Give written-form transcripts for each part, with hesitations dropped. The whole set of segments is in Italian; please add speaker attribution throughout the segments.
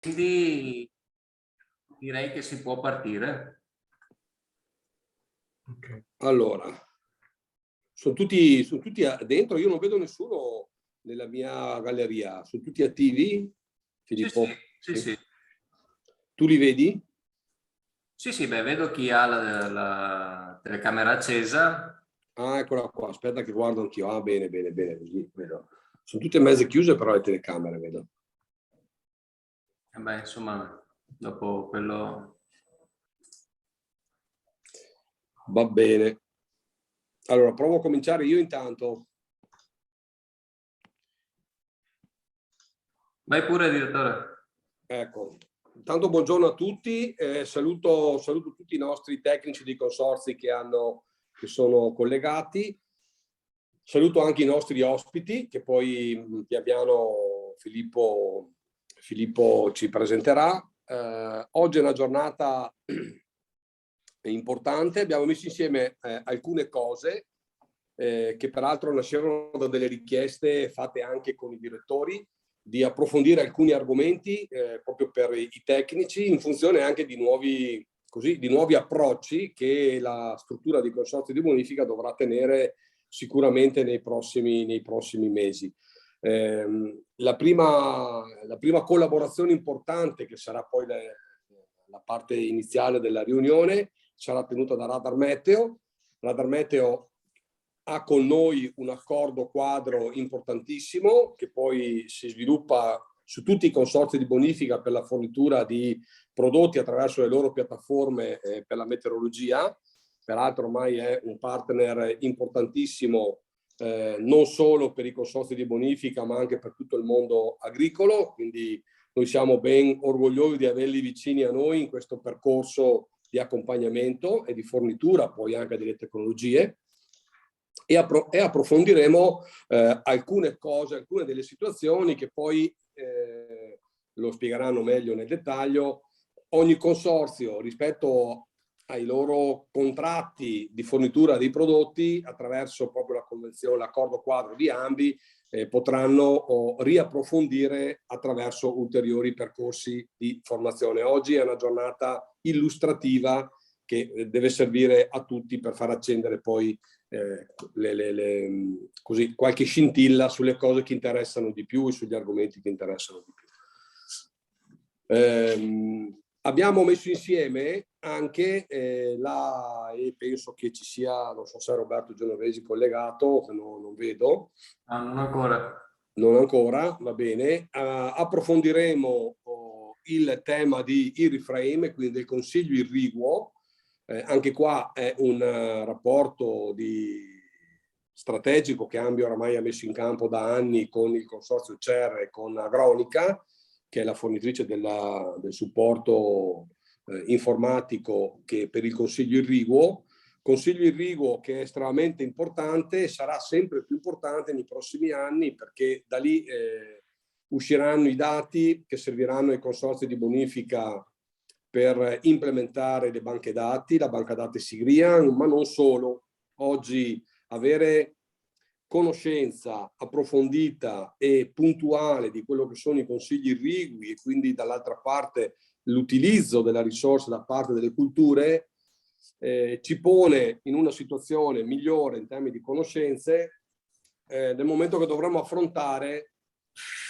Speaker 1: Quindi direi che si può partire.
Speaker 2: Okay. Allora, sono tutti dentro, io non vedo nessuno nella mia galleria, sono tutti attivi? Filippo?
Speaker 1: Sì.
Speaker 2: Tu li vedi?
Speaker 1: Sì, beh, vedo chi ha la telecamera accesa.
Speaker 2: Ah, eccola qua, aspetta che guardo anch'io. Ah, bene, così vedo. Sono tutte mezze chiuse però le telecamere, vedo.
Speaker 1: Beh, insomma, dopo quello...
Speaker 2: Va bene. Allora, provo a cominciare io intanto.
Speaker 1: Vai pure, direttore.
Speaker 2: Ecco, intanto buongiorno a tutti, saluto tutti i nostri tecnici di consorzi che sono collegati, saluto anche i nostri ospiti che poi pian piano Filippo ci presenterà. Oggi è una giornata importante, abbiamo messo insieme alcune cose che peraltro nascerono da delle richieste fatte anche con i direttori, di approfondire alcuni argomenti proprio per i tecnici in funzione anche di nuovi approcci che la struttura di consorzio di bonifica dovrà tenere sicuramente nei prossimi mesi. La prima collaborazione importante, che sarà poi la parte iniziale della riunione, sarà tenuta da Radar Meteo. Radar Meteo ha con noi un accordo quadro importantissimo che poi si sviluppa su tutti i consorzi di bonifica per la fornitura di prodotti attraverso le loro piattaforme per la meteorologia. Peraltro ormai è un partner importantissimo non solo per i consorzi di bonifica ma anche per tutto il mondo agricolo, quindi noi siamo ben orgogliosi di averli vicini a noi in questo percorso di accompagnamento e di fornitura poi anche delle tecnologie. E approfondiremo alcune cose, alcune delle situazioni che poi lo spiegheranno meglio nel dettaglio. Ogni consorzio rispetto ai loro contratti di fornitura dei prodotti attraverso proprio la convenzione, l'accordo quadro di ANBI potranno riapprofondire attraverso ulteriori percorsi di formazione. Oggi è una giornata illustrativa che deve servire a tutti per far accendere poi così, qualche scintilla sulle cose che interessano di più e sugli argomenti che interessano di più. Abbiamo messo insieme anche e penso che ci sia, non so se è Roberto Genovesi collegato, che non vedo.
Speaker 1: No, non ancora.
Speaker 2: Non ancora, va bene. Approfondiremo il tema di Irriframe, quindi del consiglio irriguo. Anche qua è un rapporto strategico che Ambi oramai ha messo in campo da anni con il consorzio CER e con Agronica, che è la fornitrice del supporto informatico che per il consiglio irriguo. Consiglio irriguo che è estremamente importante e sarà sempre più importante nei prossimi anni, perché da lì usciranno i dati che serviranno ai consorzi di bonifica per implementare le banche dati, la banca dati Sigrian, ma non solo. Oggi avere conoscenza approfondita e puntuale di quello che sono i consigli irrigui e quindi dall'altra parte l'utilizzo della risorsa da parte delle culture ci pone in una situazione migliore in termini di conoscenze nel momento che dovremo affrontare,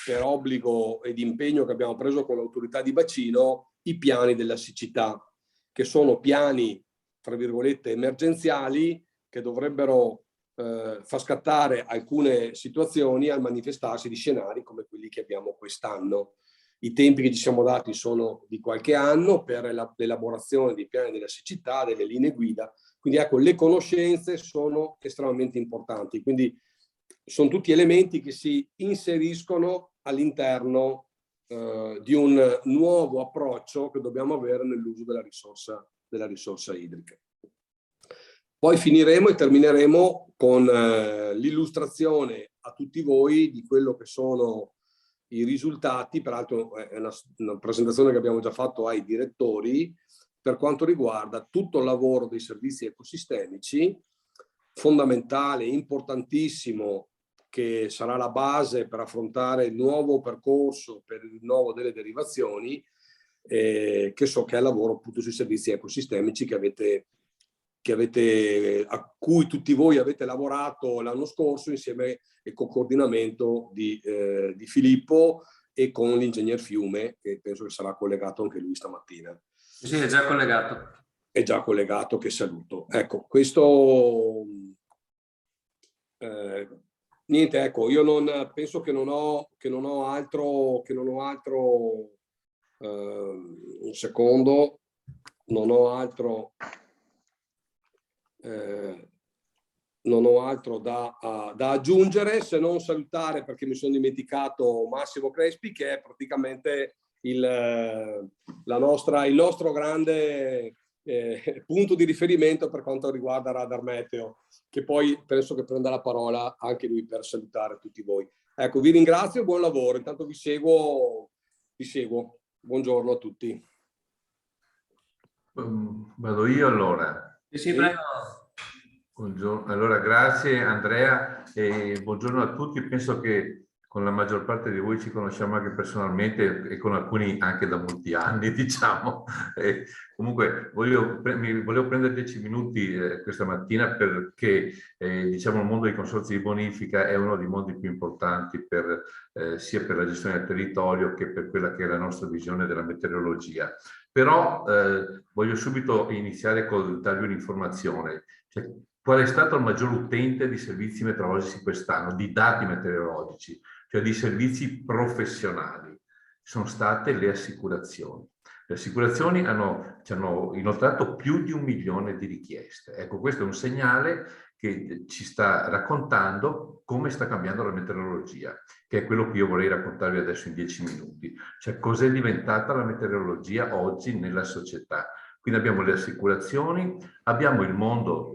Speaker 2: per obbligo e di impegno che abbiamo preso con l'autorità di bacino, i piani della siccità, che sono piani, tra virgolette, emergenziali che dovrebbero far scattare alcune situazioni al manifestarsi di scenari come quelli che abbiamo quest'anno. I tempi che ci siamo dati sono di qualche anno per l'elaborazione dei piani della siccità, delle linee guida, quindi ecco, le conoscenze sono estremamente importanti, quindi sono tutti elementi che si inseriscono all'interno di un nuovo approccio che dobbiamo avere nell'uso della risorsa idrica. Poi finiremo e termineremo con l'illustrazione a tutti voi di quello che sono i risultati, peraltro è una presentazione che abbiamo già fatto ai direttori, per quanto riguarda tutto il lavoro dei servizi ecosistemici, fondamentale, importantissimo, che sarà la base per affrontare il nuovo percorso per il rinnovo delle derivazioni, che so che è il lavoro appunto sui servizi ecosistemici a cui tutti voi avete lavorato l'anno scorso insieme e con coordinamento di Filippo e con l'ingegner Fiume, che penso che sarà collegato anche lui stamattina.
Speaker 1: Sì, è già collegato.
Speaker 2: È già collegato, che saluto. Ecco, questo... niente, ecco, io non penso che non ho altro, un secondo, non ho altro da aggiungere, se non salutare, perché mi sono dimenticato, Massimo Crespi, che è praticamente il nostro grande punto di riferimento per quanto riguarda Radar Meteo, che poi penso che prenda la parola anche lui per salutare tutti voi. Ecco, vi ringrazio e buon lavoro. Intanto vi seguo. Buongiorno a tutti.
Speaker 3: Vado io allora.
Speaker 1: Sì, prego.
Speaker 3: Buongiorno. Allora, grazie Andrea e buongiorno a tutti. Penso che con la maggior parte di voi ci conosciamo anche personalmente e con alcuni anche da molti anni, diciamo. Comunque volevo prendere 10 minuti questa mattina perché diciamo il mondo dei consorzi di bonifica è uno dei mondi più importanti sia per la gestione del territorio che per quella che è la nostra visione della meteorologia. Però voglio subito iniziare col darvi un'informazione. Cioè, qual è stato il maggior utente di servizi meteorologici quest'anno, di dati meteorologici, cioè di servizi professionali? Sono state le assicurazioni. Le assicurazioni ci hanno inoltrato più di 1 milione di richieste. Ecco, questo è un segnale che ci sta raccontando come sta cambiando la meteorologia, che è quello che io vorrei raccontarvi adesso in 10 minuti. Cioè, cos'è diventata la meteorologia oggi nella società? Quindi abbiamo le assicurazioni, abbiamo il mondo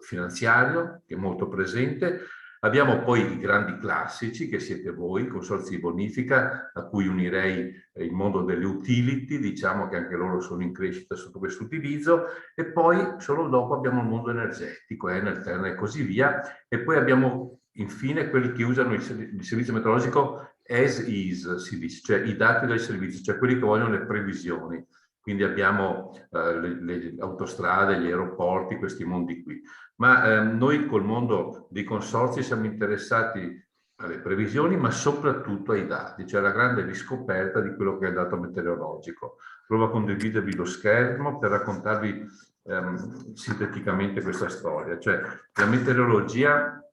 Speaker 3: finanziario, che è molto presente, abbiamo poi i grandi classici, che siete voi, consorzi di bonifica, a cui unirei il mondo delle utility, diciamo che anche loro sono in crescita sotto questo utilizzo, e poi solo dopo abbiamo il mondo energetico, Enel, Terna e così via, e poi abbiamo infine quelli che usano il servizio meteorologico as is, si dice, cioè i dati del servizio, cioè quelli che vogliono le previsioni. Quindi abbiamo le autostrade, gli aeroporti, questi mondi qui. Ma noi col mondo dei consorzi siamo interessati alle previsioni, ma soprattutto ai dati, cioè alla grande riscoperta di quello che è il dato meteorologico. Provo a condividervi lo schermo per raccontarvi sinteticamente questa storia. Cioè la meteorologia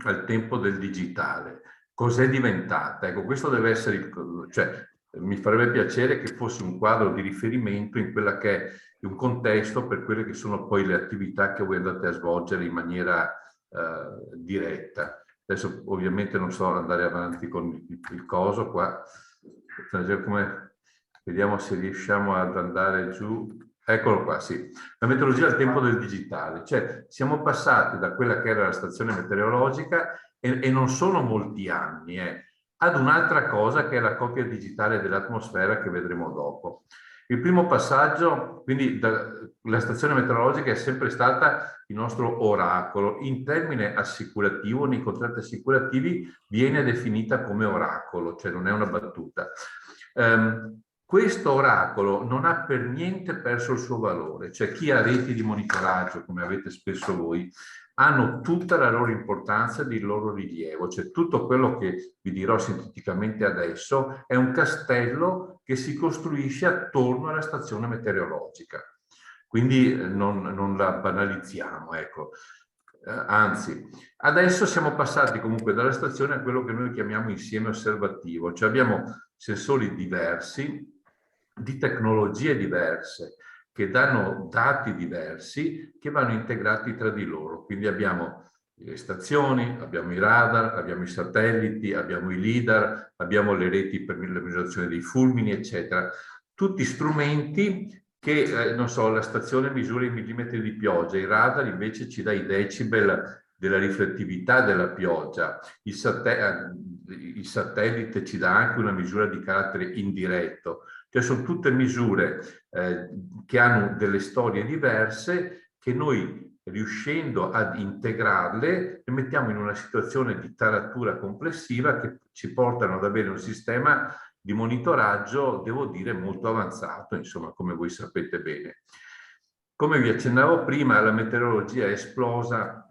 Speaker 3: al tempo del digitale. Cos'è diventata? Ecco, questo deve essere... Cioè, mi farebbe piacere che fosse un quadro di riferimento in quella che è un contesto per quelle che sono poi le attività che voi andate a svolgere in maniera diretta. Adesso ovviamente non so andare avanti con il coso qua, vediamo se riusciamo ad andare giù. Eccolo qua, sì. La meteorologia al tempo del digitale, cioè siamo passati da quella che era la stazione meteorologica e non sono molti anni, ad un'altra cosa che è la copia digitale dell'atmosfera che vedremo dopo. Il primo passaggio, quindi la stazione meteorologica è sempre stata il nostro oracolo. In termine assicurativo, nei contratti assicurativi viene definita come oracolo, cioè non è una battuta. Questo oracolo non ha per niente perso il suo valore, cioè chi ha reti di monitoraggio, come avete spesso voi, hanno tutta la loro importanza e il loro rilievo, cioè tutto quello che vi dirò sinteticamente adesso è un castello che si costruisce attorno alla stazione meteorologica, quindi non la banalizziamo, ecco. Anzi, adesso siamo passati comunque dalla stazione a quello che noi chiamiamo insieme osservativo, cioè abbiamo sensori diversi, di tecnologie diverse, che danno dati diversi che vanno integrati tra di loro. Quindi abbiamo le stazioni, abbiamo i radar, abbiamo i satelliti, abbiamo i lidar, abbiamo le reti per la misurazione dei fulmini, eccetera. Tutti strumenti che, non so, la stazione misura i millimetri di pioggia, il radar invece ci dà i decibel della riflettività della pioggia, il satellite ci dà anche una misura di carattere indiretto. Cioè sono tutte misure che hanno delle storie diverse che noi riuscendo ad integrarle, le mettiamo in una situazione di taratura complessiva che ci portano ad avere un sistema di monitoraggio, devo dire, molto avanzato, insomma, come voi sapete bene. Come vi accennavo prima, la meteorologia è esplosa,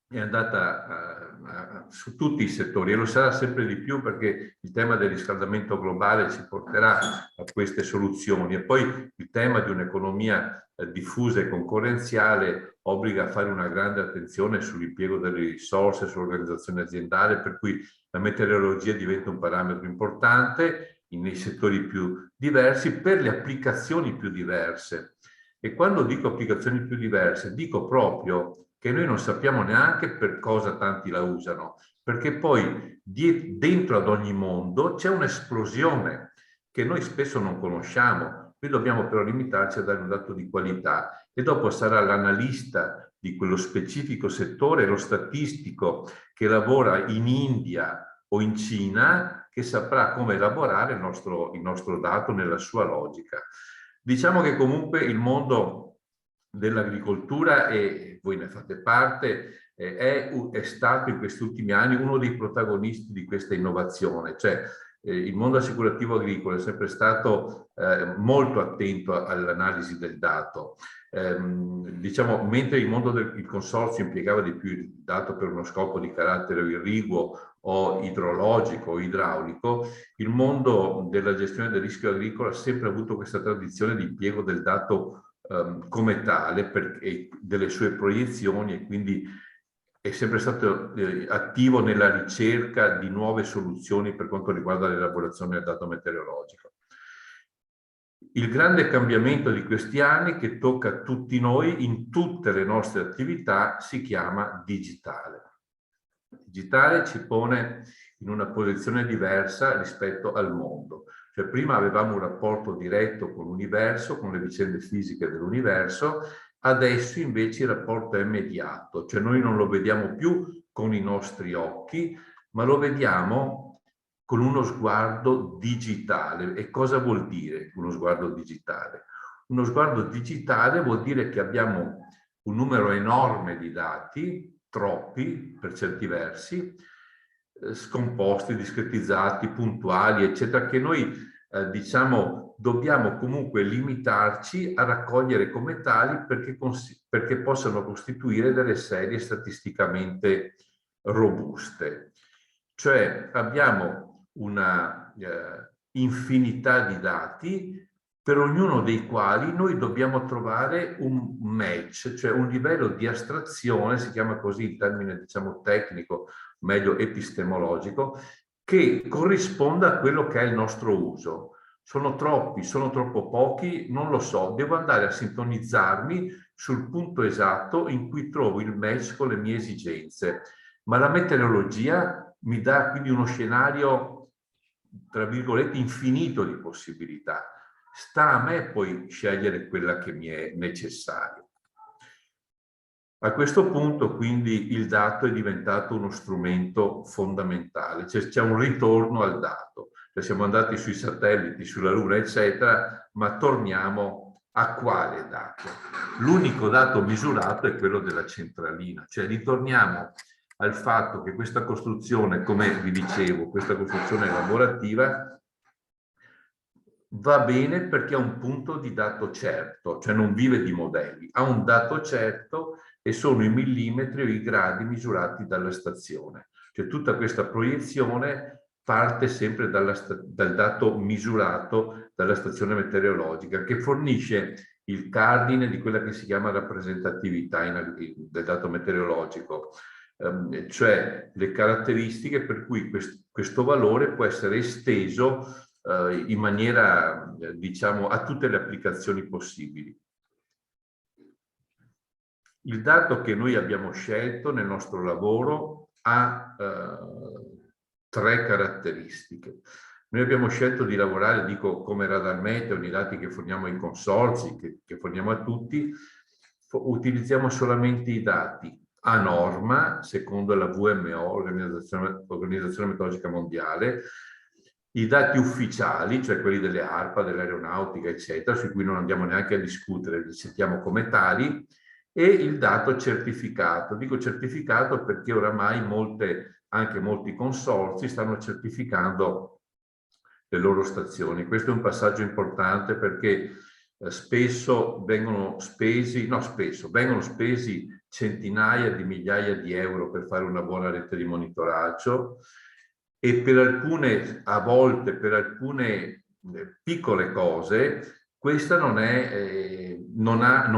Speaker 3: è andata su tutti i settori e lo sarà sempre di più, perché il tema del riscaldamento globale ci porterà a queste soluzioni, e poi il tema di un'economia diffusa e concorrenziale obbliga a fare una grande attenzione sull'impiego delle risorse, sull'organizzazione aziendale, per cui la meteorologia diventa un parametro importante nei settori più diversi per le applicazioni più diverse. E quando dico applicazioni più diverse, dico proprio che noi non sappiamo neanche per cosa tanti la usano, perché poi dentro ad ogni mondo c'è un'esplosione che noi spesso non conosciamo. Noi dobbiamo però limitarci a dare un dato di qualità, e dopo sarà l'analista di quello specifico settore, lo statistico che lavora in India o in Cina, che saprà come elaborare il nostro dato nella sua logica. Diciamo che comunque il mondo dell'agricoltura, e voi ne fate parte, è stato in questi ultimi anni uno dei protagonisti di questa innovazione. Cioè il mondo assicurativo agricolo è sempre stato molto attento all'analisi del dato. Diciamo, mentre il mondo del consorzio impiegava di più il dato per uno scopo di carattere irriguo o idrologico o idraulico, il mondo della gestione del rischio agricolo ha sempre avuto questa tradizione di impiego del dato come tale, e delle sue proiezioni, e quindi è sempre stato attivo nella ricerca di nuove soluzioni per quanto riguarda l'elaborazione del dato meteorologico. Il grande cambiamento di questi anni, che tocca tutti noi in tutte le nostre attività, si chiama digitale. Digitale ci pone in una posizione diversa rispetto al mondo. Cioè, prima avevamo un rapporto diretto con l'universo, con le vicende fisiche dell'universo, adesso invece il rapporto è mediato, cioè noi non lo vediamo più con i nostri occhi, ma lo vediamo con uno sguardo digitale. E cosa vuol dire uno sguardo digitale? Uno sguardo digitale vuol dire che abbiamo un numero enorme di dati, troppi per certi versi, scomposti, discretizzati, puntuali, eccetera, che noi diciamo dobbiamo comunque limitarci a raccogliere come tali, perché possano costituire delle serie statisticamente robuste. Cioè abbiamo una infinità di dati, per ognuno dei quali noi dobbiamo trovare un match, cioè un livello di astrazione, si chiama così il termine, diciamo, tecnico, meglio epistemologico, che corrisponda a quello che è il nostro uso. Sono troppi, sono troppo pochi, non lo so, devo andare a sintonizzarmi sul punto esatto in cui trovo il match con le mie esigenze. Ma la meteorologia mi dà quindi uno scenario, tra virgolette, infinito di possibilità. Sta a me poi scegliere quella che mi è necessaria. A questo punto, quindi, il dato è diventato uno strumento fondamentale, cioè c'è un ritorno al dato. Cioè, siamo andati sui satelliti, sulla Luna, eccetera, ma torniamo a quale dato? L'unico dato misurato è quello della centralina, cioè ritorniamo al fatto che questa costruzione, come vi dicevo, questa costruzione lavorativa va bene perché ha un punto di dato certo, cioè non vive di modelli, ha un dato certo e sono i millimetri o i gradi misurati dalla stazione. Cioè tutta questa proiezione parte sempre dal dato misurato dalla stazione meteorologica, che fornisce il cardine di quella che si chiama rappresentatività del dato meteorologico, cioè le caratteristiche per cui questo valore può essere esteso in maniera, diciamo, a tutte le applicazioni possibili. Il dato che noi abbiamo scelto nel nostro lavoro ha tre caratteristiche. Noi abbiamo scelto di lavorare, dico, come Radar Meteo, i dati che forniamo ai consorzi, che forniamo a tutti, utilizziamo solamente i dati a norma, secondo la WMO, Organizzazione Meteorologica Mondiale, i dati ufficiali, cioè quelli delle ARPA, dell'aeronautica, eccetera, su cui non andiamo neanche a discutere, li sentiamo come tali, e il dato certificato. Dico certificato perché oramai anche molti consorzi stanno certificando le loro stazioni. Questo è un passaggio importante perché spesso vengono spesi centinaia di migliaia di euro per fare una buona rete di monitoraggio, e a volte per alcune piccole cose questa non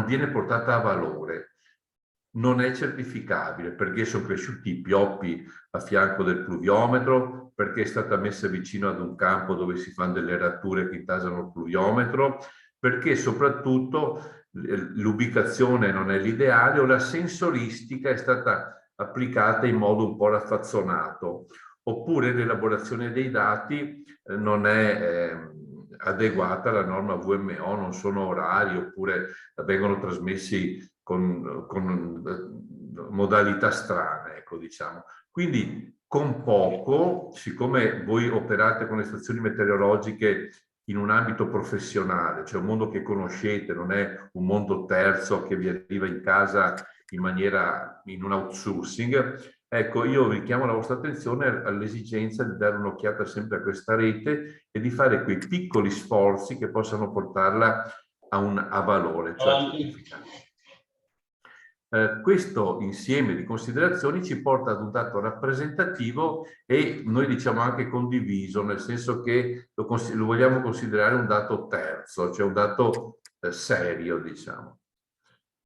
Speaker 3: viene portata a valore, non è certificabile perché sono cresciuti i pioppi a fianco del pluviometro, perché è stata messa vicino ad un campo dove si fanno delle ratture che intasano il pluviometro, perché soprattutto l'ubicazione non è l'ideale o la sensoristica è stata applicata in modo un po' raffazzonato, oppure l'elaborazione dei dati non è adeguata alla norma VMO, non sono orari, oppure vengono trasmessi con modalità strane, ecco, diciamo. Quindi con poco, siccome voi operate con le stazioni meteorologiche in un ambito professionale, cioè un mondo che conoscete, non è un mondo terzo che vi arriva in casa in un outsourcing, ecco, io richiamo la vostra attenzione all'esigenza di dare un'occhiata sempre a questa rete e di fare quei piccoli sforzi che possano portarla a valore, cioè a certificato. Questo insieme di considerazioni ci porta ad un dato rappresentativo e noi diciamo anche condiviso, nel senso che lo vogliamo considerare un dato terzo, cioè un dato serio, diciamo.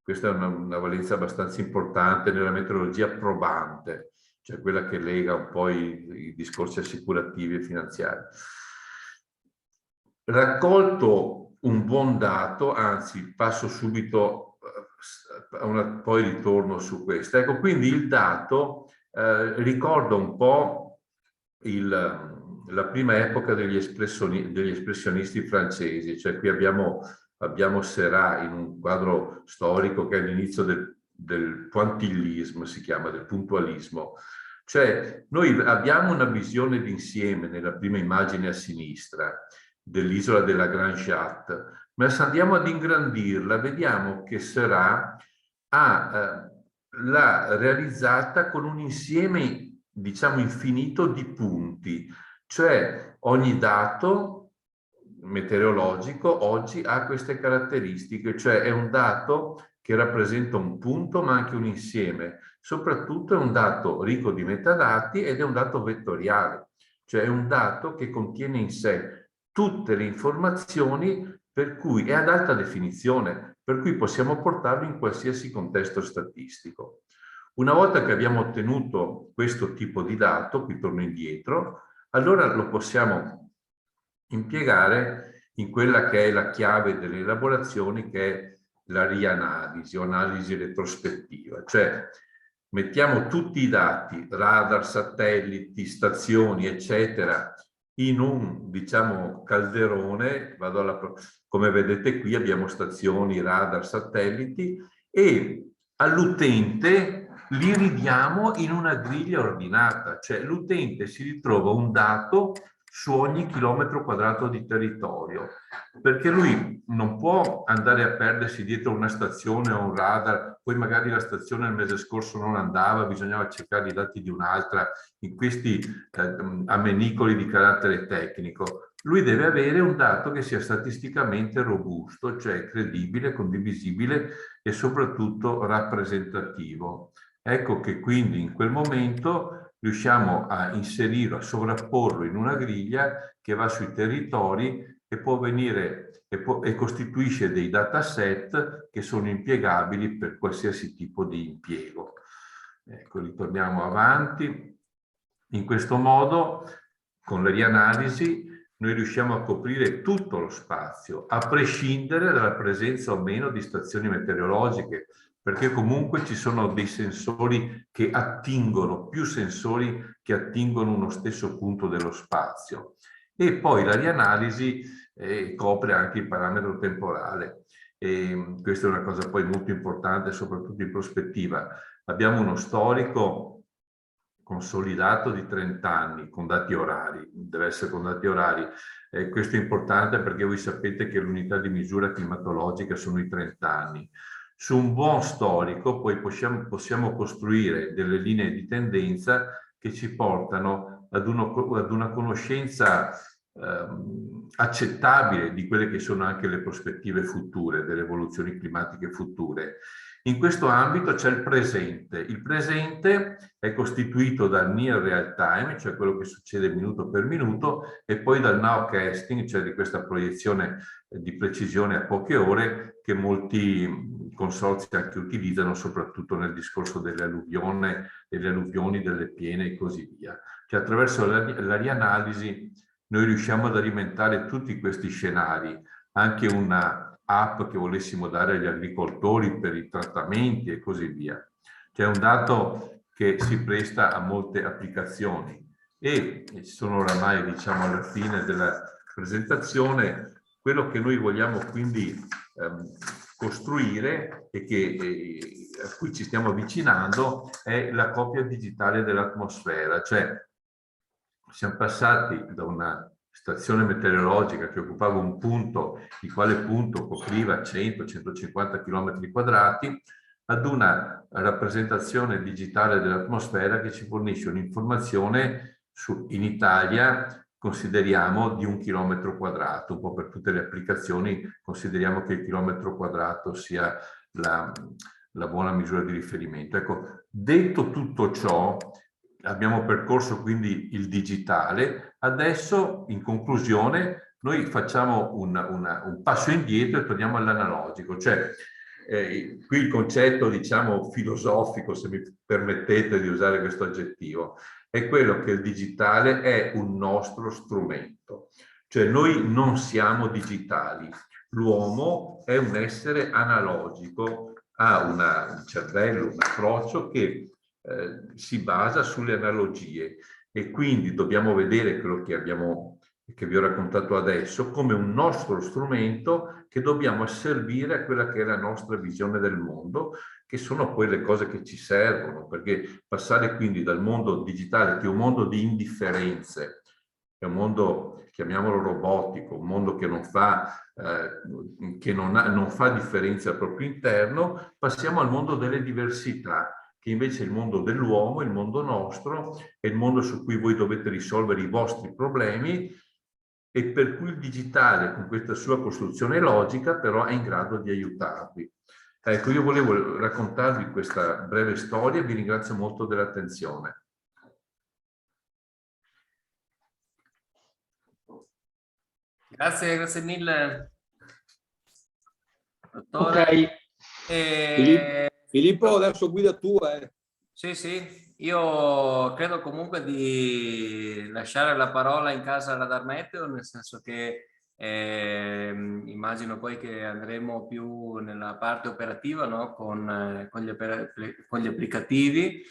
Speaker 3: Questa è una valenza abbastanza importante nella meteorologia probante, cioè quella che lega un po' i discorsi assicurativi e finanziari. Raccolto un buon dato, anzi passo subito, poi ritorno su questo. Ecco, quindi il dato ricorda un po' la prima epoca degli espressionisti francesi, cioè qui abbiamo Seurat in un quadro storico che è all'inizio del pointillisme, si chiama, del puntualismo. Cioè noi abbiamo una visione d'insieme nella prima immagine a sinistra dell'isola della Grande Jatte, ma se andiamo ad ingrandirla vediamo che Seurat l'ha realizzata con un insieme, diciamo, infinito di punti, cioè ogni dato meteorologico oggi ha queste caratteristiche, cioè è un dato che rappresenta un punto ma anche un insieme, soprattutto è un dato ricco di metadati ed è un dato vettoriale, cioè è un dato che contiene in sé tutte le informazioni per cui è ad alta definizione, per cui possiamo portarlo in qualsiasi contesto statistico. Una volta che abbiamo ottenuto questo tipo di dato, qui torno indietro, allora lo possiamo impiegare in quella che è la chiave delle elaborazioni, che è la rianalisi o analisi retrospettiva, cioè mettiamo tutti i dati, radar, satelliti, stazioni, eccetera, in un, diciamo, calderone. Come vedete qui abbiamo stazioni, radar, satelliti, e all'utente li ridiamo in una griglia ordinata, cioè l'utente si ritrova un dato su ogni chilometro quadrato di territorio, perché lui non può andare a perdersi dietro una stazione o un radar, poi magari la stazione il mese scorso non andava, bisognava cercare i dati di un'altra, in questi ammenicoli di carattere tecnico. Lui deve avere un dato che sia statisticamente robusto, cioè credibile, condivisibile e soprattutto rappresentativo. Ecco che quindi in quel momento riusciamo a inserirlo, a sovrapporlo in una griglia che va sui territori e può venire e costituisce dei dataset che sono impiegabili per qualsiasi tipo di impiego. Ecco, ritorniamo avanti. In questo modo, con le rianalisi, noi riusciamo a coprire tutto lo spazio, a prescindere dalla presenza o meno di stazioni meteorologiche, perché comunque ci sono dei sensori che attingono, più sensori che attingono uno stesso punto dello spazio. E poi la rianalisi copre anche il parametro temporale. E questa è una cosa poi molto importante, soprattutto in prospettiva. Abbiamo uno storico consolidato di 30 anni con dati orari, deve essere con dati orari. Questo è importante perché voi sapete che l'unità di misura climatologica sono i 30 anni. Su un buon storico poi possiamo costruire delle linee di tendenza che ci portano ad una conoscenza accettabile di quelle che sono anche le prospettive future, delle evoluzioni climatiche future. In questo ambito c'è il presente. Il presente è costituito dal near real time, cioè quello che succede minuto per minuto, e poi dal nowcasting, cioè di questa proiezione di precisione a poche ore che molti consorzi anche utilizzano, soprattutto nel discorso delle alluvioni, delle piene e così via. Cioè attraverso la rianalisi noi riusciamo ad alimentare tutti questi scenari, anche una app che volessimo dare agli agricoltori per i trattamenti e così via. C'è un dato che si presta a molte applicazioni e sono oramai, diciamo, alla fine della presentazione. Quello che noi vogliamo quindi costruire e a cui ci stiamo avvicinando è la copia digitale dell'atmosfera, cioè siamo passati da una stazione meteorologica che occupava un punto, il quale punto copriva 100-150 km quadrati, ad una rappresentazione digitale dell'atmosfera che ci fornisce un'informazione in Italia, consideriamo, di 1 chilometro quadrato. Un po' per tutte le applicazioni consideriamo che il chilometro quadrato sia la buona misura di riferimento. Ecco, detto tutto ciò, abbiamo percorso quindi il digitale. Adesso, in conclusione, noi facciamo un passo indietro e torniamo all'analogico. Cioè, qui il concetto, diciamo, filosofico, se mi permettete di usare questo aggettivo, è quello che il digitale è un nostro strumento. Cioè, noi non siamo digitali. L'uomo è un essere analogico, ha un cervello, un approccio che si basa sulle analogie, e quindi dobbiamo vedere quello che vi ho raccontato adesso come un nostro strumento che dobbiamo asservire a quella che è la nostra visione del mondo, che sono poi le cose che ci servono, perché passare quindi dal mondo digitale, che è un mondo di indifferenze, è un mondo, chiamiamolo robotico, un mondo che non fa differenza al proprio interno, passiamo al mondo delle diversità, che invece è il mondo dell'uomo, il mondo nostro, è il mondo su cui voi dovete risolvere i vostri problemi, e per cui il digitale, con questa sua costruzione logica, però è in grado di aiutarvi. Ecco, io volevo raccontarvi questa breve storia e vi ringrazio molto dell'attenzione.
Speaker 1: Grazie mille, dottore.
Speaker 2: Ok. Filippo, adesso guida tu.
Speaker 1: Sì, io credo comunque di lasciare la parola in casa alla Darmeteo, nel senso che immagino poi che andremo più nella parte operativa, no? con gli applicativi.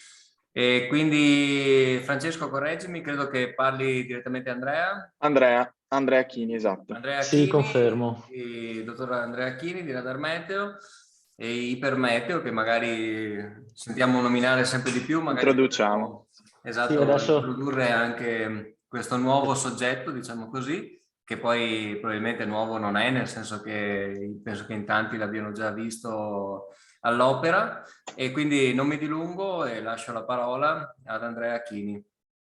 Speaker 1: E quindi Francesco, correggimi, credo che parli direttamente
Speaker 4: Andrea Chini, esatto.
Speaker 1: Andrea
Speaker 5: Sì,
Speaker 1: Chini,
Speaker 5: confermo.
Speaker 1: il dottor Andrea Chini di Radar Meteo e Ipermeteo, che magari sentiamo nominare sempre di più. Magari
Speaker 4: Introduciamo.
Speaker 1: Esatto,
Speaker 5: sì, adesso
Speaker 1: introdurre anche questo nuovo soggetto, diciamo così, che poi probabilmente nuovo non è, nel senso che penso che in tanti l'abbiano già visto all'opera, e quindi non mi dilungo e lascio la parola ad Andrea Chini.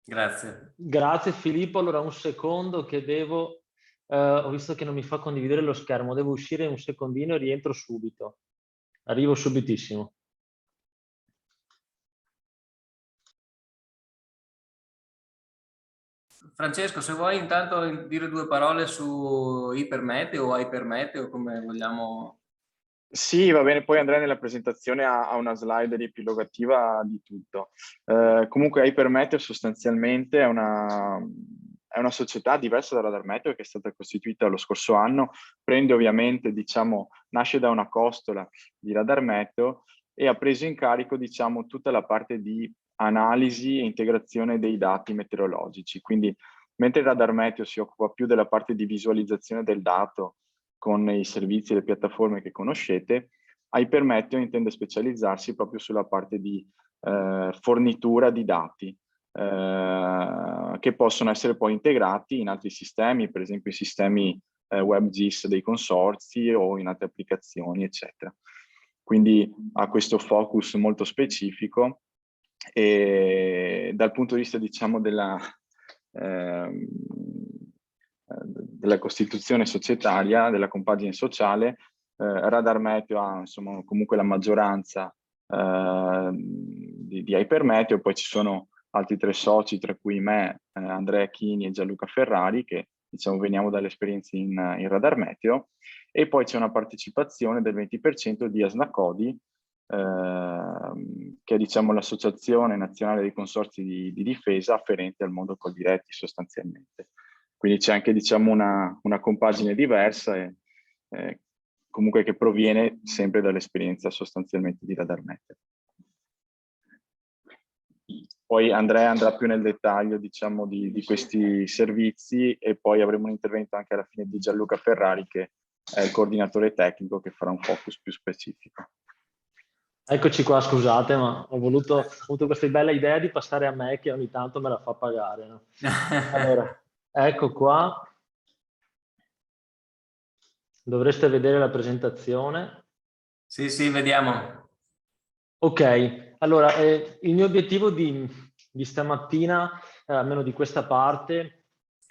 Speaker 1: Grazie.
Speaker 5: Grazie Filippo. Allora un secondo che devo, ho visto che non mi fa condividere lo schermo, devo uscire un secondino e rientro subito. Arrivo subitissimo.
Speaker 1: Francesco, se vuoi intanto dire due parole su Ipermeteo o Ipermeteo, come vogliamo.
Speaker 4: Sì, va bene, poi Andrea nella presentazione ha una slide riepilogativa di tutto. Comunque Ipermeteo sostanzialmente è una società diversa dalla Radar Meteo, che è stata costituita lo scorso anno, prende ovviamente, diciamo, nasce da una costola di Radar Meteo e ha preso in carico, diciamo, tutta la parte di analisi e integrazione dei dati meteorologici. Quindi mentre Radar Meteo si occupa più della parte di visualizzazione del dato con i servizi e le piattaforme che conoscete, Ipermeteo intende specializzarsi proprio sulla parte di fornitura di dati che possono essere poi integrati in altri sistemi, per esempio i sistemi WebGIS dei consorzi o in altre applicazioni, eccetera. quindi ha questo focus molto specifico, e dal punto di vista, diciamo, della costituzione societaria, della compagine sociale, Radar Meteo ha, insomma, comunque la maggioranza di Ipermeteo. Poi ci sono altri 3 soci, tra cui me, Andrea Chini e Gianluca Ferrari, che, diciamo, veniamo dalle esperienze in Radar Meteo, e poi c'è una partecipazione del 20% di Asnacodi, che è, diciamo, l'associazione nazionale dei consorzi di difesa afferente al mondo Coldiretti sostanzialmente. Quindi c'è anche, diciamo, una compagine diversa, e comunque che proviene sempre dall'esperienza sostanzialmente di Radar Meteo. Poi Andrea andrà più nel dettaglio, diciamo, di questi servizi, e poi avremo un intervento anche alla fine di Gianluca Ferrari, che è il coordinatore tecnico, che farà un focus più specifico.
Speaker 5: Eccoci qua, scusate, ma ho avuto questa bella idea di passare a me, che ogni tanto me la fa pagare, no? Allora, ecco qua. Dovreste vedere la presentazione.
Speaker 1: Sì, sì, vediamo.
Speaker 5: Ok, allora il mio obiettivo di stamattina, almeno di questa parte,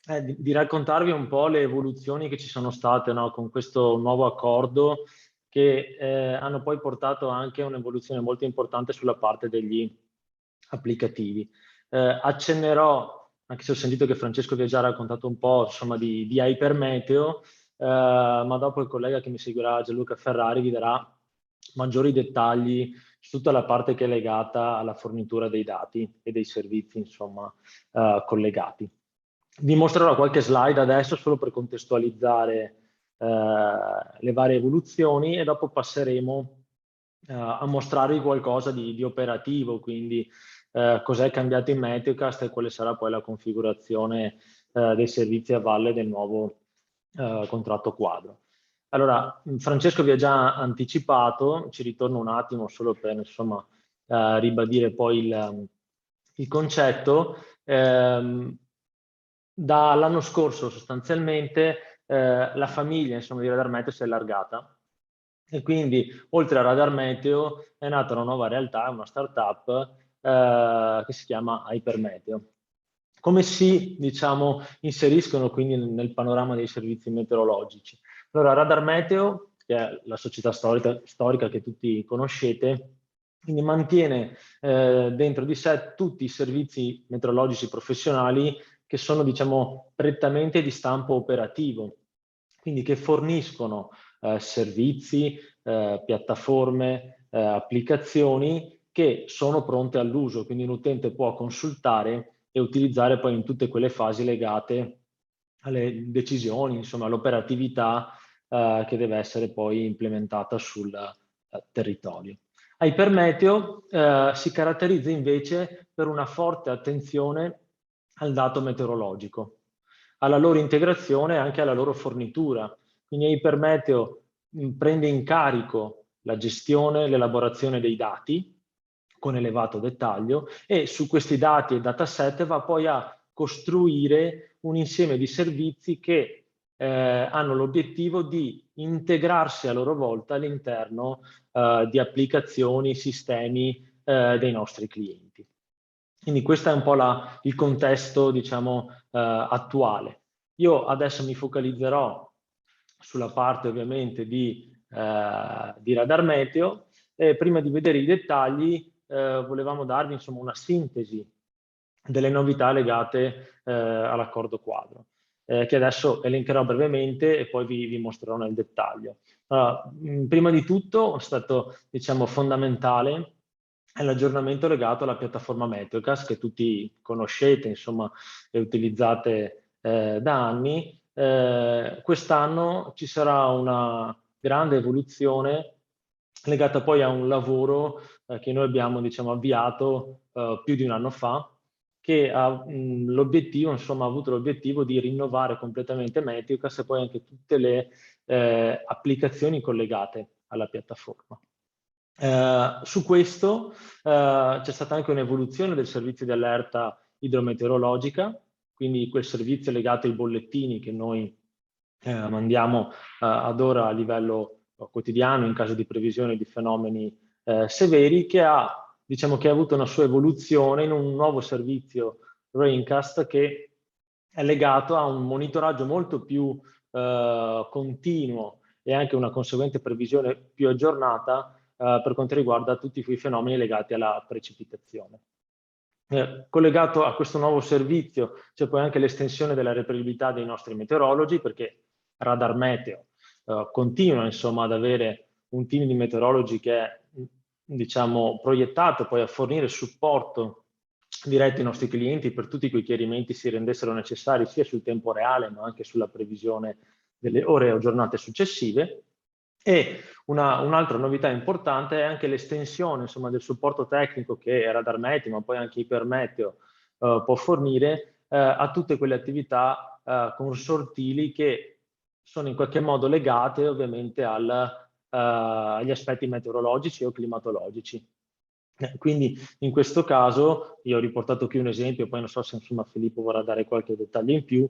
Speaker 5: è di raccontarvi un po' le evoluzioni che ci sono state, no, con questo nuovo accordo, che hanno poi portato anche a un'evoluzione molto importante sulla parte degli applicativi. Accennerò, anche se ho sentito che Francesco vi ha già raccontato un po', insomma, di Ipermeteo, ma dopo il collega che mi seguirà, Gianluca Ferrari, vi darà maggiori dettagli su tutta la parte che è legata alla fornitura dei dati e dei servizi, insomma, collegati. Vi mostrerò qualche slide adesso solo per contestualizzare le varie evoluzioni, e dopo passeremo a mostrarvi qualcosa di operativo, quindi cos'è cambiato in Meteocast e quale sarà poi la configurazione dei servizi a valle del nuovo contratto quadro. Allora, Francesco vi ha già anticipato, ci ritorno un attimo solo per, insomma, ribadire poi il concetto. Dall'anno scorso sostanzialmente la famiglia, insomma, di Radar Meteo si è allargata, e quindi oltre a Radar Meteo è nata una nuova realtà, una startup che si chiama Ipermeteo. Come si, diciamo, inseriscono quindi nel panorama dei servizi meteorologici? Allora, Radar Meteo, che è la società storica che tutti conoscete, quindi mantiene dentro di sé tutti i servizi meteorologici professionali che sono, diciamo, prettamente di stampo operativo, quindi che forniscono servizi, piattaforme, applicazioni che sono pronte all'uso, quindi un utente può consultare e utilizzare poi in tutte quelle fasi legate alle decisioni, insomma, all'operatività che deve essere poi implementata sul territorio. Ipermeteo si caratterizza invece per una forte attenzione al dato meteorologico, alla loro integrazione e anche alla loro fornitura. Quindi Ipermeteo prende in carico la gestione e l'elaborazione dei dati con elevato dettaglio, e su questi dati e dataset va poi a costruire un insieme di servizi che hanno l'obiettivo di integrarsi a loro volta all'interno di applicazioni, sistemi dei nostri clienti. Quindi questo è un po' il contesto, diciamo, attuale. Io adesso mi focalizzerò sulla parte, ovviamente, di Radar Meteo, e prima di vedere i dettagli volevamo darvi, insomma, una sintesi delle novità legate all'accordo quadro, che adesso elencherò brevemente e poi vi mostrerò nel dettaglio. Allora, prima di tutto è stato, diciamo, fondamentale l'aggiornamento legato alla piattaforma Meteocast, che tutti conoscete, insomma, e utilizzate da anni. Quest'anno ci sarà una grande evoluzione legata poi a un lavoro che noi abbiamo, diciamo, avviato più di un anno fa, che ha l'obiettivo, insomma, ha avuto l'obiettivo di rinnovare completamente Meteocast e poi anche tutte le applicazioni collegate alla piattaforma. Su questo c'è stata anche un'evoluzione del servizio di allerta idrometeorologica, quindi quel servizio legato ai bollettini che noi mandiamo ad ora a livello quotidiano in caso di previsione di fenomeni severi, che ha avuto una sua evoluzione in un nuovo servizio Raincast che è legato a un monitoraggio molto più continuo e anche una conseguente previsione più aggiornata per quanto riguarda tutti quei fenomeni legati alla precipitazione. Collegato a questo nuovo servizio c'è poi anche l'estensione della reperibilità dei nostri meteorologi, perché Radar Meteo continua insomma ad avere un team di meteorologi che è proiettato poi a fornire supporto diretto ai nostri clienti per tutti quei chiarimenti si rendessero necessari sia sul tempo reale ma anche sulla previsione delle ore o giornate successive. E un'altra novità importante è anche l'estensione del supporto tecnico che Radar Meteo ma poi anche Ipermeteo può fornire a tutte quelle attività consortili che sono in qualche modo legate ovviamente agli aspetti meteorologici o climatologici. Quindi in questo caso, io ho riportato qui un esempio, poi non so se Filippo vorrà dare qualche dettaglio in più,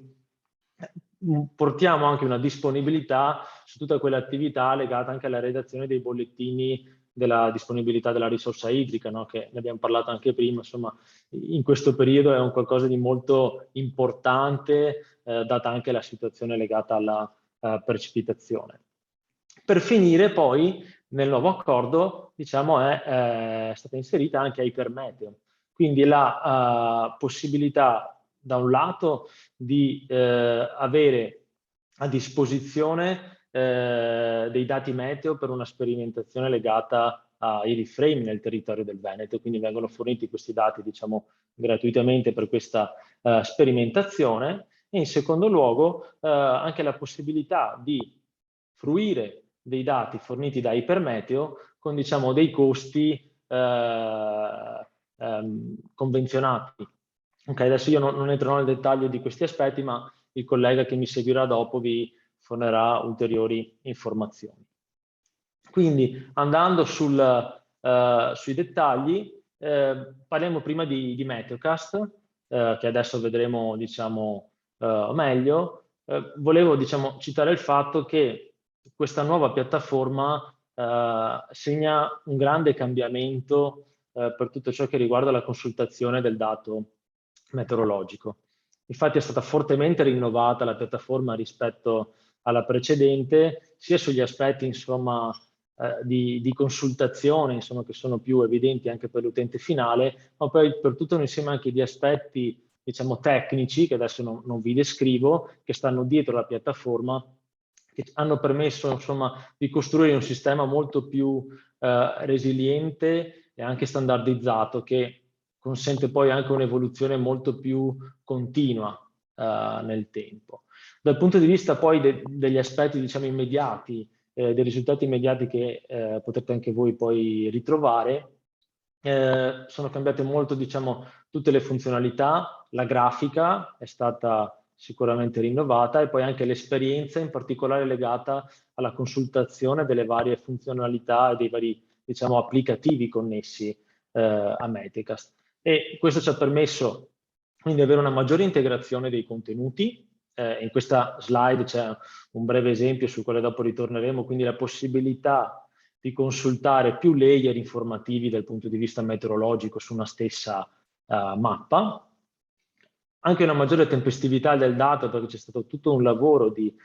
Speaker 5: portiamo anche una disponibilità su tutta quell'attività legata anche alla redazione dei bollettini della disponibilità della risorsa idrica, no? Che ne abbiamo parlato anche prima, insomma in questo periodo è un qualcosa di molto importante data anche la situazione legata alla precipitazione. Per finire poi nel nuovo accordo è stata inserita anche Ipermeteo, quindi la possibilità da un lato di avere a disposizione dei dati meteo per una sperimentazione legata ai reframe nel territorio del Veneto, quindi vengono forniti questi dati gratuitamente per questa sperimentazione, e in secondo luogo anche la possibilità di fruire dei dati forniti da Ipermeteo con dei costi convenzionati. Ok, adesso io non entrerò nel dettaglio di questi aspetti, ma il collega che mi seguirà dopo vi fornirà ulteriori informazioni. Quindi andando sui dettagli, parliamo prima di Meteocast, che adesso vedremo meglio. Volevo citare il fatto che questa nuova piattaforma segna un grande cambiamento per tutto ciò che riguarda la consultazione del dato meteorologico. Infatti è stata fortemente rinnovata la piattaforma rispetto alla precedente, sia sugli aspetti di consultazione che sono più evidenti anche per l'utente finale, ma poi per tutto un insieme anche di aspetti tecnici che adesso non vi descrivo, che stanno dietro la piattaforma, che hanno permesso di costruire un sistema molto più resiliente e anche standardizzato, che consente poi anche un'evoluzione molto più continua nel tempo. Dal punto di vista poi degli aspetti immediati, dei risultati immediati che potrete anche voi poi ritrovare, sono cambiate molto tutte le funzionalità, la grafica è stata sicuramente rinnovata e poi anche l'esperienza in particolare legata alla consultazione delle varie funzionalità e dei vari applicativi connessi a Metecast. E questo ci ha permesso quindi di avere una maggiore integrazione dei contenuti. In questa slide c'è un breve esempio sul quale dopo ritorneremo, quindi la possibilità di consultare più layer informativi dal punto di vista meteorologico su una stessa mappa. Anche una maggiore tempestività del dato, perché c'è stato tutto un lavoro di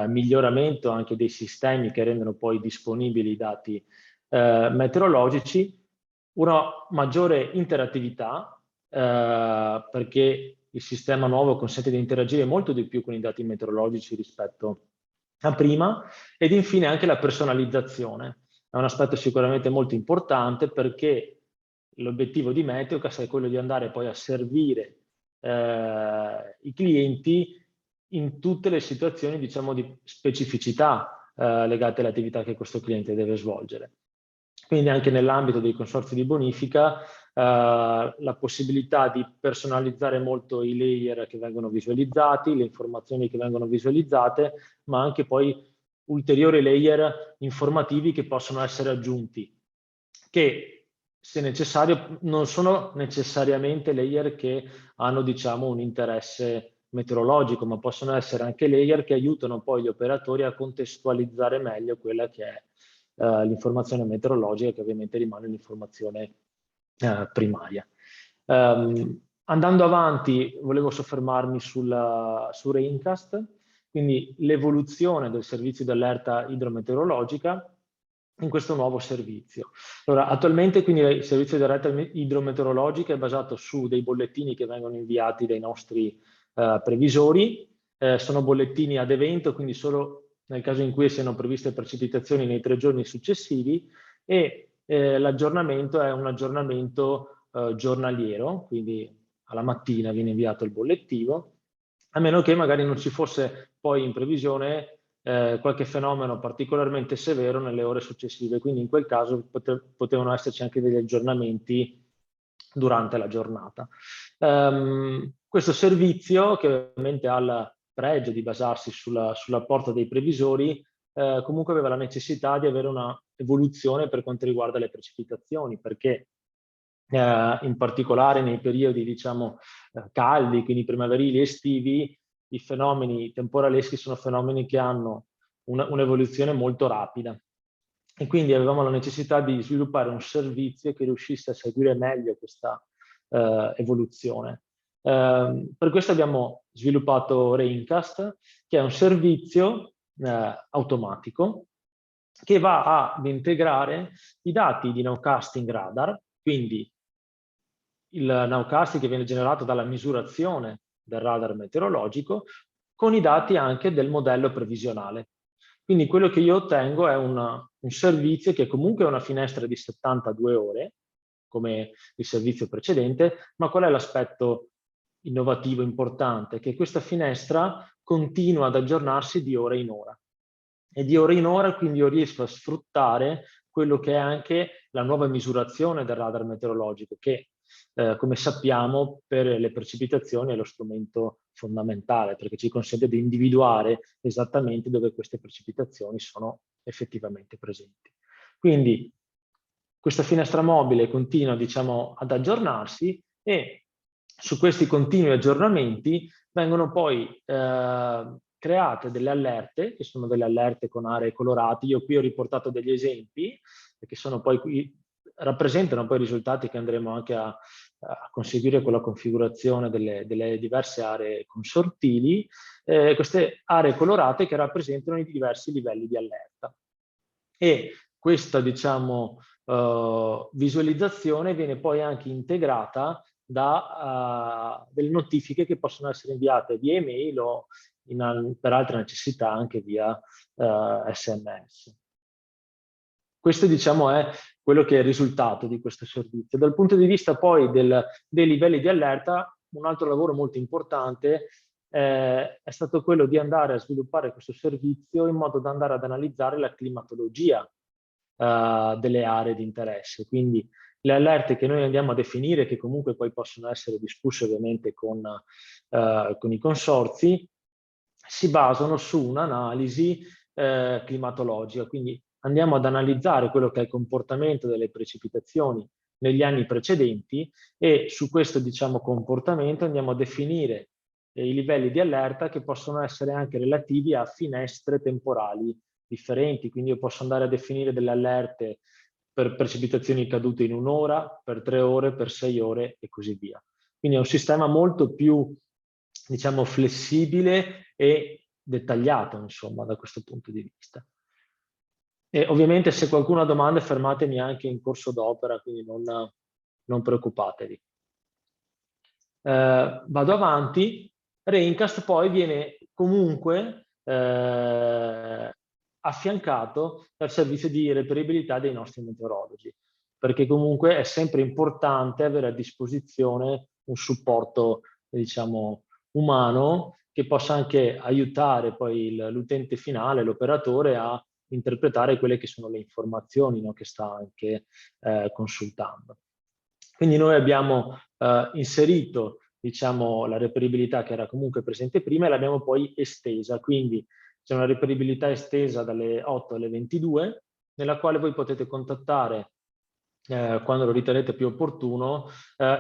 Speaker 5: miglioramento anche dei sistemi che rendono poi disponibili i dati meteorologici, una maggiore interattività, perché il sistema nuovo consente di interagire molto di più con i dati meteorologici rispetto a prima, ed infine anche la personalizzazione. È un aspetto sicuramente molto importante, perché l'obiettivo di Meteocast è quello di andare poi a servire i clienti in tutte le situazioni di specificità legate alle attività che questo cliente deve svolgere. Quindi anche nell'ambito dei consorzi di bonifica la possibilità di personalizzare molto i layer che vengono visualizzati, le informazioni che vengono visualizzate, ma anche poi ulteriori layer informativi che possono essere aggiunti, che se necessario non sono necessariamente layer che hanno un interesse meteorologico, ma possono essere anche layer che aiutano poi gli operatori a contestualizzare meglio quella che è l'informazione meteorologica, che ovviamente rimane l'informazione primaria. Andando avanti, volevo soffermarmi su Raincast, quindi l'evoluzione del servizio di allerta idrometeorologica in questo nuovo servizio. Allora, attualmente quindi il servizio di allerta idrometeorologica è basato su dei bollettini che vengono inviati dai nostri previsori. Sono bollettini ad evento, quindi solo nel caso in cui siano previste precipitazioni nei 3 giorni successivi, e l'aggiornamento è un aggiornamento giornaliero, quindi alla mattina viene inviato il bollettino, a meno che magari non ci fosse poi in previsione qualche fenomeno particolarmente severo nelle ore successive, quindi in quel caso potevano esserci anche degli aggiornamenti durante la giornata. Questo servizio, che ovviamente ha il pregio di basarsi sull'apporto dei previsori, comunque aveva la necessità di avere una evoluzione per quanto riguarda le precipitazioni, perché in particolare nei periodi, diciamo, caldi, quindi primaverili e estivi, i fenomeni temporaleschi sono fenomeni che hanno un'evoluzione molto rapida. E quindi avevamo la necessità di sviluppare un servizio che riuscisse a seguire meglio questa evoluzione. Per questo abbiamo sviluppato Raincast, che è un servizio automatico che va ad integrare i dati di nowcasting radar, quindi il nowcasting che viene generato dalla misurazione del radar meteorologico, con i dati anche del modello previsionale. Quindi quello che io ottengo è un servizio che comunque è una finestra di 72 ore, come il servizio precedente, ma qual è l'aspetto innovativo importante? Che questa finestra continua ad aggiornarsi di ora in ora. E di ora in ora quindi io riesco a sfruttare quello che è anche la nuova misurazione del radar meteorologico, che come sappiamo per le precipitazioni è lo strumento fondamentale, perché ci consente di individuare esattamente dove queste precipitazioni sono effettivamente presenti. Quindi questa finestra mobile continua, diciamo, ad aggiornarsi, e su questi continui aggiornamenti vengono poi create delle allerte, che sono delle allerte con aree colorate. Io qui ho riportato degli esempi, che sono poi qui, rappresentano poi i risultati che andremo anche a conseguire con la configurazione delle diverse aree consortili, queste aree colorate che rappresentano i diversi livelli di allerta. E questa, diciamo, visualizzazione viene poi anche integrata da delle notifiche che possono essere inviate via email o per altre necessità anche via SMS. Questo, diciamo, è quello che è il risultato di questo servizio. Dal punto di vista poi dei livelli di allerta, un altro lavoro molto importante è stato quello di andare a sviluppare questo servizio in modo da andare ad analizzare la climatologia delle aree di interesse. Quindi le allerte che noi andiamo a definire, che comunque poi possono essere discusse ovviamente con i consorzi, si basano su un'analisi climatologica. Quindi andiamo ad analizzare quello che è il comportamento delle precipitazioni negli anni precedenti, e su questo, diciamo, comportamento andiamo a definire i livelli di allerta, che possono essere anche relativi a finestre temporali differenti. Quindi io posso andare a definire delle allerte per precipitazioni cadute in 1 ora, per 3 ore, per 6 ore e così via. Quindi è un sistema molto più, diciamo, flessibile e dettagliato, insomma, da questo punto di vista. E ovviamente se qualcuno ha domande fermatemi anche in corso d'opera, quindi non preoccupatevi. Vado avanti. Raincast poi viene comunque affiancato dal servizio di reperibilità dei nostri meteorologi, perché comunque è sempre importante avere a disposizione un supporto, diciamo, umano, che possa anche aiutare poi l'utente finale, l'operatore, a interpretare quelle che sono le informazioni, no, che sta anche consultando. Quindi noi abbiamo inserito, diciamo, la reperibilità che era comunque presente prima, e l'abbiamo poi estesa. Quindi c'è una reperibilità estesa dalle 8 alle 22, nella quale voi potete contattare, quando lo ritenete più opportuno,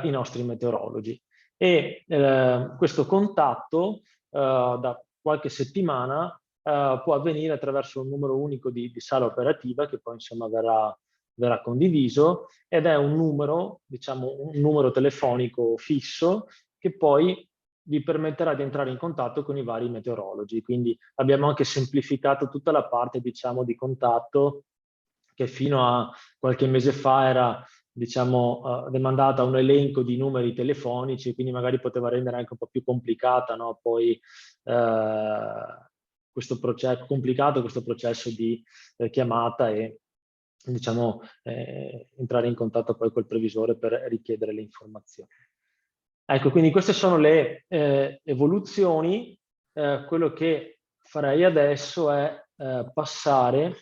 Speaker 5: i nostri meteorologi. e questo contatto da qualche settimana può avvenire attraverso un numero unico di sala operativa che poi insomma verrà condiviso, ed è un numero, diciamo, un numero telefonico fisso che poi vi permetterà di entrare in contatto con i vari meteorologi. Quindi abbiamo anche semplificato tutta la parte, diciamo, di contatto che fino a qualche mese fa era, diciamo, demandata a un elenco di numeri telefonici, quindi magari poteva rendere anche un po' più complicata, no? Poi questo processo di chiamata e, diciamo, entrare in contatto poi col previsore per richiedere le informazioni. Ecco, quindi queste sono le evoluzioni. Quello che farei adesso è passare,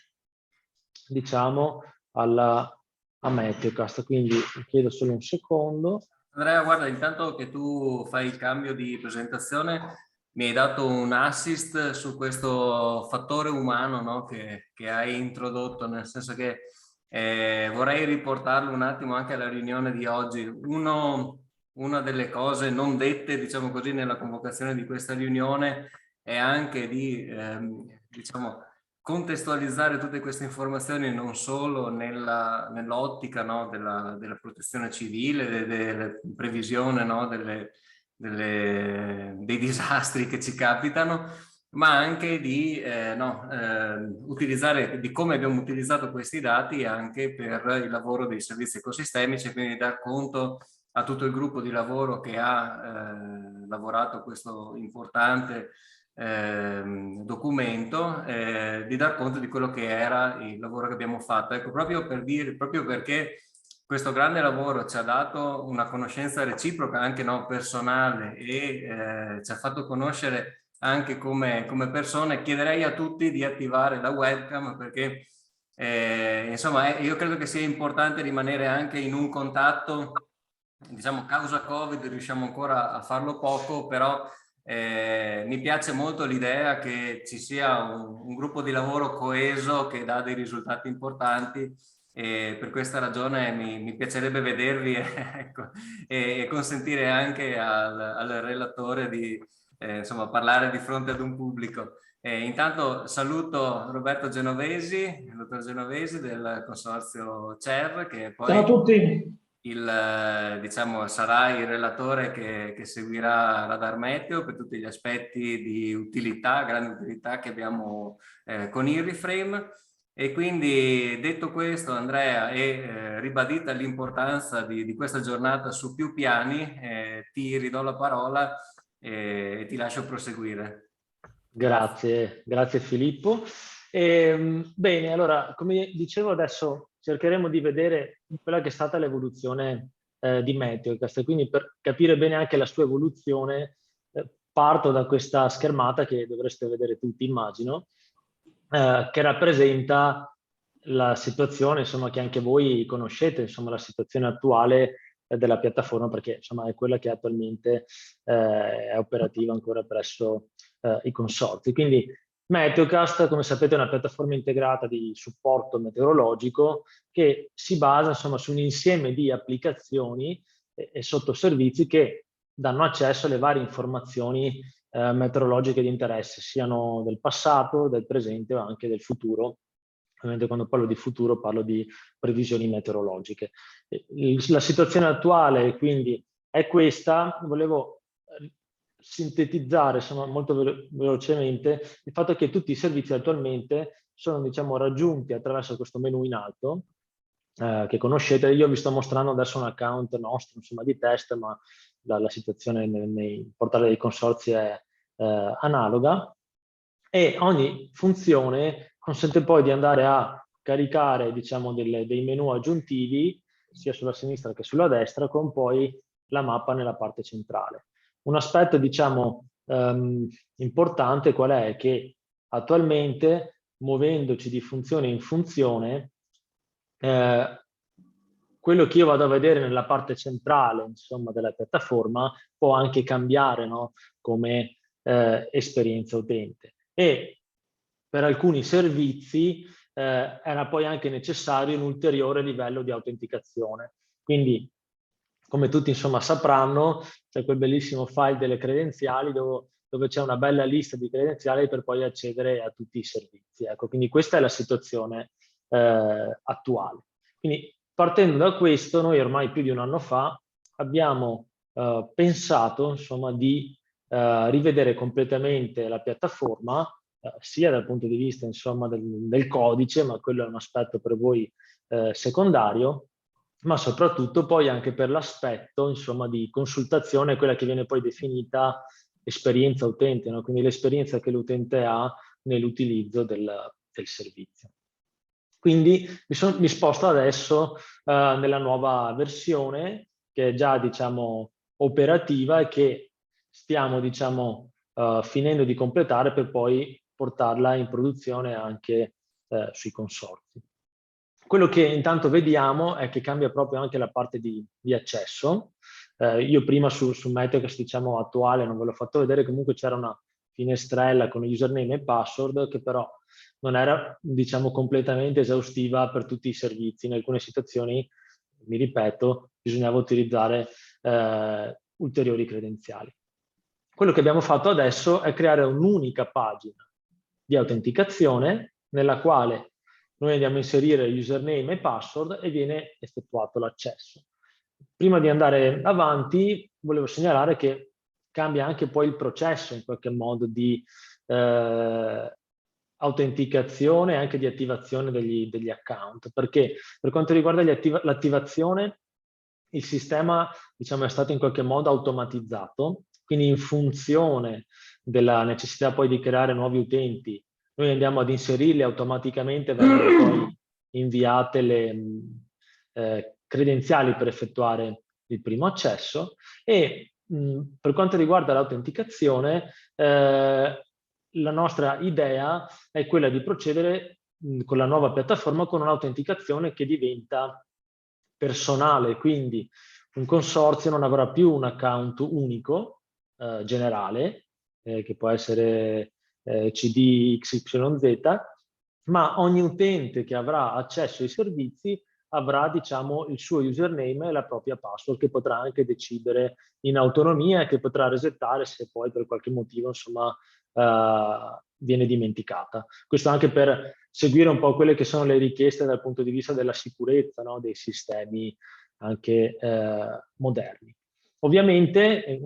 Speaker 5: diciamo, a Meteocast, quindi chiedo solo un secondo.
Speaker 1: Andrea, guarda, intanto che tu fai il cambio di presentazione, mi hai dato un assist su questo fattore umano, no? che hai introdotto, nel senso che vorrei riportarlo un attimo anche alla riunione di oggi. Una delle cose non dette, diciamo così, nella convocazione di questa riunione è anche di, diciamo, contestualizzare tutte queste informazioni non solo nell'ottica, no, della protezione civile, della previsione, no, dei disastri che ci capitano, ma anche di utilizzare, di come abbiamo utilizzato questi dati anche per il lavoro dei servizi ecosistemici, quindi dar conto a tutto il gruppo di lavoro che ha lavorato a questo importante documento, di dar conto di quello che era il lavoro che abbiamo fatto. Ecco, proprio perché questo grande lavoro ci ha dato una conoscenza reciproca, anche no, personale, e ci ha fatto conoscere anche come persone, chiederei a tutti di attivare la webcam, perché insomma io credo che sia importante rimanere anche in un contatto, diciamo causa Covid riusciamo ancora a farlo poco, però mi piace molto l'idea che ci sia un gruppo di lavoro coeso che dà dei risultati importanti, e per questa ragione mi piacerebbe vedervi ecco, e consentire anche al relatore di insomma, parlare di fronte ad un pubblico. Intanto saluto Roberto Genovesi, il dottor Genovesi del consorzio CER, che poi
Speaker 6: ciao a tutti.
Speaker 1: Diciamo, sarà il relatore che seguirà Radar Meteo per tutti gli aspetti di utilità, grande utilità che abbiamo con Irriframe. E quindi, detto questo, Andrea, e ribadita l'importanza di questa giornata su più piani, ti ridò la parola e ti lascio proseguire.
Speaker 5: Grazie Filippo. Bene, allora, come dicevo adesso cercheremo di vedere quella che è stata l'evoluzione di Meteocast, quindi per capire bene anche la sua evoluzione parto da questa schermata che dovreste vedere tutti, immagino, che rappresenta la situazione, insomma, che anche voi conoscete, insomma, la situazione attuale della piattaforma, perché insomma è quella che attualmente è operativa ancora presso i consorzi. Quindi Meteocast, come sapete, è una piattaforma integrata di supporto meteorologico che si basa, insomma, su un insieme di applicazioni e sottoservizi che danno accesso alle varie informazioni meteorologiche di interesse, siano del passato, del presente o anche del futuro. Ovviamente quando parlo di futuro parlo di previsioni meteorologiche. La situazione attuale quindi è questa. Volevo sintetizzare, insomma, molto velocemente il fatto che tutti i servizi attualmente sono, diciamo, raggiunti attraverso questo menu in alto che conoscete. Io vi sto mostrando adesso un account nostro, insomma, di test, ma la situazione nei portali dei consorzi è analoga, e ogni funzione consente poi di andare a caricare, diciamo, dei menu aggiuntivi sia sulla sinistra che sulla destra, con poi la mappa nella parte centrale. Un aspetto, diciamo, importante qual è? Che attualmente, muovendoci di funzione in funzione, quello che io vado a vedere nella parte centrale, insomma, della piattaforma può anche cambiare, no? Come esperienza utente. E per alcuni servizi era poi anche necessario un ulteriore livello di autenticazione. Quindi come tutti insomma sapranno, c'è quel bellissimo file delle credenziali dove c'è una bella lista di credenziali per poi accedere a tutti i servizi. Ecco, quindi questa è la situazione attuale. Quindi partendo da questo, noi ormai più di un anno fa abbiamo pensato insomma di rivedere completamente la piattaforma, sia dal punto di vista insomma del codice, ma quello è un aspetto per voi secondario, ma soprattutto poi anche per l'aspetto insomma di consultazione, quella che viene poi definita esperienza utente, no? Quindi l'esperienza che l'utente ha nell'utilizzo del servizio. Quindi mi sposto adesso nella nuova versione che è già diciamo operativa e che stiamo diciamo finendo di completare per poi portarla in produzione anche sui consorzi. Quello che intanto vediamo è che cambia proprio anche la parte di accesso. Io prima sul Meteocast diciamo attuale non ve l'ho fatto vedere, comunque c'era una finestrella con username e password che però non era diciamo completamente esaustiva per tutti i servizi. In alcune situazioni, mi ripeto, bisognava utilizzare ulteriori credenziali. Quello che abbiamo fatto adesso è creare un'unica pagina di autenticazione nella quale noi andiamo a inserire username e password e viene effettuato l'accesso. Prima di andare avanti, volevo segnalare che cambia anche poi il processo in qualche modo di autenticazione e anche di attivazione degli account, perché per quanto riguarda l'attivazione, il sistema diciamo, è stato in qualche modo automatizzato, quindi in funzione della necessità poi di creare nuovi utenti, noi andiamo ad inserirli automaticamente, vengono poi inviate le credenziali per effettuare il primo accesso e per quanto riguarda l'autenticazione, la nostra idea è quella di procedere con la nuova piattaforma con un'autenticazione che diventa personale, quindi un consorzio non avrà più un account unico generale, che può essere CD XYZ, ma ogni utente che avrà accesso ai servizi avrà diciamo il suo username e la propria password che potrà anche decidere in autonomia e che potrà resettare se poi per qualche motivo insomma viene dimenticata. Questo anche per seguire un po' quelle che sono le richieste dal punto di vista della sicurezza, no? Dei sistemi anche moderni. Ovviamente,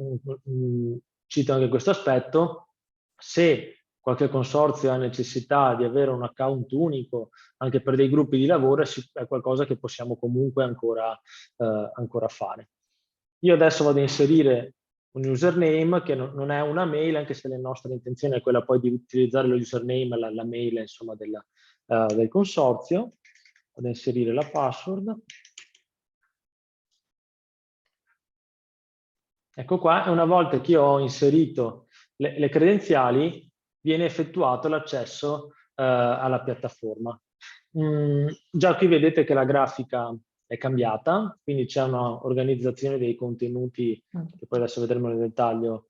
Speaker 5: cito anche questo aspetto, se qualche consorzio ha necessità di avere un account unico anche per dei gruppi di lavoro, è qualcosa che possiamo comunque ancora fare. Io adesso vado a inserire un username che non è una mail, anche se la nostra intenzione è quella poi di utilizzare lo username, la mail insomma del consorzio. Vado a inserire la password. Ecco qua, e una volta che io ho inserito le credenziali, viene effettuato l'accesso alla piattaforma. Già qui vedete che la grafica è cambiata, quindi c'è un'organizzazione dei contenuti, che poi adesso vedremo nel dettaglio,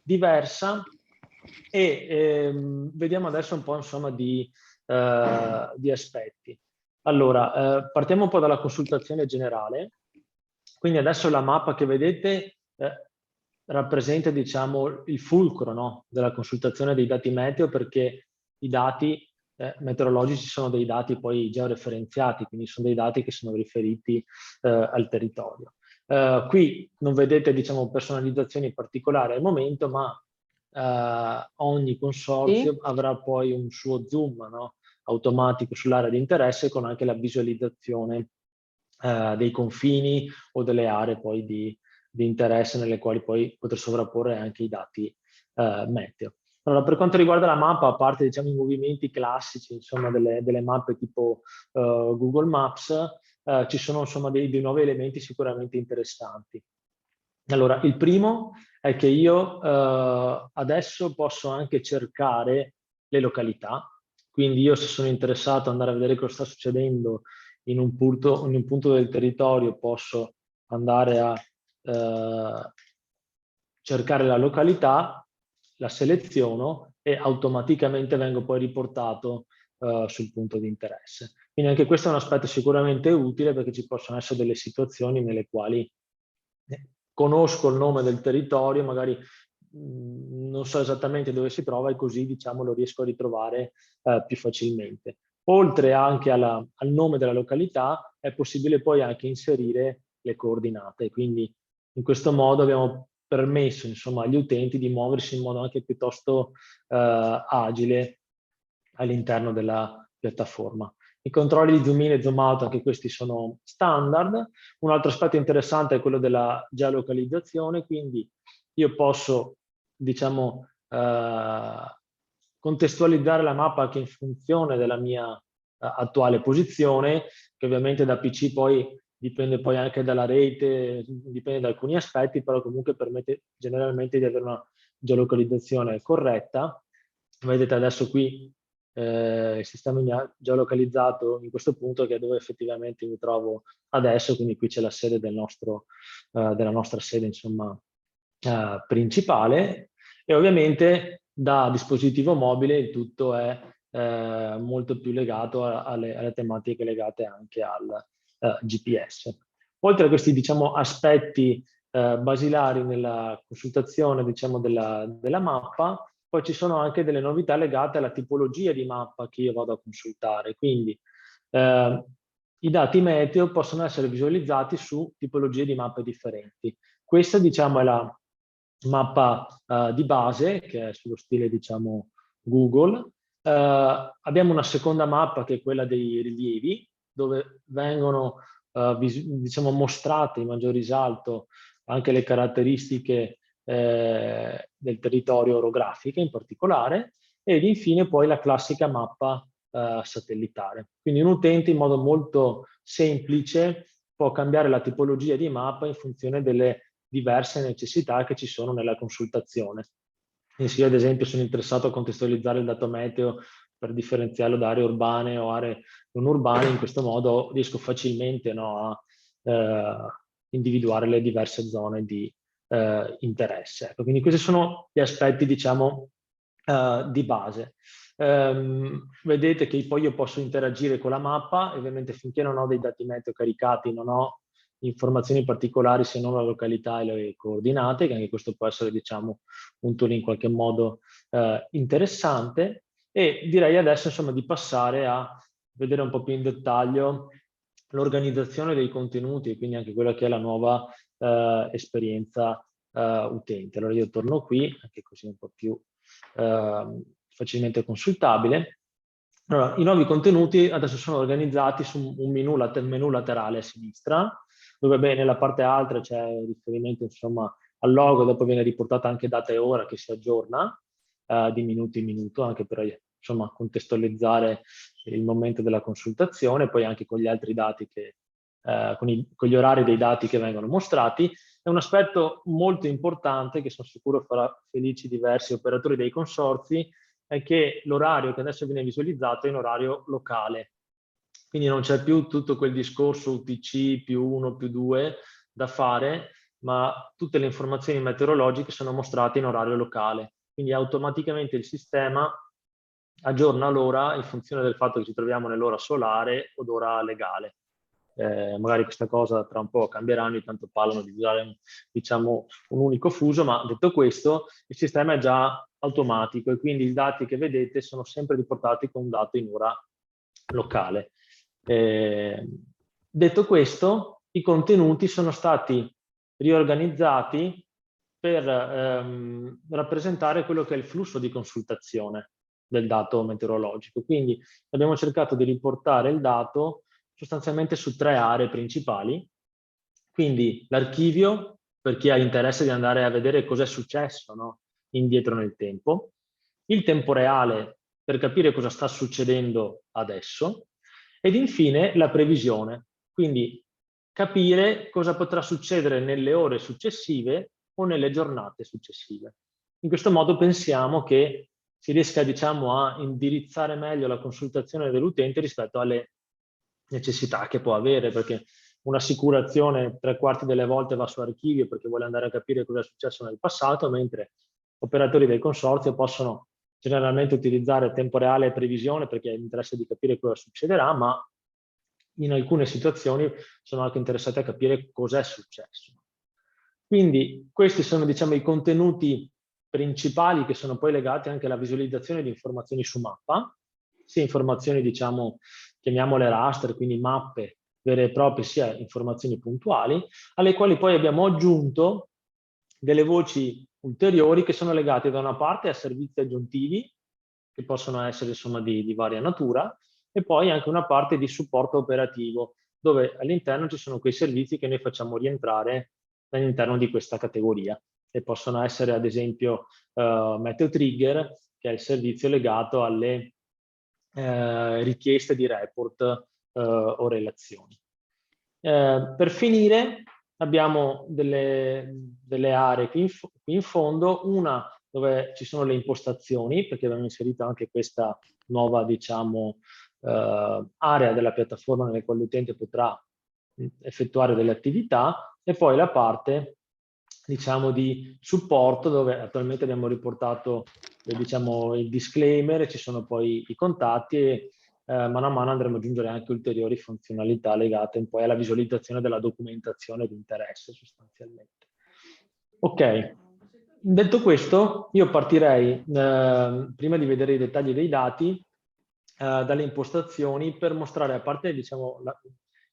Speaker 5: diversa. E vediamo adesso un po' insomma di aspetti. Allora, partiamo un po' dalla consultazione generale. Quindi adesso la mappa che vedete rappresenta diciamo il fulcro, no? Della consultazione dei dati meteo, perché i dati meteorologici sono dei dati poi georeferenziati, quindi sono dei dati che sono riferiti al territorio. Qui non vedete diciamo personalizzazioni particolari al momento, ma ogni consorzio avrà poi un suo zoom, no? Automatico sull'area di interesse con anche la visualizzazione dei confini o delle aree poi di interesse nelle quali poi poter sovrapporre anche i dati meteo. Allora, per quanto riguarda la mappa, a parte diciamo, i movimenti classici insomma, delle mappe tipo Google Maps, ci sono insomma, dei nuovi elementi sicuramente interessanti. Allora, il primo è che io adesso posso anche cercare le località, quindi io se sono interessato ad andare a vedere cosa sta succedendo in un punto del territorio posso andare a cercare la località, la seleziono e automaticamente vengo poi riportato sul punto di interesse. Quindi anche questo è un aspetto sicuramente utile, perché ci possono essere delle situazioni nelle quali conosco il nome del territorio, magari non so esattamente dove si trova e così, diciamo, lo riesco a ritrovare più facilmente. Oltre anche al nome della località, è possibile poi anche inserire le coordinate, quindi in questo modo abbiamo permesso, insomma, agli utenti di muoversi in modo anche piuttosto agile all'interno della piattaforma. I controlli di zoom in e zoom out, anche questi sono standard. Un altro aspetto interessante è quello della geolocalizzazione, quindi io posso, diciamo, contestualizzare la mappa anche in funzione della mia attuale posizione, che ovviamente da PC poi dipende poi anche dalla rete, dipende da alcuni aspetti, però comunque permette generalmente di avere una geolocalizzazione corretta. Vedete adesso qui il sistema mi ha geolocalizzato in questo punto, che è dove effettivamente mi trovo adesso, quindi qui c'è la sede della nostra sede, insomma, principale, e ovviamente da dispositivo mobile il tutto è molto più legato alle tematiche legate anche al GPS. Oltre a questi, diciamo, aspetti basilari nella consultazione, diciamo, della mappa, poi ci sono anche delle novità legate alla tipologia di mappa che io vado a consultare. Quindi i dati meteo possono essere visualizzati su tipologie di mappe differenti. Questa, diciamo, è la mappa di base, che è sullo stile, diciamo, Google. Abbiamo una seconda mappa che è quella dei rilievi, dove vengono diciamo, mostrate in maggior risalto anche le caratteristiche del territorio orografiche in particolare, ed infine poi la classica mappa satellitare. Quindi un utente in modo molto semplice può cambiare la tipologia di mappa in funzione delle diverse necessità che ci sono nella consultazione. Quindi se io ad esempio sono interessato a contestualizzare il dato meteo per differenziarlo da aree urbane o aree non urbane, in questo modo riesco facilmente, no, a individuare le diverse zone di interesse. Ecco, quindi questi sono gli aspetti, diciamo, di base. Vedete che poi io posso interagire con la mappa, ovviamente finché non ho dei dati meteo caricati non ho informazioni particolari se non la località e le coordinate, che anche questo può essere, diciamo, un tool in qualche modo interessante. E direi adesso, insomma, di passare a vedere un po' più in dettaglio l'organizzazione dei contenuti e quindi anche quella che è la nuova esperienza utente. Allora io torno qui, anche così un po' più facilmente consultabile. Allora, i nuovi contenuti adesso sono organizzati su un menu laterale a sinistra, dove nella parte alta c'è riferimento, insomma, al logo, dopo viene riportata anche data e ora che si aggiorna di minuto in minuto, anche per, insomma, contestualizzare il momento della consultazione, poi anche con gli altri dati che, con gli orari dei dati che vengono mostrati. È un aspetto molto importante che sono sicuro farà felici diversi operatori dei consorzi, è che l'orario che adesso viene visualizzato è in orario locale. Quindi non c'è più tutto quel discorso UTC +1 +2 da fare, ma tutte le informazioni meteorologiche sono mostrate in orario locale. Quindi automaticamente il sistema aggiorna l'ora in funzione del fatto che ci troviamo nell'ora solare o d'ora legale. Magari questa cosa tra un po' cambierà, ogni tanto parlano di usare, diciamo, un unico fuso, ma detto questo il sistema è già automatico e quindi i dati che vedete sono sempre riportati con un dato in ora locale. Detto questo, i contenuti sono stati riorganizzati per rappresentare quello che è il flusso di consultazione del dato meteorologico. Quindi abbiamo cercato di riportare il dato sostanzialmente su 3 aree principali. Quindi l'archivio, per chi ha interesse di andare a vedere cosa è successo, no, indietro nel tempo, il tempo reale per capire cosa sta succedendo adesso, ed infine la previsione, quindi capire cosa potrà succedere nelle ore successive o nelle giornate successive. In questo modo pensiamo che si riesca, diciamo, a indirizzare meglio la consultazione dell'utente rispetto alle necessità che può avere, perché un'assicurazione 3/4 delle volte va su archivio perché vuole andare a capire cosa è successo nel passato, mentre operatori del consorzio possono generalmente utilizzare tempo reale e previsione perché mi interessa di capire cosa succederà, ma in alcune situazioni sono anche interessati a capire cos'è successo. Quindi questi sono, diciamo, i contenuti principali che sono poi legati anche alla visualizzazione di informazioni su mappa, sia informazioni, diciamo, chiamiamole raster, quindi mappe vere e proprie, sia informazioni puntuali, alle quali poi abbiamo aggiunto delle voci ulteriori che sono legate da una parte a servizi aggiuntivi, che possono essere insomma di varia natura, e poi anche una parte di supporto operativo, dove all'interno ci sono quei servizi che noi facciamo rientrare all'interno di questa categoria. E possono essere ad esempio Meteo Trigger, che è il servizio legato alle richieste di report o relazioni. Per finire abbiamo delle aree qui in fondo, una dove ci sono le impostazioni, perché abbiamo inserito anche questa nuova, diciamo, area della piattaforma nella quale l'utente potrà effettuare delle attività, e poi la parte, diciamo, di supporto, dove attualmente abbiamo riportato diciamo, il disclaimer, e ci sono poi i contatti, e mano a mano andremo ad aggiungere anche ulteriori funzionalità legate poi alla visualizzazione della documentazione di interesse sostanzialmente. Ok, detto questo, io partirei, prima di vedere i dettagli dei dati, dalle impostazioni, per mostrare, a parte, diciamo,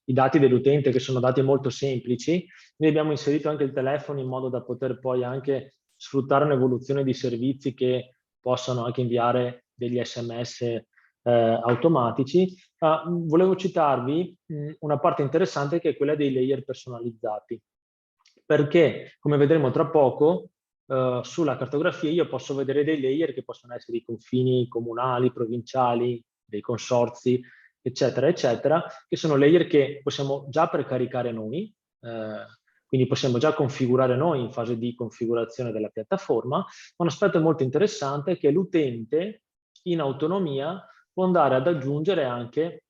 Speaker 5: i dati dell'utente, che sono dati molto semplici. Noi abbiamo inserito anche il telefono in modo da poter poi anche sfruttare un'evoluzione di servizi che possano anche inviare degli SMS automatici. Volevo citarvi una parte interessante, che è quella dei layer personalizzati, perché, come vedremo tra poco, sulla cartografia io posso vedere dei layer che possono essere i confini comunali, provinciali, dei consorzi, eccetera, eccetera, che sono layer che possiamo già precaricare noi, quindi possiamo già configurare noi in fase di configurazione della piattaforma. Ma un aspetto molto interessante è che l'utente in autonomia può andare ad aggiungere anche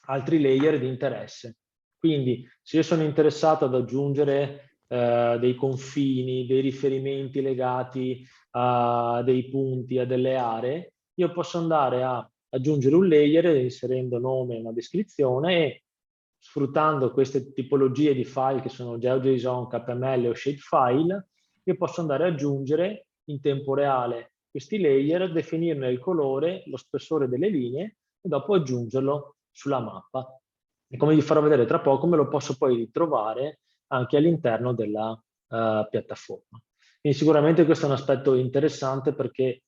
Speaker 5: altri layer di interesse. Quindi se io sono interessato ad aggiungere dei confini, dei riferimenti legati a dei punti, a delle aree, io posso andare a aggiungere un layer inserendo nome e una descrizione, e sfruttando queste tipologie di file che sono GeoJSON, KML o shapefile, io posso andare ad aggiungere in tempo reale questi layer, definirne il colore, lo spessore delle linee e dopo aggiungerlo sulla mappa. E come vi farò vedere tra poco, me lo posso poi ritrovare anche all'interno della piattaforma. Quindi sicuramente questo è un aspetto interessante, perché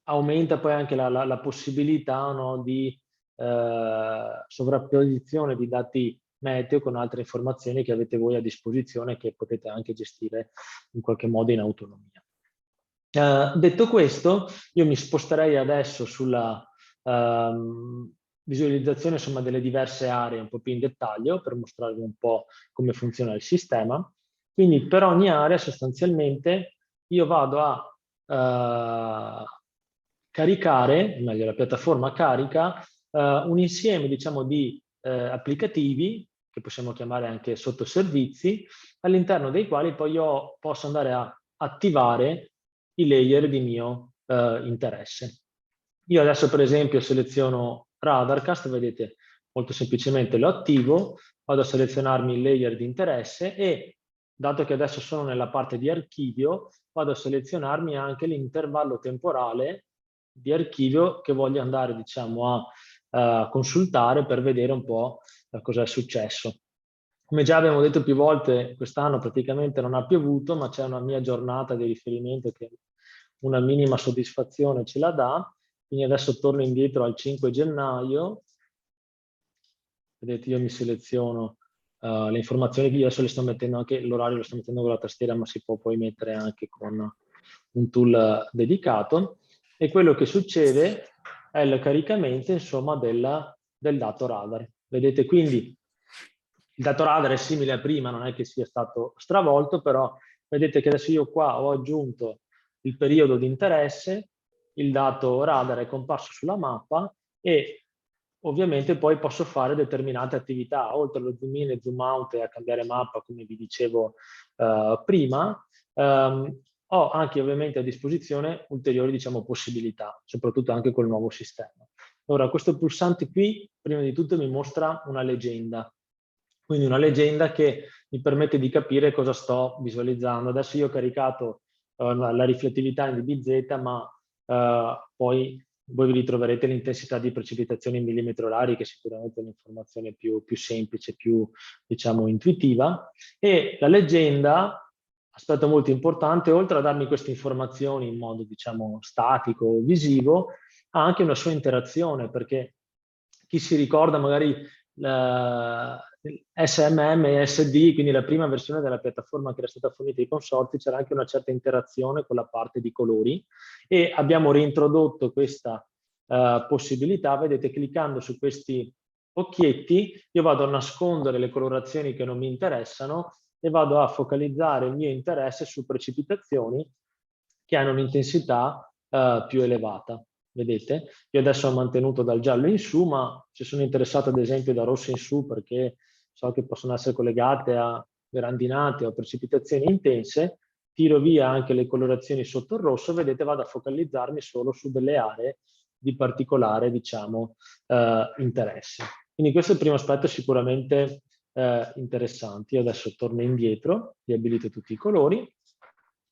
Speaker 5: aumenta poi anche la possibilità, no, di sovrapposizione di dati meteo con altre informazioni che avete voi a disposizione, che potete anche gestire in qualche modo in autonomia. Detto questo, io mi sposterei adesso sulla visualizzazione, insomma, delle diverse aree un po' più in dettaglio, per mostrarvi un po' come funziona il sistema. Quindi per ogni area sostanzialmente io vado a caricare, meglio la piattaforma carica, un insieme, diciamo, di applicativi, che possiamo chiamare anche sottoservizi, all'interno dei quali poi io posso andare a attivare i layer di mio interesse. Io adesso per esempio seleziono Radarcast, vedete, molto semplicemente lo attivo, vado a selezionarmi il layer di interesse, e dato che adesso sono nella parte di archivio, vado a selezionarmi anche l'intervallo temporale di archivio che voglio andare, diciamo, a consultare per vedere un po' cosa è successo. Come già abbiamo detto più volte, quest'anno praticamente non ha piovuto, ma c'è una mia giornata di riferimento che una minima soddisfazione ce la dà. Quindi adesso torno indietro al 5 gennaio. Vedete, io mi seleziono le informazioni che io adesso le sto mettendo, anche l'orario lo sto mettendo con la tastiera, ma si può poi mettere anche con un tool dedicato. E quello che succede è il caricamento, insomma, del dato radar. Vedete, quindi il dato radar è simile a prima, non è che sia stato stravolto, però vedete che adesso io qua ho aggiunto il periodo di interesse, il dato radar è comparso sulla mappa, e ovviamente poi posso fare determinate attività, oltre allo zoom in e zoom out e a cambiare mappa, come vi dicevo prima. ho anche ovviamente a disposizione ulteriori, diciamo, possibilità, soprattutto anche col nuovo sistema. Ora, questo pulsante qui, prima di tutto, mi mostra una legenda. Quindi una legenda che mi permette di capire cosa sto visualizzando. Adesso io ho caricato la riflettività in dBz, ma poi voi vi ritroverete l'intensità di precipitazione in millimetri orari, che è sicuramente un'informazione più semplice, più, diciamo, intuitiva. E la leggenda, aspetto molto importante, oltre a darmi queste informazioni in modo, diciamo, statico, visivo, ha anche una sua interazione, perché chi si ricorda magari SMM e SD, quindi la prima versione della piattaforma che era stata fornita ai consorzi, c'era anche una certa interazione con la parte di colori, e abbiamo reintrodotto questa possibilità. Vedete, cliccando su questi occhietti io vado a nascondere le colorazioni che non mi interessano e vado a focalizzare il mio interesse su precipitazioni che hanno un'intensità più elevata. Vedete? Io adesso ho mantenuto dal giallo in su, ma ci sono interessato ad esempio da rosso in su, perché so che possono essere collegate a grandinate o precipitazioni intense. Tiro via anche le colorazioni sotto il rosso, vedete, vado a focalizzarmi solo su delle aree di particolare, diciamo, interesse. Quindi questo è il primo aspetto sicuramente interessante. Io adesso torno indietro, riabilito tutti i colori.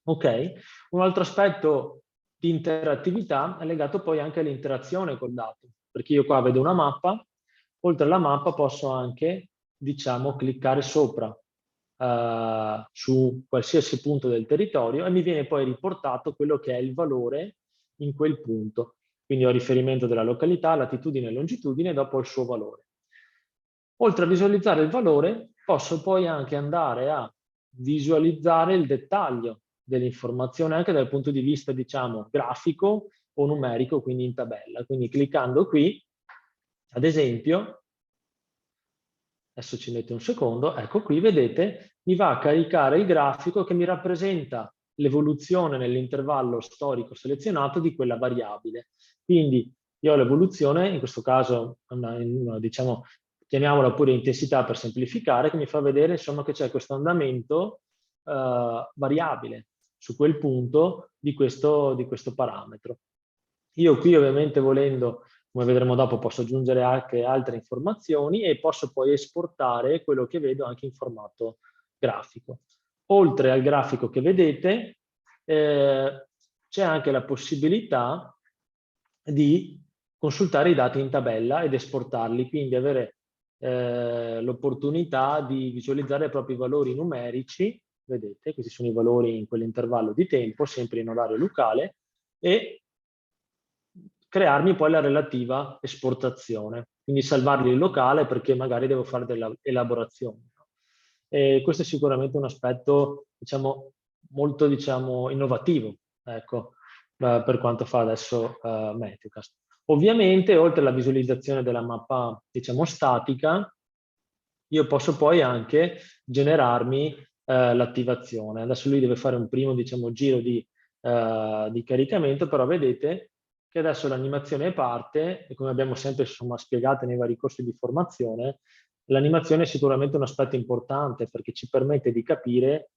Speaker 5: Ok, un altro aspetto di interattività è legato poi anche all'interazione col dato, perché io qua vedo una mappa, oltre alla mappa posso anche, diciamo, cliccare sopra su qualsiasi punto del territorio e mi viene poi riportato quello che è il valore in quel punto. Quindi ho riferimento della località, latitudine e longitudine e dopo il suo valore. Oltre a visualizzare il valore, posso poi anche andare a visualizzare il dettaglio dell'informazione anche dal punto di vista, diciamo, grafico o numerico, quindi in tabella. Quindi cliccando qui, ad esempio, adesso ci mette un secondo, ecco qui, vedete, mi va a caricare il grafico che mi rappresenta l'evoluzione nell'intervallo storico selezionato di quella variabile. Quindi io ho l'evoluzione, in questo caso, diciamo, chiamiamola pure intensità per semplificare, che mi fa vedere, insomma, che c'è questo andamento variabile su quel punto di questo parametro. Io qui ovviamente volendo, come vedremo dopo, posso aggiungere anche altre informazioni e posso poi esportare quello che vedo anche in formato grafico. Oltre al grafico che vedete, c'è anche la possibilità di consultare i dati in tabella ed esportarli, quindi avere l'opportunità di visualizzare i propri valori numerici. Vedete, questi sono i valori in quell'intervallo di tempo, sempre in orario locale, e crearmi poi la relativa esportazione, quindi salvarli in locale perché magari devo fare delle elaborazioni. E questo è sicuramente un aspetto, diciamo, molto, diciamo, innovativo, ecco, per quanto fa adesso Meteocast. Ovviamente, oltre alla visualizzazione della mappa, diciamo, statica, io posso poi anche generarmi l'attivazione. Adesso lui deve fare un primo, diciamo, giro di caricamento, però vedete che adesso l'animazione parte e, come abbiamo sempre, insomma, spiegato nei vari corsi di formazione, l'animazione è sicuramente un aspetto importante perché ci permette di capire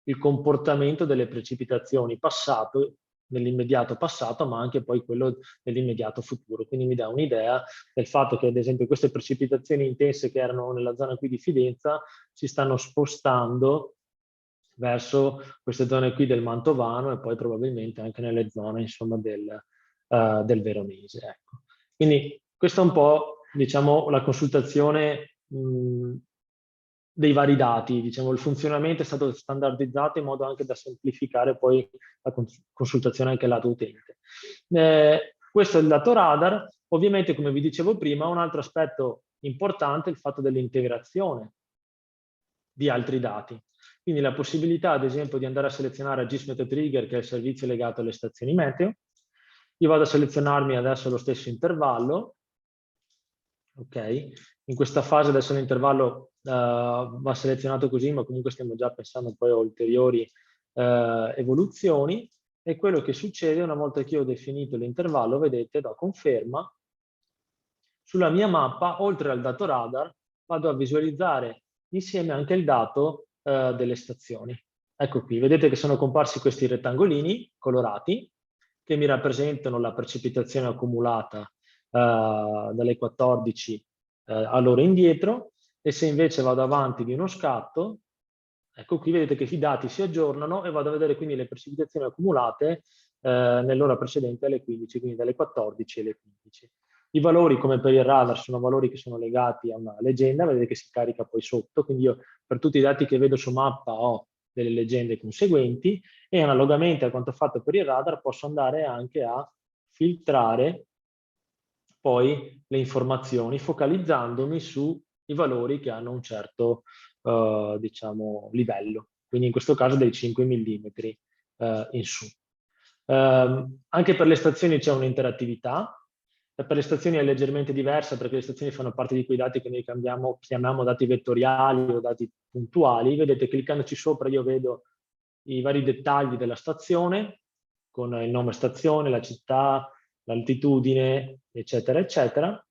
Speaker 5: il comportamento delle precipitazioni passato, nell'immediato passato, ma anche poi quello nell'immediato futuro. Quindi mi dà un'idea del fatto che, ad esempio, queste precipitazioni intense che erano nella zona qui di Fidenza si stanno spostando verso queste zone qui del Mantovano e poi probabilmente anche nelle zone, insomma, del Veronese. Ecco. Quindi questa è un po', diciamo, la consultazione dei vari dati, diciamo, il funzionamento è stato standardizzato in modo anche da semplificare poi la consultazione anche lato utente. Questo è il dato radar. Ovviamente, come vi dicevo prima, un altro aspetto importante è il fatto dell'integrazione di altri dati. Quindi la possibilità, ad esempio, di andare a selezionare Gizmeteo Trigger, che è il servizio legato alle stazioni meteo. Io vado a selezionarmi adesso lo stesso intervallo. Ok, in questa fase adesso l'intervallo va selezionato così, ma comunque stiamo già pensando poi a ulteriori evoluzioni. E quello che succede una volta che io ho definito l'intervallo, vedete, do conferma. Sulla mia mappa, oltre al dato radar, vado a visualizzare insieme anche il dato delle stazioni. ecco qui, vedete che sono comparsi questi rettangolini colorati che mi rappresentano la precipitazione accumulata dalle 14 all'ora indietro, e se invece vado avanti di uno scatto, ecco qui vedete che i dati si aggiornano e vado a vedere quindi le precipitazioni accumulate nell'ora precedente alle 15, quindi dalle 14 alle 15. I valori, come per il radar, sono valori che sono legati a una legenda, vedete che si carica poi sotto, quindi io per tutti i dati che vedo su mappa ho delle leggende conseguenti, e analogamente a quanto fatto per il radar posso andare anche a filtrare poi le informazioni focalizzandomi sui valori che hanno un certo diciamo, livello, quindi in questo caso dei 5 mm in su. Anche per le stazioni c'è un'interattività. Per le stazioni è leggermente diversa, perché le stazioni fanno parte di quei dati che noi chiamiamo dati vettoriali o dati puntuali. Vedete, cliccandoci sopra io vedo i vari dettagli della stazione, con il nome stazione, la città, l'altitudine, eccetera, eccetera.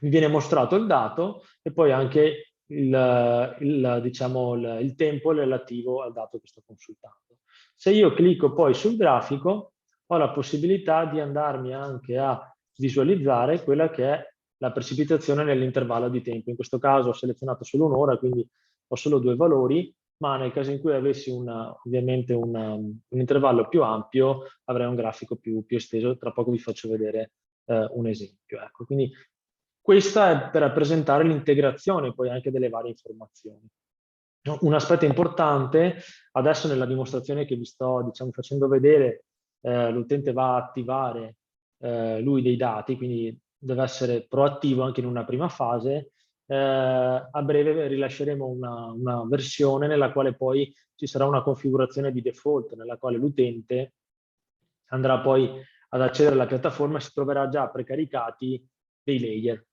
Speaker 5: Mi viene mostrato il dato e poi anche il tempo relativo al dato che sto consultando. Se io clicco poi sul grafico, ho la possibilità di andarmi anche a visualizzare quella che è la precipitazione nell'intervallo di tempo. In questo caso ho selezionato solo un'ora, quindi ho solo 2 valori, ma nel caso in cui avessi ovviamente un intervallo più ampio, avrei un grafico più esteso. Tra poco vi faccio vedere un esempio. Ecco, quindi questa è per rappresentare l'integrazione poi anche delle varie informazioni. Un aspetto importante, adesso nella dimostrazione che vi sto facendo vedere, l'utente va a attivare lui dei dati, quindi deve essere proattivo anche in una prima fase. A breve rilasceremo una versione nella quale poi ci sarà una configurazione di default, nella quale l'utente andrà poi ad accedere alla piattaforma e si troverà già precaricati dei layer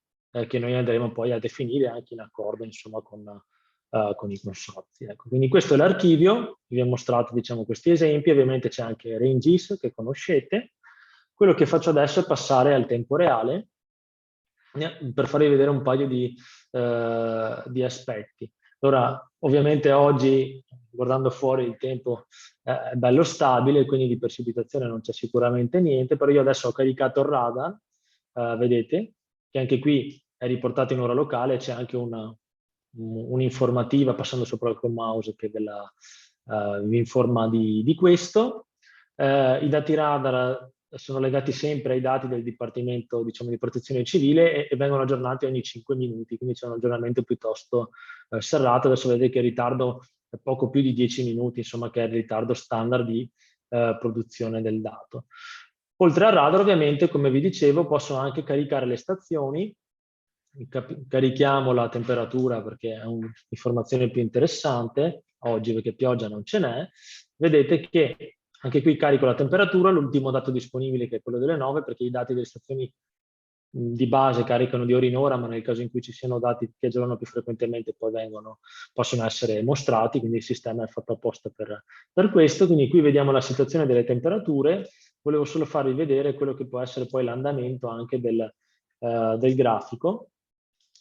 Speaker 5: che noi andremo poi a definire anche in accordo, insomma, con i consorzi. Ecco, quindi questo è l'archivio, vi ho mostrato questi esempi, ovviamente c'è anche Ranges che conoscete. Quello che faccio adesso è passare al tempo reale per farvi vedere un paio di aspetti. Allora, ovviamente oggi, guardando fuori, il tempo è bello stabile, quindi di precipitazione non c'è sicuramente niente, però io adesso ho caricato il radar, vedete, che anche qui è riportato in ora locale, c'è anche un'informativa passando sopra col mouse che vi informa di questo. I dati radar sono legati sempre ai dati del Dipartimento di Protezione Civile e vengono aggiornati ogni 5 minuti, quindi c'è un aggiornamento piuttosto serrato. Adesso vedete che il ritardo è poco più di 10 minuti, insomma, che è il ritardo standard di produzione del dato. Oltre al radar, ovviamente, come vi dicevo, posso anche caricare le stazioni. Carichiamo la temperatura perché è un'informazione più interessante oggi, perché pioggia non ce n'è. Vedete che anche qui carico la temperatura, l'ultimo dato disponibile che è quello delle 9, perché i dati delle stazioni di base caricano di ora in ora, ma nel caso in cui ci siano dati che aggiornano più frequentemente poi possono essere mostrati, quindi il sistema è fatto apposta per questo. Quindi qui vediamo la situazione delle temperature. Volevo solo farvi vedere quello che può essere poi l'andamento anche del grafico.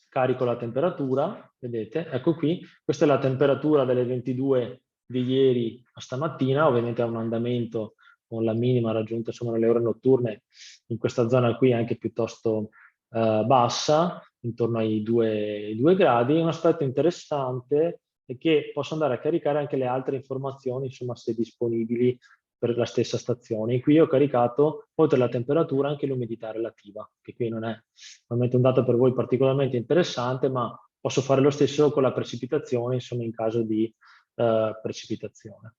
Speaker 5: Carico la temperatura, vedete, ecco qui, questa è la temperatura delle 22 di ieri a stamattina, ovviamente ha un andamento con la minima raggiunta insomma nelle ore notturne in questa zona qui anche piuttosto bassa, intorno ai 2 gradi. Un aspetto interessante è che posso andare a caricare anche le altre informazioni, insomma, se disponibili per la stessa stazione. Qui ho caricato, oltre alla temperatura, anche l'umidità relativa, che qui non è ovviamente un dato per voi particolarmente interessante, ma posso fare lo stesso con la precipitazione, insomma, in caso di precipitazione.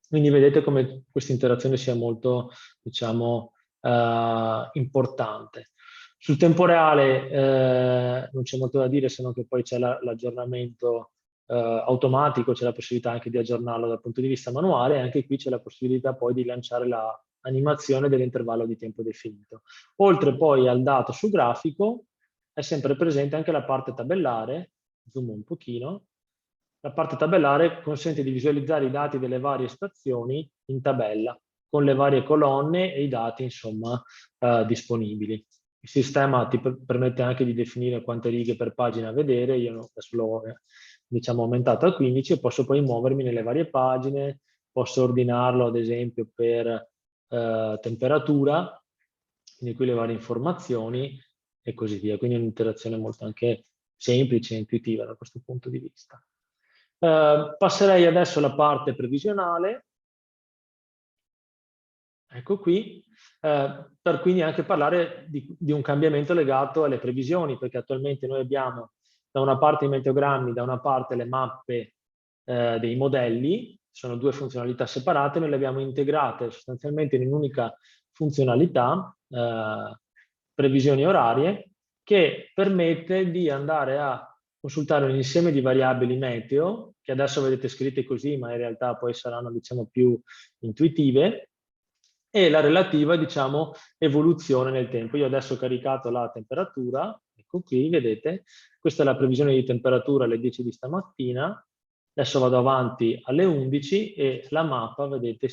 Speaker 5: Quindi vedete come questa interazione sia molto, importante. Sul tempo reale non c'è molto da dire, se non che poi c'è l'aggiornamento automatico, c'è la possibilità anche di aggiornarlo dal punto di vista manuale, e anche qui c'è la possibilità poi di lanciare l'animazione dell'intervallo di tempo definito. Oltre poi al dato su grafico, è sempre presente anche la parte tabellare, zoom un pochino. La parte tabellare consente di visualizzare i dati delle varie stazioni in tabella, con le varie colonne e i dati, insomma, disponibili. Il sistema ti permette anche di definire quante righe per pagina vedere. Io adesso diciamo aumentato a 15 e posso poi muovermi nelle varie pagine, posso ordinarlo ad esempio per temperatura, quindi qui le varie informazioni e così via. Quindi è un'interazione molto anche semplice e intuitiva da questo punto di vista. Passerei adesso alla parte previsionale. Ecco qui, per quindi anche parlare di un cambiamento legato alle previsioni, perché attualmente noi abbiamo da una parte i meteogrammi, da una parte le mappe dei modelli, sono due funzionalità separate, noi le abbiamo integrate sostanzialmente in un'unica funzionalità, previsioni orarie, che permette di andare a consultare un insieme di variabili meteo, che adesso vedete scritte così, ma in realtà poi saranno, diciamo, più intuitive, e la relativa, diciamo, evoluzione nel tempo. Io adesso ho caricato la temperatura, ecco qui, vedete, questa è la previsione di temperatura alle 10 di stamattina, adesso vado avanti alle 11 e la mappa, vedete,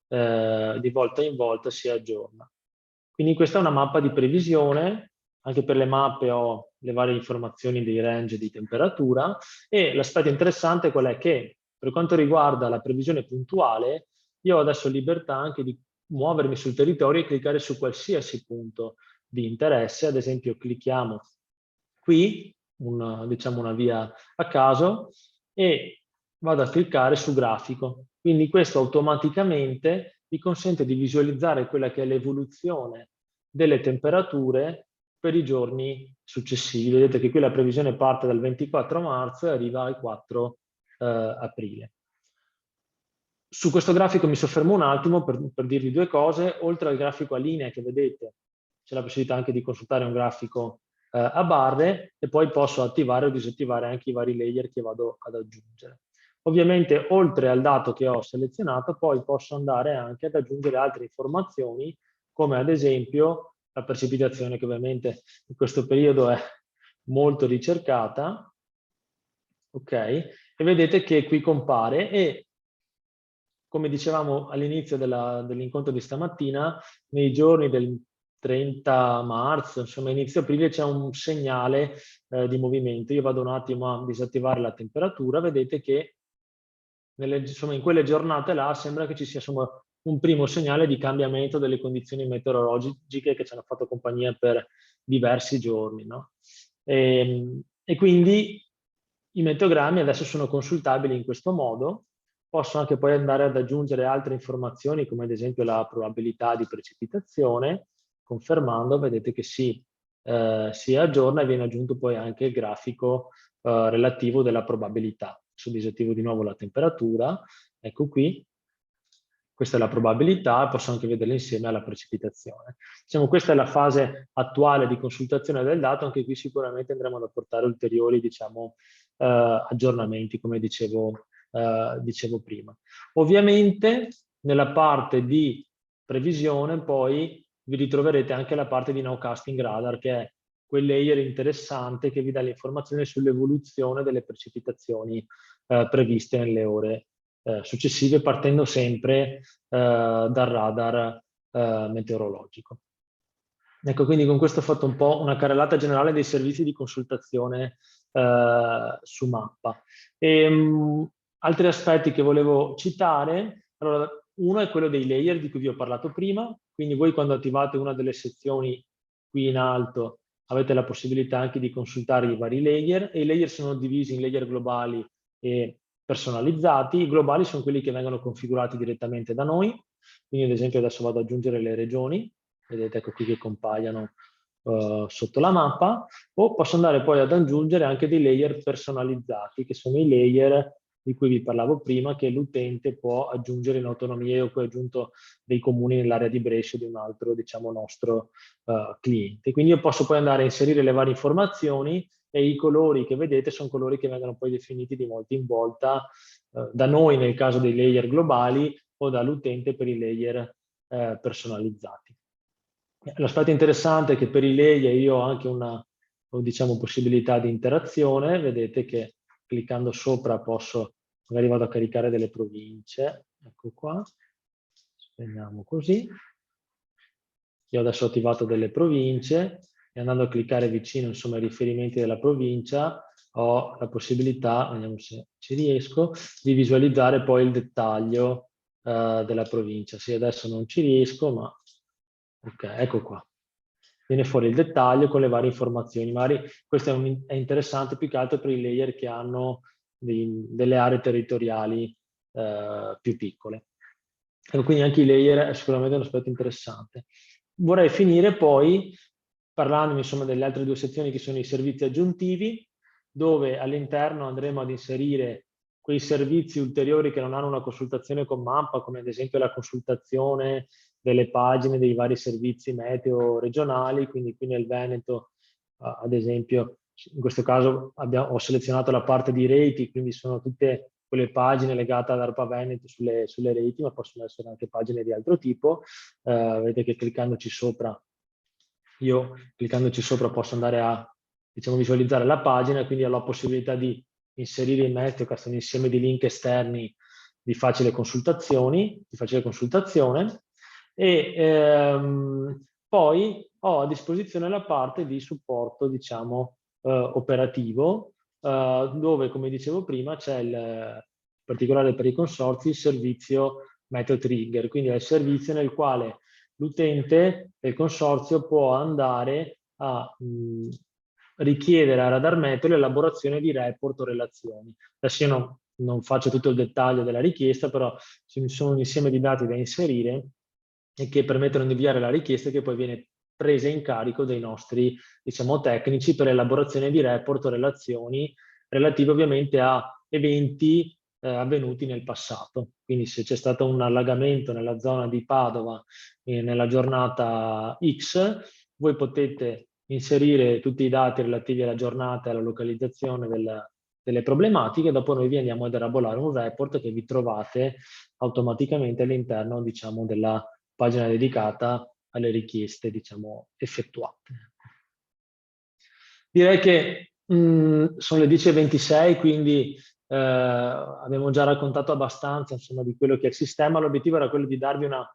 Speaker 5: di volta in volta si aggiorna. Quindi questa è una mappa di previsione, anche per le mappe ho le varie informazioni dei range di temperatura, e l'aspetto interessante qual è che per quanto riguarda la previsione puntuale, io ho adesso libertà anche di muovermi sul territorio e cliccare su qualsiasi punto di interesse. Ad esempio clicchiamo qui, diciamo una via a caso, e vado a cliccare su grafico. Quindi questo automaticamente vi consente di visualizzare quella che è l'evoluzione delle temperature per i giorni successivi. Vedete che qui la previsione parte dal 24 marzo e arriva al 4 aprile. Su questo grafico mi soffermo un attimo per dirvi due cose. Oltre al grafico a linee che vedete, c'è la possibilità anche di consultare un grafico a barre, e poi posso attivare o disattivare anche i vari layer che vado ad aggiungere. Ovviamente, oltre al dato che ho selezionato, poi posso andare anche ad aggiungere altre informazioni, come ad esempio la precipitazione, che ovviamente in questo periodo è molto ricercata. Ok? E vedete che qui compare, e come dicevamo all'inizio dell'incontro di stamattina, nei giorni del 30 marzo, insomma inizio aprile, c'è un segnale di movimento. Io vado un attimo a disattivare la temperatura, vedete che in quelle giornate là sembra che ci sia un primo segnale di cambiamento delle condizioni meteorologiche che ci hanno fatto compagnia per diversi giorni, no? E quindi i meteogrammi adesso sono consultabili in questo modo. Posso anche poi andare ad aggiungere altre informazioni, come ad esempio la probabilità di precipitazione. Confermando, vedete che si aggiorna e viene aggiunto poi anche il grafico relativo della probabilità. Adesso disattivo di nuovo la temperatura, ecco qui, questa è la probabilità, posso anche vederla insieme alla precipitazione. Diciamo, questa è la fase attuale di consultazione del dato, anche qui sicuramente andremo ad apportare ulteriori, diciamo, aggiornamenti, come dicevo prima. Ovviamente nella parte di previsione poi vi ritroverete anche la parte di nowcasting radar, che è quel layer interessante che vi dà l'informazione sull'evoluzione delle precipitazioni previste nelle ore successive, partendo sempre dal radar meteorologico. Ecco, quindi con questo ho fatto un po' una carrellata generale dei servizi di consultazione su mappa. Altri aspetti che volevo citare, allora, uno è quello dei layer di cui vi ho parlato prima, quindi voi quando attivate una delle sezioni qui in alto avete la possibilità anche di consultare i vari layer, e i layer sono divisi in layer globali e personalizzati. I globali sono quelli che vengono configurati direttamente da noi, quindi ad esempio adesso vado ad aggiungere le regioni, vedete ecco qui che compaiono sotto la mappa, o posso andare poi ad aggiungere anche dei layer personalizzati, che sono i layer di cui vi parlavo prima, che l'utente può aggiungere in autonomia. Io poi ho aggiunto dei comuni nell'area di Brescia di un altro, diciamo, nostro cliente. Quindi io posso poi andare a inserire le varie informazioni, e i colori che vedete sono colori che vengono poi definiti di volta in volta da noi nel caso dei layer globali o dall'utente per i layer personalizzati. L'aspetto interessante è che per i layer io ho anche una, diciamo, possibilità di interazione. Vedete che cliccando sopra posso, magari vado a caricare delle province, ecco qua, spegniamo così. Io adesso ho attivato delle province, e andando a cliccare vicino, insomma, ai riferimenti della provincia, ho la possibilità, vediamo se ci riesco, di visualizzare poi il dettaglio della provincia. Sì, adesso non ci riesco, ma ok, ecco qua. Viene fuori il dettaglio con le varie informazioni. Magari questo è interessante più che altro per i layer che hanno delle aree territoriali più piccole. E quindi anche i layer è sicuramente un aspetto interessante. Vorrei finire poi parlandomi insomma delle altre due sezioni che sono i servizi aggiuntivi, dove all'interno andremo ad inserire quei servizi ulteriori che non hanno una consultazione con mappa, come ad esempio la consultazione delle pagine dei vari servizi meteo regionali, quindi qui nel Veneto, ad esempio, in questo caso ho selezionato la parte di reti, quindi sono tutte quelle pagine legate all'ARPA Veneto sulle reti, ma possono essere anche pagine di altro tipo. Vedete che cliccandoci sopra posso andare a, diciamo, visualizzare la pagina, e quindi ho la possibilità di inserire in Meteocast un insieme di link esterni di facile consultazione, e poi ho a disposizione la parte di supporto, diciamo, operativo, dove, come dicevo prima, c'è in particolare per i consorzi, il servizio Meteo Trigger, quindi è il servizio nel quale l'utente del consorzio può andare a richiedere a Radar Meteo l'elaborazione di report o relazioni. Adesso io non faccio tutto il dettaglio della richiesta, però ci sono un insieme di dati da inserire e che permettono di inviare la richiesta, che poi viene presa in carico dai nostri, diciamo, tecnici per l'elaborazione di report o relazioni relative ovviamente a eventi avvenuti nel passato. Quindi se c'è stato un allagamento nella zona di Padova nella giornata X, voi potete inserire tutti i dati relativi alla giornata e alla localizzazione delle problematiche, dopo noi vi andiamo ad elaborare un report che vi trovate automaticamente all'interno, diciamo, della pagina dedicata alle richieste, diciamo, effettuate. Direi che sono le 10:26, quindi abbiamo già raccontato abbastanza, insomma, di quello che è il sistema. L'obiettivo era quello di darvi una,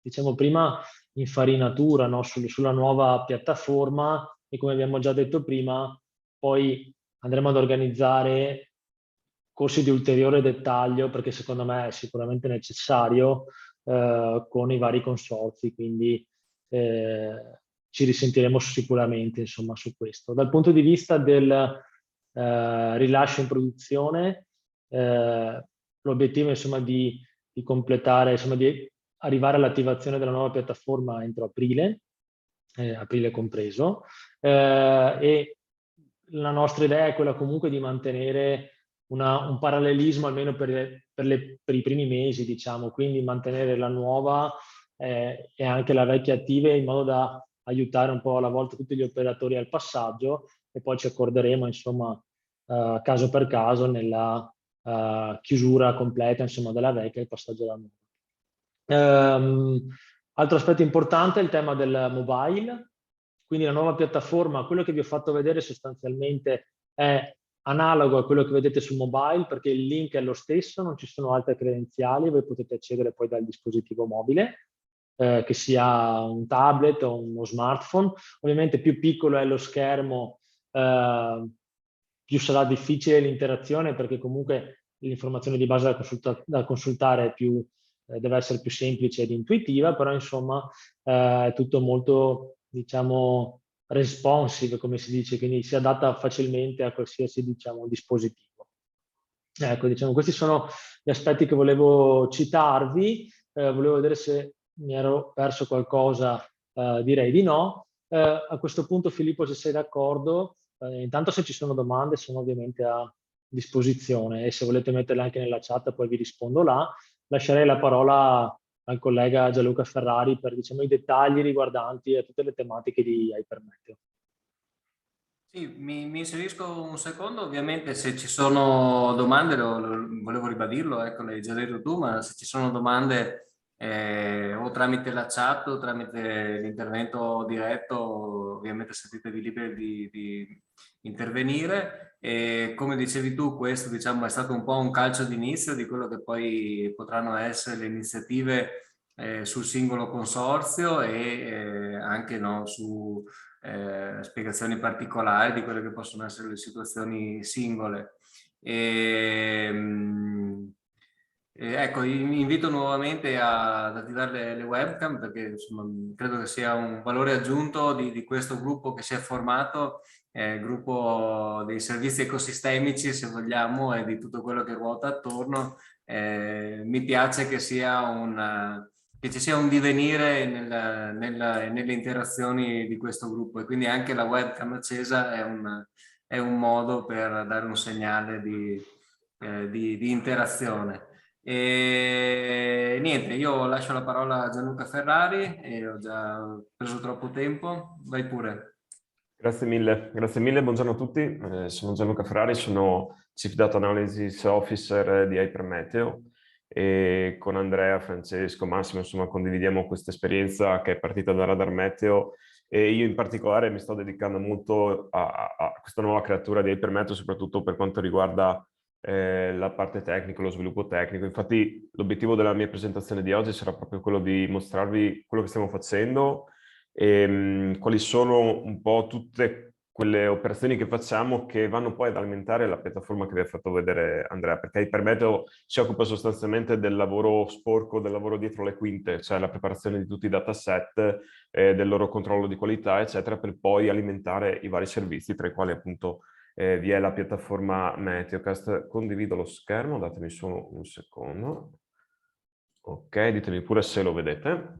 Speaker 5: diciamo, prima infarinatura, no, sulla nuova piattaforma, e come abbiamo già detto prima, poi andremo ad organizzare corsi di ulteriore dettaglio, perché secondo me è sicuramente necessario, con i vari consorzi, quindi ci risentiremo sicuramente, insomma, su questo. Dal punto di vista del rilascio in produzione, l'obiettivo, insomma, di completare, insomma, di arrivare all'attivazione della nuova piattaforma entro aprile compreso, e la nostra idea è quella comunque di mantenere un parallelismo almeno per i primi mesi, diciamo, quindi mantenere la nuova e anche la vecchia attive, in modo da aiutare un po' alla volta tutti gli operatori al passaggio, e poi ci accorderemo, insomma, caso per caso nella chiusura completa, insomma, della vecchia e il passaggio alla nuova. Altro aspetto importante è il tema del mobile, quindi la nuova piattaforma, quello che vi ho fatto vedere sostanzialmente è analogo a quello che vedete sul mobile, perché il link è lo stesso, non ci sono altre credenziali, voi potete accedere poi dal dispositivo mobile, che sia un tablet o uno smartphone. Ovviamente più piccolo è lo schermo, più sarà difficile l'interazione, perché comunque l'informazione di base da consultare è deve essere più semplice ed intuitiva, però insomma è tutto molto, diciamo, responsive, come si dice, quindi si adatta facilmente a qualsiasi, diciamo, dispositivo. Ecco, diciamo, questi sono gli aspetti che volevo citarvi. Volevo vedere se mi ero perso qualcosa, direi di no. A questo punto, Filippo, se sei d'accordo, intanto se ci sono domande sono ovviamente a disposizione, e se volete metterle anche nella chat poi vi rispondo là. Lascerei la parola al collega Gianluca Ferrari per, diciamo, i dettagli riguardanti a tutte le tematiche di Hypermeteo.
Speaker 1: Sì, mi inserisco un secondo. Ovviamente se ci sono domande, volevo ribadirlo, ecco, l'hai già detto tu, ma se ci sono domande o tramite la chat o tramite l'intervento diretto, ovviamente sentitevi liberi di intervenire. E come dicevi tu, questo, diciamo, è stato un po' un calcio d'inizio di quello che poi potranno essere le iniziative sul singolo consorzio e anche no, su spiegazioni particolari di quelle che possono essere le situazioni singole. Ecco, invito nuovamente ad attivare le webcam perché insomma, credo che sia un valore aggiunto di questo gruppo che si è formato, il gruppo dei servizi ecosistemici, se vogliamo, e di tutto quello che ruota attorno. Mi piace che che ci sia un divenire nelle interazioni di questo gruppo e quindi anche la webcam accesa è un modo per dare un segnale di interazione. E niente, io lascio la parola a Gianluca Ferrari e ho già preso troppo tempo, vai pure.
Speaker 6: Grazie mille, buongiorno a tutti. Sono Gianluca Ferrari, sono Chief Data Analysis Officer di Hypermeteo e con Andrea, Francesco, Massimo, insomma, condividiamo questa esperienza che è partita da Radar Meteo e io in particolare mi sto dedicando molto a questa nuova creatura di Hypermeteo, soprattutto per quanto riguarda la parte tecnica, lo sviluppo tecnico. Infatti l'obiettivo della mia presentazione di oggi sarà proprio quello di mostrarvi quello che stiamo facendo e quali sono un po' tutte quelle operazioni che facciamo che vanno poi ad alimentare la piattaforma che vi ha fatto vedere Andrea, perché Hypermeteo si occupa sostanzialmente del lavoro sporco, del lavoro dietro le quinte, cioè la preparazione di tutti i dataset, del loro controllo di qualità, eccetera, per poi alimentare i vari servizi, tra i quali appunto vi è la piattaforma Meteocast. Condivido lo schermo, datemi solo un secondo. Ok, ditemi pure se lo vedete.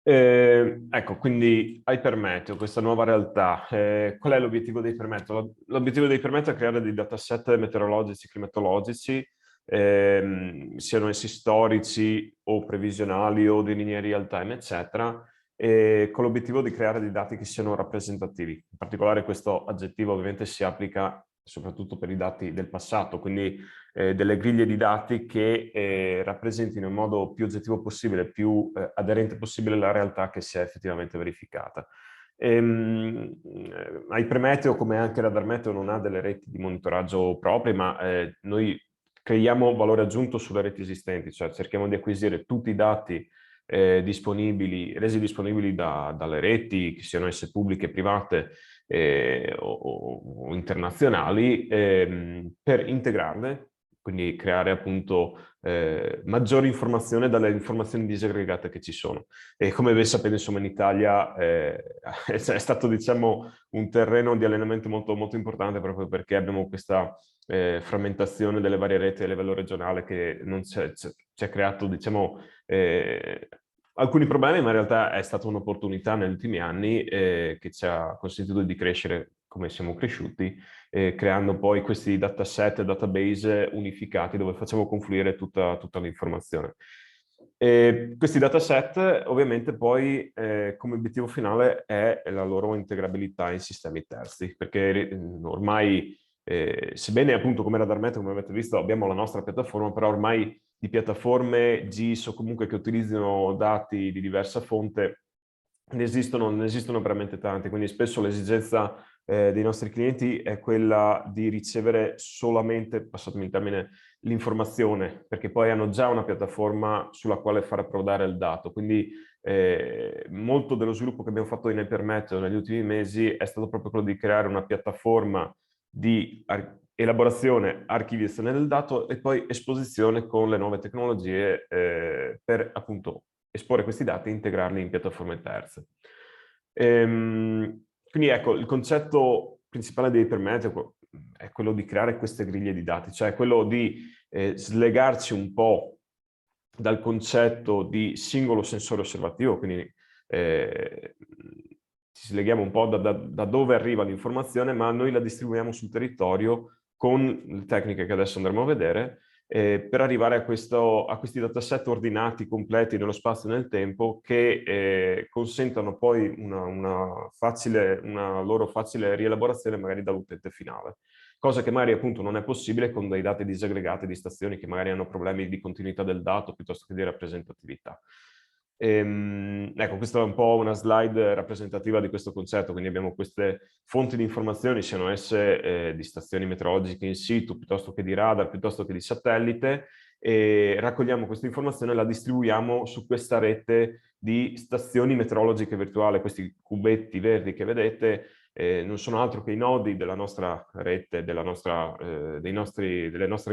Speaker 6: Ecco, quindi Hypermeteo, questa nuova realtà. Qual è l'obiettivo di Hypermeteo? L'obiettivo di Hypermeteo è creare dei dataset meteorologici, climatologici, siano essi storici o previsionali o di linee real time, eccetera, con l'obiettivo di creare dei dati che siano rappresentativi. In particolare questo aggettivo ovviamente si applica soprattutto per i dati del passato, quindi delle griglie di dati che rappresentino in modo più oggettivo possibile, più aderente possibile la realtà che si è effettivamente verificata. Hypermeteo, come anche Radar Meteo, non ha delle reti di monitoraggio proprie, ma noi creiamo valore aggiunto sulle reti esistenti, cioè cerchiamo di acquisire tutti i dati disponibili, resi disponibili dalle reti, che siano esse pubbliche, private o internazionali, per integrarle, quindi creare appunto maggiori informazioni dalle informazioni disaggregate che ci sono. E come ben sapete, insomma, in Italia è stato, diciamo, un terreno di allenamento molto, molto importante proprio perché abbiamo questa frammentazione delle varie reti a livello regionale che non ci ha creato, diciamo, alcuni problemi, ma in realtà è stata un'opportunità negli ultimi anni che ci ha consentito di crescere come siamo cresciuti, creando poi questi dataset e database unificati dove facciamo confluire tutta l'informazione. Questi dataset ovviamente poi come obiettivo finale è la loro integrabilità in sistemi terzi, perché ormai, sebbene appunto come Radar Meteo, come avete visto, abbiamo la nostra piattaforma, però ormai di piattaforme GIS o comunque che utilizzino dati di diversa fonte ne esistono veramente tanti, quindi spesso l'esigenza dei nostri clienti è quella di ricevere solamente, passatemi il termine, l'informazione, perché poi hanno già una piattaforma sulla quale far approdare il dato. Quindi molto dello sviluppo che abbiamo fatto in Hypermeteo negli ultimi mesi è stato proprio quello di creare una piattaforma di elaborazione, archiviazione del dato e poi esposizione con le nuove tecnologie per appunto esporre questi dati e integrarli in piattaforme terze. Quindi ecco, il concetto principale di Hypermeteo è quello di creare queste griglie di dati, cioè quello di slegarci un po' dal concetto di singolo sensore osservativo, quindi ci sleghiamo un po' da dove arriva l'informazione, ma noi la distribuiamo sul territorio con le tecniche che adesso andremo a vedere, per arrivare a questi dataset ordinati, completi nello spazio e nel tempo, che consentano poi una loro facile rielaborazione magari dall'utente finale. Cosa che magari appunto non è possibile con dei dati disaggregati di stazioni che magari hanno problemi di continuità del dato piuttosto che di rappresentatività. Ecco, questa è un po' una slide rappresentativa di questo concetto, quindi abbiamo queste fonti di informazioni, siano esse di stazioni meteorologiche in situ, piuttosto che di radar, piuttosto che di satellite, e raccogliamo questa informazione e la distribuiamo su questa rete di stazioni meteorologiche virtuali. Questi cubetti verdi che vedete non sono altro che i nodi della nostra rete, delle nostre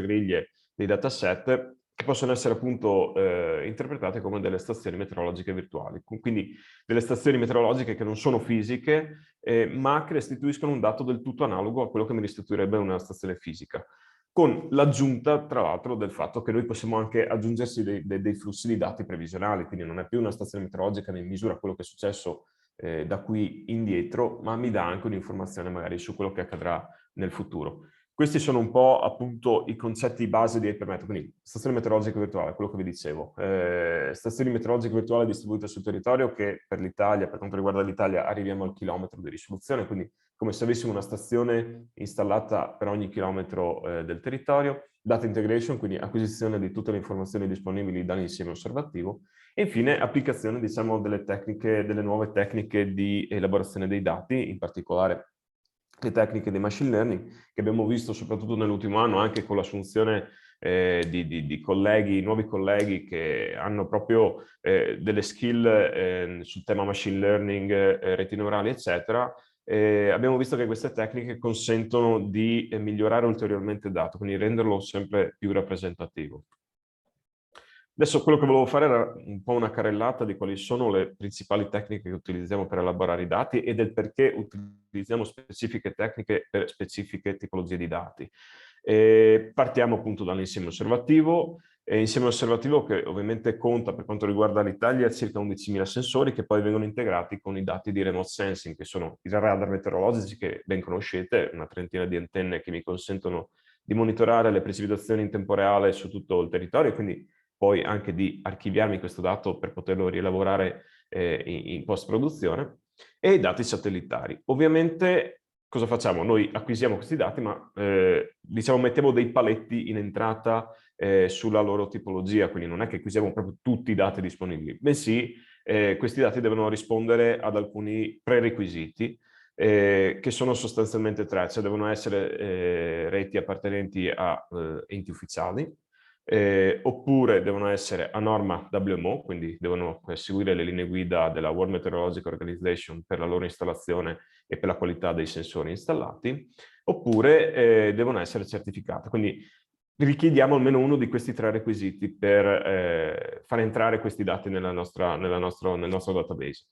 Speaker 6: griglie dei dataset, che possono essere appunto interpretate come delle stazioni meteorologiche virtuali. Quindi delle stazioni meteorologiche che non sono fisiche, ma che restituiscono un dato del tutto analogo a quello che mi restituirebbe una stazione fisica, con l'aggiunta, tra l'altro, del fatto che noi possiamo anche aggiungersi dei flussi di dati previsionali, quindi non è più una stazione meteorologica che mi misura quello che è successo da qui indietro, ma mi dà anche un'informazione magari su quello che accadrà nel futuro. Questi sono un po' appunto i concetti base di Hypermeteo, quindi stazione meteorologica virtuale, quello che vi dicevo, stazioni meteorologiche virtuali distribuite sul territorio che per l'Italia, per quanto riguarda l'Italia, arriviamo al chilometro di risoluzione, quindi come se avessimo una stazione installata per ogni chilometro del territorio, data integration, quindi acquisizione di tutte le informazioni disponibili dall'insieme osservativo, e infine applicazione, diciamo, delle nuove tecniche di elaborazione dei dati, in particolare le tecniche di machine learning, che abbiamo visto soprattutto nell'ultimo anno anche con l'assunzione di colleghi, nuovi colleghi che hanno proprio delle skill sul tema machine learning, reti neurali, eccetera. Abbiamo visto che queste tecniche consentono di migliorare ulteriormente il dato, quindi renderlo sempre più rappresentativo. Adesso quello che volevo fare era un po' una carrellata di quali sono le principali tecniche che utilizziamo per elaborare i dati e del perché utilizziamo specifiche tecniche per specifiche tipologie di dati. Partiamo appunto dall'insieme osservativo, insieme osservativo che ovviamente conta per quanto riguarda l'Italia circa 11.000 sensori che poi vengono integrati con i dati di remote sensing, che sono i radar meteorologici che ben conoscete, una trentina di antenne che mi consentono di monitorare le precipitazioni in tempo reale su tutto il territorio, quindi poi anche di archiviarmi questo dato per poterlo rielaborare in post-produzione, e i dati satellitari. Ovviamente cosa facciamo? Noi acquisiamo questi dati, ma diciamo mettiamo dei paletti in entrata sulla loro tipologia, quindi non è che acquisiamo proprio tutti i dati disponibili, bensì questi dati devono rispondere ad alcuni prerequisiti che sono sostanzialmente tre, cioè devono essere reti appartenenti a enti ufficiali, oppure devono essere a norma WMO, quindi devono seguire le linee guida della World Meteorological Organization per la loro installazione e per la qualità dei sensori installati, oppure devono essere certificate. Quindi richiediamo almeno uno di questi tre requisiti per far entrare questi dati nel nostro database.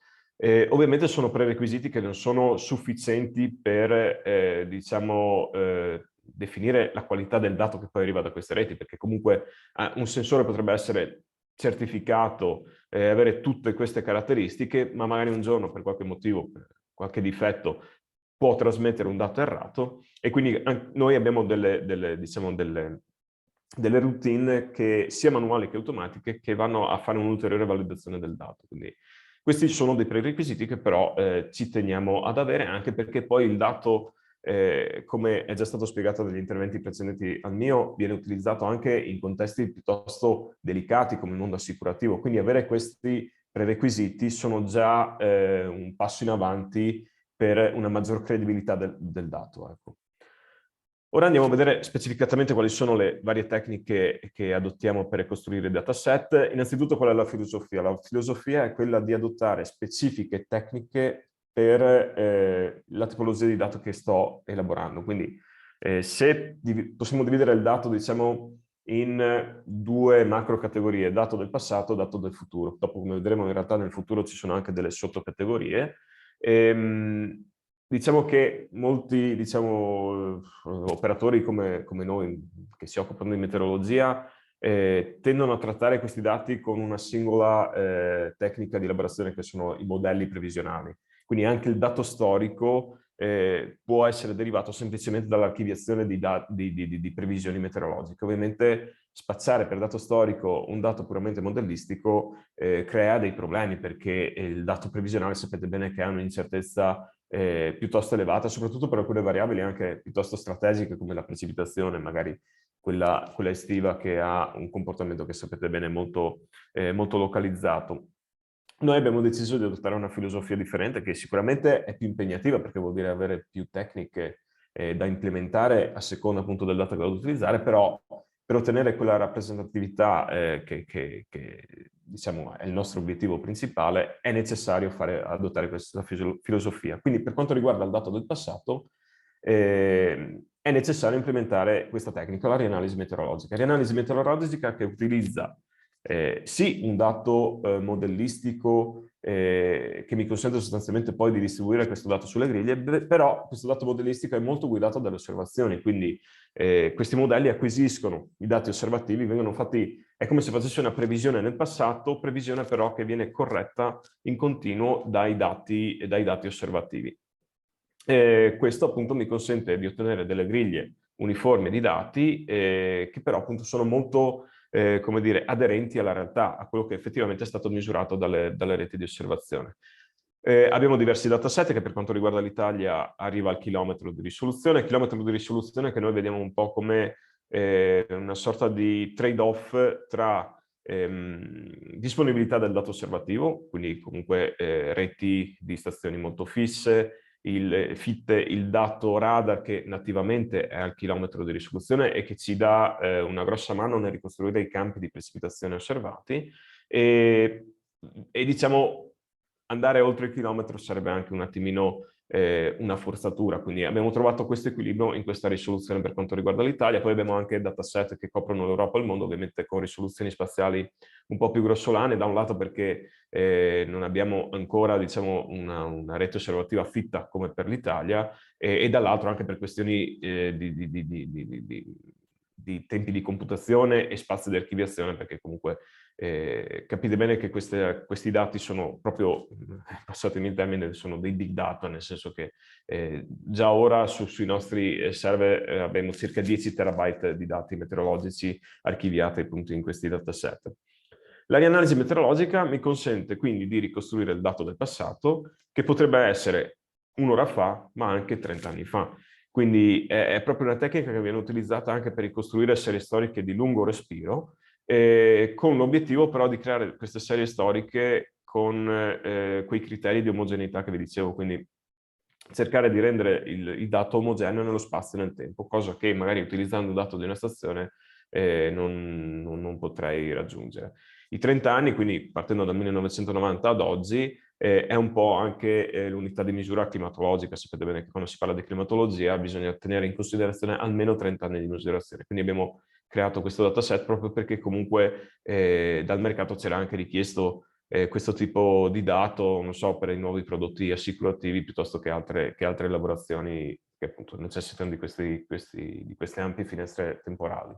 Speaker 6: Ovviamente sono prerequisiti che non sono sufficienti per, diciamo, definire la qualità del dato che poi arriva da queste reti, perché comunque un sensore potrebbe essere certificato, avere tutte queste caratteristiche, ma magari un giorno per qualche motivo, per qualche difetto, può trasmettere un dato errato, e quindi noi abbiamo diciamo, delle routine che sia manuali che automatiche che vanno a fare un'ulteriore validazione del dato. Quindi questi sono dei prerequisiti che però ci teniamo ad avere, anche perché poi il dato, come è già stato spiegato negli interventi precedenti al mio, viene utilizzato anche in contesti piuttosto delicati come il mondo assicurativo. Quindi avere questi prerequisiti sono già un passo in avanti per una maggior credibilità del dato. Ecco. Ora andiamo a vedere specificatamente quali sono le varie tecniche che adottiamo per costruire dataset. Innanzitutto qual è la filosofia? La filosofia è quella di adottare specifiche tecniche per la tipologia di dato che sto elaborando. Quindi se possiamo dividere il dato, diciamo, in due macro categorie, dato del passato e dato del futuro. Dopo, come vedremo, in realtà nel futuro ci sono anche delle sottocategorie. Diciamo che molti, diciamo, operatori come noi che si occupano di meteorologia tendono a trattare questi dati con una singola tecnica di elaborazione, che sono i modelli previsionali. Quindi anche il dato storico può essere derivato semplicemente dall'archiviazione di previsioni meteorologiche. Ovviamente spacciare per dato storico un dato puramente modellistico crea dei problemi, perché il dato previsionale sapete bene che ha un'incertezza piuttosto elevata, soprattutto per alcune variabili anche piuttosto strategiche come la precipitazione, magari quella estiva, che ha un comportamento che sapete bene molto localizzato. Noi abbiamo deciso di adottare una filosofia differente, che sicuramente è più impegnativa, perché vuol dire avere più tecniche da implementare a seconda appunto del dato che vado ad utilizzare, però per ottenere quella rappresentatività che diciamo è il nostro obiettivo principale, è necessario adottare questa filosofia. Quindi per quanto riguarda il dato del passato, è necessario implementare questa tecnica, la rianalisi meteorologica. Rianalisi meteorologica che utilizza sì un dato modellistico che mi consente sostanzialmente poi di distribuire questo dato sulle griglie, però questo dato modellistico è molto guidato dalle osservazioni, quindi questi modelli acquisiscono i dati osservativi, vengono fatti, è come se facesse una previsione nel passato, previsione però che viene corretta in continuo dai dati osservativi. Questo appunto mi consente di ottenere delle griglie uniformi di dati che però appunto sono molto come dire, aderenti alla realtà, a quello che effettivamente è stato misurato dalle reti di osservazione. Abbiamo diversi dataset che per quanto riguarda l'Italia arriva al chilometro di risoluzione che noi vediamo un po' come una sorta di trade-off tra disponibilità del dato osservativo, quindi comunque reti di stazioni molto fisse, il dato radar che nativamente è al chilometro di risoluzione e che ci dà una grossa mano nel ricostruire i campi di precipitazione osservati e diciamo andare oltre il chilometro sarebbe anche un attimino una forzatura, quindi abbiamo trovato questo equilibrio in questa risoluzione per quanto riguarda l'Italia, poi abbiamo anche dataset che coprono l'Europa e il mondo, ovviamente con risoluzioni spaziali un po' più grossolane, da un lato perché non abbiamo ancora diciamo, una rete osservativa fitta come per l'Italia e dall'altro anche per questioni di tempi di computazione e spazio di archiviazione, perché comunque capite bene che questi dati sono proprio, passatemi il termine, sono dei big data, nel senso che già ora sui nostri server abbiamo circa 10 terabyte di dati meteorologici archiviati appunto in questi dataset. La rianalisi meteorologica mi consente quindi di ricostruire il dato del passato, che potrebbe essere un'ora fa, ma anche 30 anni fa. Quindi è proprio una tecnica che viene utilizzata anche per ricostruire serie storiche di lungo respiro, con l'obiettivo però di creare queste serie storiche con quei criteri di omogeneità che vi dicevo, quindi cercare di rendere il dato omogeneo nello spazio e nel tempo, cosa che magari utilizzando il dato di una stazione non potrei raggiungere. I 30 anni, quindi partendo dal 1990 ad oggi, è un po' anche l'unità di misura climatologica. Sapete bene che quando si parla di climatologia bisogna tenere in considerazione almeno 30 anni di misurazione. Quindi abbiamo creato questo dataset proprio perché comunque dal mercato c'era anche richiesto questo tipo di dato, non so, per i nuovi prodotti assicurativi piuttosto che altre elaborazioni che appunto necessitano di queste ampie finestre temporali.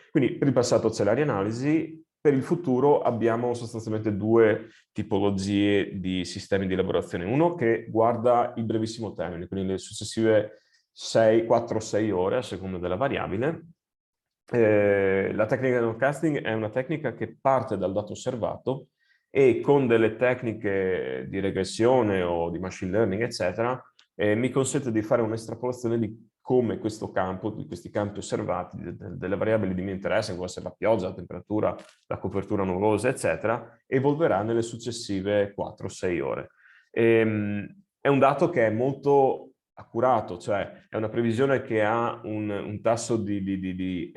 Speaker 6: Quindi per il passato c'è la rianalisi, per il futuro abbiamo sostanzialmente due tipologie di sistemi di elaborazione. Uno che guarda il brevissimo termine, quindi le successive 4-6 ore a seconda della variabile. La tecnica di nowcasting è una tecnica che parte dal dato osservato e con delle tecniche di regressione o di machine learning, eccetera, mi consente di fare un'estrapolazione di come questo campo, di questi campi osservati, delle variabili di mio interesse, come può essere la pioggia, la temperatura, la copertura nuvolosa, eccetera, evolverà nelle successive 4-6 ore. È un dato che è molto accurato, cioè è una previsione che ha un tasso di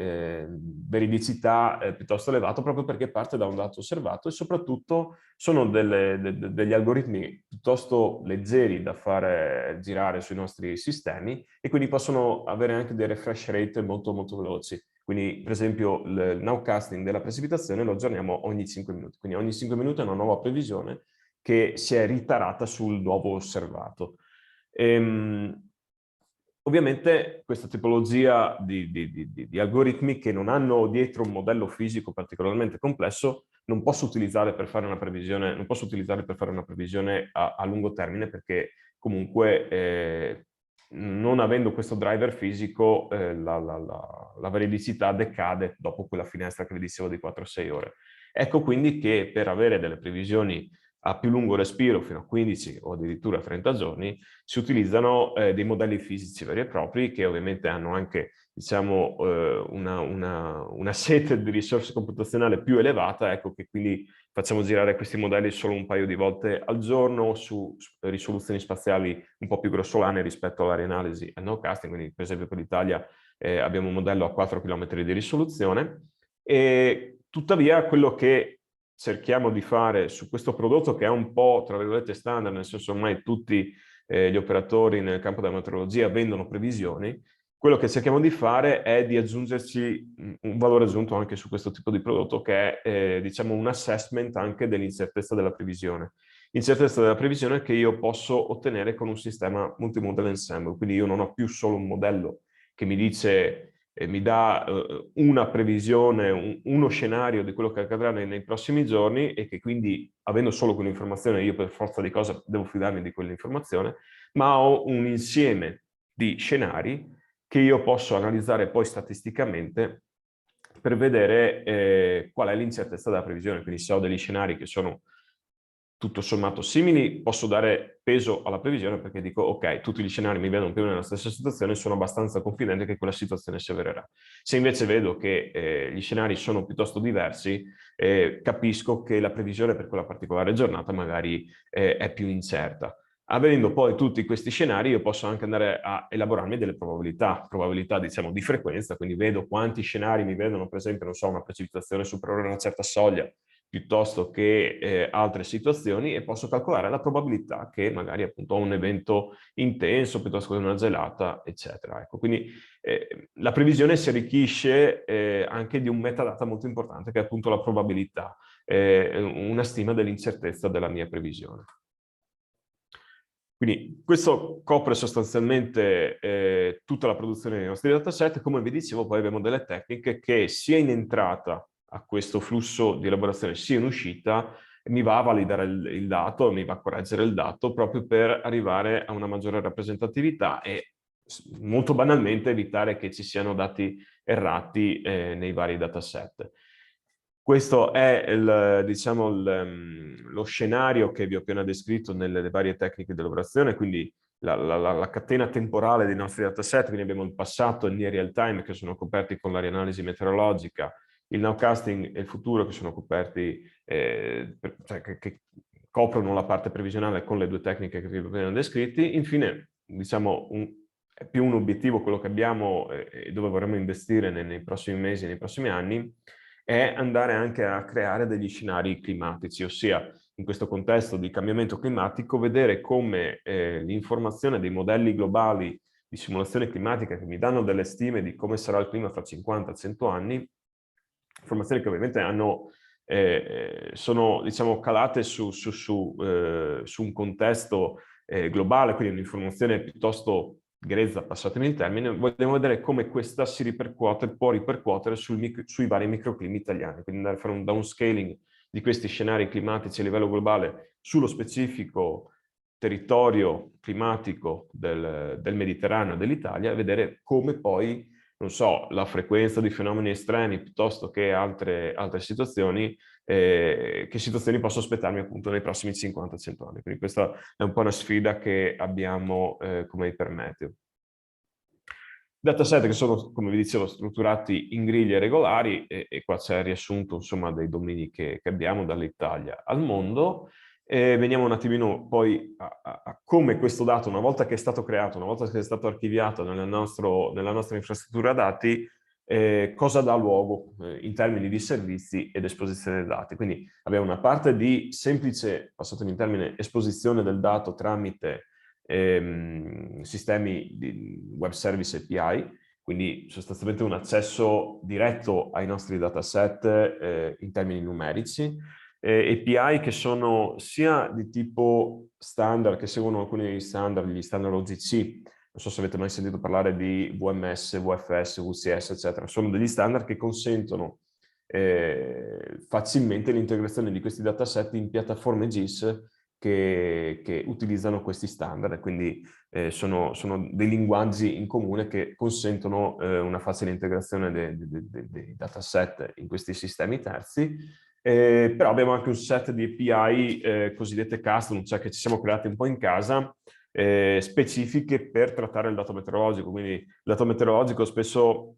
Speaker 6: veridicità piuttosto elevato proprio perché parte da un dato osservato e soprattutto sono degli algoritmi piuttosto leggeri da fare girare sui nostri sistemi e quindi possono avere anche dei refresh rate molto molto veloci. Quindi per esempio il nowcasting della precipitazione lo aggiorniamo ogni 5 minuti, quindi ogni 5 minuti è una nuova previsione che si è ritarata sul nuovo osservato. Ovviamente questa tipologia di algoritmi che non hanno dietro un modello fisico particolarmente complesso non posso utilizzare per fare una previsione, a lungo termine perché comunque non avendo questo driver fisico la veridicità decade dopo quella finestra che vi dicevo di 4-6 ore. Ecco quindi che per avere delle previsioni a più lungo respiro, fino a 15 o addirittura 30 giorni, si utilizzano dei modelli fisici veri e propri che ovviamente hanno anche, diciamo, una sete di risorse computazionali più elevata, ecco che quindi facciamo girare questi modelli solo un paio di volte al giorno su risoluzioni spaziali un po' più grossolane rispetto all'area analisi e al nowcasting, quindi per esempio per l'Italia abbiamo un modello a 4 km di risoluzione, e tuttavia quello che cerchiamo di fare su questo prodotto, che è un po' tra virgolette standard, nel senso ormai tutti gli operatori nel campo della meteorologia vendono previsioni, quello che cerchiamo di fare è di aggiungerci un valore aggiunto anche su questo tipo di prodotto, che è diciamo un assessment anche dell'incertezza della previsione. Incertezza della previsione che io posso ottenere con un sistema multimodal ensemble, quindi io non ho più solo un modello che mi dice, mi dà una previsione, uno scenario di quello che accadrà nei prossimi giorni, e che quindi, avendo solo quell'informazione, io per forza di cosa devo fidarmi di quell'informazione, ma ho un insieme di scenari che io posso analizzare poi statisticamente per vedere qual è l'incertezza della previsione. Quindi se ho degli scenari che sono tutto sommato simili, posso dare peso alla previsione, perché dico ok, tutti gli scenari mi vedono più o meno nella stessa situazione, sono abbastanza confidente che quella situazione si avvererà. Se invece vedo che gli scenari sono piuttosto diversi, capisco che la previsione per quella particolare giornata magari è più incerta. Avendo poi tutti questi scenari, io posso anche andare a elaborarmi delle probabilità diciamo di frequenza, quindi vedo quanti scenari mi vedono, per esempio, non so, una precipitazione superiore a una certa soglia, piuttosto che altre situazioni, e posso calcolare la probabilità che magari appunto ho un evento intenso piuttosto che una gelata, eccetera. Ecco, quindi la previsione si arricchisce anche di un metadata molto importante, che è appunto la probabilità, una stima dell'incertezza della mia previsione. Quindi questo copre sostanzialmente tutta la produzione dei nostri dataset. Come vi dicevo, poi abbiamo delle tecniche che sia in entrata a questo flusso di elaborazione sia in uscita mi va a validare il dato, mi va a correggere il dato proprio per arrivare a una maggiore rappresentatività e molto banalmente evitare che ci siano dati errati nei vari dataset. Questo è diciamo, lo scenario che vi ho appena descritto nelle varie tecniche di elaborazione, quindi la catena temporale dei nostri dataset, quindi abbiamo il passato e il near real time che sono coperti con l'area analisi meteorologica, il nowcasting e il futuro che sono coperti, cioè che coprono la parte previsionale con le due tecniche che vi ho appena descritti. Infine, diciamo, è più un obiettivo quello che abbiamo e dove vorremmo investire nei prossimi mesi e nei prossimi anni, è andare anche a creare degli scenari climatici, ossia in questo contesto di cambiamento climatico vedere come l'informazione dei modelli globali di simulazione climatica che mi danno delle stime di come sarà il clima fra 50-100 anni, informazioni che ovviamente sono diciamo, calate su un contesto globale, quindi un'informazione piuttosto grezza, passatemi il termine, vogliamo vedere come questa può ripercuotere sui vari microclimi italiani, quindi andare a fare un downscaling di questi scenari climatici a livello globale sullo specifico territorio climatico del Mediterraneo e dell'Italia, e vedere come poi, non so, la frequenza di fenomeni estremi piuttosto che altre situazioni, che situazioni posso aspettarmi appunto nei prossimi 50-100 anni. Quindi questa è un po' una sfida che abbiamo come Hypermeteo. Dataset che sono, come vi dicevo, strutturati in griglie regolari, e qua c'è il riassunto insomma dei domini che abbiamo dall'Italia al mondo. Veniamo un attimino poi a come questo dato, una volta che è stato creato, una volta che è stato archiviato nella nostra infrastruttura dati, cosa dà luogo in termini di servizi ed esposizione dei dati. Quindi abbiamo una parte di semplice, passatemi il termine, esposizione del dato tramite sistemi di web service API, quindi sostanzialmente un accesso diretto ai nostri dataset in termini numerici, API che sono sia di tipo standard, che seguono alcuni degli standard, gli standard OGC, non so se avete mai sentito parlare di VMS, VFS, VCS, eccetera, sono degli standard che consentono facilmente l'integrazione di questi dataset in piattaforme GIS che utilizzano questi standard, quindi sono dei linguaggi in comune che consentono una facile integrazione dei dataset in questi sistemi terzi. Però abbiamo anche un set di API cosiddette custom, cioè che ci siamo creati un po' in casa, specifiche per trattare il dato meteorologico. Quindi il dato meteorologico spesso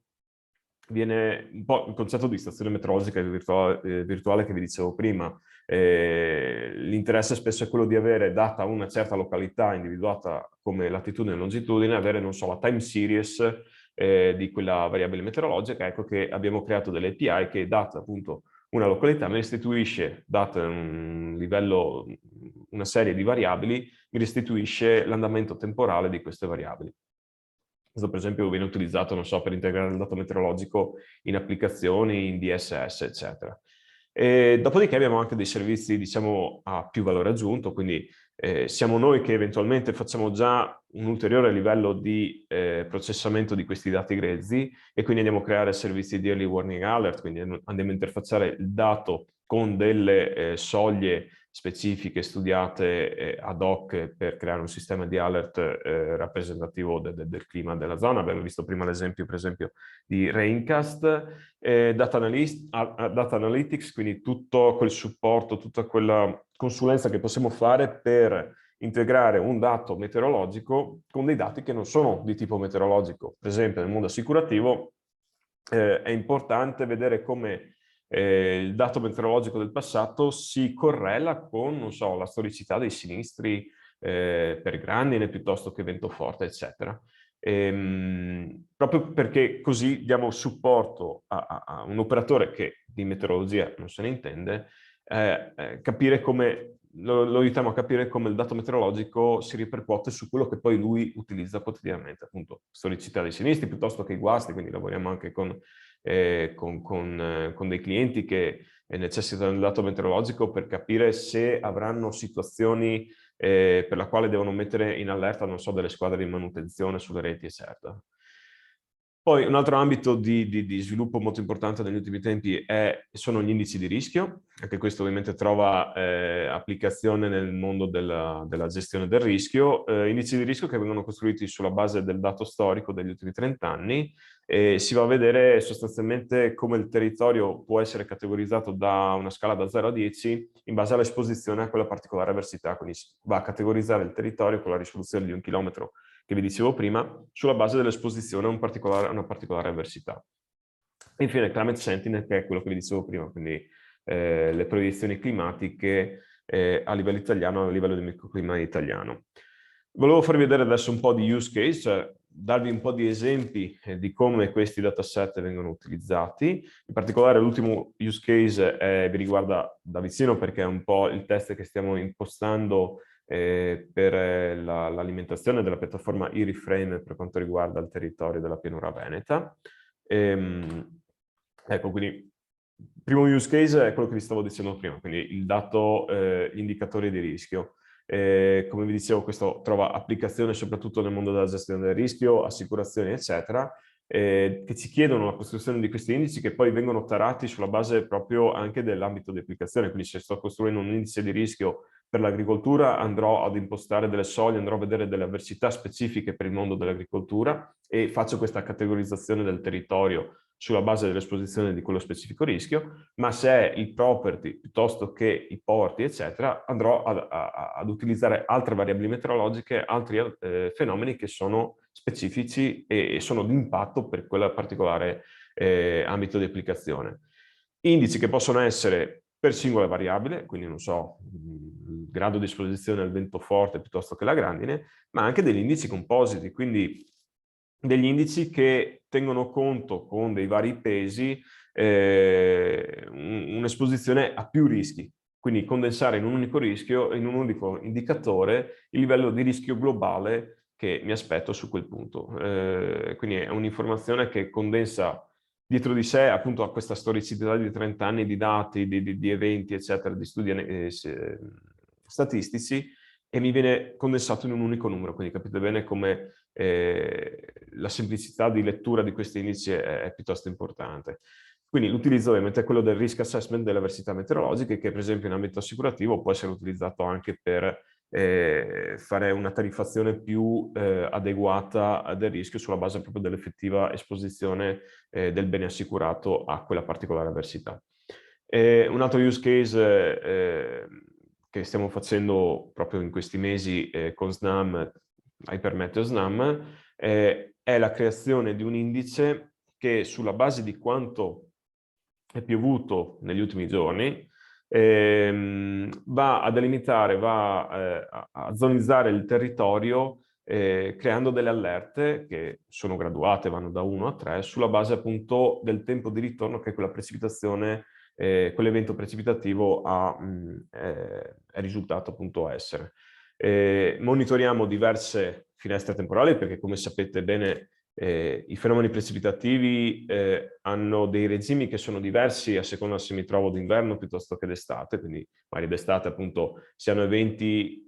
Speaker 6: viene un po' il concetto di stazione meteorologica virtuale che vi dicevo prima. L'interesse spesso è quello di avere data una certa località individuata come latitudine e longitudine, avere, non so, la time series di quella variabile meteorologica. Ecco che abbiamo creato delle API che, data appunto una località, mi restituisce, data un livello, una serie di variabili, mi restituisce l'andamento temporale di queste variabili. Questo per esempio viene utilizzato, non so, per integrare il dato meteorologico in applicazioni, in DSS, eccetera. E dopodiché abbiamo anche dei servizi, diciamo, a più valore aggiunto, quindi siamo noi che eventualmente facciamo già un ulteriore livello di processamento di questi dati grezzi, e quindi andiamo a creare servizi di early warning alert, quindi andiamo a interfacciare il dato con delle soglie specifiche studiate ad hoc per creare un sistema di alert rappresentativo del clima della zona. Abbiamo visto prima l'esempio, per esempio, di Raincast, data analytics, quindi tutto quel supporto, tutta quella consulenza che possiamo fare per integrare un dato meteorologico con dei dati che non sono di tipo meteorologico. Per esempio, nel mondo assicurativo è importante vedere come il dato meteorologico del passato si correla con, non so, la storicità dei sinistri per grandine piuttosto che vento forte, eccetera. Proprio perché così diamo supporto a un operatore che di meteorologia non se ne intende, capire come lo aiutiamo a capire come il dato meteorologico si ripercuote su quello che poi lui utilizza quotidianamente, appunto storicità dei sinistri piuttosto che i guasti. Quindi lavoriamo anche con dei clienti che necessitano del dato meteorologico per capire se avranno situazioni per la quale devono mettere in allerta, non so, delle squadre di manutenzione sulle reti, eccetera. Poi un altro ambito di sviluppo molto importante negli ultimi tempi sono gli indici di rischio. Anche questo ovviamente trova applicazione nel mondo della gestione del rischio. Indici di rischio che vengono costruiti sulla base del dato storico degli ultimi 30 anni. Si va a vedere sostanzialmente come il territorio può essere categorizzato da una scala da 0 a 10 in base all'esposizione a quella particolare avversità. Quindi va a categorizzare il territorio con la risoluzione di 1 chilometro che vi dicevo prima, sulla base dell'esposizione a una particolare avversità. E infine il Climate Sentinel, che è quello che vi dicevo prima, quindi le proiezioni climatiche a livello italiano, a livello del microclima italiano. Volevo farvi vedere adesso un po' di use case, cioè darvi un po' di esempi di come questi dataset vengono utilizzati. In particolare l'ultimo use case vi riguarda da vicino perché è un po' il test che stiamo impostando per l'alimentazione della piattaforma eReframe per quanto riguarda il territorio della pianura veneta. Ecco, quindi il primo use case è quello che vi stavo dicendo prima, quindi il dato, gli indicatori di rischio. Come vi dicevo, questo trova applicazione soprattutto nel mondo della gestione del rischio, assicurazioni, eccetera, che ci chiedono la costruzione di questi indici che poi vengono tarati sulla base proprio anche dell'ambito di applicazione. Quindi se sto costruendo un indice di rischio per l'agricoltura, andrò ad impostare delle soglie, andrò a vedere delle avversità specifiche per il mondo dell'agricoltura e faccio questa categorizzazione del territorio sulla base dell'esposizione di quello specifico rischio. Ma se è il property piuttosto che i porti, eccetera, andrò ad utilizzare altre variabili meteorologiche, altri fenomeni che sono specifici e sono di impatto per quella particolare ambito di applicazione. Indici che possono essere per singola variabile, quindi non so, il grado di esposizione al vento forte piuttosto che la grandine, ma anche degli indici compositi, quindi degli indici che tengono conto con dei vari pesi un'esposizione a più rischi, quindi condensare in un unico rischio, in un unico indicatore, il livello di rischio globale che mi aspetto su quel punto. Quindi è un'informazione che condensa dietro di sé appunto a questa storicità di 30 anni di dati, di eventi, eccetera, di studi statistici, e mi viene condensato in un unico numero. Quindi capite bene come la semplicità di lettura di questi indici è piuttosto importante. Quindi l'utilizzo ovviamente è quello del risk assessment delle avversità meteorologiche, che per esempio in ambito assicurativo può essere utilizzato anche per fare una tariffazione più adeguata del rischio sulla base proprio dell'effettiva esposizione del bene assicurato a quella particolare avversità. Un altro use case che stiamo facendo proprio in questi mesi con SNAM, Hypermeteo SNAM, è la creazione di un indice che sulla base di quanto è piovuto negli ultimi giorni va a delimitare, a zonizzare il territorio creando delle allerte che sono graduate, vanno da 1 a 3, sulla base appunto del tempo di ritorno che quella precipitazione, quell'evento precipitativo è risultato appunto essere. Monitoriamo diverse finestre temporali perché, come sapete bene, i fenomeni precipitativi hanno dei regimi che sono diversi a seconda se mi trovo d'inverno piuttosto che d'estate, quindi magari d'estate appunto si hanno eventi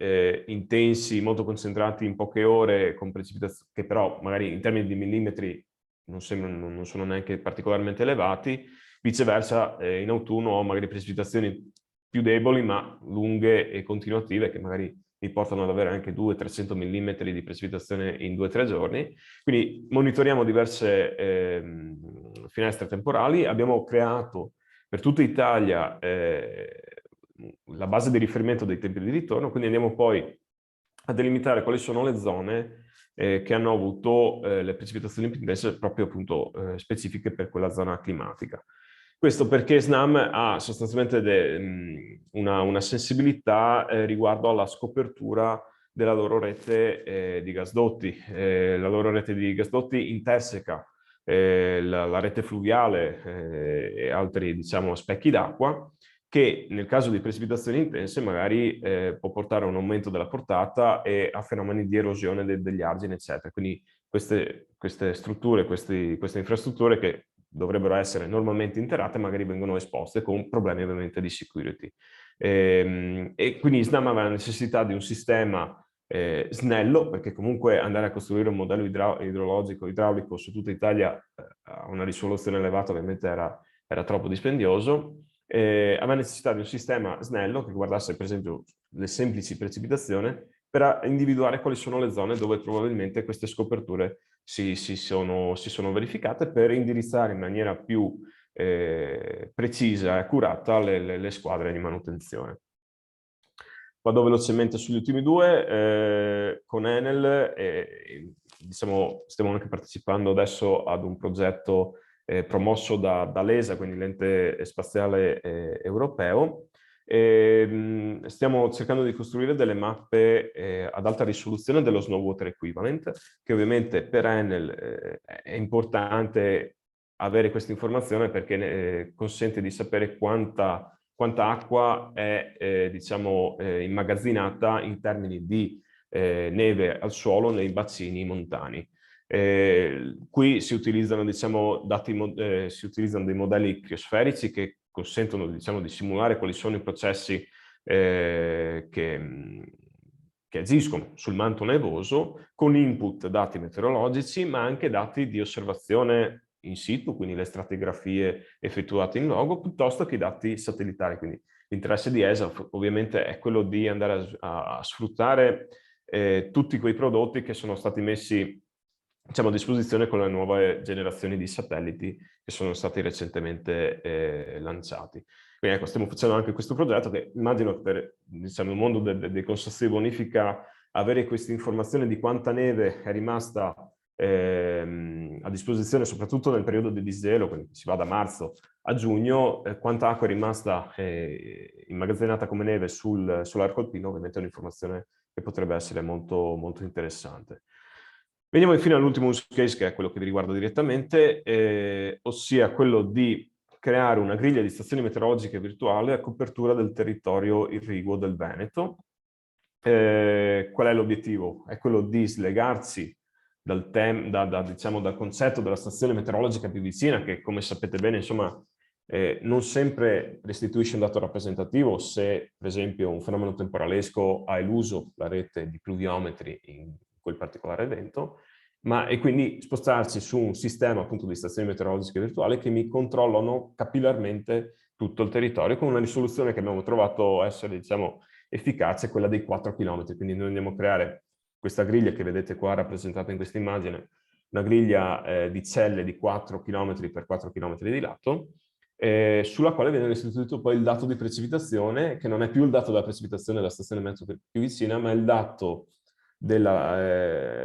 Speaker 6: intensi, molto concentrati in poche ore, con precipitazioni che però magari in termini di millimetri non sono neanche particolarmente elevati. Viceversa, in autunno ho magari precipitazioni più deboli ma lunghe e continuative che magari mi portano ad avere anche 200-300 mm di precipitazione in 2-3 giorni. Quindi monitoriamo diverse finestre temporali. Abbiamo creato per tutta Italia la base di riferimento dei tempi di ritorno, quindi andiamo poi a delimitare quali sono le zone che hanno avuto le precipitazioni più intense proprio appunto specifiche per quella zona climatica. Questo perché SNAM ha sostanzialmente una sensibilità riguardo alla scopertura della loro rete di gasdotti. La loro rete di gasdotti interseca la rete fluviale e altri, diciamo, specchi d'acqua, che nel caso di precipitazioni intense magari può portare a un aumento della portata e a fenomeni di erosione degli argini, eccetera. Quindi queste strutture, queste infrastrutture che dovrebbero essere normalmente interrate magari vengono esposte con problemi ovviamente di security. E quindi SNAM aveva la necessità di un sistema snello, perché comunque andare a costruire un modello idraulico su tutta Italia a una risoluzione elevata ovviamente era troppo dispendioso. Aveva necessità di un sistema snello che guardasse per esempio le semplici precipitazioni per individuare quali sono le zone dove probabilmente queste scoperture si sono verificate, per indirizzare in maniera più precisa e accurata le squadre di manutenzione. Vado velocemente sugli ultimi due. Con Enel diciamo, stiamo anche partecipando adesso ad un progetto promosso dall'ESA, quindi l'ente spaziale europeo. Stiamo cercando di costruire delle mappe ad alta risoluzione dello Snow Water Equivalent, che ovviamente per Enel è importante avere questa informazione perché consente di sapere quanta acqua è diciamo, immagazzinata in termini di neve al suolo nei bacini montani. Qui si utilizzano, diciamo, si utilizzano dei modelli criosferici che consentono, diciamo, di simulare quali sono i processi che agiscono sul manto nevoso con input dati meteorologici ma anche dati di osservazione in situ, quindi le stratigrafie effettuate in loco, piuttosto che i dati satellitari. Quindi l'interesse di ESA ovviamente è quello di andare a sfruttare tutti quei prodotti che sono stati messi, diciamo, a disposizione con le nuove generazioni di satelliti che sono stati recentemente lanciati. Quindi ecco, stiamo facendo anche questo progetto che immagino che per, diciamo, il mondo dei consorzi di bonifica avere questa informazione di quanta neve è rimasta a disposizione soprattutto nel periodo di disgelo, quindi si va da marzo a giugno, quanta acqua è rimasta immagazzinata come neve sull'arco alpino, ovviamente è un'informazione che potrebbe essere molto, molto interessante. Veniamo infine all'ultimo use case, che è quello che vi riguarda direttamente, ossia quello di creare una griglia di stazioni meteorologiche virtuale a copertura del territorio irriguo del Veneto. Qual è l'obiettivo? È quello di slegarsi diciamo, dal concetto della stazione meteorologica più vicina, che come sapete bene, insomma, non sempre restituisce un dato rappresentativo se, per esempio, un fenomeno temporalesco ha eluso la rete di pluviometri in quel particolare evento, e quindi spostarsi su un sistema appunto di stazioni meteorologiche virtuali che mi controllano capillarmente tutto il territorio con una risoluzione che abbiamo trovato essere, diciamo, efficace, quella dei 4 km. Quindi noi andiamo a creare questa griglia che vedete qua rappresentata in questa immagine, una griglia di celle di 4 km per 4 km di lato, sulla quale viene restituito poi il dato di precipitazione, che non è più il dato della precipitazione della stazione meteo più vicina, ma il dato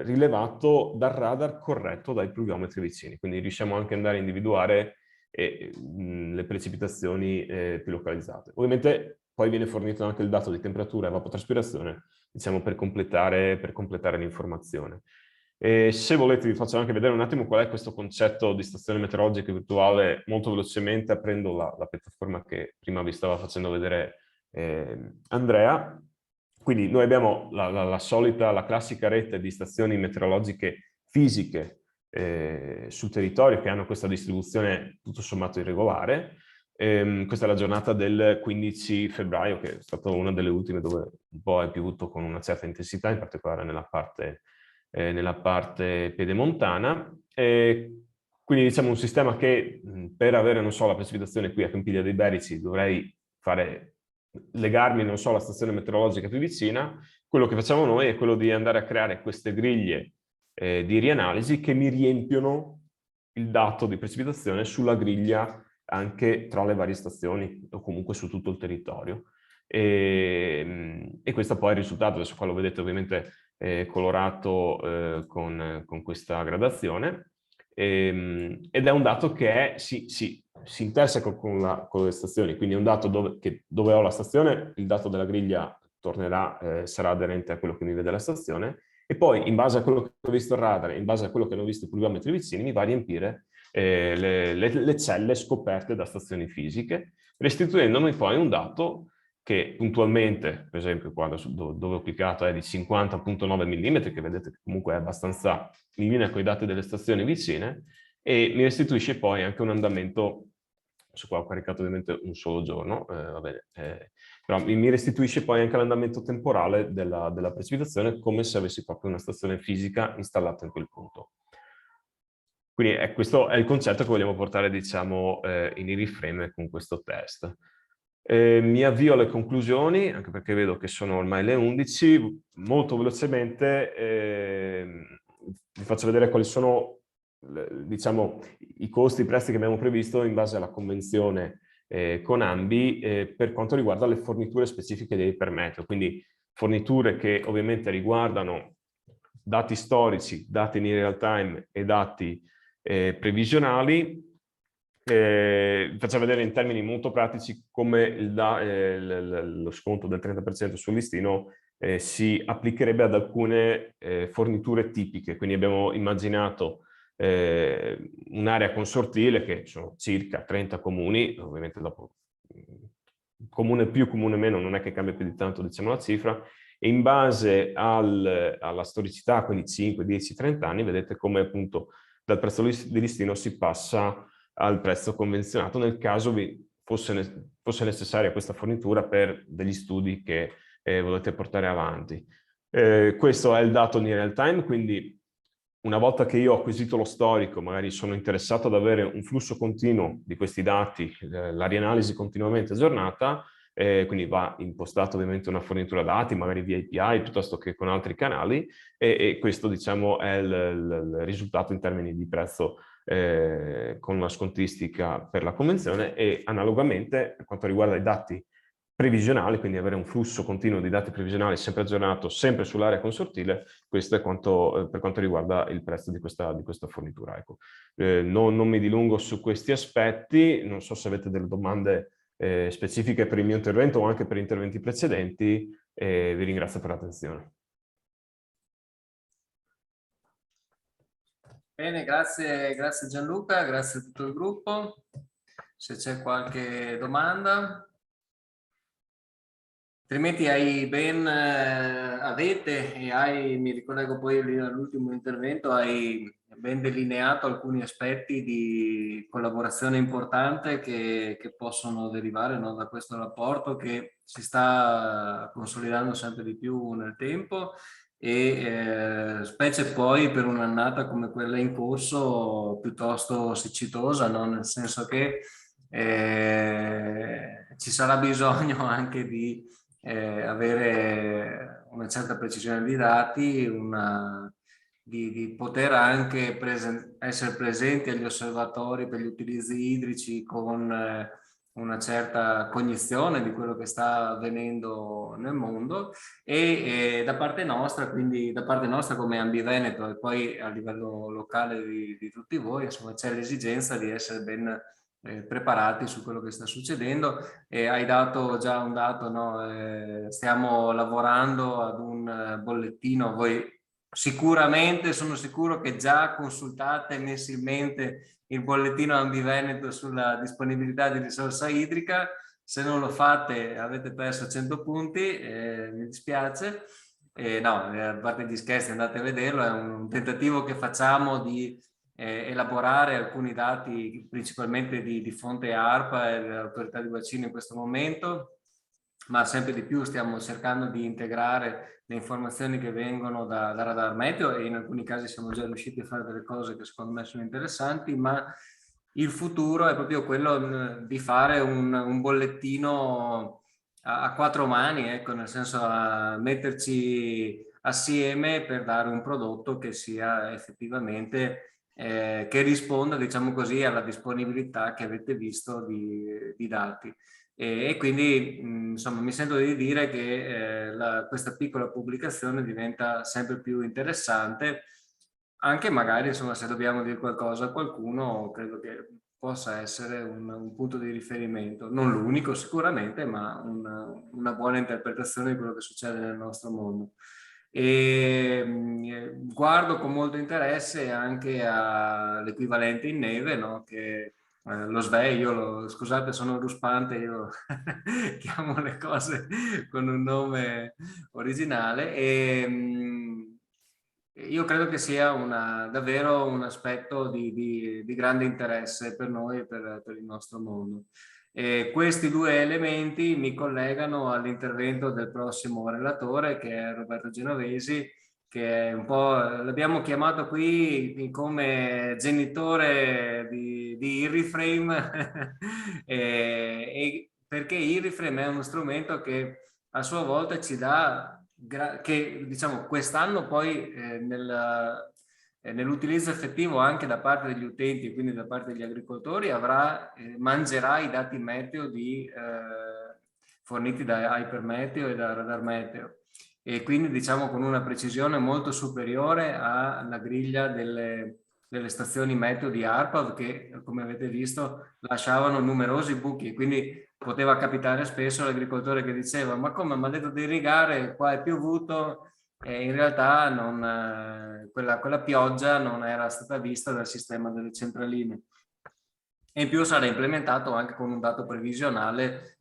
Speaker 6: rilevato dal radar corretto dai pluviometri vicini. Quindi riusciamo anche ad andare a individuare le precipitazioni più localizzate. Ovviamente poi viene fornito anche il dato di temperatura e evapotranspirazione, diciamo, per completare l'informazione. Se volete vi faccio anche vedere un attimo qual è questo concetto di stazione meteorologica virtuale molto velocemente, aprendo la piattaforma che prima vi stava facendo vedere Andrea. Quindi noi abbiamo la classica rete di stazioni meteorologiche fisiche sul territorio che hanno questa distribuzione tutto sommato irregolare. Questa è la giornata del 15 febbraio, che è stata una delle ultime dove un po' è piovuto con una certa intensità, in particolare nella parte pedemontana. Quindi diciamo un sistema che per avere, non so, la precipitazione qui a Campiglia dei Berici dovrei legarmi, non so, alla stazione meteorologica più vicina. Quello che facciamo noi è quello di andare a creare queste griglie di rianalisi che mi riempiono il dato di precipitazione sulla griglia anche tra le varie stazioni o comunque su tutto il territorio. E questo poi è il risultato. Adesso qua lo vedete ovviamente colorato con questa gradazione, ed è un dato che si interseca con le stazioni, quindi è un dato dove ho la stazione, il dato della griglia sarà aderente a quello che mi vede la stazione, e poi in base a quello che ho visto il radar, in base a quello che hanno visto i pluviometri vicini, mi va a riempire le celle scoperte da stazioni fisiche, restituendomi poi un dato che puntualmente, per esempio qua dove ho cliccato è di 50.9 mm, che vedete che comunque è abbastanza in linea con i dati delle stazioni vicine, e mi restituisce poi anche un andamento, su qua ho caricato ovviamente un solo giorno, però mi restituisce poi anche l'andamento temporale della precipitazione, come se avessi proprio una stazione fisica installata in quel punto. Quindi questo è il concetto che vogliamo portare, diciamo, in IRI-Frame con questo test. Mi avvio alle conclusioni, anche perché vedo che sono ormai le 11. Molto velocemente vi faccio vedere quali sono, diciamo, i costi, i prezzi che abbiamo previsto in base alla convenzione con ANBI per quanto riguarda le forniture specifiche dei Ipermeteo. Quindi forniture che ovviamente riguardano dati storici, dati in real time e dati previsionali. Faccio vedere in termini molto pratici come lo sconto del 30% sul listino si applicherebbe ad alcune forniture tipiche. Quindi abbiamo immaginato un'area consortile che sono circa 30 comuni, ovviamente dopo comune più, comune meno, non è che cambia più di tanto, diciamo, la cifra, e in base alla storicità, quindi 5, 10, 30 anni, vedete come appunto dal prezzo di listino si passa al prezzo convenzionato nel caso fosse necessaria questa fornitura per degli studi che volete portare avanti. Questo è il dato in real time, quindi una volta che io ho acquisito lo storico, magari sono interessato ad avere un flusso continuo di questi dati, la rianalisi continuamente aggiornata, quindi va impostato ovviamente una fornitura dati, magari via API piuttosto che con altri canali, e questo, diciamo, è il risultato in termini di prezzo con una scontistica per la convenzione. E analogamente per quanto riguarda i dati previsionali, quindi avere un flusso continuo di dati previsionali sempre aggiornato, sempre sull'area consortile, questo è per quanto riguarda il prezzo di questa fornitura. Ecco. Non mi dilungo su questi aspetti, non so se avete delle domande specifiche per il mio intervento o anche per interventi precedenti, vi ringrazio per l'attenzione.
Speaker 1: Bene, grazie Gianluca, grazie a tutto il gruppo. Se c'è qualche domanda. Altrimenti mi ricollego poi all'ultimo intervento, hai ben delineato alcuni aspetti di collaborazione importante che possono derivare, no, da questo rapporto che si sta consolidando sempre di più nel tempo, e specie poi per un'annata come quella in corso piuttosto siccitosa, no? Nel senso che ci sarà bisogno anche di avere una certa precisione di dati, di poter anche essere presenti agli osservatori per gli utilizzi idrici con una certa cognizione di quello che sta avvenendo nel mondo e da parte nostra, quindi da parte nostra come Ambiveneto e poi a livello locale di tutti voi, insomma c'è l'esigenza di essere ben preparati su quello che sta succedendo. Hai dato già un dato, no? Stiamo lavorando ad un bollettino, voi sicuramente, sono sicuro che già consultate mensilmente il bollettino Ambiveneto sulla disponibilità di risorsa idrica. Se non lo fate avete perso 100 punti, mi dispiace. No, a parte gli scherzi, andate a vederlo, è un tentativo che facciamo di elaborare alcuni dati principalmente di fonte ARPA e dell'autorità di bacino in questo momento, ma sempre di più stiamo cercando di integrare le informazioni che vengono da radar meteo e in alcuni casi siamo già riusciti a fare delle cose che secondo me sono interessanti, ma il futuro è proprio quello di fare un bollettino a quattro mani, ecco, nel senso a metterci assieme per dare un prodotto che sia effettivamente che risponda, diciamo così, alla disponibilità che avete visto di dati. E quindi insomma mi sento di dire che questa piccola pubblicazione diventa sempre più interessante, anche magari insomma se dobbiamo dire qualcosa a qualcuno credo che possa essere un punto di riferimento, non l'unico sicuramente, ma una buona interpretazione di quello che succede nel nostro mondo. E guardo con molto interesse anche all'equivalente in neve, no? Che lo sveglio, scusate sono ruspante, io chiamo le cose con un nome originale e io credo che sia davvero un aspetto di grande interesse per noi e per il nostro mondo. E questi due elementi mi collegano all'intervento del prossimo relatore, che è Roberto Genovesi, che è un po', l'abbiamo chiamato qui come genitore di Irriframe, perché Irriframe è uno strumento che a sua volta ci dà, che diciamo quest'anno poi nell'utilizzo effettivo anche da parte degli utenti, quindi da parte degli agricoltori, mangerà i dati meteo forniti da Hypermeteo e da Radar Meteo. E quindi diciamo con una precisione molto superiore alla griglia delle stazioni meteo di ARPA che, come avete visto, lasciavano numerosi buchi, quindi poteva capitare spesso l'agricoltore che diceva ma come, mi ha detto di irrigare, qua è piovuto, e in realtà quella pioggia non era stata vista dal sistema delle centraline. E in più sarà implementato anche con un dato previsionale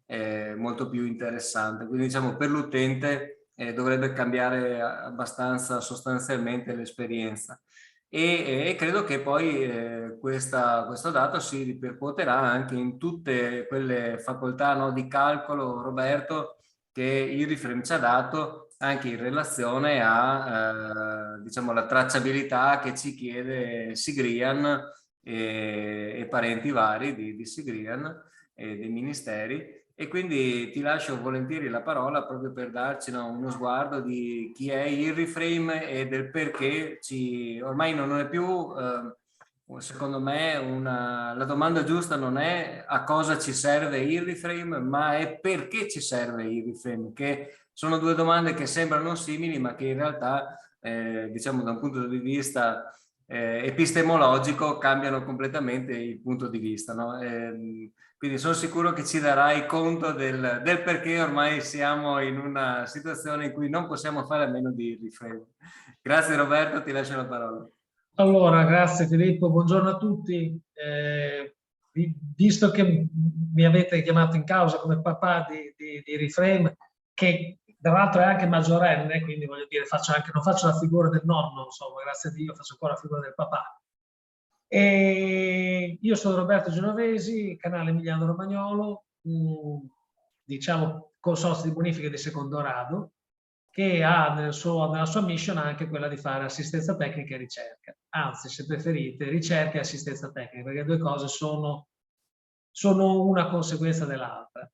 Speaker 1: molto più interessante, quindi diciamo per l'utente dovrebbe cambiare abbastanza sostanzialmente l'esperienza. E credo che poi questo dato si ripercuoterà anche in tutte quelle facoltà, no, di calcolo, Roberto, che Irriframe ci ha dato anche in relazione a diciamo, la tracciabilità che ci chiede Sigrian e parenti vari di Sigrian e dei ministeri. E quindi ti lascio volentieri la parola proprio per darci uno sguardo di chi è Irriframe e del perché ormai non è più, secondo me, la domanda giusta non è a cosa ci serve Irriframe, ma è perché ci serve Irriframe, che sono due domande che sembrano simili, ma che in realtà, diciamo da un punto di vista epistemologico, cambiano completamente il punto di vista, no? Quindi sono sicuro che ci darai conto del perché ormai siamo in una situazione in cui non possiamo fare a meno di Irriframe. Grazie Roberto, ti lascio la parola.
Speaker 7: Allora, grazie Filippo, buongiorno a tutti. Visto che mi avete chiamato in causa come papà di Irriframe, che tra l'altro è anche maggiorenne, quindi voglio dire, non faccio la figura del nonno, insomma, grazie a Dio faccio ancora la figura del papà. E io sono Roberto Genovesi, canale Emiliano Romagnolo, diciamo consorzio di bonifica di secondo grado, che ha nella sua mission anche quella di fare assistenza tecnica e ricerca. Anzi, se preferite, ricerca e assistenza tecnica, perché le due cose sono una conseguenza dell'altra.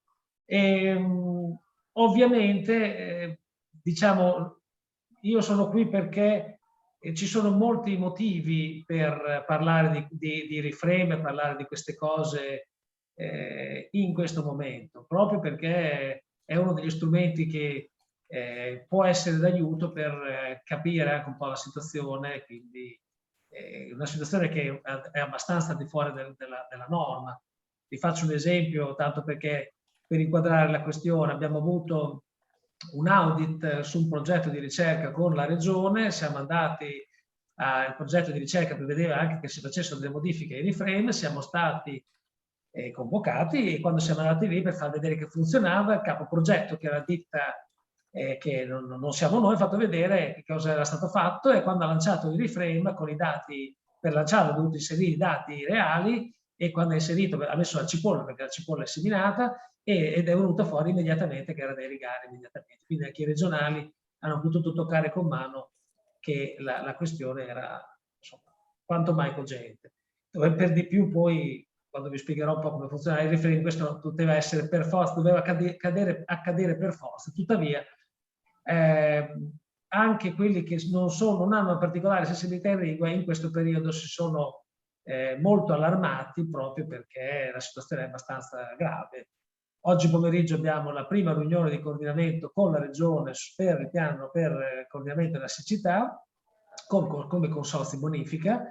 Speaker 7: Ovviamente, diciamo, io sono qui perché ci sono molti motivi per parlare di reframe, parlare di queste cose in questo momento, proprio perché è uno degli strumenti che può essere d'aiuto per capire anche un po' la situazione, quindi una situazione che è abbastanza al di fuori della norma. Vi faccio un esempio, tanto perché per inquadrare la questione abbiamo avuto un audit su un progetto di ricerca con la regione, siamo andati al progetto di ricerca, prevedeva anche che si facessero delle modifiche ai reframe, siamo stati convocati e quando siamo andati lì per far vedere che funzionava, il capo progetto, che era ditta che non siamo noi, ha fatto vedere che cosa era stato fatto, e quando ha lanciato il reframe con i dati, per lanciarlo ha dovuto inserire i dati reali, e quando ha inserito ha messo la cipolla, perché la cipolla è seminata, ed è venuta fuori immediatamente che era da irrigare immediatamente. Quindi anche i regionali hanno potuto toccare con mano che la questione era, insomma, quanto mai cogente. Per di più poi, quando vi spiegherò un po' come funziona il reframe, questo doveva essere per forza, doveva accadere per forza. Tuttavia, anche quelli che non hanno una particolare sensibilità irrigua in questo periodo si sono molto allarmati, proprio perché la situazione è abbastanza grave. Oggi pomeriggio abbiamo la prima riunione di coordinamento con la Regione per il piano per coordinamento della siccità, come consorzi bonifica.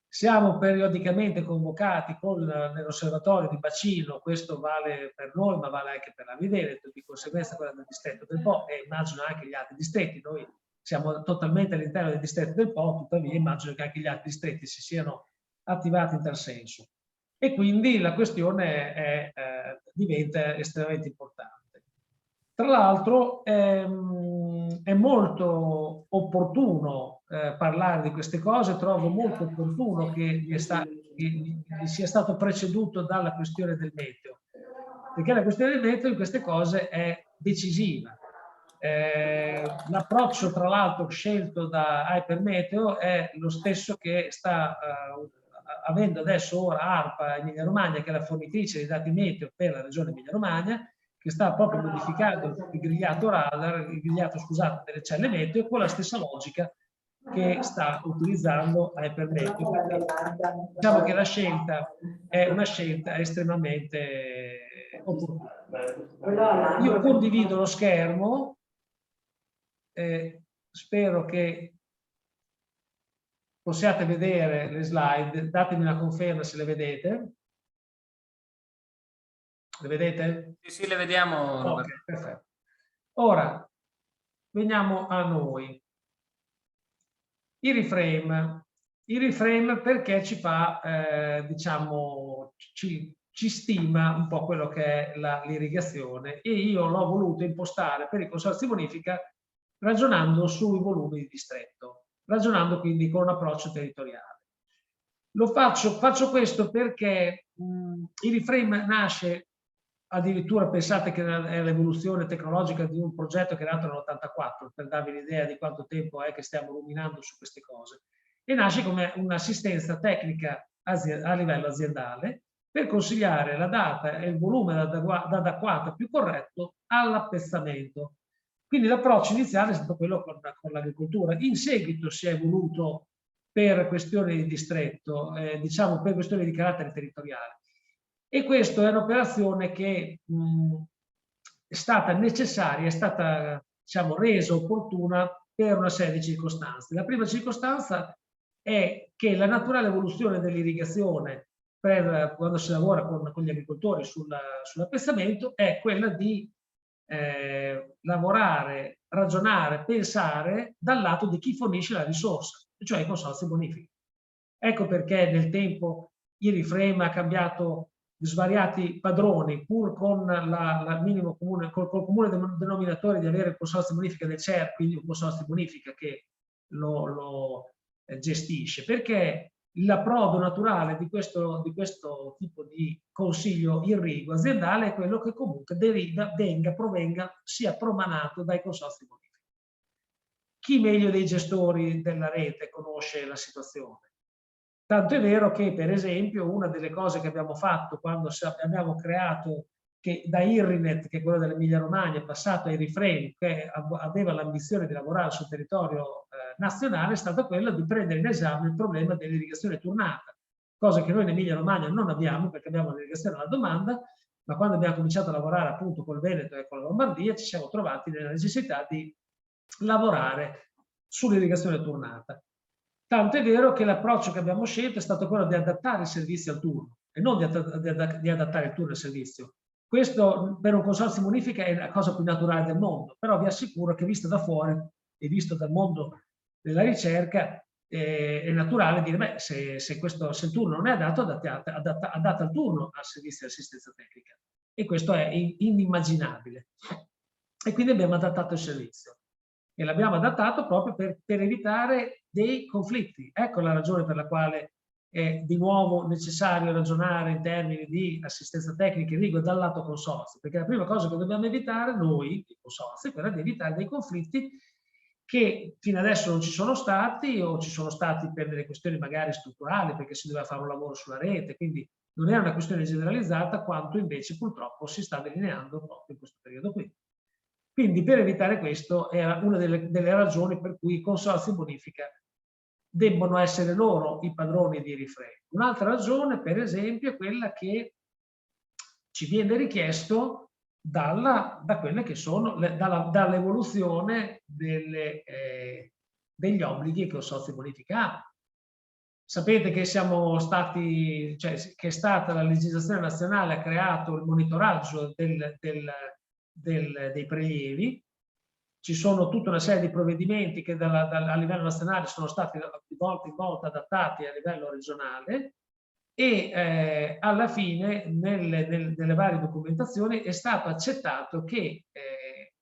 Speaker 7: Siamo periodicamente convocati nell'osservatorio di bacino, questo vale per noi ma vale anche per la Veneto, di conseguenza quella del distretto del Po, e immagino anche gli altri distretti. Noi siamo totalmente all'interno del distretto del Po, tuttavia immagino che anche gli altri distretti si siano attivati in tal senso. E quindi la questione diventa estremamente importante. Tra l'altro è molto opportuno parlare di queste cose, trovo molto opportuno che sia stato preceduto dalla questione del meteo, perché la questione del meteo in queste cose è decisiva. L'approccio, tra l'altro, scelto da Hypermeteo è lo stesso che sta avendo adesso ora ARPA Emilia Romagna, che è la fornitrice dei dati meteo per la regione Emilia Romagna, che sta proprio modificando il grigliato radar, scusate, delle celle meteo, con la stessa logica che sta utilizzando Hypermeteo. Diciamo che la scelta è una scelta estremamente opportuna. Io condivido lo schermo, spero che possiate vedere le slide, datemi una conferma se le vedete. Le vedete?
Speaker 1: Sì, le vediamo.
Speaker 7: Ok, perfetto. Ora, veniamo a noi. Il reframe perché ci fa, diciamo, ci stima un po' quello che è l'irrigazione, e io l'ho voluto impostare per i consorzi bonifica ragionando sui volumi di distretto, ragionando quindi con un approccio territoriale. Faccio questo perché il reframe nasce, addirittura pensate che è l'evoluzione tecnologica di un progetto che è nato nell'84, per darvi l'idea di quanto tempo è che stiamo ruminando su queste cose, e nasce come un'assistenza tecnica a livello aziendale per consigliare la data e il volume d'adeguato più corretto all'appezzamento. Quindi l'approccio iniziale è stato quello con l'agricoltura. In seguito si è evoluto per questioni di distretto, diciamo per questioni di carattere territoriale. E questa è un'operazione che è stata necessaria, è stata, diciamo, resa opportuna per una serie di circostanze. La prima circostanza è che la naturale evoluzione dell'irrigazione quando si lavora con gli agricoltori sull'appezzamento è quella di lavorare, ragionare, pensare dal lato di chi fornisce la risorsa, cioè i consorzi bonifici. Ecco perché nel tempo il reframe ha cambiato svariati padroni, pur con il minimo comune, col comune denominatore di avere il consorzio bonifica del CER, quindi un consorzio bonifica che lo gestisce, perché l'approdo naturale di questo tipo di consiglio irriguo aziendale è quello che comunque provenga, sia promanato dai consorzi bonifici. Chi meglio dei gestori della rete conosce la situazione? Tanto è vero che, per esempio, una delle cose che abbiamo fatto quando abbiamo creato che da Irrinet, che è quello dell'Emilia Romagna, è passato a Iriframe, che aveva l'ambizione di lavorare sul territorio nazionale, è stata quella di prendere in esame il problema dell'irrigazione turnata, cosa che noi in Emilia Romagna non abbiamo, perché abbiamo l'irrigazione alla domanda, ma quando abbiamo cominciato a lavorare appunto col Veneto e con la Lombardia ci siamo trovati nella necessità di lavorare sull'irrigazione turnata. Tanto è vero che l'approccio che abbiamo scelto è stato quello di adattare il servizio al turno e non di adattare il turno al servizio. Questo per un consorzio bonifica è la cosa più naturale del mondo, però vi assicuro che visto da fuori e visto dal mondo della ricerca è naturale dire, beh, se il turno non è adatto, adatta il turno al servizio di assistenza tecnica. E questo è inimmaginabile. E quindi abbiamo adattato il servizio. E l'abbiamo adattato proprio per evitare dei conflitti. Ecco la ragione per la quale è di nuovo necessario ragionare in termini di assistenza tecnica irrigua dal lato consorzio, perché la prima cosa che dobbiamo evitare noi, i consorzi, è quella di evitare dei conflitti che fino adesso non ci sono stati o ci sono stati per delle questioni magari strutturali, perché si doveva fare un lavoro sulla rete, quindi non è una questione generalizzata, quanto invece purtroppo si sta delineando proprio in questo periodo qui. Quindi per evitare questo è una delle ragioni per cui i consorzi bonifica debbono essere loro i padroni di Iriframe. Un'altra ragione, per esempio, è quella che ci viene richiesto da quelle che sono dall'evoluzione degli obblighi che i consorzi bonifica hanno. Sapete che siamo stati, cioè che è stata la legislazione nazionale ha creato il monitoraggio dei prelievi. Ci sono tutta una serie di provvedimenti che a livello nazionale sono stati di volta in volta adattati a livello regionale e alla fine nelle varie documentazioni è stato accettato che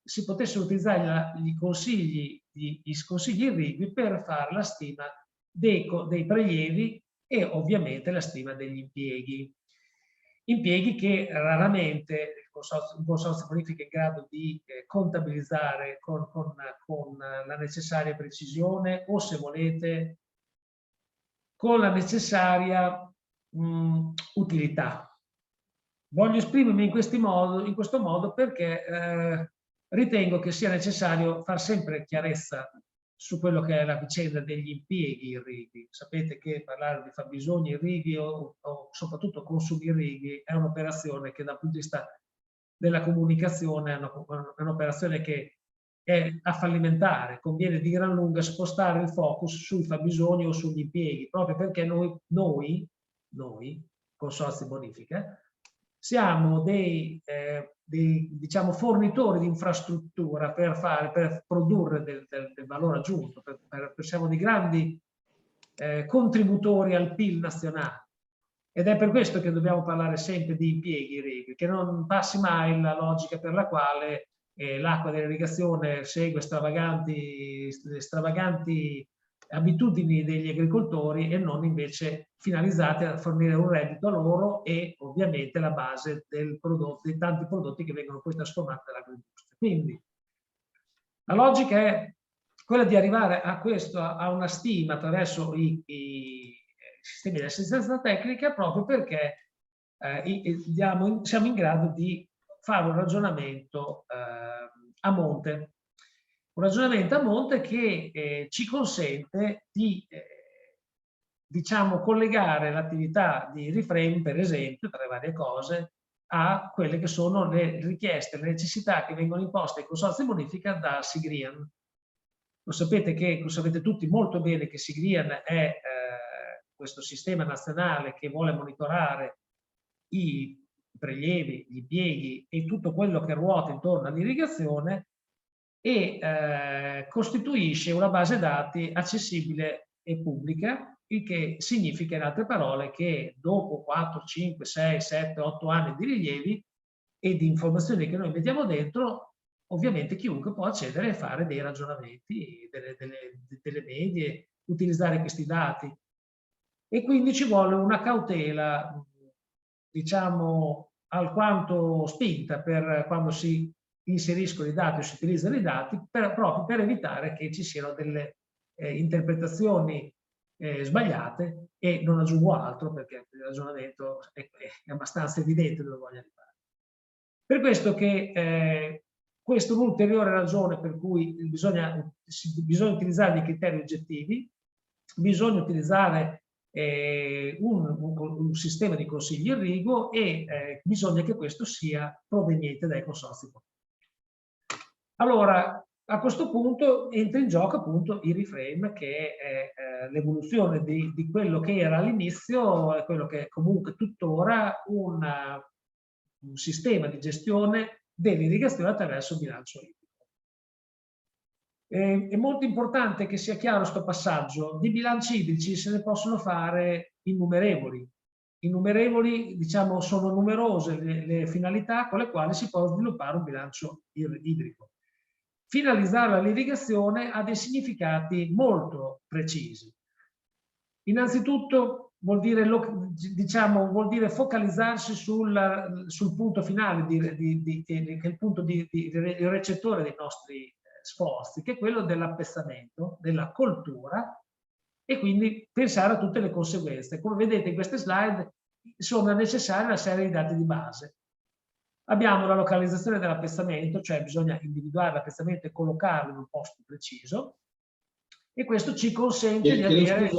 Speaker 7: si potessero utilizzare i consigli irrigui per fare la stima dei prelievi e ovviamente la stima degli impieghi. Impieghi che raramente un consorzio bonifica è in grado di contabilizzare con la necessaria precisione o, se volete, con la necessaria utilità. Voglio esprimermi in questo modo perché ritengo che sia necessario far sempre chiarezza su quello che è la vicenda degli impieghi irrigui. Sapete che parlare di fabbisogni irrigui o soprattutto consumi irrigui è un'operazione che dal punto di vista della comunicazione è un'operazione che è fallimentare. Conviene di gran lunga spostare il focus sui fabbisogni o sugli impieghi, proprio perché noi consorzi bonifica, siamo diciamo, fornitori di infrastruttura per produrre del valore aggiunto, siamo dei grandi contributori al PIL nazionale. Ed è per questo che dobbiamo parlare sempre di impieghi irrigui, che non passi mai la logica per la quale l'acqua dell'irrigazione segue stravaganti abitudini degli agricoltori e non invece finalizzate a fornire un reddito a loro e ovviamente la base dei tanti prodotti che vengono poi trasformati dall'agroindustria. Quindi la logica è quella di arrivare a questo, a una stima attraverso i sistemi di assistenza tecnica, proprio perché siamo in grado di fare un ragionamento a monte. Un ragionamento a monte che ci consente di diciamo, collegare l'attività di Iriframe, per esempio, tra le varie cose, a quelle che sono le richieste, le necessità che vengono imposte ai consorzi bonifica da Sigrian. Lo sapete tutti molto bene che Sigrian è questo sistema nazionale che vuole monitorare i prelievi, gli impieghi e tutto quello che ruota intorno all'irrigazione e costituisce una base dati accessibile e pubblica, il che significa in altre parole che dopo 4, 5, 6, 7, 8 anni di rilievi e di informazioni che noi mettiamo dentro, ovviamente chiunque può accedere e fare dei ragionamenti, delle medie, utilizzare questi dati. E quindi ci vuole una cautela, diciamo, alquanto spinta per quando si inseriscono i dati o si utilizzano i dati, proprio per evitare che ci siano delle interpretazioni sbagliate, e non aggiungo altro perché il ragionamento è abbastanza evidente dove voglio arrivare. Per questo che questa è un'ulteriore ragione per cui bisogna utilizzare dei criteri oggettivi, bisogna utilizzare un sistema di consigli irriguo e bisogna che questo sia proveniente dai consorzi. Allora, a questo punto entra in gioco appunto il reframe, che è l'evoluzione di quello che era all'inizio e quello che è comunque tuttora un sistema di gestione dell'irrigazione attraverso il bilancio idrico. È molto importante che sia chiaro questo passaggio. Di bilanci idrici se ne possono fare innumerevoli. Innumerevoli, diciamo, sono numerose le finalità con le quali si può sviluppare un bilancio idrico. Finalizzare all'irrigazione ha dei significati molto precisi. Innanzitutto vuol dire, vuol dire focalizzarsi sul punto finale, che è il punto il recettore dei nostri sforzi, che è quello dell'appestamento, della coltura, e quindi pensare a tutte le conseguenze. Come vedete in queste slide sono necessarie una serie di dati di base. Abbiamo la localizzazione dell'appestamento, cioè bisogna individuare l'appestamento e collocarlo in un posto preciso, e questo ci consente di avere...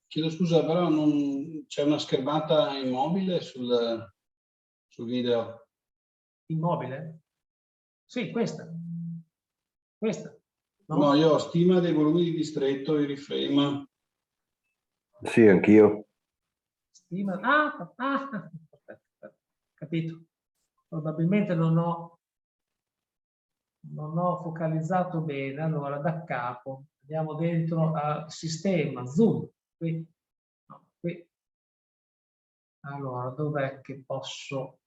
Speaker 8: Chiedo scusa, però non c'è una schermata immobile sul video?
Speaker 7: Immobile? Sì, questa. Questa.
Speaker 8: No, io ho stima dei volumi di distretto, il reframe.
Speaker 9: Sì, anch'io.
Speaker 7: Stima... aspetta. Capito. Probabilmente non ho focalizzato bene. Allora, da capo andiamo dentro al sistema, zoom, qui, no, qui. Allora, dov'è che posso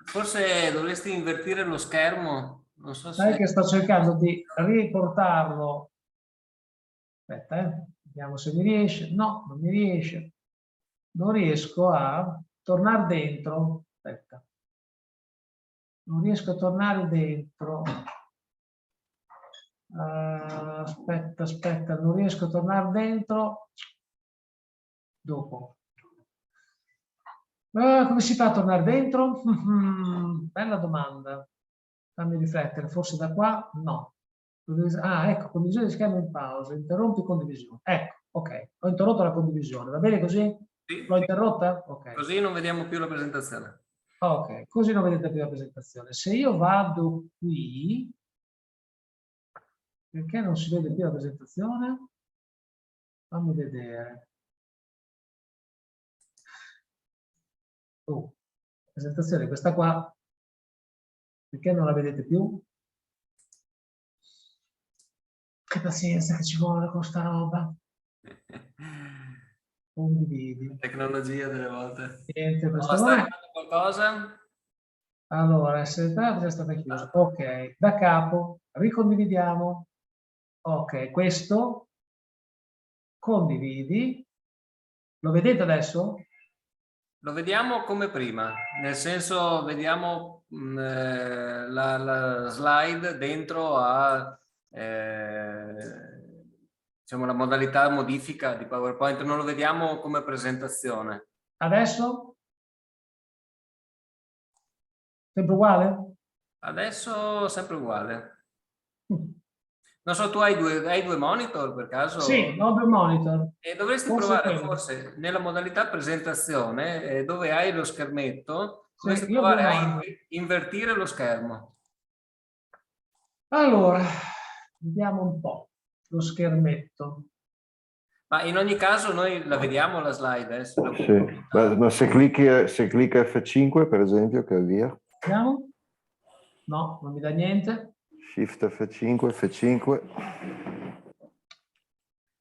Speaker 1: forse dovresti invertire lo schermo, non so se...
Speaker 7: Sai che sto cercando di riportarlo. Aspetta, vediamo se mi riesce. No, non mi riesce. Non riesco a tornare dentro. Aspetta. Non riesco a tornare dentro. Aspetta, non riesco a tornare dentro. Dopo. Come si fa a tornare dentro? Bella domanda. Fammi riflettere. Forse da qua? No. Ecco, condivisione di schermo in pausa. Interrompi condivisione. Ecco, ok. Ho interrotto la condivisione. Va bene così?
Speaker 1: Sì.
Speaker 7: L'ho interrotta? Ok.
Speaker 1: Così non vediamo più la presentazione.
Speaker 7: Ok, così non vedete più la presentazione. Se io vado qui, perché non si vede più la presentazione? Fammi vedere. La presentazione è questa qua. Perché non la vedete più? Che pazienza che ci vuole con sta roba. Condividi.
Speaker 1: Tecnologia delle volte.
Speaker 7: Niente,
Speaker 1: sta arrivando qualcosa?
Speaker 7: Allora, SRT è stata chiusa. Ok, da capo, ricondividiamo. Ok, questo, condividi. Lo vedete adesso?
Speaker 1: Lo vediamo come prima, nel senso vediamo la slide dentro a diciamo la modalità modifica di PowerPoint, non lo vediamo come presentazione.
Speaker 7: Adesso? Sempre uguale?
Speaker 1: Adesso sempre uguale. Non so, tu hai due monitor per caso?
Speaker 7: Sì, ho due monitor.
Speaker 1: E dovresti provare forse nella modalità presentazione, dove hai lo schermetto, dovresti provare a invertire lo schermo.
Speaker 7: Allora, vediamo un po' lo schermetto.
Speaker 1: Ma in ogni caso noi la vediamo la slide?
Speaker 9: Sì, ma se clicca F5 per esempio, che avvia.
Speaker 7: Vediamo? No, non mi dà niente.
Speaker 9: Shift F5, F5.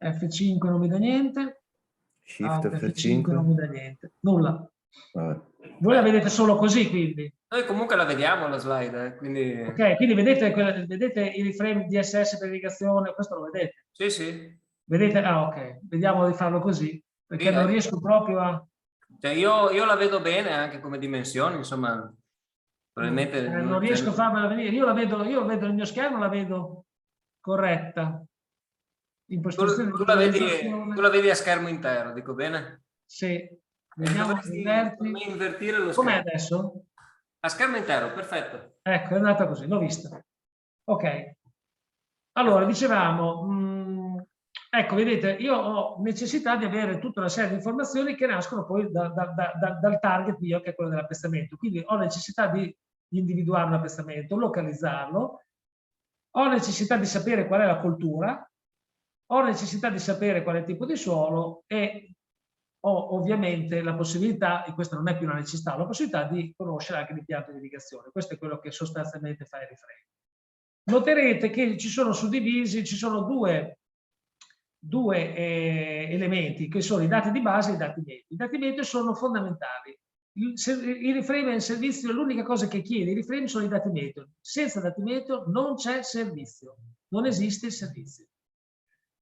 Speaker 7: F5 non mi dà niente.
Speaker 9: Shift
Speaker 7: F5 non mi dà niente. Nulla.
Speaker 9: Vabbè.
Speaker 7: Voi la vedete solo così, quindi?
Speaker 1: Noi comunque la vediamo la slide, quindi...
Speaker 7: Ok, quindi vedete i reframe DSS per irrigazione, questo lo vedete?
Speaker 1: Sì, sì.
Speaker 7: Vedete? Ah, ok. Vediamo di farlo così, perché non riesco proprio a...
Speaker 1: Cioè io la vedo bene anche come dimensioni, insomma... Probabilmente
Speaker 7: non riesco a farmela venire. Io vedo il mio schermo, la vedo corretta.
Speaker 1: Tu la vedi a schermo intero, dico bene?
Speaker 7: Sì. Vediamo
Speaker 1: invertire lo schermo.
Speaker 7: com'è adesso?
Speaker 1: A schermo intero, perfetto.
Speaker 7: Ecco, è andata così, l'ho vista. Ok. Allora, dicevamo, ecco, vedete, io ho necessità di avere tutta una serie di informazioni che nascono poi dal target mio, che è quello dell'appestamento. Quindi ho necessità di individuare un appestamento, localizzarlo, ho necessità di sapere qual è la coltura, ho necessità di sapere qual è il tipo di suolo e ho ovviamente la possibilità, e questa non è più una necessità, ho la possibilità di conoscere anche l'impianto di irrigazione. Questo è quello che sostanzialmente fa il reframe. Noterete che ci sono suddivisi, ci sono due elementi che sono i dati di base e i dati meteo. I dati meteo sono fondamentali. Il reframe è il servizio, l'unica cosa che chiede il reframe sono i dati meteo. Senza dati meteo non c'è servizio, non esiste il servizio.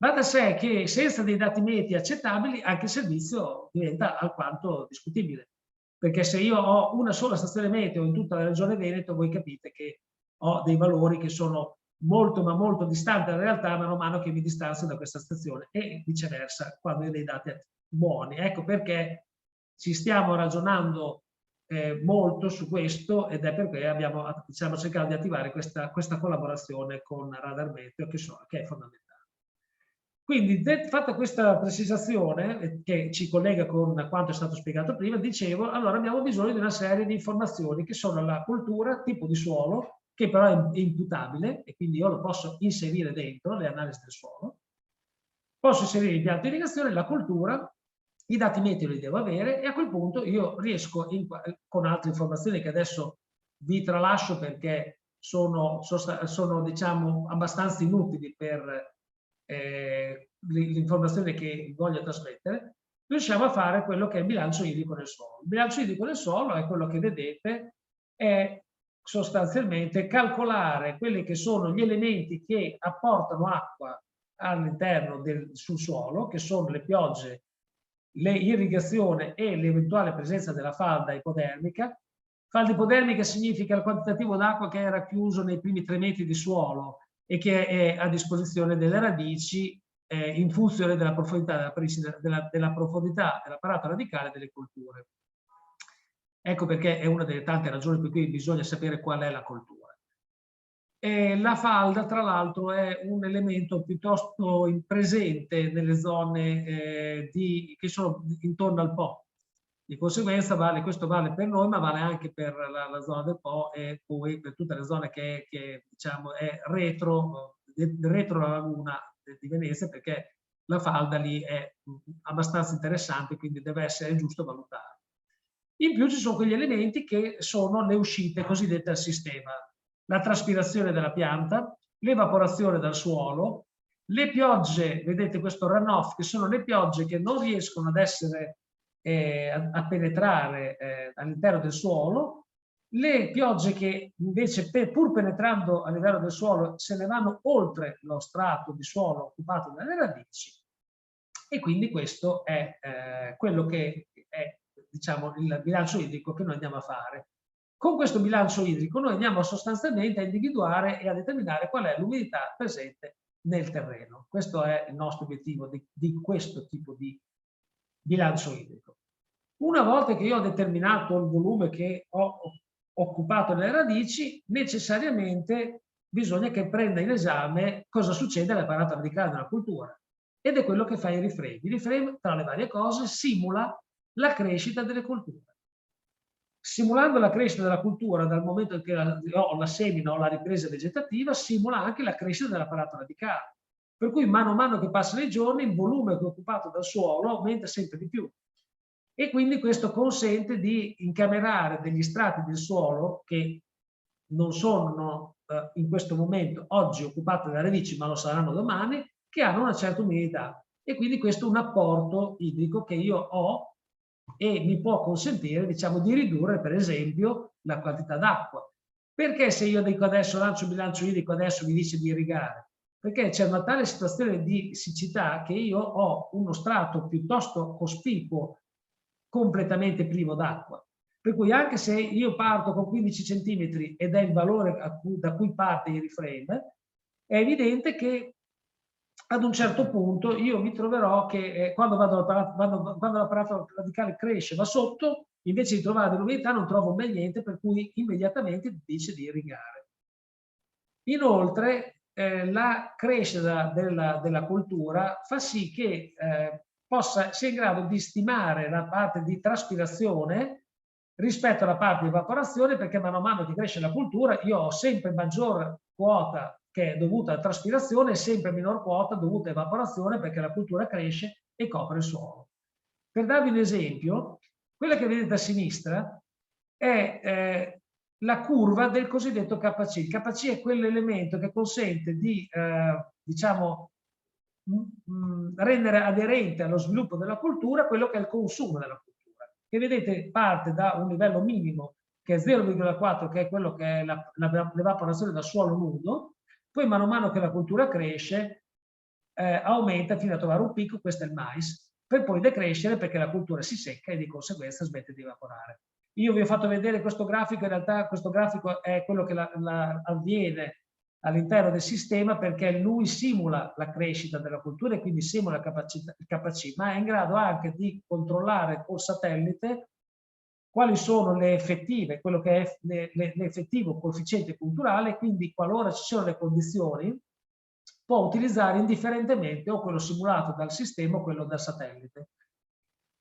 Speaker 7: Va da sé che senza dei dati meteo accettabili anche il servizio diventa alquanto discutibile. Perché se io ho una sola stazione meteo in tutta la regione Veneto, voi capite che ho dei valori che sono molto ma molto distanti dalla realtà man mano che mi distanzio da questa stazione e viceversa quando ho dei dati buoni. Ecco perché ci stiamo ragionando molto su questo ed è perché abbiamo cercato di attivare questa collaborazione con Radar Meteo che è fondamentale. Quindi, fatta questa precisazione, che ci collega con quanto è stato spiegato prima, dicevo, allora abbiamo bisogno di una serie di informazioni che sono la coltura, tipo di suolo, che però è imputabile, e quindi io lo posso inserire dentro le analisi del suolo. Posso inserire l'impianto di irrigazione, la coltura, i dati meteo li devo avere, e a quel punto io riesco, con altre informazioni che adesso vi tralascio perché sono diciamo, abbastanza inutili per l'informazione che voglio trasmettere, riusciamo a fare quello che è il bilancio idrico nel suolo. Il bilancio idrico nel suolo è quello che vedete, è sostanzialmente calcolare quelli che sono gli elementi che apportano acqua all'interno sul suolo, che sono le piogge, l'irrigazione e l'eventuale presenza della falda ipodermica. Falda ipodermica significa il quantitativo d'acqua che è racchiuso nei primi 3 metri di suolo e che è a disposizione delle radici in funzione della profondità dell'apparato radicale delle colture. Ecco perché è una delle tante ragioni per cui bisogna sapere qual è la coltura. La falda, tra l'altro, è un elemento piuttosto presente nelle zone che sono intorno al Po. Di conseguenza questo vale per noi, ma vale anche per la zona del Po e poi per tutte le zone che diciamo, è retro la laguna di Venezia, perché la falda lì è abbastanza interessante, quindi deve essere giusto valutare. In più ci sono quegli elementi che sono le uscite cosiddette al sistema. La traspirazione della pianta, l'evaporazione dal suolo, le piogge, vedete questo runoff, che sono le piogge che non riescono ad essere a penetrare all'interno del suolo, le piogge che invece pur penetrando all'interno del suolo se ne vanno oltre lo strato di suolo occupato dalle radici, e quindi questo è quello che è, diciamo, il bilancio idrico che noi andiamo a fare. Con questo bilancio idrico noi andiamo sostanzialmente a individuare e a determinare qual è l'umidità presente nel terreno. Questo è il nostro obiettivo di questo tipo di bilancio idrico. Una volta che io ho determinato il volume che ho occupato nelle radici, necessariamente bisogna che prenda in esame cosa succede all'apparato radicale della cultura. Ed è quello che fa il reframe. Il reframe, tra le varie cose, simula la crescita delle colture. Simulando la crescita della cultura dal momento che ho la semina o la ripresa vegetativa, simula anche la crescita dell'apparato radicale. Per cui mano a mano che passano i giorni il volume che è occupato dal suolo aumenta sempre di più. E quindi questo consente di incamerare degli strati del suolo che non sono in questo momento oggi occupati dalle radici, ma lo saranno domani, che hanno una certa umidità. E quindi questo è un apporto idrico che io ho e mi può consentire, diciamo, di ridurre per esempio la quantità d'acqua. Perché se io dico adesso lancio un bilancio idrico, adesso mi dice di irrigare? Perché c'è una tale situazione di siccità che io ho uno strato piuttosto cospicuo completamente privo d'acqua. Per cui anche se io parto con 15 cm ed è il valore da cui parte il reframe, è evidente che ad un certo punto io mi troverò che quando l'apparato radicale cresce, va sotto, invece di trovare dell'umidità non trovo mai niente, per cui immediatamente dice di irrigare. Inoltre la crescita della coltura fa sì che sia in grado di stimare la parte di traspirazione rispetto alla parte di evaporazione, perché mano a mano che cresce la cultura io ho sempre maggior quota che è dovuta a traspirazione e sempre minor quota dovuta a evaporazione, perché la cultura cresce e copre il suolo. Per darvi un esempio, quella che vedete a sinistra è la curva del cosiddetto KC. Il KC è quell'elemento che consente di, diciamo, rendere aderente allo sviluppo della cultura quello che è il consumo della cultura. Che vedete parte da un livello minimo che è 0,4, che è quello che è l'evaporazione da suolo nudo, poi mano a mano che la cultura cresce aumenta fino a trovare un picco, questo è il mais, per poi decrescere perché la cultura si secca e di conseguenza smette di evaporare. Io vi ho fatto vedere questo grafico, in realtà questo grafico è quello che avviene all'interno del sistema, perché lui simula la crescita della cultura e quindi simula il KC, ma è in grado anche di controllare col satellite quali sono le effettive, quello che è l'effettivo coefficiente culturale, quindi qualora ci siano le condizioni può utilizzare indifferentemente o quello simulato dal sistema o quello dal satellite.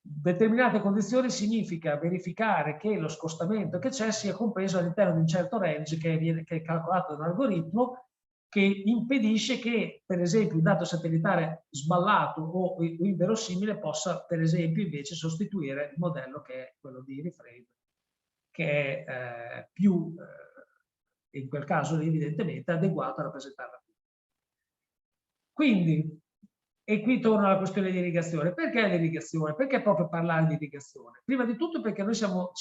Speaker 7: Determinate condizioni significa verificare che lo scostamento che c'è sia compreso all'interno di un certo range che è calcolato da un algoritmo che impedisce che, per esempio, un dato satellitare sballato o inverosimile possa, per esempio, invece sostituire il modello che è quello di Reframe, che è più, in quel caso evidentemente, adeguato a rappresentare la cultura. Quindi, e qui torno alla questione di irrigazione. Perché l'irrigazione? Perché proprio parlare di irrigazione? Prima di tutto perché noi siamo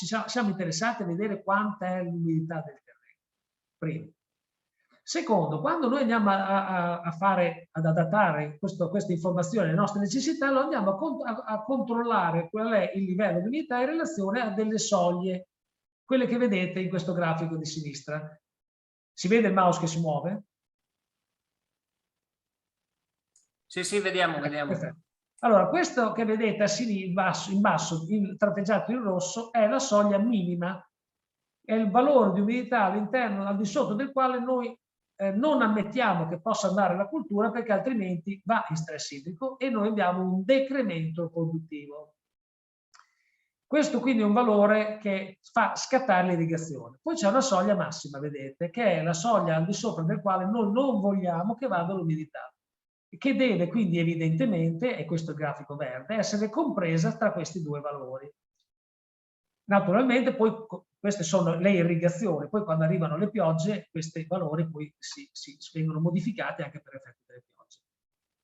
Speaker 7: interessati a vedere quanta è l'umidità del terreno. Primo. Secondo, quando noi andiamo ad adattare queste informazioni alle nostre necessità, lo andiamo a controllare qual è il livello di umidità in relazione a delle soglie, quelle che vedete in questo grafico di sinistra. Si vede il mouse che si muove?
Speaker 1: Sì, vediamo.
Speaker 7: Perfetto. Allora, questo che vedete in basso, tratteggiato in rosso, è la soglia minima, è il valore di umidità all'interno, al di sotto del quale noi non ammettiamo che possa andare la cultura, perché altrimenti va in stress idrico e noi abbiamo un decremento produttivo. Questo quindi è un valore che fa scattare l'irrigazione. Poi c'è una soglia massima, vedete, che è la soglia al di sopra del quale noi non vogliamo che vada l'umidità, che deve quindi evidentemente, e questo è il grafico verde, essere compresa tra questi due valori. Naturalmente poi queste sono le irrigazioni, poi quando arrivano le piogge questi valori poi si vengono modificati anche per effetto delle piogge.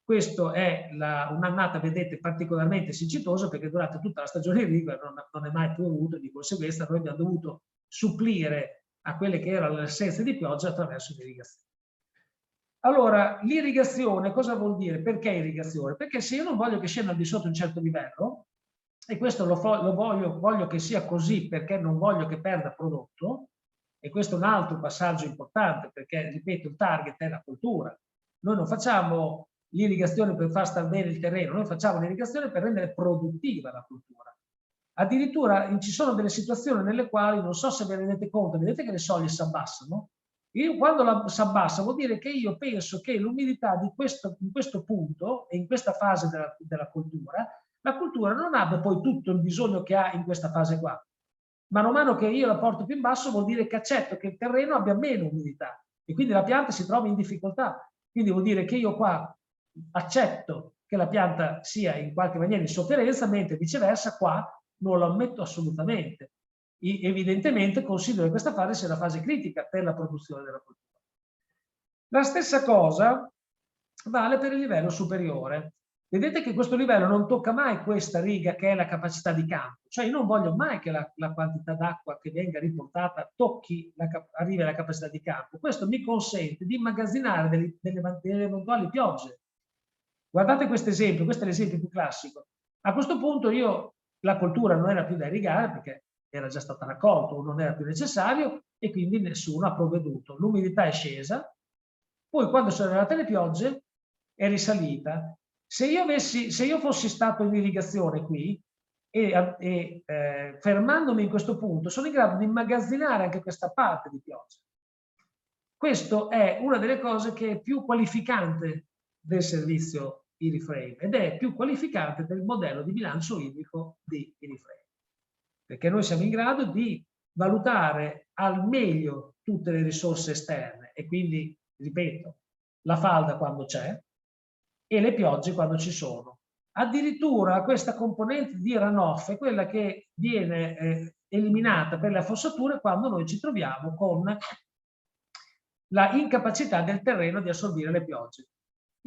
Speaker 7: Questo è un'annata, vedete, particolarmente siccitosa, perché durante tutta la stagione irrigua non è mai piovuto, di conseguenza noi abbiamo dovuto supplire a quelle che erano le assenze di pioggia attraverso l'irrigazione. Allora, l'irrigazione cosa vuol dire? Perché irrigazione? Perché se io non voglio che scenda al di sotto un certo livello, e questo voglio che sia così perché non voglio che perda prodotto, e questo è un altro passaggio importante, perché, ripeto, il target è la coltura. Noi non facciamo l'irrigazione per far star bene il terreno, noi facciamo l'irrigazione per rendere produttiva la cultura. Addirittura ci sono delle situazioni nelle quali, non so se vi rendete conto, vedete che le soglie si abbassano? Quando si abbassa vuol dire che io penso che l'umidità in questo punto e in questa fase della cultura, la cultura non abbia poi tutto il bisogno che ha in questa fase qua. Mano a mano che io la porto più in basso vuol dire che accetto che il terreno abbia meno umidità e quindi la pianta si trova in difficoltà. Quindi vuol dire che io qua accetto che la pianta sia in qualche maniera in sofferenza, mentre viceversa qua non lo ammetto assolutamente. Evidentemente considero che questa fase sia la fase critica per la produzione della cultura. La stessa cosa vale per il livello superiore. Vedete che questo livello non tocca mai questa riga che è la capacità di campo, cioè io non voglio mai che la quantità d'acqua che venga riportata arrivi alla capacità di campo. Questo mi consente di immagazzinare delle eventuali piogge. Guardate questo esempio, questo è l'esempio più classico. A questo punto la coltura non era più da irrigare perché era già stata raccolta o non era più necessario e quindi nessuno ha provveduto. L'umidità è scesa, poi quando sono arrivate le piogge è risalita. Se io fossi stato in irrigazione qui e fermandomi in questo punto sono in grado di immagazzinare anche questa parte di pioggia. Questo è una delle cose che è più qualificante del servizio Iriframe ed è più qualificante del modello di bilancio idrico di Iriframe, perché noi siamo in grado di valutare al meglio tutte le risorse esterne e quindi, ripeto, la falda quando c'è e le piogge quando ci sono. Addirittura questa componente di runoff è quella che viene eliminata per le affossature quando noi ci troviamo con la incapacità del terreno di assorbire le piogge.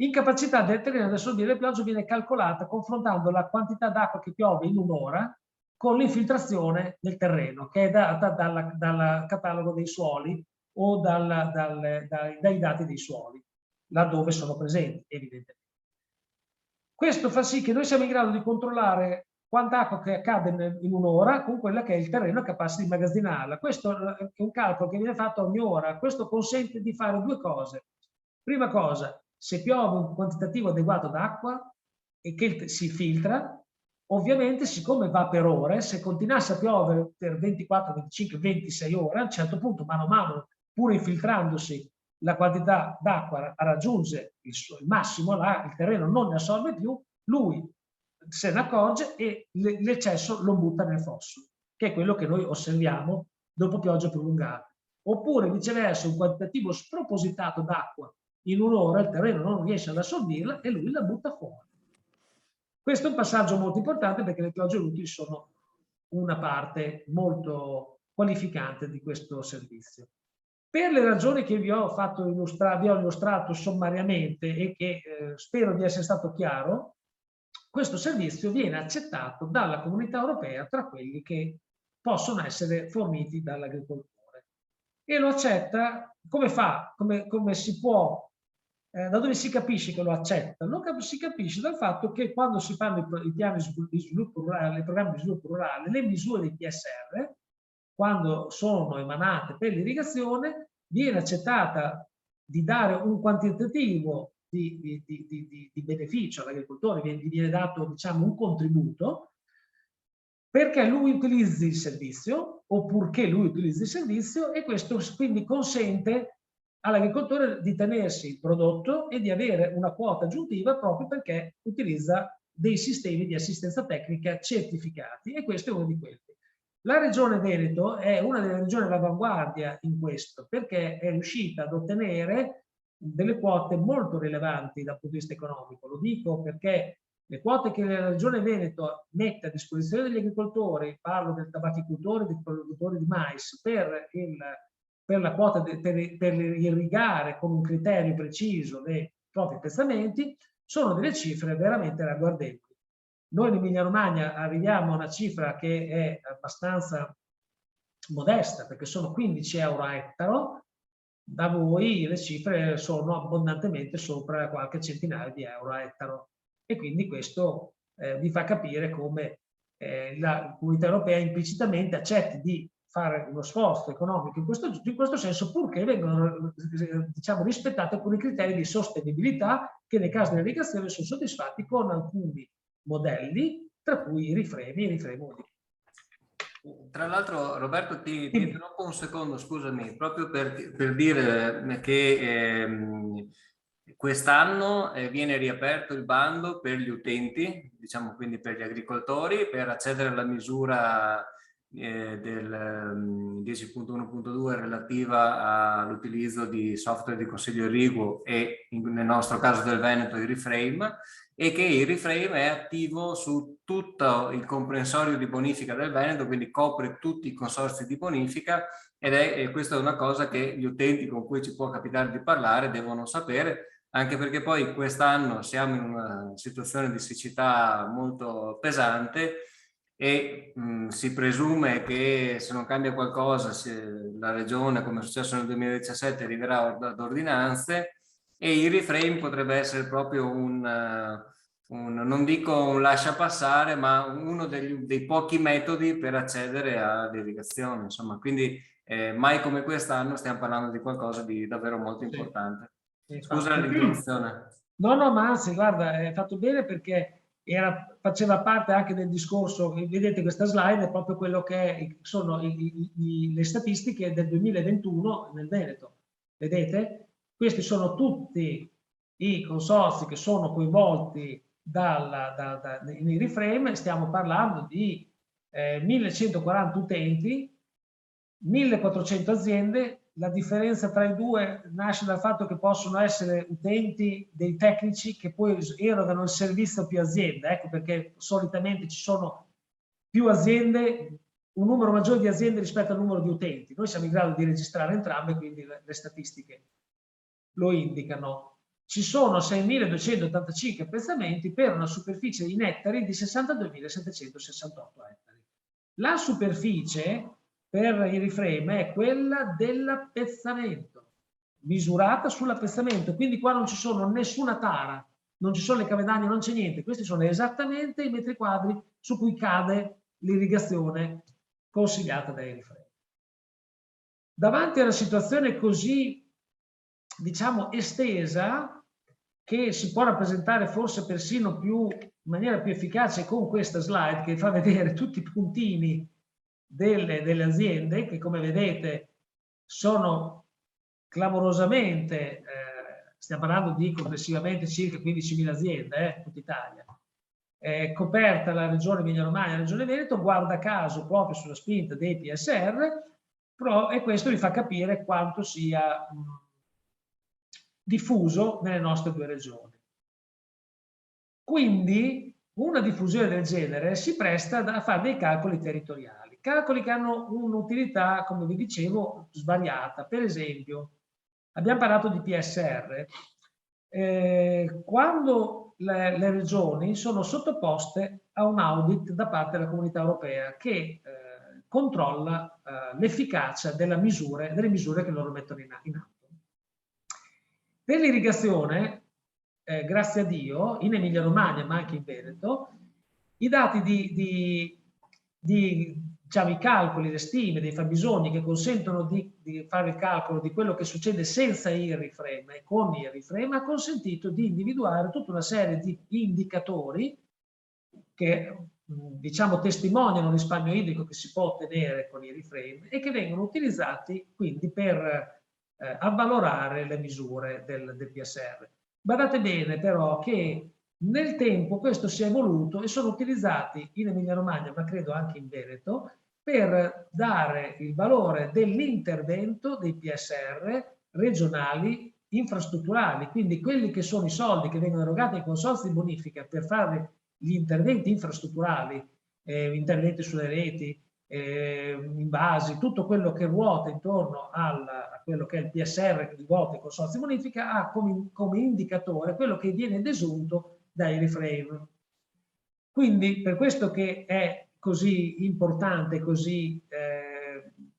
Speaker 7: Incapacità del terreno di assorbire le piogge viene calcolata confrontando la quantità d'acqua che piove in un'ora con l'infiltrazione del terreno, che è data dal catalogo dei suoli o dai dati dei suoli, laddove sono presenti, evidentemente. Questo fa sì che noi siamo in grado di controllare quanta acqua che accade in un'ora con quella che è il terreno capace di immagazzinarla. Questo è un calcolo che viene fatto ogni ora. Questo consente di fare due cose. Prima cosa, se piove un quantitativo adeguato d'acqua e che si filtra, ovviamente siccome va per ore, se continuasse a piovere per 24, 25, 26 ore, a un certo punto, mano a mano, pur infiltrandosi, la quantità d'acqua raggiunge il massimo, il terreno non ne assorbe più, lui se ne accorge e l'eccesso lo butta nel fosso, che è quello che noi osserviamo dopo piogge prolungate. Oppure viceversa, un quantitativo spropositato d'acqua in un'ora, il terreno non riesce ad assorbirla e lui la butta fuori. Questo è un passaggio molto importante perché le piogge utili sono una parte molto qualificante di questo servizio. Per le ragioni che vi ho illustrato sommariamente e che spero di essere stato chiaro, questo servizio viene accettato dalla Comunità Europea tra quelli che possono essere forniti dall'agricoltore. E lo accetta, come fa? Come si può? Da dove si capisce che lo accetta? Si capisce dal fatto che quando si fanno i piani di sviluppo rurale, i programmi di sviluppo rurale, le misure dei PSR, quando sono emanate per l'irrigazione, viene accettata di dare un quantitativo di beneficio all'agricoltore, gli viene dato, diciamo, un contributo perché lui utilizzi il servizio o purché lui utilizzi il servizio, e questo quindi consente all'agricoltore di tenersi il prodotto e di avere una quota aggiuntiva proprio perché utilizza dei sistemi di assistenza tecnica certificati, e questo è uno di quelli. La Regione Veneto è una delle regioni all'avanguardia in questo, perché è riuscita ad ottenere delle quote molto rilevanti dal punto di vista economico. Lo dico perché le quote che la Regione Veneto mette a disposizione degli agricoltori, parlo del tabacchicoltore, dei produttori di mais, per la quota per irrigare con un criterio preciso dei propri piazzamenti, sono delle cifre veramente ragguardevoli. Noi in Emilia Romagna arriviamo a una cifra che è abbastanza modesta, perché sono 15 euro a ettaro. Da voi le cifre sono abbondantemente sopra qualche centinaio di euro a ettaro, e quindi questo vi fa capire come la Comunità Europea implicitamente accetti di fare uno sforzo economico in questo senso, purché vengono, diciamo, rispettati alcuni criteri di sostenibilità che nel caso dell'irrigazione sono soddisfatti con alcuni modelli, tra cui i rifreni e i rifreni unici.
Speaker 1: Tra l'altro, Roberto, ti interrompo un secondo, scusami, proprio per dire che quest'anno viene riaperto il bando per gli utenti, diciamo quindi per gli agricoltori, per accedere alla misura del 10.1.2 relativa all'utilizzo di software di consiglio irriguo e nel nostro caso del Veneto il Reframe, e che il Reframe è attivo su tutto il comprensorio di bonifica del Veneto, quindi copre tutti i consorzi di bonifica, e questa è una cosa che gli utenti con cui ci può capitare di parlare devono sapere, anche perché poi quest'anno siamo in una situazione di siccità molto pesante e si presume che se non cambia qualcosa la regione, come è successo nel 2017, arriverà ad ordinanze, e il Reframe potrebbe essere proprio non dico un lascia passare, ma uno dei pochi metodi per accedere all'irrigazione, insomma. Quindi mai come quest'anno stiamo parlando di qualcosa di davvero molto importante. Scusa l'interruzione.
Speaker 7: No, ma anzi, guarda, è fatto bene, perché faceva parte anche del discorso, vedete questa slide, è proprio quello che sono le statistiche del 2021 nel Veneto. Vedete? Questi sono tutti i consorzi che sono coinvolti nei reframe, stiamo parlando di 1140 utenti, 1400 aziende. La differenza tra i due nasce dal fatto che possono essere utenti dei tecnici che poi erogano il servizio a più aziende, ecco perché solitamente ci sono più aziende, un numero maggiore di aziende rispetto al numero di utenti. Noi siamo in grado di registrare entrambe, quindi le statistiche lo indicano. Ci sono 6.285 appezzamenti per una superficie in ettari di 62.768 ettari. La superficie per i reframe è quella dell'appezzamento, misurata sull'appezzamento, quindi qua non ci sono nessuna tara, non ci sono le cavedanie, non c'è niente, questi sono esattamente i metri quadri su cui cade l'irrigazione consigliata dai reframe. Davanti a una situazione così, diciamo, estesa, che si può rappresentare forse persino in maniera più efficace con questa slide che fa vedere tutti i puntini delle aziende che, come vedete, sono clamorosamente, stiamo parlando di complessivamente circa 15.000 aziende in tutta Italia, coperta la regione Emilia-Romagna, la regione Veneto, guarda caso proprio sulla spinta dei PSR, e questo vi fa capire quanto sia diffuso nelle nostre due regioni. Quindi una diffusione del genere si presta a fare dei calcoli territoriali, calcoli che hanno un'utilità, come vi dicevo, svariata. Per esempio, abbiamo parlato di PSR. Quando le regioni sono sottoposte a un audit da parte della Comunità Europea che controlla l'efficacia delle misure che loro mettono in atto. Per l'irrigazione, grazie a Dio, in Emilia-Romagna ma anche in Veneto, i dati diciamo, i calcoli, le stime dei fabbisogni che consentono di fare il calcolo di quello che succede senza il reframe e con il reframe ha consentito di individuare tutta una serie di indicatori che diciamo testimoniano il risparmio idrico che si può ottenere con i reframe e che vengono utilizzati quindi per avvalorare le misure del PSR. Guardate bene però che nel tempo questo si è evoluto e sono utilizzati in Emilia-Romagna, ma credo anche in Veneto, per dare il valore dell'intervento dei PSR regionali infrastrutturali, quindi quelli che sono i soldi che vengono erogati ai consorzi di bonifica per fare gli interventi infrastrutturali, interventi sulle reti, invasi, tutto quello che ruota intorno a quello che è il PSR che ruota i consorzi di bonifica ha come indicatore quello che viene desunto dai reframe. Quindi per questo che è così importante, così,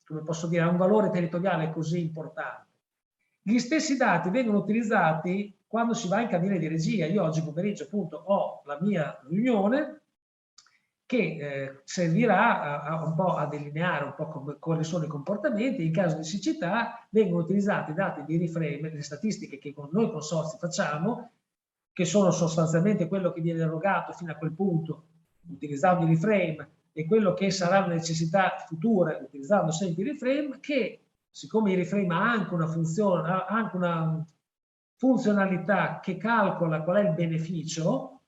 Speaker 7: come posso dire, ha un valore territoriale così importante. Gli stessi dati vengono utilizzati quando si va in cabina di regia. Io oggi pomeriggio appunto ho la mia riunione che servirà un po' a delineare un po' quali sono i comportamenti. In caso di siccità vengono utilizzati i dati di reframe, le statistiche che noi consorzi facciamo, che sono sostanzialmente quello che viene erogato fino a quel punto utilizzando i reframe e quello che saranno le necessità future utilizzando sempre i reframe, che siccome i reframe ha anche una funzionalità che calcola qual è il beneficio,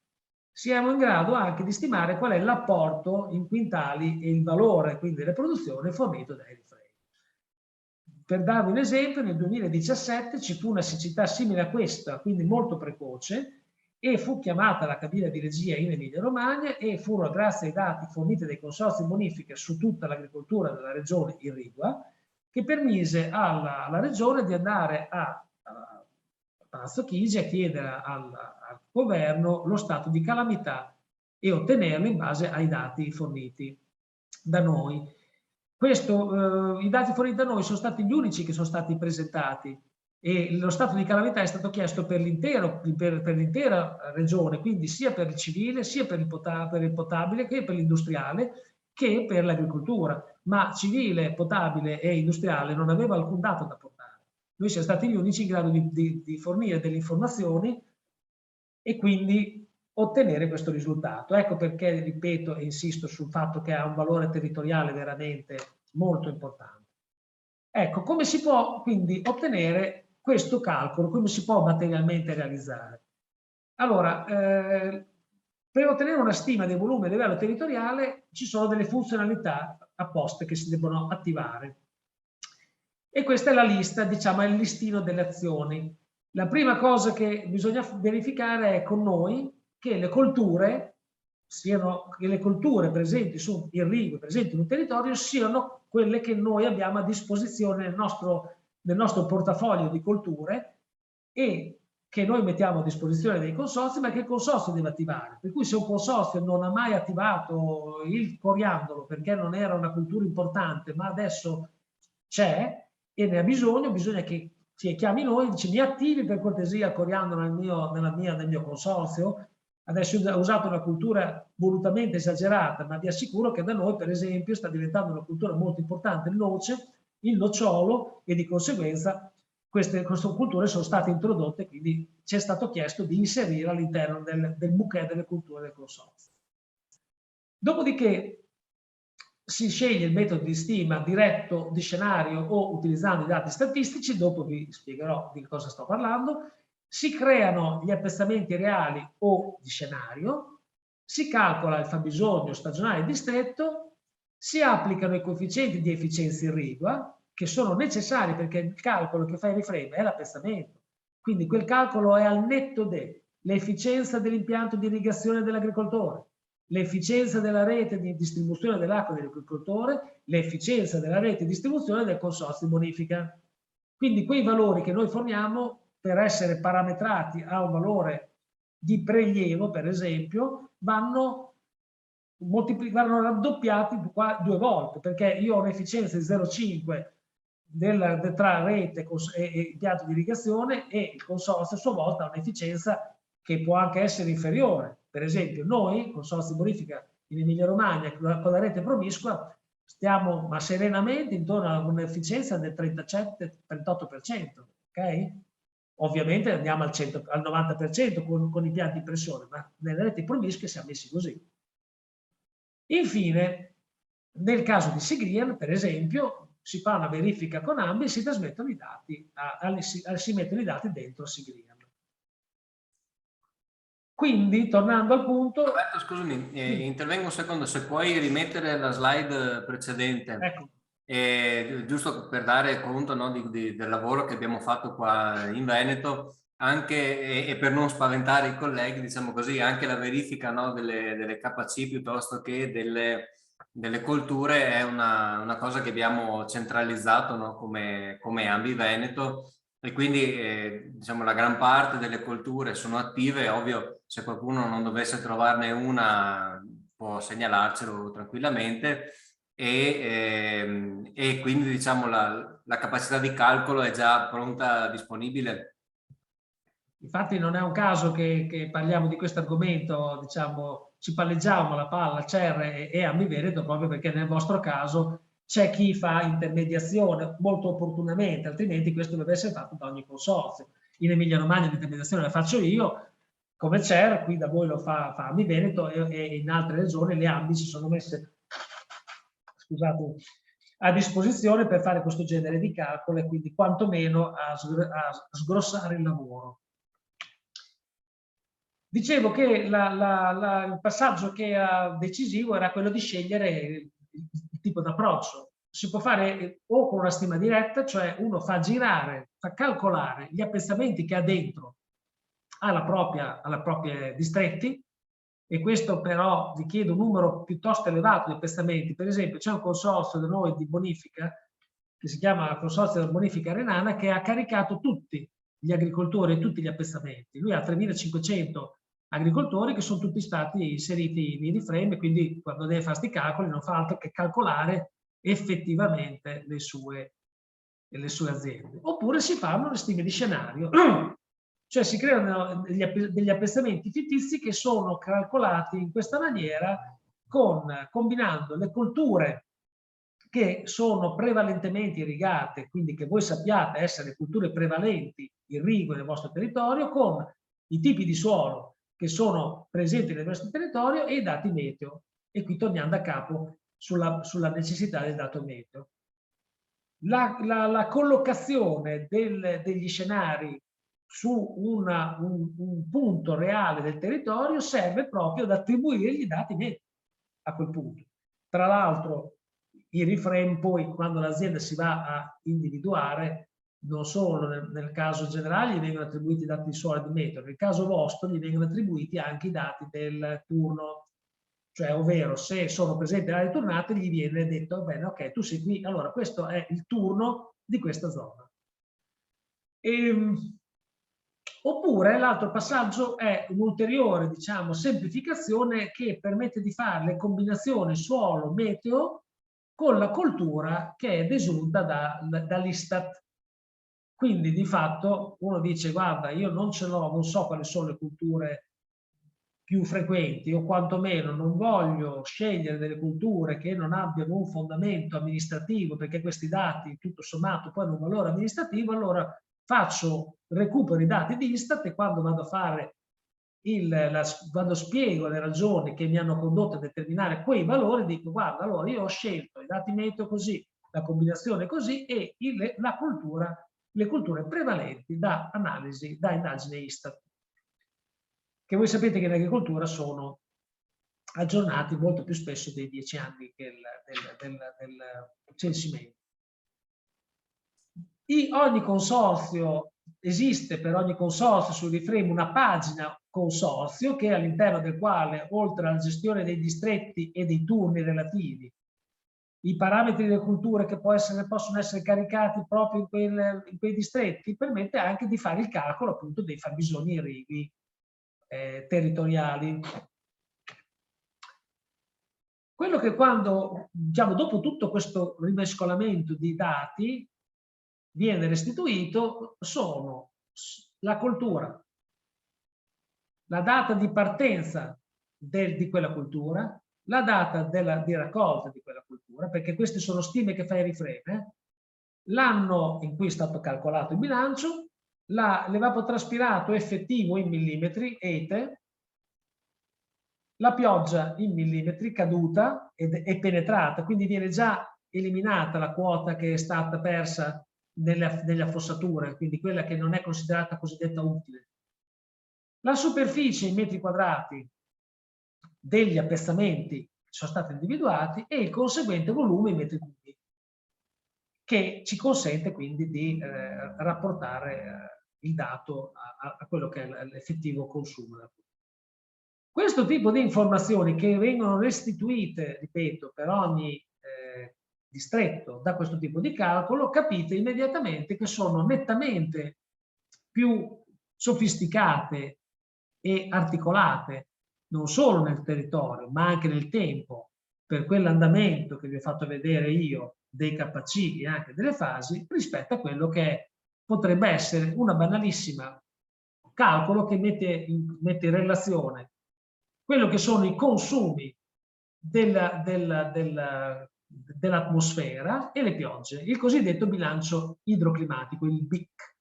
Speaker 7: siamo in grado anche di stimare qual è l'apporto in quintali e il valore, quindi delle produzioni fornito dai reframe. Per darvi un esempio, nel 2017 ci fu una siccità simile a questa, quindi molto precoce, e fu chiamata la cabina di regia in Emilia-Romagna e furono, grazie ai dati forniti dai consorzi di bonifica su tutta l'agricoltura della regione irrigua, che permise alla regione di andare a Palazzo Chigi a chiedere al governo lo stato di calamità e ottenerlo in base ai dati forniti da noi. I dati forniti da noi sono stati gli unici che sono stati presentati e lo stato di calamità è stato chiesto per l'intera regione, quindi sia per il civile, sia per il potabile, che per l'industriale, che per l'agricoltura, ma civile, potabile e industriale non aveva alcun dato da portare. Noi siamo stati gli unici in grado di fornire delle informazioni e quindi ottenere questo risultato. Ecco perché ripeto e insisto sul fatto che ha un valore territoriale veramente molto importante. Ecco, come si può quindi ottenere questo calcolo, come si può materialmente realizzare? Allora, per ottenere una stima dei volumi a livello territoriale ci sono delle funzionalità apposte che si debbono attivare. E questa è la lista, diciamo, è il listino delle azioni. La prima cosa che bisogna verificare è con noi che le colture presenti su irrigue, presenti in un territorio, siano quelle che noi abbiamo a disposizione nel nostro portafoglio di colture e che noi mettiamo a disposizione dei consorzi, ma che il consorzio deve attivare. Per cui se un consorzio non ha mai attivato il coriandolo perché non era una cultura importante, ma adesso c'è e ne ha bisogno, bisogna che ci chiami noi e dici: mi attivi per cortesia il coriandolo nel mio consorzio. Adesso ho usato una cultura volutamente esagerata, ma vi assicuro che da noi, per esempio, sta diventando una cultura molto importante il noce, il nocciolo, e di conseguenza queste culture sono state introdotte, quindi ci è stato chiesto di inserire all'interno del bouquet delle culture del consorzio. Dopodiché si sceglie il metodo di stima diretto di scenario o utilizzando i dati statistici, dopo vi spiegherò di cosa sto parlando. Si creano gli appezzamenti reali o di scenario, si calcola il fabbisogno stagionale distretto, si applicano i coefficienti di efficienza irrigua, che sono necessari perché il calcolo che fa il reframe è l'appezzamento. Quindi quel calcolo è al netto dell'efficienza dell'impianto di irrigazione dell'agricoltore, l'efficienza della rete di distribuzione dell'acqua dell'agricoltore, l'efficienza della rete di distribuzione del consorzio di bonifica. Quindi quei valori che noi forniamo, per essere parametrati a un valore di prelievo, per esempio, vanno raddoppiati 2 volte, perché io ho un'efficienza di 0,5 tra rete e impianto di irrigazione, e il consorzio a sua volta ha un'efficienza che può anche essere inferiore. Per esempio, noi, consorzio bonifica in Emilia Romagna, con la rete promiscua, stiamo ma serenamente intorno a un'efficienza del 37-38%, ok? Ovviamente andiamo al 90% con impianti di pressione, ma nelle reti promiscue siamo messi così. Infine, nel caso di Sigrian, per esempio, si fa una verifica con AMBI e si trasmettono i dati, si mettono i dati dentro Sigrian. Quindi, tornando al punto...
Speaker 1: Roberto, scusami, intervengo un secondo, se puoi rimettere la slide precedente.
Speaker 7: Ecco.
Speaker 1: Giusto per dare conto, no, del lavoro che abbiamo fatto qua in Veneto, anche e per non spaventare i colleghi, diciamo così, anche la verifica, no, delle KC piuttosto che delle colture è una cosa che abbiamo centralizzato, no, come Ambi Veneto, e quindi diciamo la gran parte delle colture sono attive. Ovvio, se qualcuno non dovesse trovarne una può segnalarcelo tranquillamente. E quindi diciamo la capacità di calcolo è già pronta, disponibile.
Speaker 7: Infatti non è un caso che parliamo di questo argomento, diciamo, ci palleggiamo la palla CER e Ambi Veneto, proprio perché nel vostro caso c'è chi fa intermediazione molto opportunamente, altrimenti questo deve essere fatto da ogni consorzio. In Emilia Romagna l'intermediazione la faccio io, come CER, qui da voi lo fa Ambi Veneto, e in altre regioni le Ambi si sono messe, scusate, a disposizione per fare questo genere di calcolo e quindi quantomeno a sgrossare il lavoro. Dicevo che il passaggio che era decisivo era quello di scegliere il tipo di approccio. Si può fare o con una stima diretta, cioè uno fa calcolare gli appezzamenti che ha dentro alla propria distretti, e questo però richiede un numero piuttosto elevato di appezzamenti. Per esempio c'è un consorzio da noi di bonifica che si chiama Consorzio della Bonifica Renana, che ha caricato tutti gli agricoltori e tutti gli appezzamenti. Lui ha 3.500 agricoltori che sono tutti stati inseriti in reframe, quindi quando deve fare questi calcoli non fa altro che calcolare effettivamente le sue aziende. Oppure si fanno le stime di scenario, cioè si creano degli appezzamenti fittizi che sono calcolati in questa maniera, combinando le colture che sono prevalentemente irrigate, quindi che voi sappiate essere culture prevalenti irrigue nel vostro territorio, con i tipi di suolo che sono presenti nel nostro territorio e i dati meteo. E qui torniamo da capo sulla necessità del dato meteo. La collocazione degli scenari su un punto reale del territorio serve proprio ad attribuire gli dati meteo a quel punto. Tra l'altro, i reframe poi, quando l'azienda si va a individuare, non solo nel caso generale gli vengono attribuiti i dati di sole e di meteo, nel caso vostro gli vengono attribuiti anche i dati del turno, cioè ovvero se sono presenti le aree tornate gli viene detto bene, ok, tu sei qui, allora questo è il turno di questa zona. Oppure l'altro passaggio è un'ulteriore, diciamo, semplificazione che permette di fare le combinazioni suolo-meteo con la coltura che è desunta dall'Istat. Quindi di fatto uno dice guarda, io non ce l'ho, non so quali sono le culture più frequenti, o quantomeno non voglio scegliere delle culture che non abbiano un fondamento amministrativo, perché questi dati tutto sommato poi hanno un valore amministrativo, allora recupero i dati di Istat e quando vado a fare quando spiego le ragioni che mi hanno condotto a determinare quei valori, dico guarda, allora io ho scelto i dati meteo così, la combinazione così e le culture prevalenti da analisi, da indagine Istat, che voi sapete che in agricoltura sono aggiornati molto più spesso dei 10 anni del censimento. Ogni consorzio, esiste per ogni consorzio sul reframe una pagina consorzio che all'interno del quale, oltre alla gestione dei distretti e dei turni relativi, i parametri delle culture che possono essere caricati proprio in quei distretti, permette anche di fare il calcolo appunto dei fabbisogni irrigui territoriali. Quello che quando, diciamo, dopo tutto questo rimescolamento di dati viene restituito sono la coltura, la data di partenza di quella cultura, la data di raccolta di quella cultura, perché queste sono stime che fa il reframe, l'anno in cui è stato calcolato il bilancio, l'evapotraspirato effettivo in millimetri, ETE, la pioggia in millimetri caduta e penetrata, quindi viene già eliminata la quota che è stata persa nelle affossature, quindi quella che non è considerata cosiddetta utile. La superficie in metri quadrati degli appezzamenti sono stati individuati e il conseguente volume in metri cubi, che ci consente quindi di rapportare il dato a quello che è l'effettivo consumo. Questo tipo di informazioni che vengono restituite, ripeto, per ogni distretto da questo tipo di calcolo, capite immediatamente che sono nettamente più sofisticate e articolate, non solo nel territorio, ma anche nel tempo, per quell'andamento che vi ho fatto vedere io dei KC e anche delle fasi, rispetto a quello che potrebbe essere una banalissima calcolo che mette in relazione quello che sono i consumi dell'atmosfera e le piogge, il cosiddetto bilancio idroclimatico, il BIC.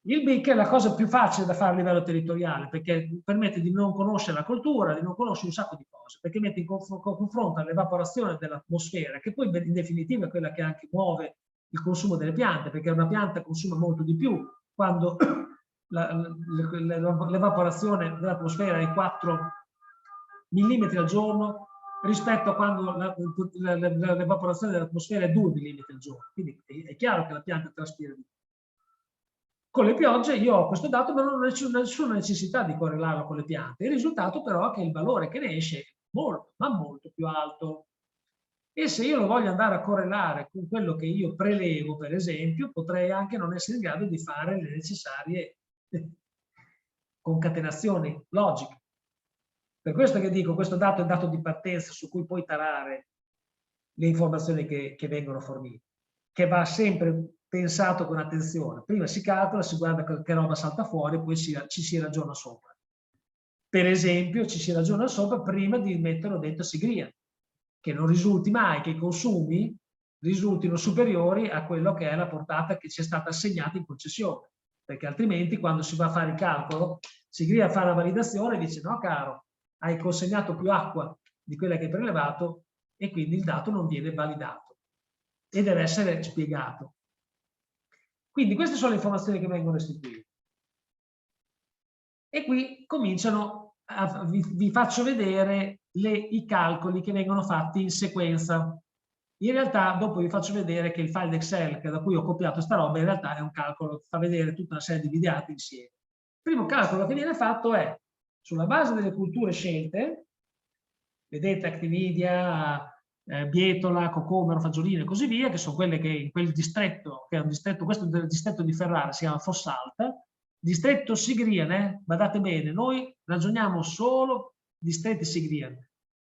Speaker 7: Il BIC è la cosa più facile da fare a livello territoriale perché permette di non conoscere la coltura, di non conoscere un sacco di cose, perché mette in confronto l'evaporazione dell'atmosfera, che poi in definitiva è quella che anche muove il consumo delle piante, perché una pianta consuma molto di più quando l'evaporazione dell'atmosfera è 4 mm al giorno rispetto a quando l'evaporazione dell'atmosfera è 2 mm al giorno. Quindi è chiaro che la pianta traspira di più. Con le piogge io ho questo dato, ma non ho nessuna necessità di correlarlo con le piante. Il risultato però è che il valore che ne esce è molto, ma molto più alto. E se io lo voglio andare a correlare con quello che io prelevo, per esempio, potrei anche non essere in grado di fare le necessarie concatenazioni logiche. Per questo che dico, questo dato è il dato di partenza su cui puoi tarare le informazioni che vengono fornite, che va sempre pensato con attenzione. Prima si calcola, si guarda che roba salta fuori, poi ci si ragiona sopra. Per esempio, ci si ragiona sopra prima di metterlo dentro Sigria, che non risulti mai che i consumi risultino superiori a quello che è la portata che ci è stata assegnata in concessione. perché altrimenti quando si va a fare il calcolo, si grida a fare la validazione e dice no caro, hai consegnato più acqua di quella che hai prelevato e quindi il dato non viene validato e deve essere spiegato. Quindi queste sono le informazioni che vengono restituite. E qui cominciano, vi faccio vedere i calcoli che vengono fatti in sequenza. In realtà dopo vi faccio vedere che il file Excel da cui ho copiato sta roba in realtà è un calcolo che fa vedere tutta una serie di videati insieme. Il primo calcolo che viene fatto è sulla base delle culture scelte, vedete Actinidia, Bietola, Cocomero, Fagiolino e così via, che sono quelle che in quel distretto, che è un distretto, questo è il distretto di Ferrara, si chiama Fossalta, distretto Sigrian, badate bene, noi ragioniamo solo distretti Sigrian.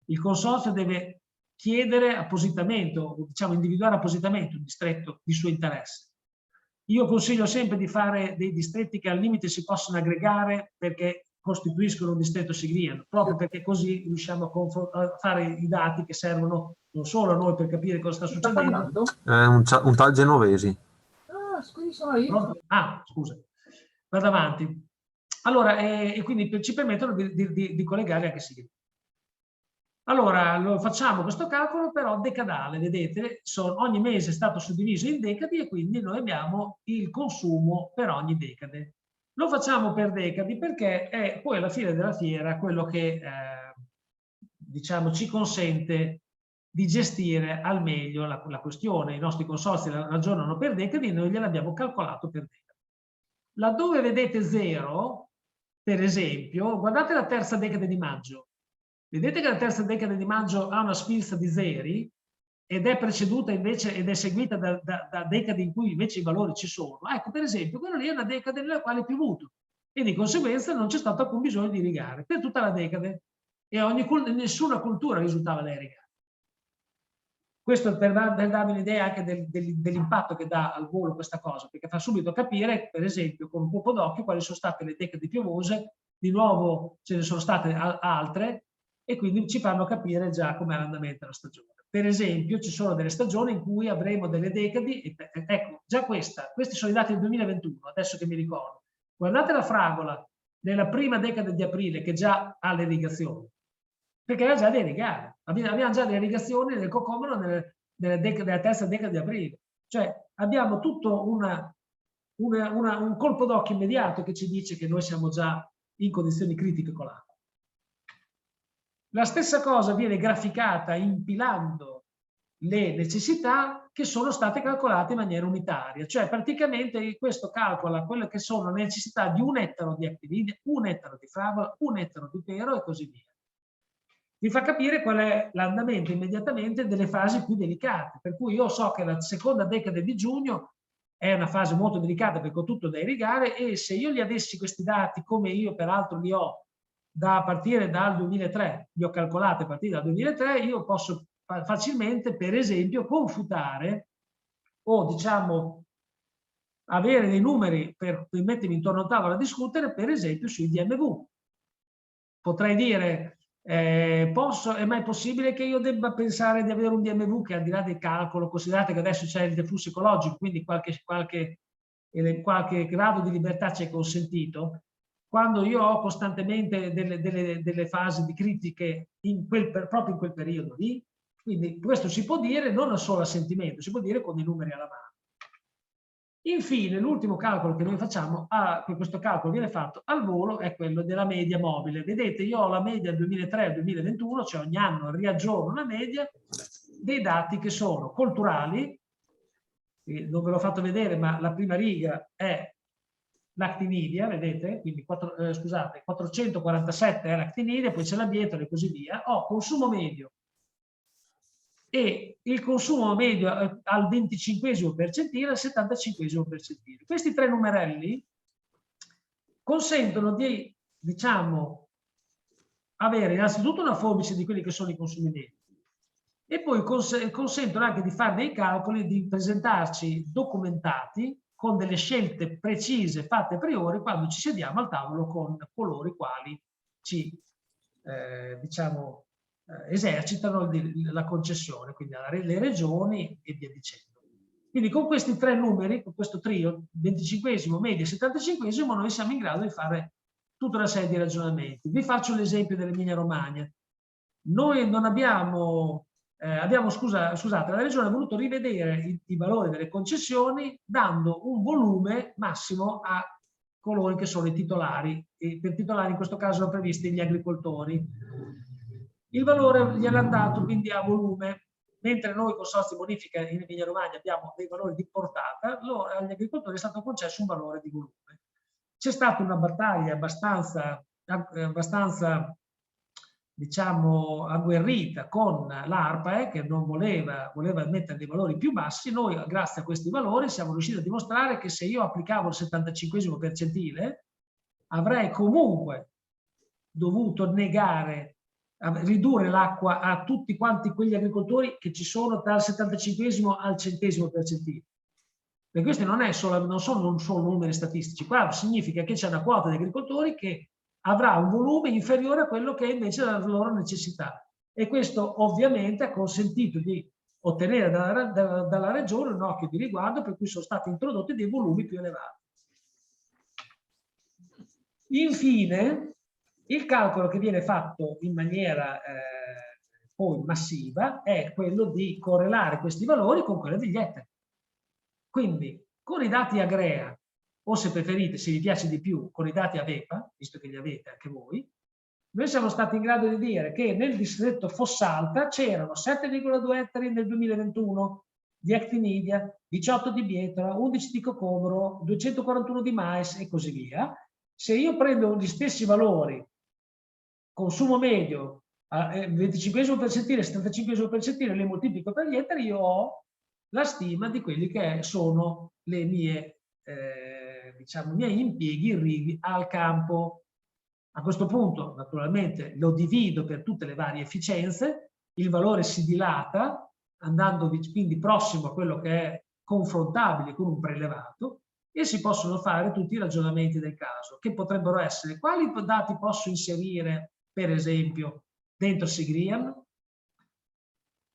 Speaker 7: Il consorzio deve chiedere appositamente, o diciamo individuare appositamente un distretto di suo interesse. Io consiglio sempre di fare dei distretti che al limite si possono aggregare perché costituiscono un distretto Sigrian, proprio perché così riusciamo a fare i dati che servono non solo a noi per capire cosa sta succedendo.
Speaker 10: Un tal Genovesi.
Speaker 7: Ah, quindi sono io. Ah, scusa. Vado avanti. Allora, e quindi ci permettono di collegare anche Sigrian. Allora, lo facciamo questo calcolo però decadale, vedete, ogni mese è stato suddiviso in decadi e quindi noi abbiamo il consumo per ogni decade. Lo facciamo per decadi perché è poi alla fine della fiera quello che diciamo, ci consente di gestire al meglio la questione. I nostri consorzi ragionano per decadi e noi gliel'abbiamo calcolato per decadi. Laddove vedete 0, per esempio, guardate la terza decade di maggio. Vedete che la terza decade di maggio ha una sfilza di zeri ed è preceduta invece ed è seguita da decadi in cui invece i valori ci sono. Ecco, per esempio, quella lì è una decade nella quale è piovuto e di conseguenza non c'è stato alcun bisogno di irrigare per tutta la decade e nessuna cultura risultava da irrigare. Questo per darvi un'idea anche dell'impatto che dà al volo questa cosa, perché fa subito capire, per esempio, con un colpo d'occhio quali sono state le decadi piovose, di nuovo ce ne sono state altre, e quindi ci fanno capire già com'è l'andamento della stagione. Per esempio, ci sono delle stagioni in cui avremo delle decadi, ecco, già questi sono i dati del 2021, adesso che mi ricordo. Guardate la fragola nella prima decade di aprile che già ha l'irrigazione, perché era già da irrigare. Abbiamo già le irrigazioni nel cocomero nella terza decade di aprile. Cioè abbiamo tutto un colpo d'occhio immediato che ci dice che noi siamo già in condizioni critiche con l'acqua. La stessa cosa viene graficata impilando le necessità che sono state calcolate in maniera unitaria, cioè praticamente questo calcola quelle che sono le necessità di 1 ettaro di Actinidia, 1 ettaro di fragola, 1 ettaro di pero e così via. Vi fa capire qual è l'andamento immediatamente delle fasi più delicate, per cui io so che la seconda decade di giugno è una fase molto delicata perché ho tutto da irrigare e se io gli avessi questi dati come io peraltro li ho a partire dal 2003, li ho calcolati a partire dal 2003, io posso facilmente, per esempio, confutare o diciamo avere dei numeri per mettermi intorno al tavolo a discutere, per esempio, sui DMV. Potrei dire, è mai possibile che io debba pensare di avere un DMV che al di là del calcolo, considerate che adesso c'è il deflusso ecologico, quindi qualche grado di libertà ci è consentito, quando io ho costantemente delle fasi di critiche proprio in quel periodo lì. Quindi questo si può dire non solo a sentimento, si può dire con i numeri alla mano. Infine, l'ultimo calcolo che noi facciamo, questo calcolo viene fatto al volo, è quello della media mobile. Vedete, io ho la media del 2003 al 2021, cioè ogni anno riaggiorno una media dei dati che sono culturali, non ve l'ho fatto vedere, ma la prima riga è l'actinidia, vedete? Quindi 447 è l'actinidia, poi c'è la bietola e così via. Ho consumo medio e il consumo medio al 25esimo percentile, al 75esimo percentile. Questi tre numerelli consentono di, diciamo, avere innanzitutto una forbice di quelli che sono i consumi medi e poi consentono anche di fare dei calcoli, di presentarci documentati con delle scelte precise fatte a priori quando ci sediamo al tavolo con coloro i quali ci, diciamo, esercitano la concessione, quindi le regioni e via dicendo. Quindi con questi tre numeri, con questo trio, 25esimo, medio e 75esimo, noi siamo in grado di fare tutta una serie di ragionamenti. Vi faccio l'esempio dell'Emilia Romagna. Noi non abbiamo, scusate, la Regione ha voluto rivedere i valori delle concessioni dando un volume massimo a coloro che sono i titolari, e per titolari in questo caso sono previsti gli agricoltori. Il valore gliel'hanno dato quindi a volume, mentre noi consorzi bonifica in Emilia Romagna abbiamo dei valori di portata, agli agricoltori è stato concesso un valore di volume. C'è stata una battaglia abbastanza diciamo agguerrita con l'ARPAE, che non voleva mettere dei valori più bassi. Noi grazie a questi valori siamo riusciti a dimostrare che se io applicavo il 75esimo percentile avrei comunque dovuto ridurre l'acqua a tutti quanti quegli agricoltori che ci sono dal 75esimo al 100esimo percentile. E questi non sono solo numeri statistici, qua significa che c'è una quota di agricoltori che avrà un volume inferiore a quello che è invece la loro necessità. E questo ovviamente ha consentito di ottenere dalla Regione un occhio di riguardo, per cui sono stati introdotti dei volumi più elevati. Infine, il calcolo che viene fatto in maniera poi massiva è quello di correlare questi valori con quelli degli ettari. Quindi con i dati AGREA, o se preferite, se vi piace di più, con i dati AVEPA, visto che li avete anche voi, noi siamo stati in grado di dire che nel distretto Fossalta c'erano 7,2 ettari nel 2021 di actinidia, 18 di bietola, 11 di cocomero, 241 di mais e così via. Se io prendo gli stessi valori, consumo medio, 25esimo percentile, 75esimo percentile, le moltiplico per gli ettari, io ho la stima di quelli che sono le mie, diciamo, i miei impieghi irrigui al campo. A questo punto, naturalmente, lo divido per tutte le varie efficienze, il valore si dilata, andando quindi prossimo a quello che è confrontabile con un prelevato, e si possono fare tutti i ragionamenti del caso, che potrebbero essere: quali dati posso inserire, per esempio, dentro Sigriam,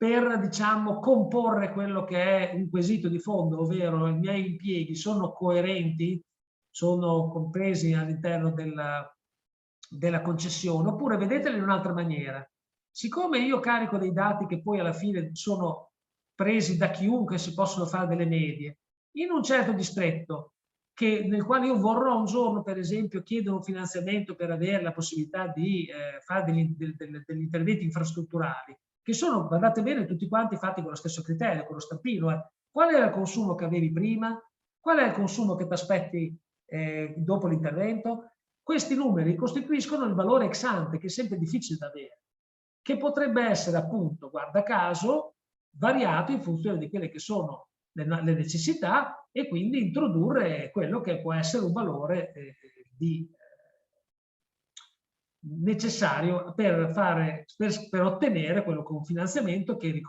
Speaker 7: per, diciamo, comporre quello che è un quesito di fondo, ovvero i miei impieghi sono coerenti, sono compresi all'interno della concessione, oppure vedeteli in un'altra maniera. Siccome io carico dei dati che poi alla fine sono presi da chiunque, si possono fare delle medie, in un certo distretto nel quale io vorrò un giorno, per esempio, chiedere un finanziamento per avere la possibilità di fare degli interventi infrastrutturali, che sono, guardate bene, tutti quanti fatti con lo stesso criterio, con lo stampino. Qual era il consumo che avevi prima? Qual è il consumo che ti aspetti dopo l'intervento? Questi numeri costituiscono il valore ex ante, che è sempre difficile da avere, che potrebbe essere, appunto, guarda caso, variato in funzione di quelle che sono le necessità, e quindi introdurre quello che può essere un valore necessario per ottenere quello con finanziamento, che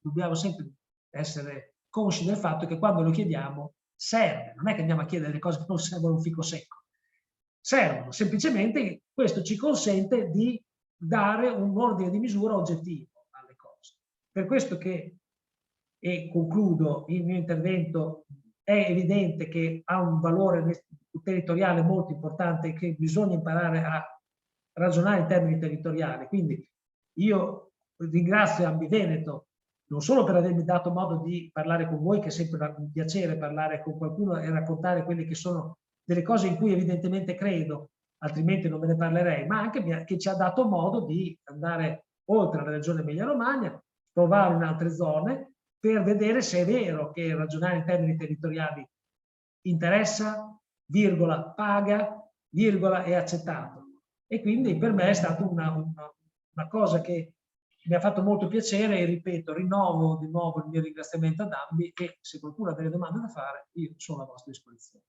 Speaker 7: dobbiamo sempre essere consci del fatto che quando lo chiediamo serve, non è che andiamo a chiedere le cose che non servono un fico secco, servono, semplicemente questo ci consente di dare un ordine di misura oggettivo alle cose. Per questo che, e concludo il mio intervento, è evidente che ha un valore territoriale molto importante e che bisogna imparare a ragionare in termini territoriali. Quindi io ringrazio Ambiveneto non solo per avermi dato modo di parlare con voi, che è sempre un piacere parlare con qualcuno e raccontare quelle che sono delle cose in cui evidentemente credo, altrimenti non ve ne parlerei, ma anche che ci ha dato modo di andare oltre la regione Emilia-Romagna, provare in altre zone, per vedere se è vero che ragionare in termini territoriali interessa, virgola, paga, virgola, è accettato. E quindi per me è stata una cosa che mi ha fatto molto piacere, e ripeto, rinnovo di nuovo il mio ringraziamento ad Ambi, e se qualcuno ha delle domande da fare, io sono a vostra disposizione.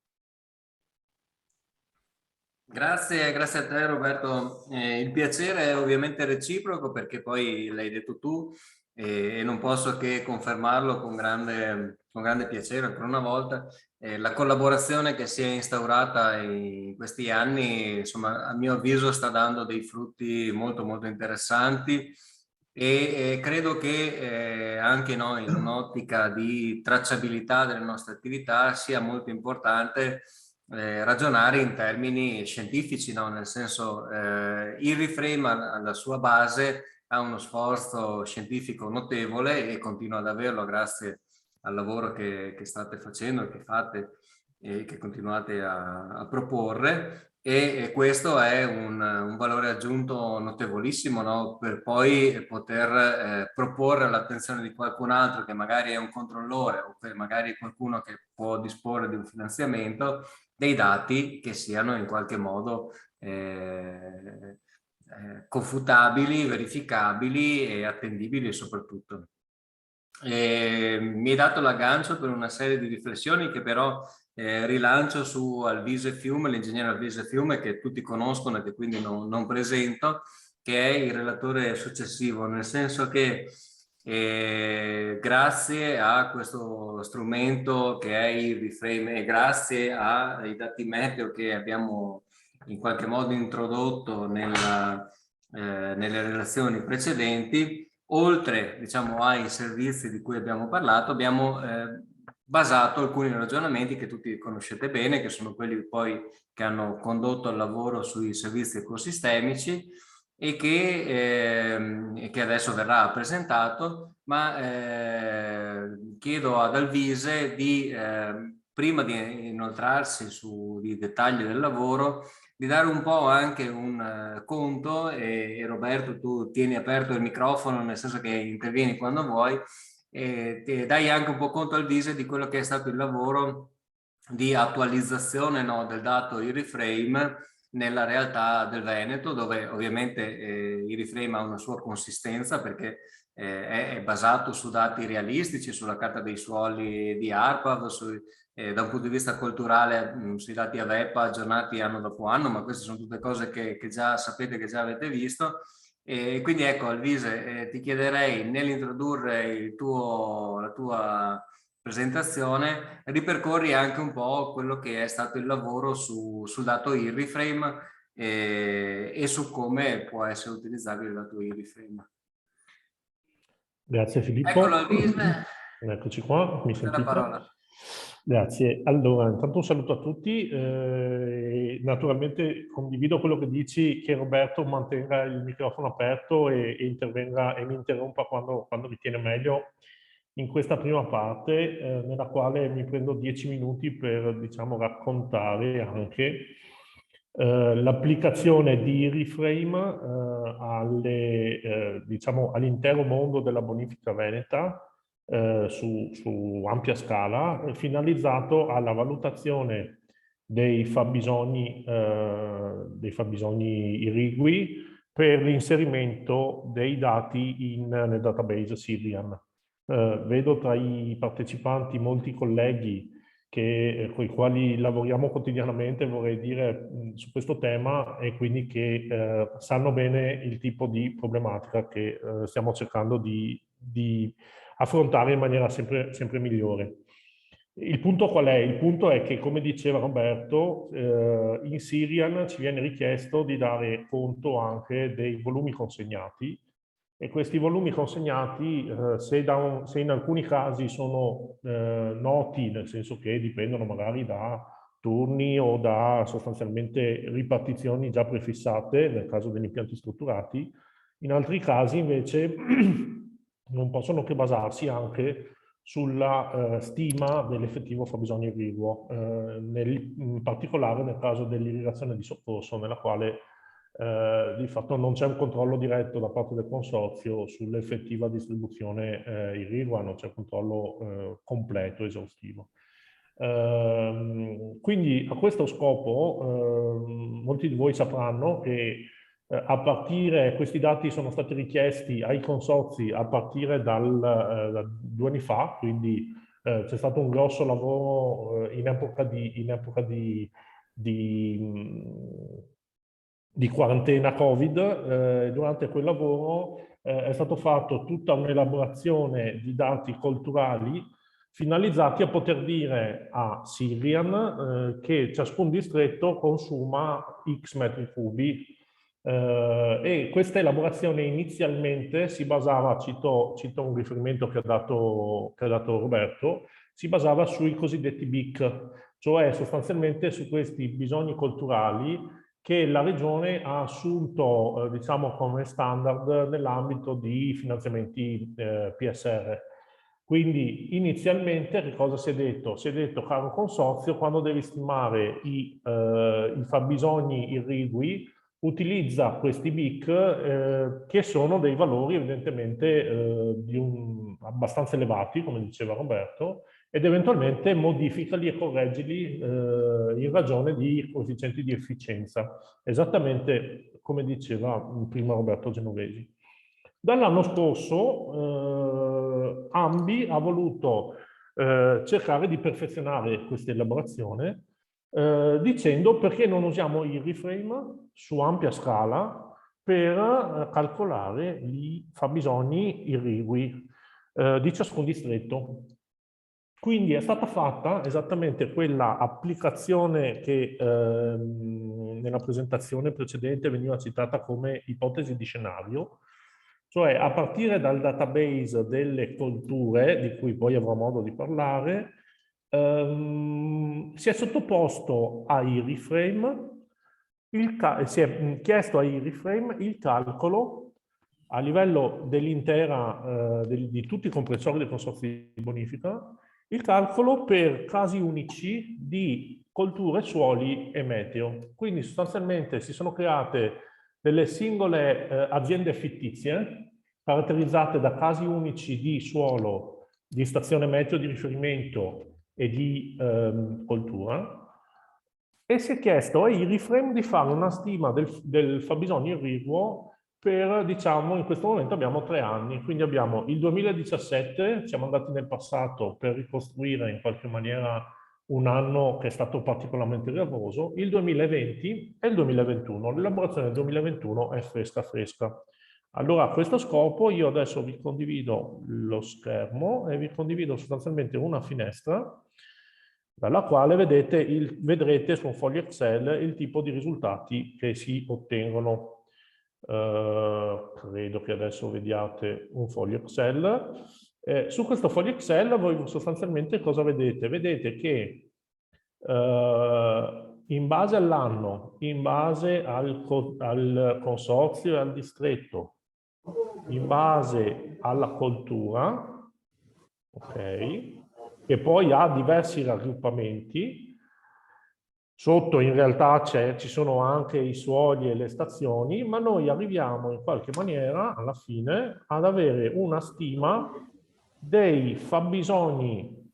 Speaker 1: Grazie a te Roberto, il piacere è ovviamente reciproco, perché poi l'hai detto tu e non posso che confermarlo con grande piacere ancora una volta. La collaborazione che si è instaurata in questi anni, insomma, a mio avviso sta dando dei frutti molto molto interessanti, E credo che anche noi, in un'ottica di tracciabilità delle nostre attività, sia molto importante ragionare in termini scientifici, no? Nel senso, il Reframe alla sua base ha uno sforzo scientifico notevole e continua ad averlo grazie al lavoro che state facendo, che fate e che continuate a proporre. E questo è un valore aggiunto notevolissimo, no? Per poi poter proporre all'attenzione di qualcun altro che magari è un controllore o che magari è qualcuno che può disporre di un finanziamento, dei dati che siano in qualche modo confutabili, verificabili e attendibili soprattutto. Mi hai dato l'aggancio per una serie di riflessioni che però rilancio su Alvise Fiume, l'ingegnere Alvise Fiume, che tutti conoscono e che quindi non presento, che è il relatore successivo, nel senso che grazie a questo strumento che è il Reframe e grazie ai dati meteo che abbiamo in qualche modo introdotto nelle relazioni precedenti, oltre, diciamo, ai servizi di cui abbiamo parlato, abbiamo basato alcuni ragionamenti che tutti conoscete bene, che sono quelli poi che hanno condotto al lavoro sui servizi ecosistemici e che adesso verrà presentato, ma chiedo ad Alvise di, prima di inoltrarsi sui dettagli del lavoro, di dare un po' anche un conto, e Roberto tu tieni aperto il microfono nel senso che intervieni quando vuoi, e dai anche un po' conto al Vise di quello che è stato il lavoro di attualizzazione, no, del dato Reframe nella realtà del Veneto, dove ovviamente il Reframe ha una sua consistenza perché è basato su dati realistici, sulla carta dei suoli di ARPAV, da un punto di vista culturale sui dati AVEPA aggiornati anno dopo anno, ma queste sono tutte cose che già sapete, che già avete visto. E quindi ecco, Alvise, ti chiederei nell'introdurre la tua presentazione, ripercorri anche un po' quello che è stato il lavoro sul dato Reframe e su come può essere utilizzabile il dato Reframe.
Speaker 11: Grazie Filippo.
Speaker 1: Eccolo Alvise.
Speaker 11: Eccoci qua, mi sentite?
Speaker 1: La parola.
Speaker 11: Grazie. Allora, intanto un saluto a tutti. Naturalmente condivido quello che dici, che Roberto mantenga il microfono aperto e intervenga e mi interrompa quando ritiene meglio in questa prima parte, nella quale mi prendo 10 minuti per, diciamo, raccontare anche l'applicazione di Reframe diciamo, all'intero mondo della bonifica veneta, su ampia scala, finalizzato alla valutazione dei fabbisogni irrigui per l'inserimento dei dati nel database Sirian. Vedo tra i partecipanti molti colleghi con i quali lavoriamo quotidianamente, vorrei dire, su questo tema, e quindi che sanno bene il tipo di problematica che stiamo cercando di affrontare in maniera sempre migliore. Il punto qual è? Il punto è che, come diceva Roberto, in Sirian ci viene richiesto di dare conto anche dei volumi consegnati, e questi volumi consegnati, se in alcuni casi sono noti, nel senso che dipendono magari da turni o da sostanzialmente ripartizioni già prefissate, nel caso degli impianti strutturati, in altri casi invece non possono che basarsi anche sulla stima dell'effettivo fabbisogno irriguo, in particolare nel caso dell'irrigazione di soccorso, nella quale di fatto non c'è un controllo diretto da parte del consorzio sull'effettiva distribuzione irrigua, non c'è un controllo completo, esaustivo. Quindi a questo scopo molti di voi sapranno che questi dati sono stati richiesti ai consorzi a partire da 2 anni fa, quindi c'è stato un grosso lavoro in epoca di quarantena Covid. Durante quel lavoro è stato fatto tutta un'elaborazione di dati culturali finalizzati a poter dire a Sirian che ciascun distretto consuma X metri cubi E questa elaborazione inizialmente si basava, cito un riferimento che ha dato Roberto, si basava sui cosiddetti BIC, cioè sostanzialmente su questi bisogni culturali che la Regione ha assunto, diciamo, come standard nell'ambito di finanziamenti PSR. Quindi inizialmente che cosa si è detto? Si è detto, caro consorzio, quando devi stimare i fabbisogni irrigui, utilizza questi BIC che sono dei valori evidentemente abbastanza elevati, come diceva Roberto, ed eventualmente modificali e correggili in ragione di coefficienti di efficienza, esattamente come diceva prima Roberto Genovesi. Dall'anno scorso AMBI ha voluto cercare di perfezionare questa elaborazione dicendo perché non usiamo il reframe su ampia scala per calcolare i fabbisogni irrigui di ciascun distretto. Quindi è stata fatta esattamente quella applicazione che nella presentazione precedente veniva citata come ipotesi di scenario, cioè a partire dal database delle colture, di cui poi avrò modo di parlare, si è sottoposto ai reframe, si è chiesto ai reframe il calcolo a livello dell'intera, di tutti i comprensori dei consorzi di bonifica, il calcolo per casi unici di colture, suoli e meteo. Quindi sostanzialmente si sono create delle singole aziende fittizie caratterizzate da casi unici di suolo, di stazione meteo di riferimento e di coltura, e si è chiesto ai reframe di fare una stima del fabbisogno irriguo per, diciamo, in questo momento abbiamo 3 anni, quindi abbiamo il 2017, siamo andati nel passato per ricostruire in qualche maniera un anno che è stato particolarmente gravoso, il 2020 e il 2021. L'elaborazione del 2021 è fresca. Allora, a questo scopo io adesso vi condivido lo schermo e vi condivido sostanzialmente una finestra dalla quale vedrete su un foglio Excel il tipo di risultati che si ottengono. Credo che adesso vediate un foglio Excel. Su questo foglio Excel voi sostanzialmente cosa vedete? Vedete che in base all'anno, in base al consorzio e al distretto, in base alla coltura, ok, che poi ha diversi raggruppamenti. Sotto in realtà ci sono anche i suoli e le stazioni, ma noi arriviamo in qualche maniera alla fine ad avere una stima dei fabbisogni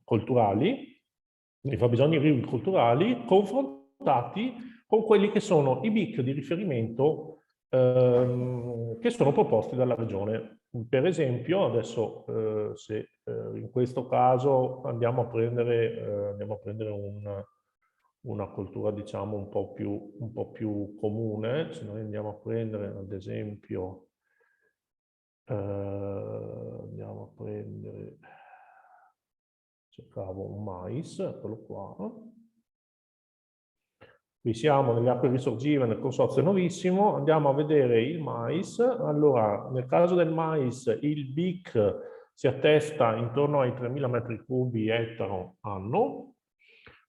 Speaker 11: culturali, dei fabbisogni culturali confrontati con quelli che sono i BIC di riferimento che sono proposti dalla Regione. Per esempio, adesso se in questo caso andiamo a prendere una coltura, diciamo, un po' più comune, se noi andiamo a prendere ad esempio, andiamo a prendere, cercavo un mais, eccolo qua. Qui siamo nelle acque risorgive nel consorzio Novissimo, andiamo a vedere il mais. Allora, nel caso del mais il BIC si attesta intorno ai 3.000 metri cubi ettaro anno.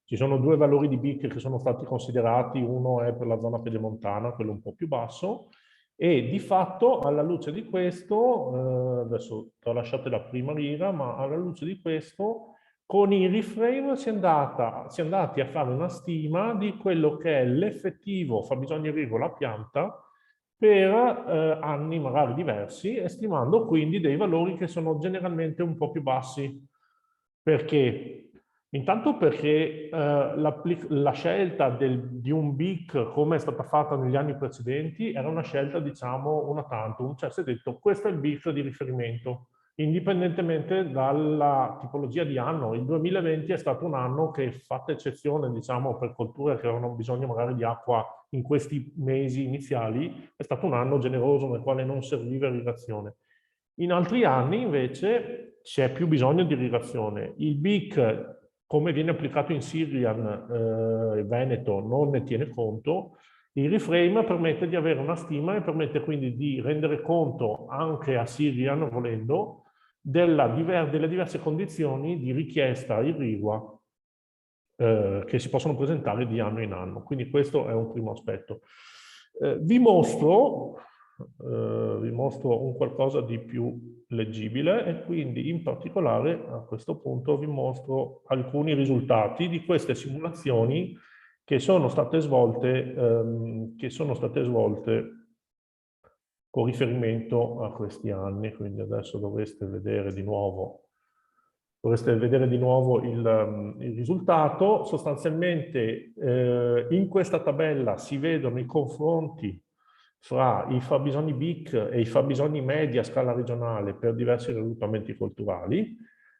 Speaker 11: Ci sono 2 valori di BIC che sono stati considerati, uno è per la zona pedemontana, quello un po' più basso, e di fatto alla luce di questo, adesso ho lasciato la prima riga, ma alla luce di questo, con i reframe si è andati a fare una stima di quello che è l'effettivo fabbisogno irriguo alla pianta per anni magari diversi, estimando quindi dei valori che sono generalmente un po' più bassi. Perché? Intanto perché la scelta di un BIC, come è stata fatta negli anni precedenti, era una scelta, diciamo, una tantum, cioè si è detto questo è il BIC di riferimento, indipendentemente dalla tipologia di anno. Il 2020 è stato un anno che, fatta eccezione, diciamo, per colture che avevano bisogno magari di acqua in questi mesi iniziali, è stato un anno generoso nel quale non serviva irrigazione. In altri anni, invece, c'è più bisogno di irrigazione. Il BIC come viene applicato in Sirian Veneto non ne tiene conto. Il reframe permette di avere una stima e permette quindi di rendere conto anche a Sirian, volendo, delle diverse condizioni di richiesta irrigua che si possono presentare di anno in anno. Quindi questo è un primo aspetto. Vi mostro un qualcosa di più leggibile e quindi in particolare a questo punto vi mostro alcuni risultati di queste simulazioni che sono state svolte con riferimento a questi anni. Quindi adesso dovreste vedere di nuovo il risultato. Sostanzialmente in questa tabella si vedono i confronti fra i fabbisogni BIC e i fabbisogni medi a scala regionale per diversi raggruppamenti culturali,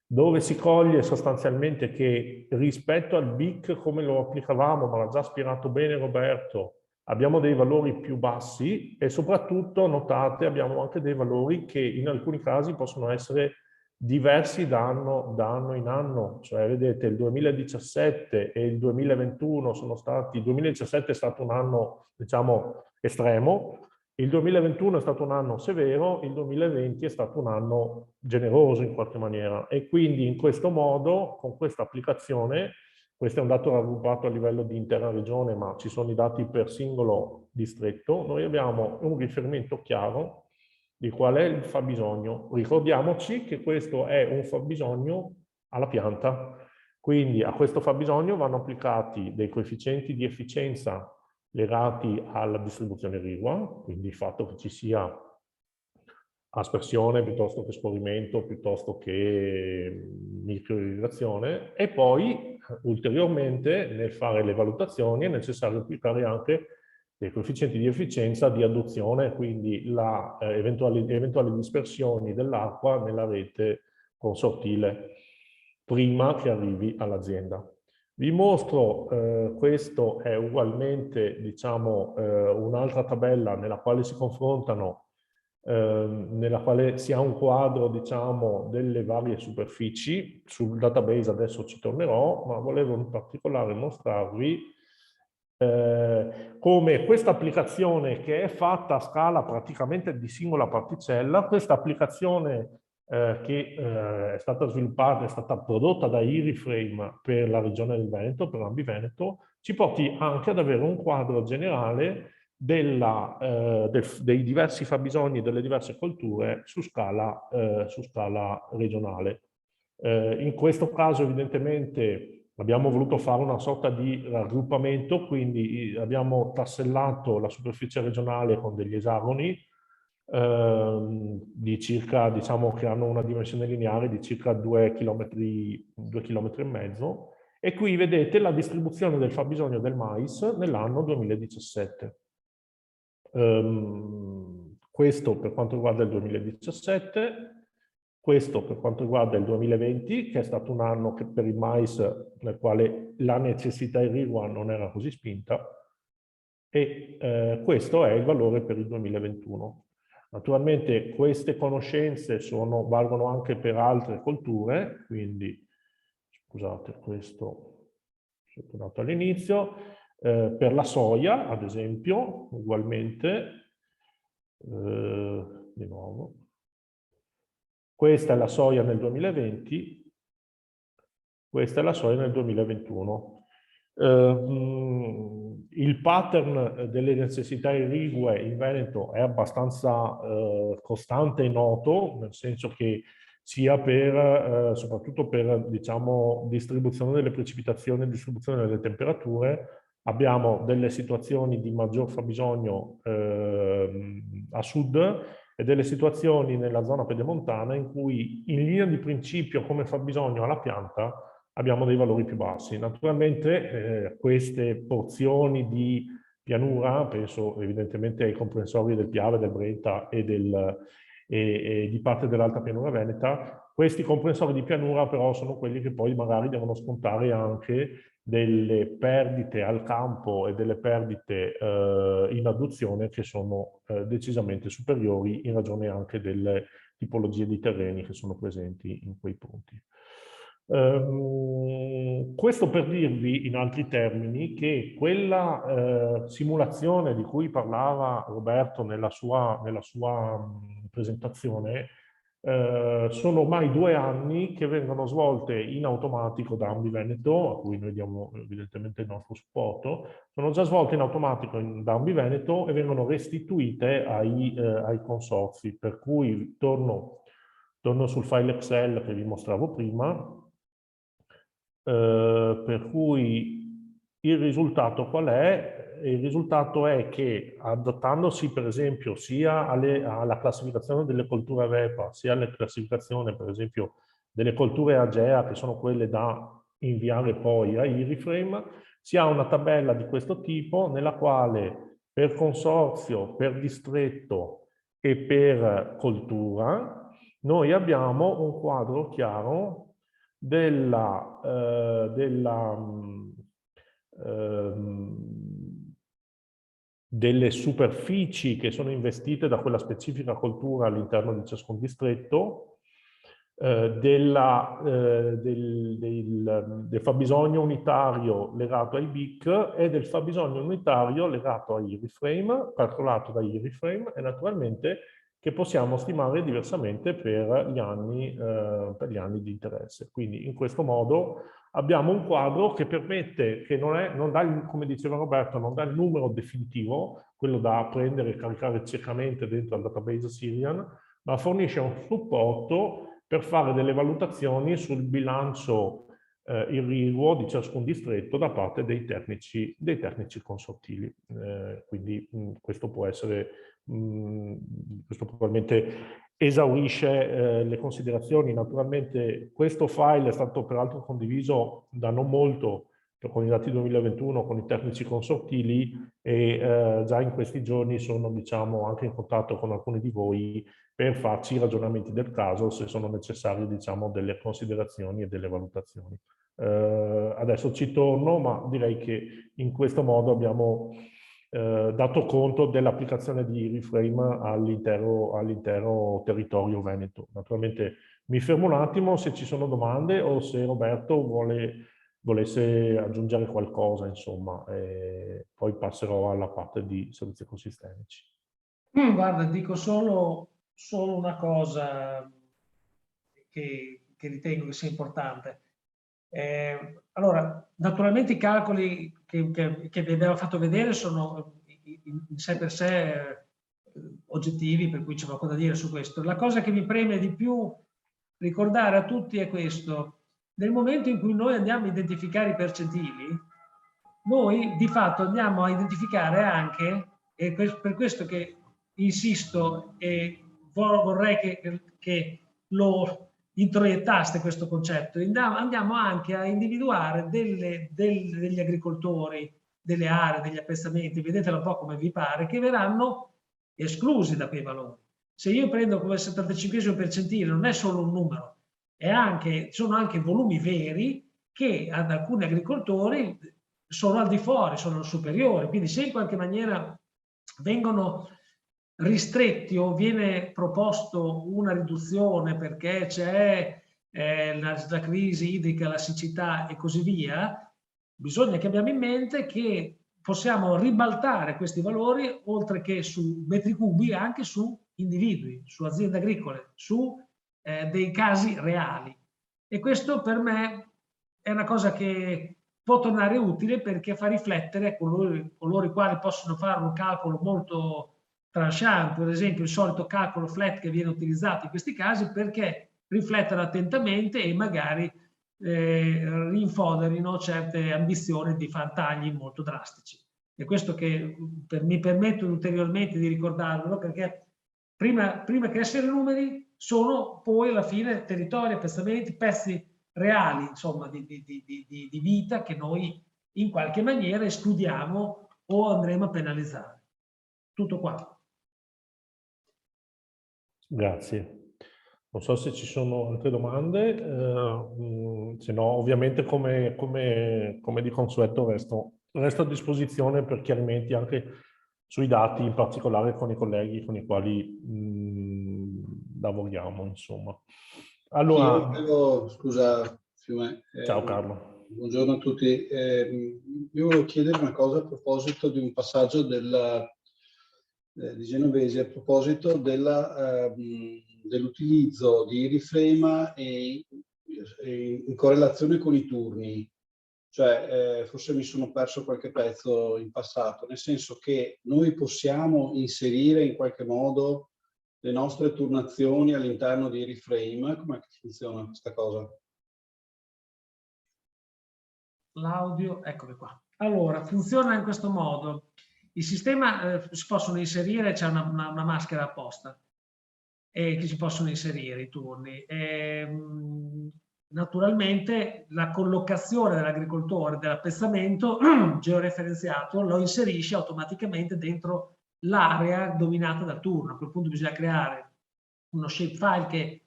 Speaker 11: dove si coglie sostanzialmente che rispetto al BIC, come lo applicavamo, ma l'ha già spiegato bene Roberto, abbiamo dei valori più bassi e soprattutto, notate, abbiamo anche dei valori che in alcuni casi possono essere diversi da anno in anno. Cioè, vedete, il 2017 e il 2021 sono stati... Il 2017 è stato un anno, diciamo, estremo, il 2021 è stato un anno severo, il 2020 è stato un anno generoso in qualche maniera. E quindi in questo modo, con questa applicazione, questo è un dato raggruppato a livello di intera regione, ma ci sono i dati per singolo distretto, noi abbiamo un riferimento chiaro di qual è il fabbisogno. Ricordiamoci che questo è un fabbisogno alla pianta, quindi a questo fabbisogno vanno applicati dei coefficienti di efficienza legati alla distribuzione irrigua, quindi il fatto che ci sia aspersione piuttosto che scorrimento, piuttosto che microirrigazione, e poi ulteriormente nel fare le valutazioni è necessario applicare anche dei coefficienti di efficienza di adduzione, quindi eventuali dispersioni dell'acqua nella rete consortile prima che arrivi all'azienda. Vi mostro, questo è ugualmente, diciamo, un'altra tabella nella quale si confrontano, nella quale si ha un quadro, diciamo, delle varie superfici. Sul database adesso ci tornerò, ma volevo in particolare mostrarvi come questa applicazione, che è fatta a scala praticamente di singola particella, questa applicazione che è stata sviluppata, è stata prodotta da Iriframe per la regione del Veneto, per l'Ambiveneto, ci porti anche ad avere un quadro generale dei diversi fabbisogni delle diverse colture su scala regionale. In questo caso evidentemente abbiamo voluto fare una sorta di raggruppamento, quindi abbiamo tassellato la superficie regionale con degli esagoni di circa, diciamo, che hanno una dimensione lineare di circa 2,5 km, e qui vedete la distribuzione del fabbisogno del mais nell'anno 2017. Questo per quanto riguarda il 2017, questo per quanto riguarda il 2020, che è stato un anno che per il mais nel quale la necessità irrigua non era così spinta, e questo è il valore per il 2021. Naturalmente queste conoscenze valgono anche per altre colture, quindi scusate, questo è dato all'inizio, per la soia ad esempio, ugualmente, di nuovo, questa è la soia nel 2020, questa è la soia nel 2021. Il pattern delle necessità irrigue in Veneto è abbastanza costante e noto, nel senso che sia soprattutto per, diciamo, distribuzione delle precipitazioni e distribuzione delle temperature, abbiamo delle situazioni di maggior fabbisogno a sud e delle situazioni nella zona pedemontana in cui in linea di principio come fabbisogno alla pianta abbiamo dei valori più bassi. Naturalmente queste porzioni di pianura, penso evidentemente ai comprensori del Piave, del Brenta e di parte dell'alta pianura veneta, questi comprensori di pianura però sono quelli che poi magari devono scontare anche delle perdite al campo e delle perdite in adduzione che sono decisamente superiori in ragione anche delle tipologie di terreni che sono presenti in quei punti. Questo per dirvi in altri termini che quella simulazione di cui parlava Roberto nella sua presentazione sono ormai 2 anni che vengono svolte in automatico da Ambi Veneto, a cui noi diamo evidentemente il nostro supporto, sono già svolte in automatico da Ambi Veneto e vengono restituite ai consorzi, per cui torno sul file Excel che vi mostravo prima, per cui il risultato qual è? Il risultato è che adattandosi per esempio sia alla classificazione delle colture VEPA, sia alla classificazione per esempio delle colture AGEA, che sono quelle da inviare poi a Iriframe, si ha una tabella di questo tipo nella quale per consorzio, per distretto e per coltura noi abbiamo un quadro chiaro delle superfici che sono investite da quella specifica coltura all'interno di ciascun distretto, del fabbisogno unitario legato ai BIC e del fabbisogno unitario legato a Iriframe, calcolato da Iriframe, e naturalmente che possiamo stimare diversamente per gli anni di interesse. Quindi in questo modo abbiamo un quadro che permette, che non dà, come diceva Roberto, non dà il numero definitivo, quello da prendere e caricare ciecamente dentro al database Sirian, ma fornisce un supporto per fare delle valutazioni sul bilancio irriguo di ciascun distretto da parte dei tecnici consortili. Quindi questo può essere, questo probabilmente esaurisce le considerazioni. Naturalmente questo file è stato peraltro condiviso da non molto con i dati 2021 con i tecnici consortili e già in questi giorni sono, diciamo, anche in contatto con alcuni di voi per farci i ragionamenti del caso se sono necessarie, diciamo, delle considerazioni e delle valutazioni. Adesso ci torno, ma direi che in questo modo abbiamo dato conto dell'applicazione di Iriframe all'intero territorio veneto. Naturalmente mi fermo un attimo se ci sono domande o se Roberto volesse aggiungere qualcosa, insomma, e poi passerò alla parte di servizi ecosistemici.
Speaker 7: Guarda, dico solo una cosa che ritengo che sia importante. Allora, naturalmente i calcoli che vi abbiamo fatto vedere sono in sé per sé oggettivi, per cui c'è poco da dire su questo. La cosa che mi preme di più ricordare a tutti è questo: nel momento in cui noi andiamo a identificare i percentili, noi di fatto andiamo a identificare anche, e per questo che insisto e vorrei che lo introiettaste questo concetto, andiamo anche a individuare degli agricoltori, delle aree, degli appezzamenti, vedetela un po' come vi pare, che verranno esclusi da quei valori. Se io prendo come 75esimo percentile, non è solo un numero, sono anche volumi veri che ad alcuni agricoltori sono al di fuori, sono superiori. Quindi se in qualche maniera vengono ristretti o viene proposto una riduzione perché c'è la crisi idrica, la siccità e così via, bisogna che abbiamo in mente che possiamo ribaltare questi valori oltre che su metri cubi anche su individui, su aziende agricole, su dei casi reali. E questo per me è una cosa che può tornare utile perché fa riflettere coloro i quali possono fare un calcolo molto tranchant, per esempio il solito calcolo flat che viene utilizzato in questi casi, perché riflettono attentamente e magari rinfoderino certe ambizioni di far tagli molto drastici. E questo che mi permetto ulteriormente di ricordarlo, perché prima che essere numeri sono poi alla fine territori, appezzamenti, pezzi reali, insomma, di vita che noi in qualche maniera escludiamo o andremo a penalizzare. Tutto qua.
Speaker 11: Grazie. Non so se ci sono altre domande, se no ovviamente come di consueto resto a disposizione per chiarimenti anche sui dati, in particolare con i colleghi con i quali lavoriamo, insomma. Allora,
Speaker 8: scusa Fiume.
Speaker 11: Ciao Carlo.
Speaker 8: Buongiorno a tutti. Io volevo chiedere una cosa a proposito di un passaggio di Genovesi, a proposito dell'utilizzo di Iriframe in correlazione con i turni. Cioè, forse mi sono perso qualche pezzo in passato, nel senso che noi possiamo inserire in qualche modo le nostre turnazioni all'interno di Iriframe. Com'è che funziona questa cosa?
Speaker 7: L'audio, eccomi qua. Allora, funziona in questo modo. Il sistema si possono inserire, c'è una maschera apposta che si possono inserire i turni. Naturalmente la collocazione dell'agricoltore dell'appezzamento georeferenziato lo inserisce automaticamente dentro l'area dominata dal turno. A quel punto bisogna creare uno shapefile che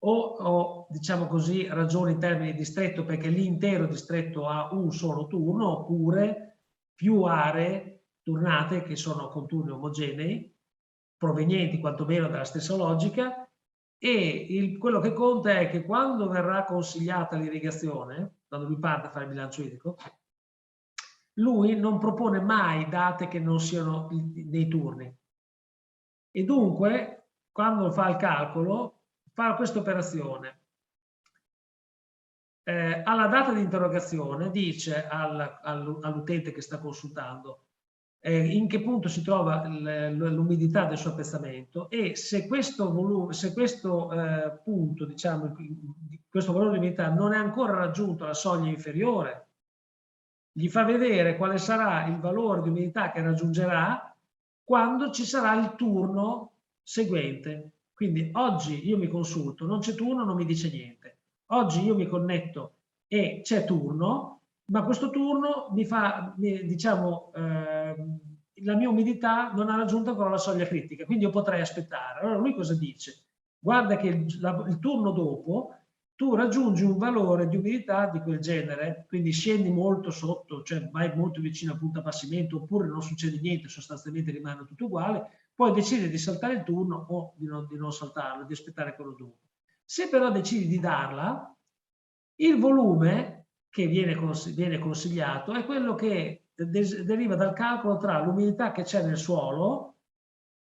Speaker 7: o diciamo così ragiona in termini di distretto, perché l'intero distretto ha un solo turno, oppure più aree turnate che sono con turni omogenei, provenienti quantomeno dalla stessa logica. E quello che conta è che quando verrà consigliata l'irrigazione, quando lui parte a fare il bilancio idrico, lui non propone mai date che non siano dei turni. E dunque, quando fa il calcolo, fa questa operazione. Alla data di interrogazione dice all'utente che sta consultando in che punto si trova l'umidità del suo appezzamento, e se questo punto, diciamo, questo valore di umidità non è ancora raggiunto la soglia inferiore, gli fa vedere quale sarà il valore di umidità che raggiungerà quando ci sarà il turno seguente. Quindi oggi io mi consulto, non c'è turno, non mi dice niente. Oggi io mi connetto e c'è turno, ma questo turno mi fa, diciamo, la mia umidità non ha raggiunto ancora la soglia critica, quindi io potrei aspettare. Allora lui cosa dice? Guarda che il turno dopo tu raggiungi un valore di umidità di quel genere, quindi scendi molto sotto, cioè vai molto vicino al punto appassimento, oppure non succede niente, sostanzialmente rimane tutto uguale, poi decidi di saltare il turno o di non saltarlo, di aspettare quello dopo. Se però decidi di darla, il volume che viene consigliato è quello che deriva dal calcolo tra l'umidità che c'è nel suolo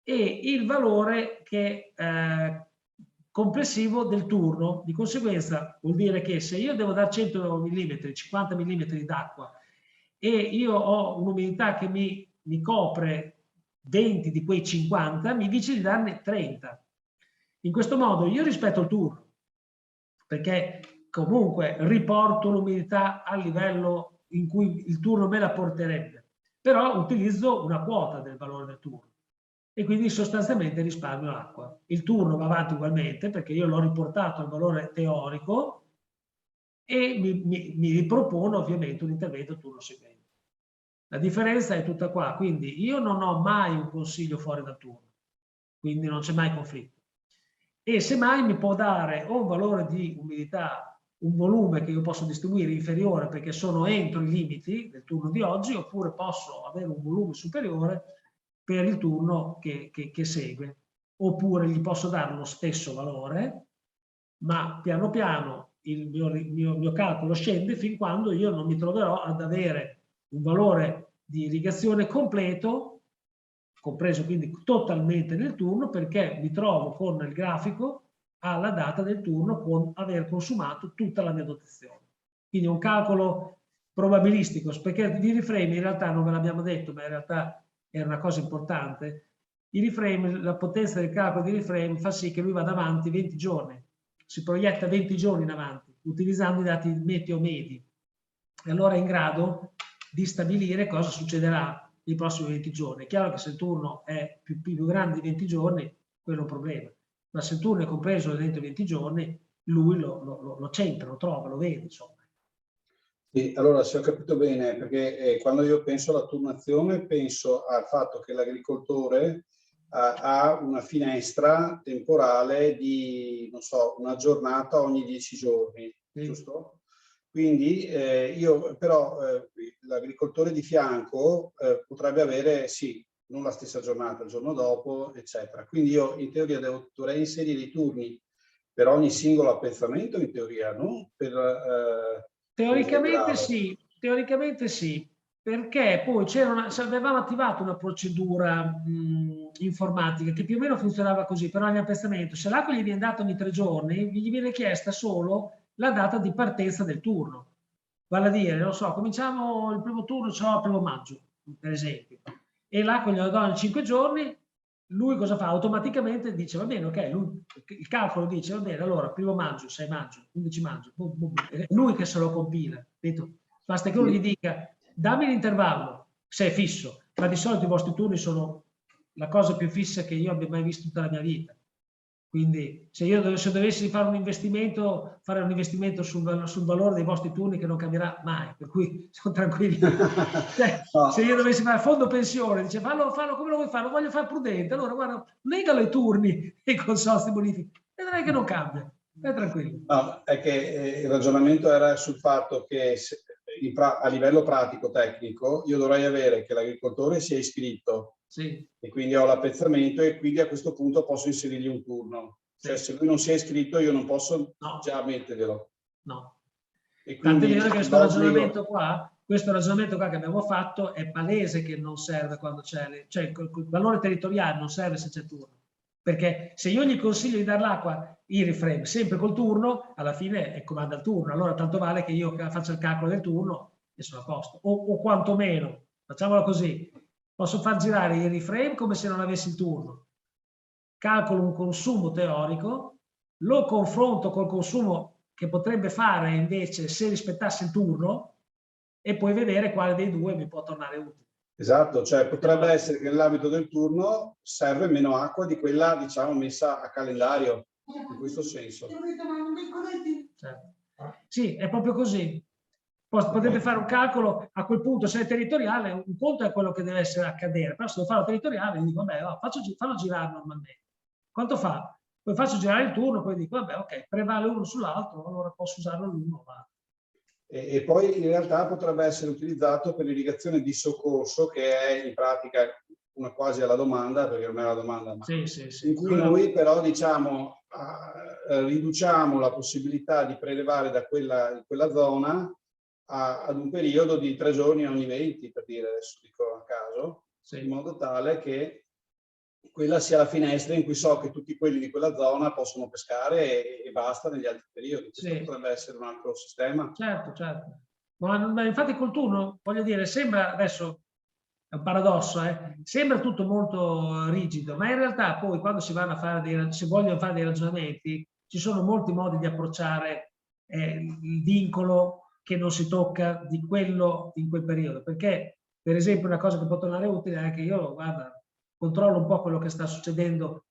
Speaker 7: e il valore che, complessivo del turno. Di conseguenza vuol dire che se io devo dare 100 mm, 50 mm d'acqua e io ho un'umidità che mi copre 20 di quei 50, mi dice di darne 30. In questo modo io rispetto il turno, perché comunque riporto l'umidità al livello in cui il turno me la porterebbe, però utilizzo una quota del valore del turno e quindi sostanzialmente risparmio l'acqua. Il turno va avanti ugualmente perché io l'ho riportato al valore teorico e mi ripropono ovviamente un intervento al turno seguente. La differenza è tutta qua, quindi io non ho mai un consiglio fuori dal turno, quindi non c'è mai conflitto. E semmai mi può dare o un valore di umidità, un volume che io posso distribuire inferiore perché sono entro i limiti del turno di oggi, oppure posso avere un volume superiore per il turno che segue, oppure gli posso dare lo stesso valore, ma piano piano il mio calcolo scende fin quando io non mi troverò ad avere un valore di irrigazione completo, compreso quindi totalmente nel turno, perché mi trovo con il grafico alla data del turno con aver consumato tutta la mia dotazione. Quindi un calcolo probabilistico, perché di Iriframe in realtà non ve l'abbiamo detto, ma in realtà era una cosa importante. Iriframe, la potenza del calcolo di Iriframe fa sì che lui vada avanti 20 giorni, si proietta 20 giorni in avanti, utilizzando i dati meteo medi. E allora è in grado di stabilire cosa succederà nei prossimi 20 giorni. È chiaro che se il turno è più grande di 20 giorni, quello è un problema. Ma se il turno è compreso dentro i 20 giorni, lui lo centra, lo trova, lo vede, insomma.
Speaker 8: Sì, allora, se ho capito bene, perché quando io penso alla turnazione, penso al fatto che l'agricoltore ha una finestra temporale di, non so, una giornata ogni 10 giorni, giusto? Quindi l'agricoltore di fianco potrebbe avere, sì, non la stessa giornata, il giorno dopo, eccetera. Quindi io in teoria dovrei inserire i turni per ogni singolo appezzamento in teoria, non per...
Speaker 7: teoricamente sì, perché poi avevamo attivato una procedura informatica che più o meno funzionava così per ogni appezzamento. Se l'acqua gli viene data ogni 3 giorni, gli viene chiesta solo la data di partenza del turno. Vale a dire, non so, cominciamo il primo turno, il 1 maggio, per esempio, e l'acqua glielo do in 5 giorni, lui cosa fa? Automaticamente dice, va bene, ok, il calcolo dice, va bene, allora, 1 maggio, 6 maggio, 11 maggio, è lui che se lo compila, capito? Basta che uno gli dica, dammi l'intervallo, se è fisso, ma di solito i vostri turni sono la cosa più fissa che io abbia mai visto in tutta la mia vita. Quindi se dovessi fare un investimento sul valore dei vostri turni che non cambierà mai, per cui sono tranquilli. Se io dovessi fare fondo pensione, dice fallo come lo vuoi fare, lo voglio fare prudente, allora guarda, negalo i turni e i consorzi bonifici, vedrai che non cambia, è tranquillo.
Speaker 8: No, è che il ragionamento era sul fatto che a livello pratico, tecnico, io dovrei avere che l'agricoltore sia iscritto,
Speaker 7: sì,
Speaker 8: e quindi ho l'appezzamento e quindi a questo punto posso inserirgli un turno. Sì. Cioè se lui non si è iscritto io non posso già metterglielo.
Speaker 7: No.
Speaker 8: E quindi
Speaker 7: tant'è vero che questo ragionamento qua che abbiamo fatto è palese che non serve quando c'è, cioè il valore territoriale non serve se c'è turno. Perché se io gli consiglio di dare l'acqua irriframe sempre col turno, alla fine comanda il turno. Allora tanto vale che io faccia il calcolo del turno e sono a posto. O quantomeno, facciamolo così, posso far girare il reframe come se non avessi il turno. Calcolo un consumo teorico, lo confronto col consumo che potrebbe fare invece se rispettasse il turno e poi vedere quale dei due mi può tornare utile.
Speaker 8: Esatto, cioè potrebbe essere che nell'ambito del turno serve meno acqua di quella, diciamo, messa a calendario, in questo senso.
Speaker 7: Certo. Sì, è proprio così. Potete fare un calcolo a quel punto, se è territoriale, un conto è quello che deve essere accadere, però se devo farlo territoriale, dico, vabbè, fallo girare normalmente. Quanto fa? Poi faccio girare il turno, poi dico, vabbè, ok, prevale uno sull'altro, allora posso usarlo l'uno.
Speaker 8: E poi in realtà potrebbe essere utilizzato per l'irrigazione di soccorso, che è in pratica una quasi alla domanda, perché non è la domanda, ma
Speaker 7: sì.
Speaker 8: in cui noi però diciamo riduciamo la possibilità di prelevare da quella zona ad un periodo di 3 giorni ogni 20, per dire, adesso dico a caso, in modo tale che quella sia la finestra in cui so che tutti quelli di quella zona possono pescare e basta negli altri periodi. Questo potrebbe essere un altro sistema.
Speaker 7: Certo. Ma infatti col turno, voglio dire, sembra adesso, è un paradosso, sembra tutto molto rigido, ma in realtà poi quando si vogliono fare dei ragionamenti, ci sono molti modi di approcciare il vincolo che non si tocca di quello in quel periodo. Perché, per esempio, una cosa che può tornare utile è che io, guarda, controllo un po' quello che sta succedendo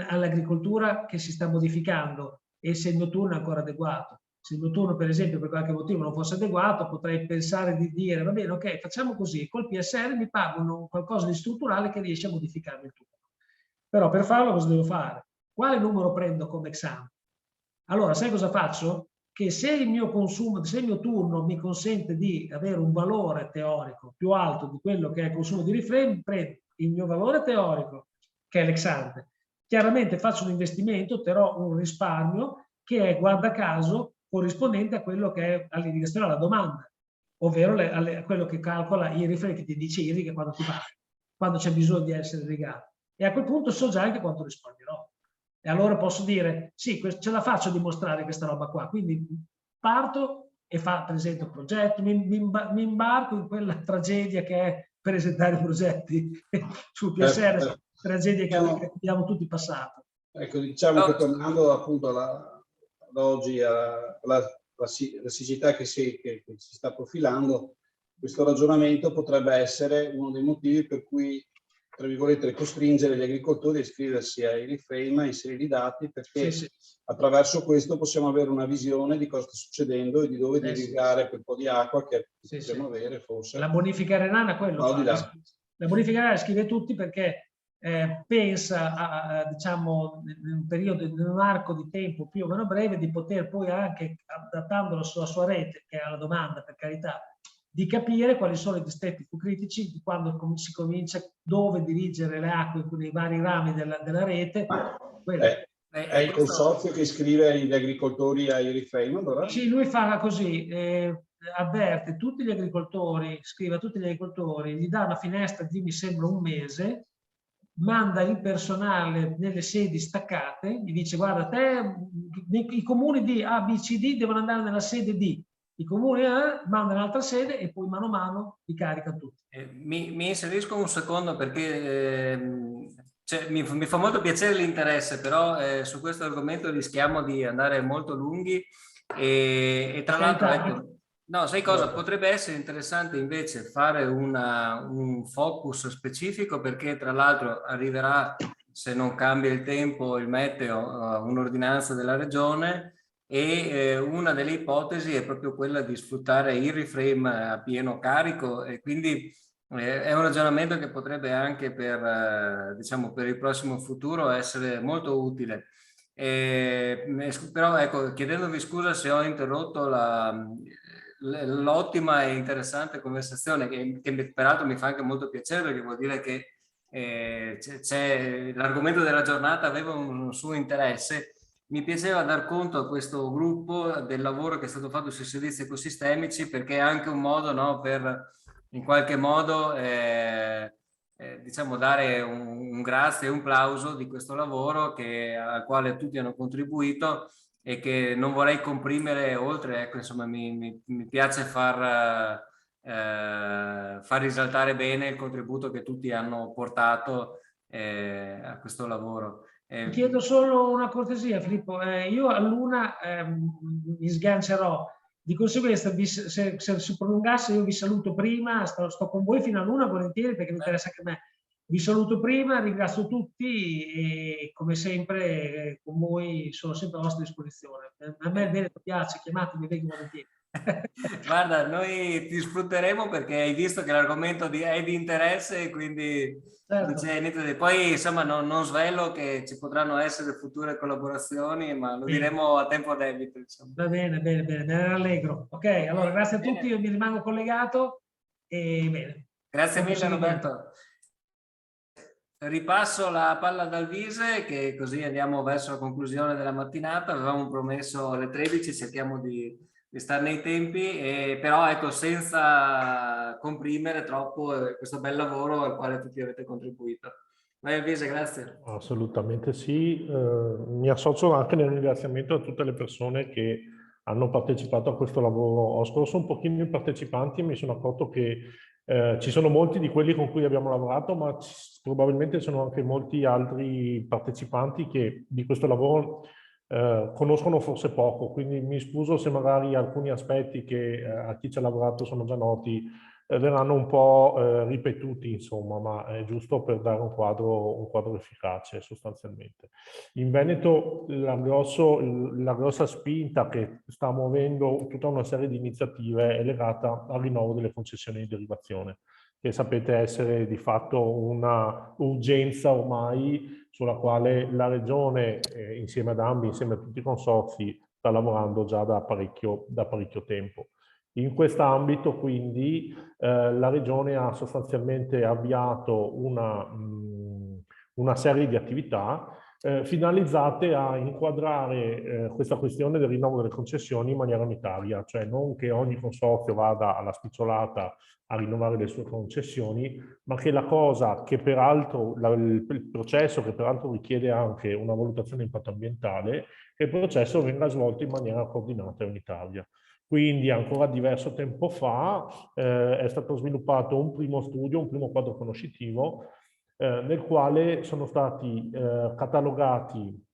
Speaker 7: all'agricoltura che si sta modificando e se il mio turno è ancora adeguato. Se il mio turno, per esempio, per qualche motivo non fosse adeguato, potrei pensare di dire, va bene, ok, facciamo così, col PSR mi pagano qualcosa di strutturale che riesce a modificare il turno. Però per farlo cosa devo fare? Quale numero prendo come esame? Allora, sai cosa faccio? Che se il mio consumo, se il mio turno mi consente di avere un valore teorico più alto di quello che è il consumo di reframe, prendo il mio valore teorico, che è l'ex-ante. Chiaramente faccio un investimento, terrò un risparmio che è, guarda caso, corrispondente a quello che è all'irrigazione alla domanda, ovvero a quello che calcola il reframe che ti dice irriga quando c'è bisogno di essere irrigato. E a quel punto so già anche quanto risparmierò. E allora posso dire, sì, ce la faccio a dimostrare questa roba qua. Quindi parto e presento il progetto, mi imbarco in quella tragedia che è presentare i progetti sul PSR, tragedia che abbiamo tutti passato.
Speaker 8: Ecco, diciamo che tornando appunto ad oggi alla siccità che si sta profilando, questo ragionamento potrebbe essere uno dei motivi per cui, tra virgolette, costringere gli agricoltori a iscriversi ai reframe, a inserire i dati, perché attraverso questo possiamo avere una visione di cosa sta succedendo e di dove irrigare quel po' di acqua che possiamo avere forse.
Speaker 7: La bonifica renana quello fa. La bonifica renana scrive tutti perché pensa diciamo, in un arco di tempo più o meno breve di poter poi anche, adattandolo sulla sua rete, che è alla domanda per carità, di capire quali sono i distretti più critici di quando si comincia, dove dirigere le acque nei vari rami della rete.
Speaker 8: È il consorzio che iscrive gli agricoltori a Iriframe, allora?
Speaker 7: Sì, lui fa così, avverte tutti gli agricoltori, scrive a tutti gli agricoltori, gli dà una finestra di, mi sembra, un mese, manda il personale nelle sedi staccate, gli dice: guarda, te, i comuni di A, B, C, D devono andare nella sede D, i comuni A mandano un'altra sede e poi mano a mano li carica tutti.
Speaker 1: Mi inserisco un secondo perché mi fa molto piacere l'interesse, però su questo argomento rischiamo di andare molto lunghi e tra l'altro, ecco, no, sai cosa? Potrebbe essere interessante invece fare un focus specifico, perché tra l'altro arriverà, se non cambia il tempo, il meteo, un'ordinanza della regione, e una delle ipotesi è proprio quella di sfruttare Iriframe a pieno carico, e quindi è un ragionamento che potrebbe anche diciamo, per il prossimo futuro essere molto utile. Però ecco, chiedendovi scusa se ho interrotto l'ottima e interessante conversazione, che peraltro mi fa anche molto piacere, perché vuol dire che l'argomento della giornata aveva un suo interesse. Mi piaceva dar conto a questo gruppo del lavoro che è stato fatto sui servizi ecosistemici, perché è anche un modo, no, per in qualche modo diciamo dare un grazie e un plauso di questo lavoro al quale tutti hanno contribuito, e che non vorrei comprimere oltre. Ecco, insomma, mi piace far risaltare bene il contributo che tutti hanno portato a questo lavoro.
Speaker 7: Chiedo solo una cortesia, Filippo, io all'una mi sgancerò, di conseguenza se si prolungasse io vi saluto prima, sto con voi fino all'una volentieri, perché mi interessa anche a me. Vi saluto prima, ringrazio tutti e come sempre con voi sono sempre a vostra disposizione. A me bene, mi piace, chiamatemi, vengo volentieri.
Speaker 1: Guarda, noi ti sfrutteremo perché hai visto che l'argomento è di interesse, quindi non c'è niente. Poi insomma non svelo che ci potranno essere future collaborazioni, ma lo diremo a tempo debito. Insomma.
Speaker 7: Va bene, me ne rallegro. Ok, allora grazie a tutti, io mi rimango collegato e bene.
Speaker 1: Grazie mille Roberto. Ripasso la palla ad Alvise, che così andiamo verso la conclusione della mattinata. Avevamo promesso alle 13, cerchiamo di stare nei tempi, però ecco, senza comprimere troppo questo bel lavoro al quale tutti avete contribuito. Vai Alvise, grazie.
Speaker 11: Assolutamente sì. Mi associo anche nel ringraziamento a tutte le persone che hanno partecipato a questo lavoro. Ho scorso un pochino i partecipanti e mi sono accorto che ci sono molti di quelli con cui abbiamo lavorato, ma probabilmente sono anche molti altri partecipanti che di questo lavoro conoscono forse poco, quindi mi scuso se magari alcuni aspetti che a chi ci ha lavorato sono già noti verranno un po' ripetuti, insomma, ma è giusto per dare un quadro efficace sostanzialmente. In Veneto la grossa spinta che sta muovendo tutta una serie di iniziative è legata al rinnovo delle concessioni di derivazione, che sapete essere di fatto una urgenza ormai sulla quale la Regione, insieme ad AMBI, insieme a tutti i consorzi, sta lavorando già da parecchio tempo. In quest'ambito, quindi, la Regione ha sostanzialmente avviato una serie di attività finalizzate a inquadrare questa questione del rinnovo delle concessioni in maniera unitaria, cioè non che ogni consorzio vada alla spicciolata a rinnovare le sue concessioni, ma che la cosa che peraltro, il processo che peraltro richiede anche una valutazione di impatto ambientale, che il processo venga svolto in maniera coordinata e unitaria. Quindi ancora diverso tempo fa è stato sviluppato un primo studio, un primo quadro conoscitivo, nel quale sono stati catalogati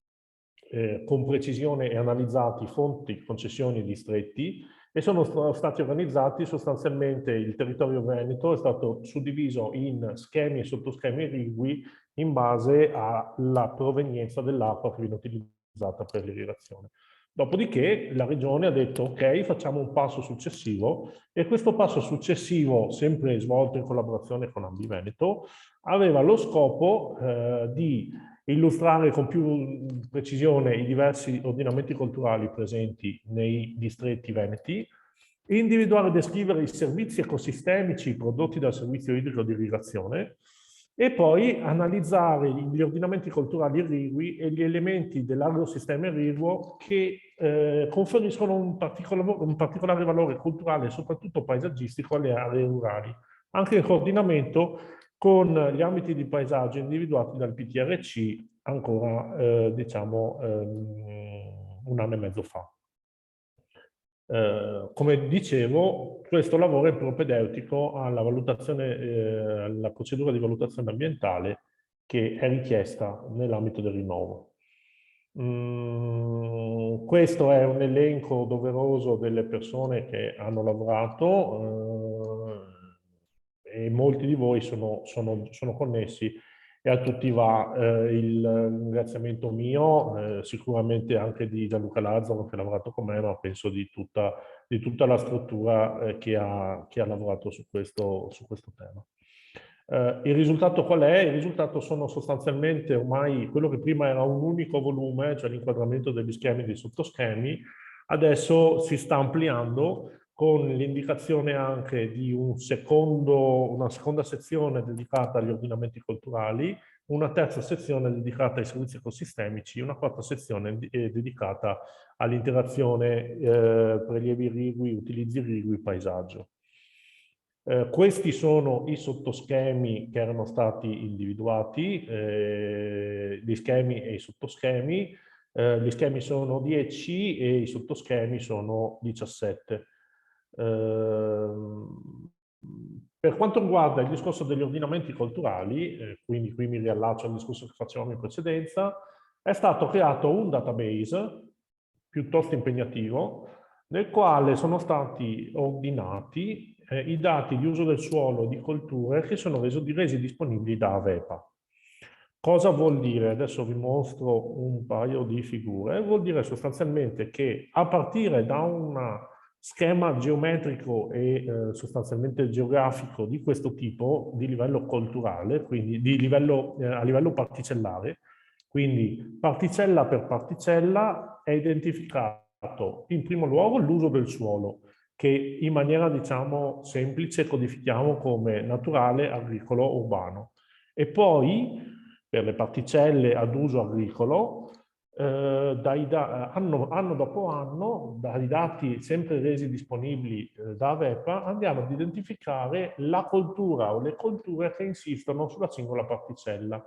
Speaker 11: con precisione e analizzati fonti, concessioni e distretti, e sono stati organizzati sostanzialmente. Il territorio veneto è stato suddiviso in schemi e sottoschemi irrigui in base alla provenienza dell'acqua che viene utilizzata per l'irrigazione. Dopodiché la Regione ha detto ok, facciamo un passo successivo, e questo passo successivo, sempre svolto in collaborazione con AMBI Veneto, aveva lo scopo di illustrare con più precisione i diversi ordinamenti culturali presenti nei distretti veneti, individuare e descrivere i servizi ecosistemici prodotti dal servizio idrico di irrigazione, e poi analizzare gli ordinamenti colturali irrigui e gli elementi dell'agrosistema irriguo che conferiscono un particolare valore culturale e soprattutto paesaggistico alle aree rurali, anche in coordinamento con gli ambiti di paesaggio individuati dal PTRC ancora, diciamo, un anno e mezzo fa. Come dicevo, questo lavoro è propedeutico alla valutazione, alla procedura di valutazione ambientale che è richiesta nell'ambito del rinnovo. Questo è un elenco doveroso delle persone che hanno lavorato e molti di voi sono connessi, e a tutti va il ringraziamento mio, sicuramente anche di Gianluca Lazzaro che ha lavorato con me, ma penso di tutta la struttura che ha lavorato su questo tema. Il risultato qual è? Il risultato sono sostanzialmente ormai quello che prima era un unico volume, cioè l'inquadramento degli schemi e dei sottoschemi, adesso si sta ampliando con l'indicazione anche di una seconda sezione dedicata agli ordinamenti culturali, una terza sezione dedicata ai servizi ecosistemici, una quarta sezione dedicata all'interazione prelievi irrigui, utilizzi irrigui, paesaggio. Questi sono i sottoschemi che erano stati individuati, gli schemi e i sottoschemi. Gli schemi sono 10 e i sottoschemi sono 17. Per quanto riguarda il discorso degli ordinamenti culturali, quindi qui mi riallaccio al discorso che facevamo in precedenza, è stato creato un database piuttosto impegnativo nel quale sono stati ordinati i dati di uso del suolo e di colture che sono resi disponibili da Avepa. Cosa vuol dire? Adesso vi mostro un paio di figure. Vuol dire sostanzialmente che a partire da un schema geometrico e sostanzialmente geografico di questo tipo, di livello culturale, quindi a livello particellare, quindi particella per particella è identificato in primo luogo l'uso del suolo, che in maniera diciamo semplice codifichiamo come naturale, agricolo, urbano. E poi per le particelle ad uso agricolo, anno dopo anno, dai dati sempre resi disponibili da Avepa, andiamo ad identificare la coltura o le colture che insistono sulla singola particella.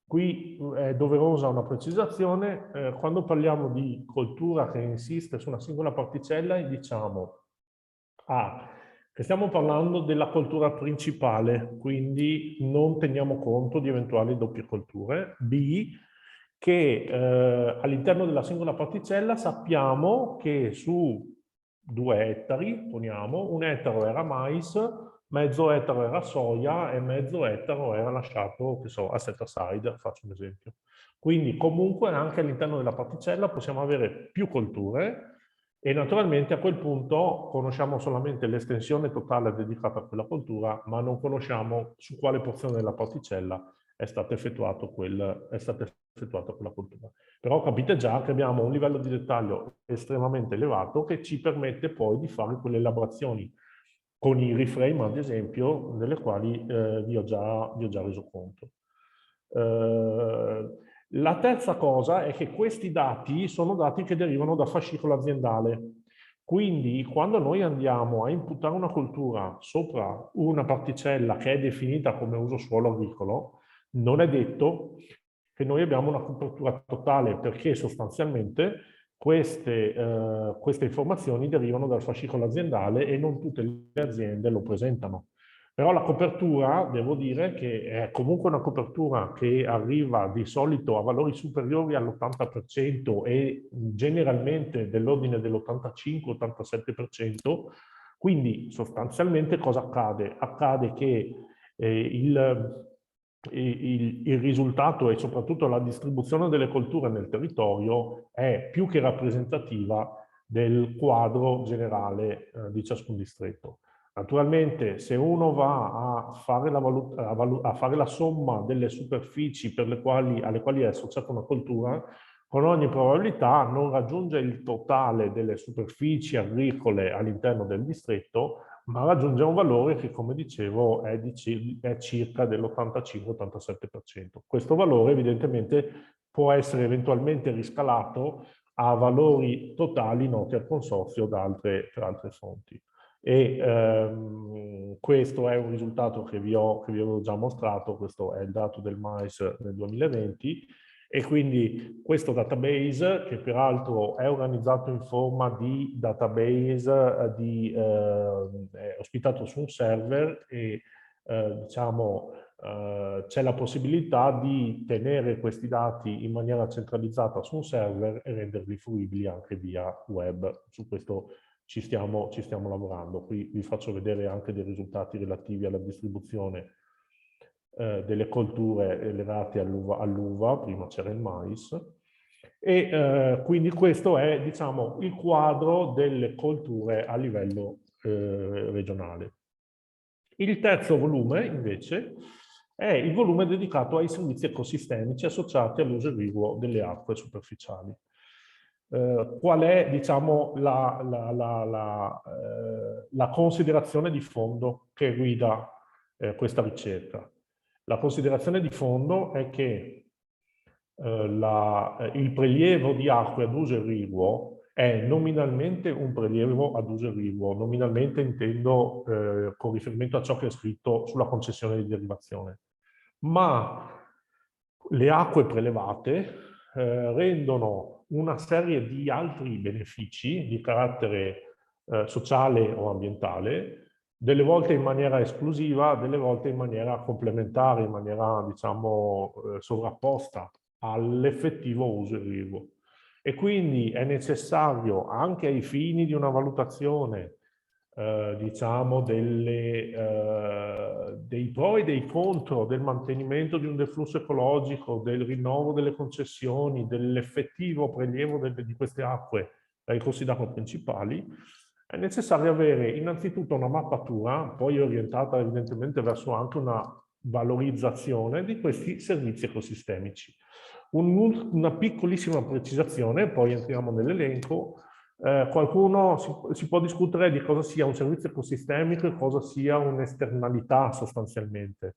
Speaker 11: Qui è doverosa una precisazione, quando parliamo di coltura che insiste su una singola particella, diciamo A, che stiamo parlando della coltura principale, quindi non teniamo conto di eventuali doppie colture. B, che all'interno della singola particella sappiamo che su 2 ettari, poniamo, 1 ettaro era mais, mezzo ettaro era soia e mezzo ettaro era lasciato, che so, a set aside, faccio un esempio. Quindi comunque anche all'interno della particella possiamo avere più colture e naturalmente a quel punto conosciamo solamente l'estensione totale dedicata a quella coltura, ma non conosciamo su quale porzione della particella è stata effettuata quella coltura. Però capite già che abbiamo un livello di dettaglio estremamente elevato che ci permette poi di fare quelle elaborazioni con i reframe, ad esempio, delle quali vi ho già reso conto. La terza cosa è che questi dati sono dati che derivano da fascicolo aziendale. Quindi quando noi andiamo a imputare una coltura sopra una particella che è definita come uso suolo agricolo, non è detto che noi abbiamo una copertura totale, perché sostanzialmente queste informazioni derivano dal fascicolo aziendale e non tutte le aziende lo presentano. Però la copertura, devo dire che è comunque una copertura che arriva di solito a valori superiori all'80% e generalmente dell'ordine dell'85-87%. Quindi sostanzialmente cosa accade? Accade che il risultato e soprattutto la distribuzione delle colture nel territorio è più che rappresentativa del quadro generale di ciascun distretto. Naturalmente, se uno va a fare la somma delle superfici alle quali è associata una coltura, con ogni probabilità non raggiunge il totale delle superfici agricole all'interno del distretto, ma raggiunge un valore che, come dicevo, è circa dell'85-87%. Questo valore evidentemente può essere eventualmente riscalato a valori totali noti al consorzio da altre fonti. E questo è un risultato che vi avevo già mostrato, questo è il dato del Mais nel 2020, e quindi questo database, che peraltro è organizzato in forma di database è ospitato su un server e diciamo c'è la possibilità di tenere questi dati in maniera centralizzata su un server e renderli fruibili anche via web. Su questo ci stiamo lavorando. Qui vi faccio vedere anche dei risultati relativi alla distribuzione delle colture legate all'uva, prima c'era il mais, e quindi questo è, diciamo, il quadro delle colture a livello regionale. Il terzo volume, invece, è il volume dedicato ai servizi ecosistemici associati all'uso irriguo delle acque superficiali. Qual è, diciamo, la considerazione di fondo che guida questa ricerca? La considerazione di fondo è che il prelievo di acque ad uso irriguo è nominalmente un prelievo ad uso irriguo. Nominalmente intendo con riferimento a ciò che è scritto sulla concessione di derivazione. Ma le acque prelevate rendono una serie di altri benefici di carattere sociale o ambientale, delle volte in maniera esclusiva, delle volte in maniera complementare, in maniera, diciamo, sovrapposta all'effettivo uso irriguo. E quindi è necessario, anche ai fini di una valutazione, diciamo, dei pro e dei contro del mantenimento di un deflusso ecologico, del rinnovo delle concessioni, dell'effettivo prelievo di queste acque dai corsi d'acqua principali, è necessario avere innanzitutto una mappatura, poi orientata evidentemente verso anche una valorizzazione di questi servizi ecosistemici. Una piccolissima precisazione, poi entriamo nell'elenco. Qualcuno si può discutere di cosa sia un servizio ecosistemico e cosa sia un'esternalità sostanzialmente.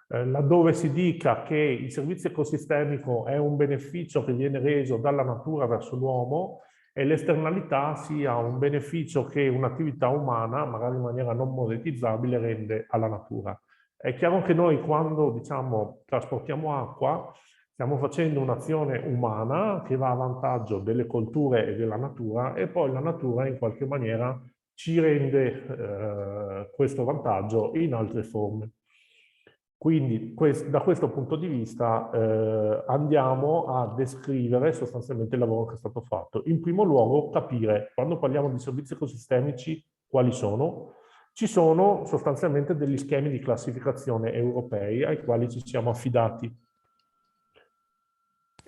Speaker 11: Laddove si dica che il servizio ecosistemico è un beneficio che viene reso dalla natura verso l'uomo e l'esternalità sia un beneficio che un'attività umana, magari in maniera non monetizzabile, rende alla natura. È chiaro che noi quando, diciamo, trasportiamo acqua stiamo facendo un'azione umana che va a vantaggio delle colture e della natura, e poi la natura in qualche maniera ci rende questo vantaggio in altre forme. Quindi da questo punto di vista andiamo a descrivere sostanzialmente il lavoro che è stato fatto. In primo luogo capire, quando parliamo di servizi ecosistemici, quali sono. Ci sono sostanzialmente degli schemi di classificazione europei ai quali ci siamo affidati.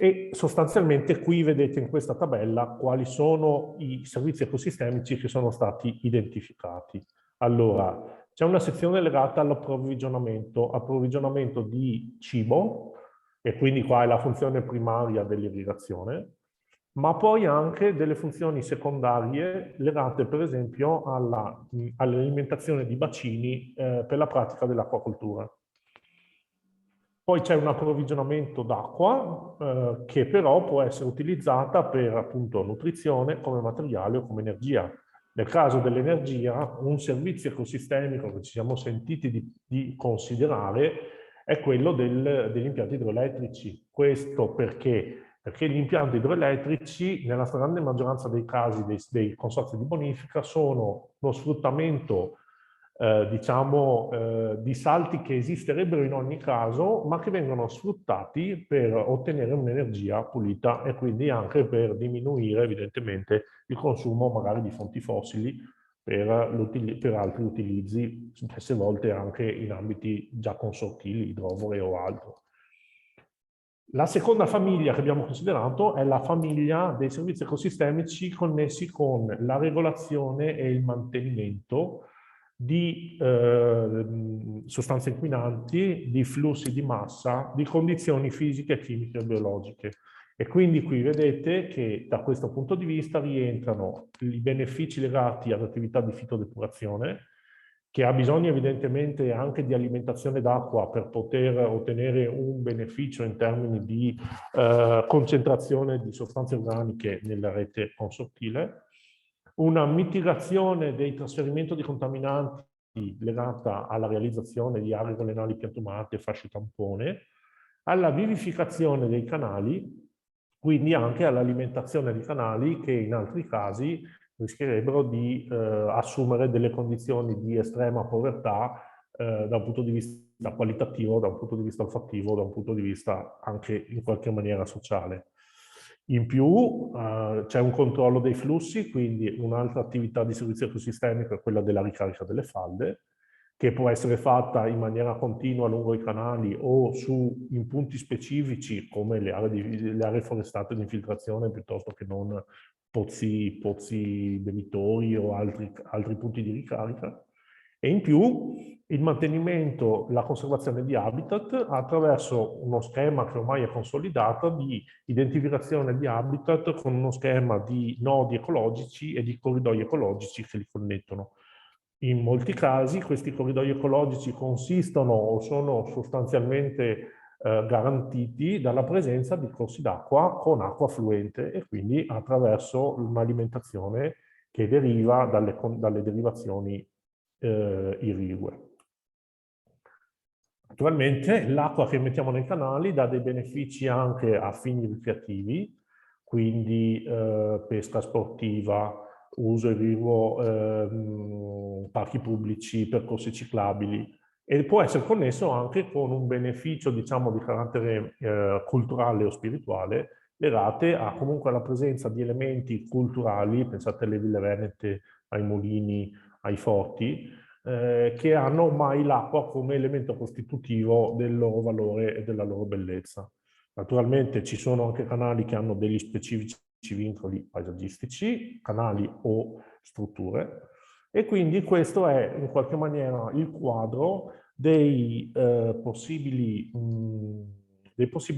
Speaker 11: E sostanzialmente qui vedete in questa tabella quali sono i servizi ecosistemici che sono stati identificati. Allora, c'è una sezione legata all'approvvigionamento di cibo, e quindi qua è la funzione primaria dell'irrigazione, ma poi anche delle funzioni secondarie legate per esempio all'alimentazione di bacini per la pratica dell'acquacoltura. Poi c'è un approvvigionamento d'acqua che però può essere utilizzata per appunto nutrizione, come materiale o come energia. Nel caso dell'energia, un servizio ecosistemico che ci siamo sentiti di considerare è quello degli impianti idroelettrici. Questo perché gli impianti idroelettrici, nella stragrande maggioranza dei casi dei consorzi di bonifica, sono lo sfruttamento diciamo, di salti che esisterebbero in ogni caso, ma che vengono sfruttati per ottenere un'energia pulita e quindi anche per diminuire evidentemente il consumo magari di fonti fossili per altri utilizzi, spesse volte anche in ambiti già consortili, idrovore o altro. La seconda famiglia che abbiamo considerato è la famiglia dei servizi ecosistemici connessi con la regolazione e il mantenimento di sostanze inquinanti, di flussi di massa, di condizioni fisiche, chimiche e biologiche. E quindi qui vedete che da questo punto di vista rientrano i benefici legati ad attività di fitodepurazione, che ha bisogno evidentemente anche di alimentazione d'acqua per poter ottenere un beneficio in termini di concentrazione di sostanze organiche nella rete consortile, una mitigazione dei trasferimenti di contaminanti legata alla realizzazione di aree golenali piantumate e fasce tampone, alla vivificazione dei canali, quindi anche all'alimentazione di canali che in altri casi rischierebbero di assumere delle condizioni di estrema povertà da un punto di vista qualitativo, da un punto di vista olfattivo, da un punto di vista anche in qualche maniera sociale. In più c'è un controllo dei flussi, quindi un'altra attività di servizio ecosistemico è quella della ricarica delle falde, che può essere fatta in maniera continua lungo i canali o in punti specifici come le aree forestate di infiltrazione piuttosto che non pozzi bevitori o altri punti di ricarica. E in più il mantenimento, la conservazione di habitat attraverso uno schema che ormai è consolidato di identificazione di habitat con uno schema di nodi ecologici e di corridoi ecologici che li connettono. In molti casi questi corridoi ecologici consistono o sono sostanzialmente garantiti dalla presenza di corsi d'acqua con acqua fluente e quindi attraverso un'alimentazione che deriva dalle derivazioni irrigue. Naturalmente l'acqua che mettiamo nei canali dà dei benefici anche a fini ricreativi, quindi pesca sportiva, uso irriguo, parchi pubblici, percorsi ciclabili, e può essere connesso anche con un beneficio, diciamo, di carattere culturale o spirituale, legate comunque alla presenza di elementi culturali, pensate alle ville venete, ai mulini, ai forti, che hanno ormai l'acqua come elemento costitutivo del loro valore e della loro bellezza. Naturalmente ci sono anche canali che hanno degli specifici vincoli paesaggistici, canali o strutture, e quindi questo è in qualche maniera il quadro dei possibili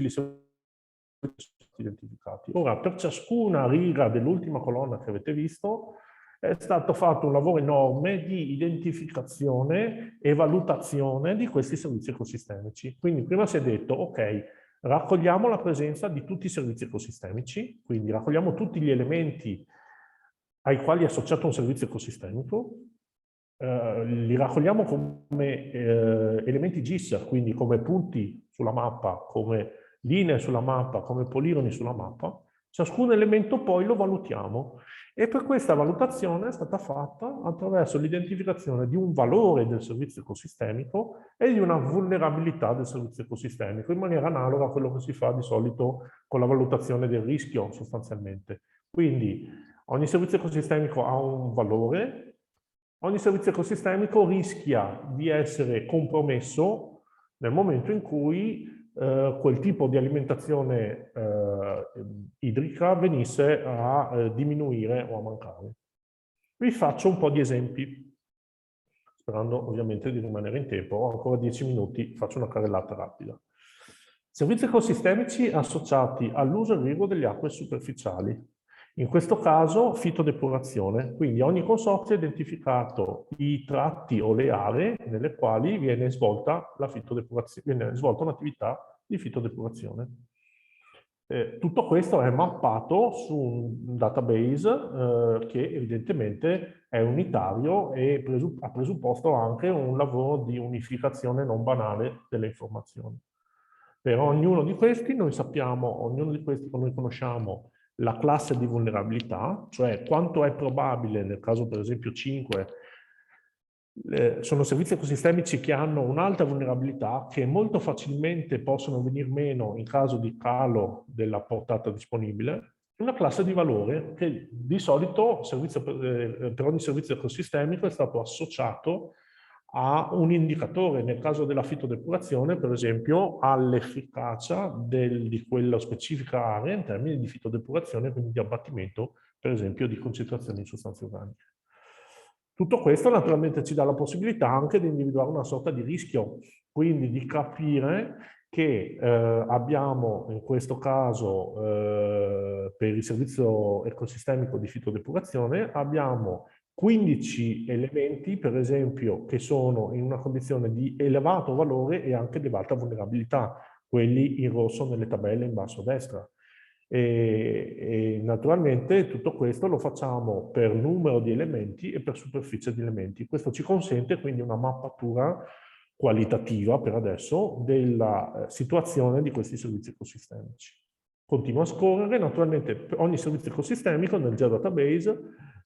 Speaker 11: servizi identificati. Ora, per ciascuna riga dell'ultima colonna che avete visto è stato fatto un lavoro enorme di identificazione e valutazione di questi servizi ecosistemici. Quindi prima si è detto, ok, raccogliamo la presenza di tutti i servizi ecosistemici, quindi raccogliamo tutti gli elementi ai quali è associato un servizio ecosistemico, li raccogliamo come elementi GIS, quindi come punti sulla mappa, come linee sulla mappa, come poligoni sulla mappa. Ciascun elemento poi lo valutiamo e per questa valutazione è stata fatta attraverso l'identificazione di un valore del servizio ecosistemico e di una vulnerabilità del servizio ecosistemico, in maniera analoga a quello che si fa di solito con la valutazione del rischio sostanzialmente. Quindi ogni servizio ecosistemico ha un valore, ogni servizio ecosistemico rischia di essere compromesso nel momento in cui quel tipo di alimentazione idrica venisse a diminuire o a mancare. Vi faccio un po' di esempi, sperando ovviamente di rimanere in tempo. Ho ancora 10 minuti, faccio una carrellata rapida. Servizi ecosistemici associati all'uso irriguo delle acque superficiali. In questo caso fitodepurazione, quindi ogni consorzio ha identificato i tratti o le aree nelle quali viene svolta la fitodepurazione, viene svolta un'attività di fitodepurazione. Tutto questo è mappato su un database che evidentemente è unitario e ha presupposto anche un lavoro di unificazione non banale delle informazioni. Per ognuno di questi noi sappiamo, ognuno di questi noi conosciamo la classe di vulnerabilità, cioè quanto è probabile, nel caso per esempio 5, sono servizi ecosistemici che hanno un'alta vulnerabilità, che molto facilmente possono venir meno in caso di calo della portata disponibile, una classe di valore che di solito per ogni servizio ecosistemico è stato associato a un indicatore, nel caso della fitodepurazione, per esempio, all'efficacia di quella specifica area in termini di fitodepurazione, quindi di abbattimento, per esempio, di concentrazioni di sostanze organiche. Tutto questo naturalmente ci dà la possibilità anche di individuare una sorta di rischio, quindi di capire che abbiamo in questo caso per il servizio ecosistemico di fitodepurazione abbiamo 15 elementi, per esempio, che sono in una condizione di elevato valore e anche di alta vulnerabilità, quelli in rosso nelle tabelle in basso a destra. E naturalmente tutto questo lo facciamo per numero di elementi e per superficie di elementi. Questo ci consente quindi una mappatura qualitativa per adesso della situazione di questi servizi ecosistemici. Continua a scorrere, naturalmente ogni servizio ecosistemico nel GeoDatabase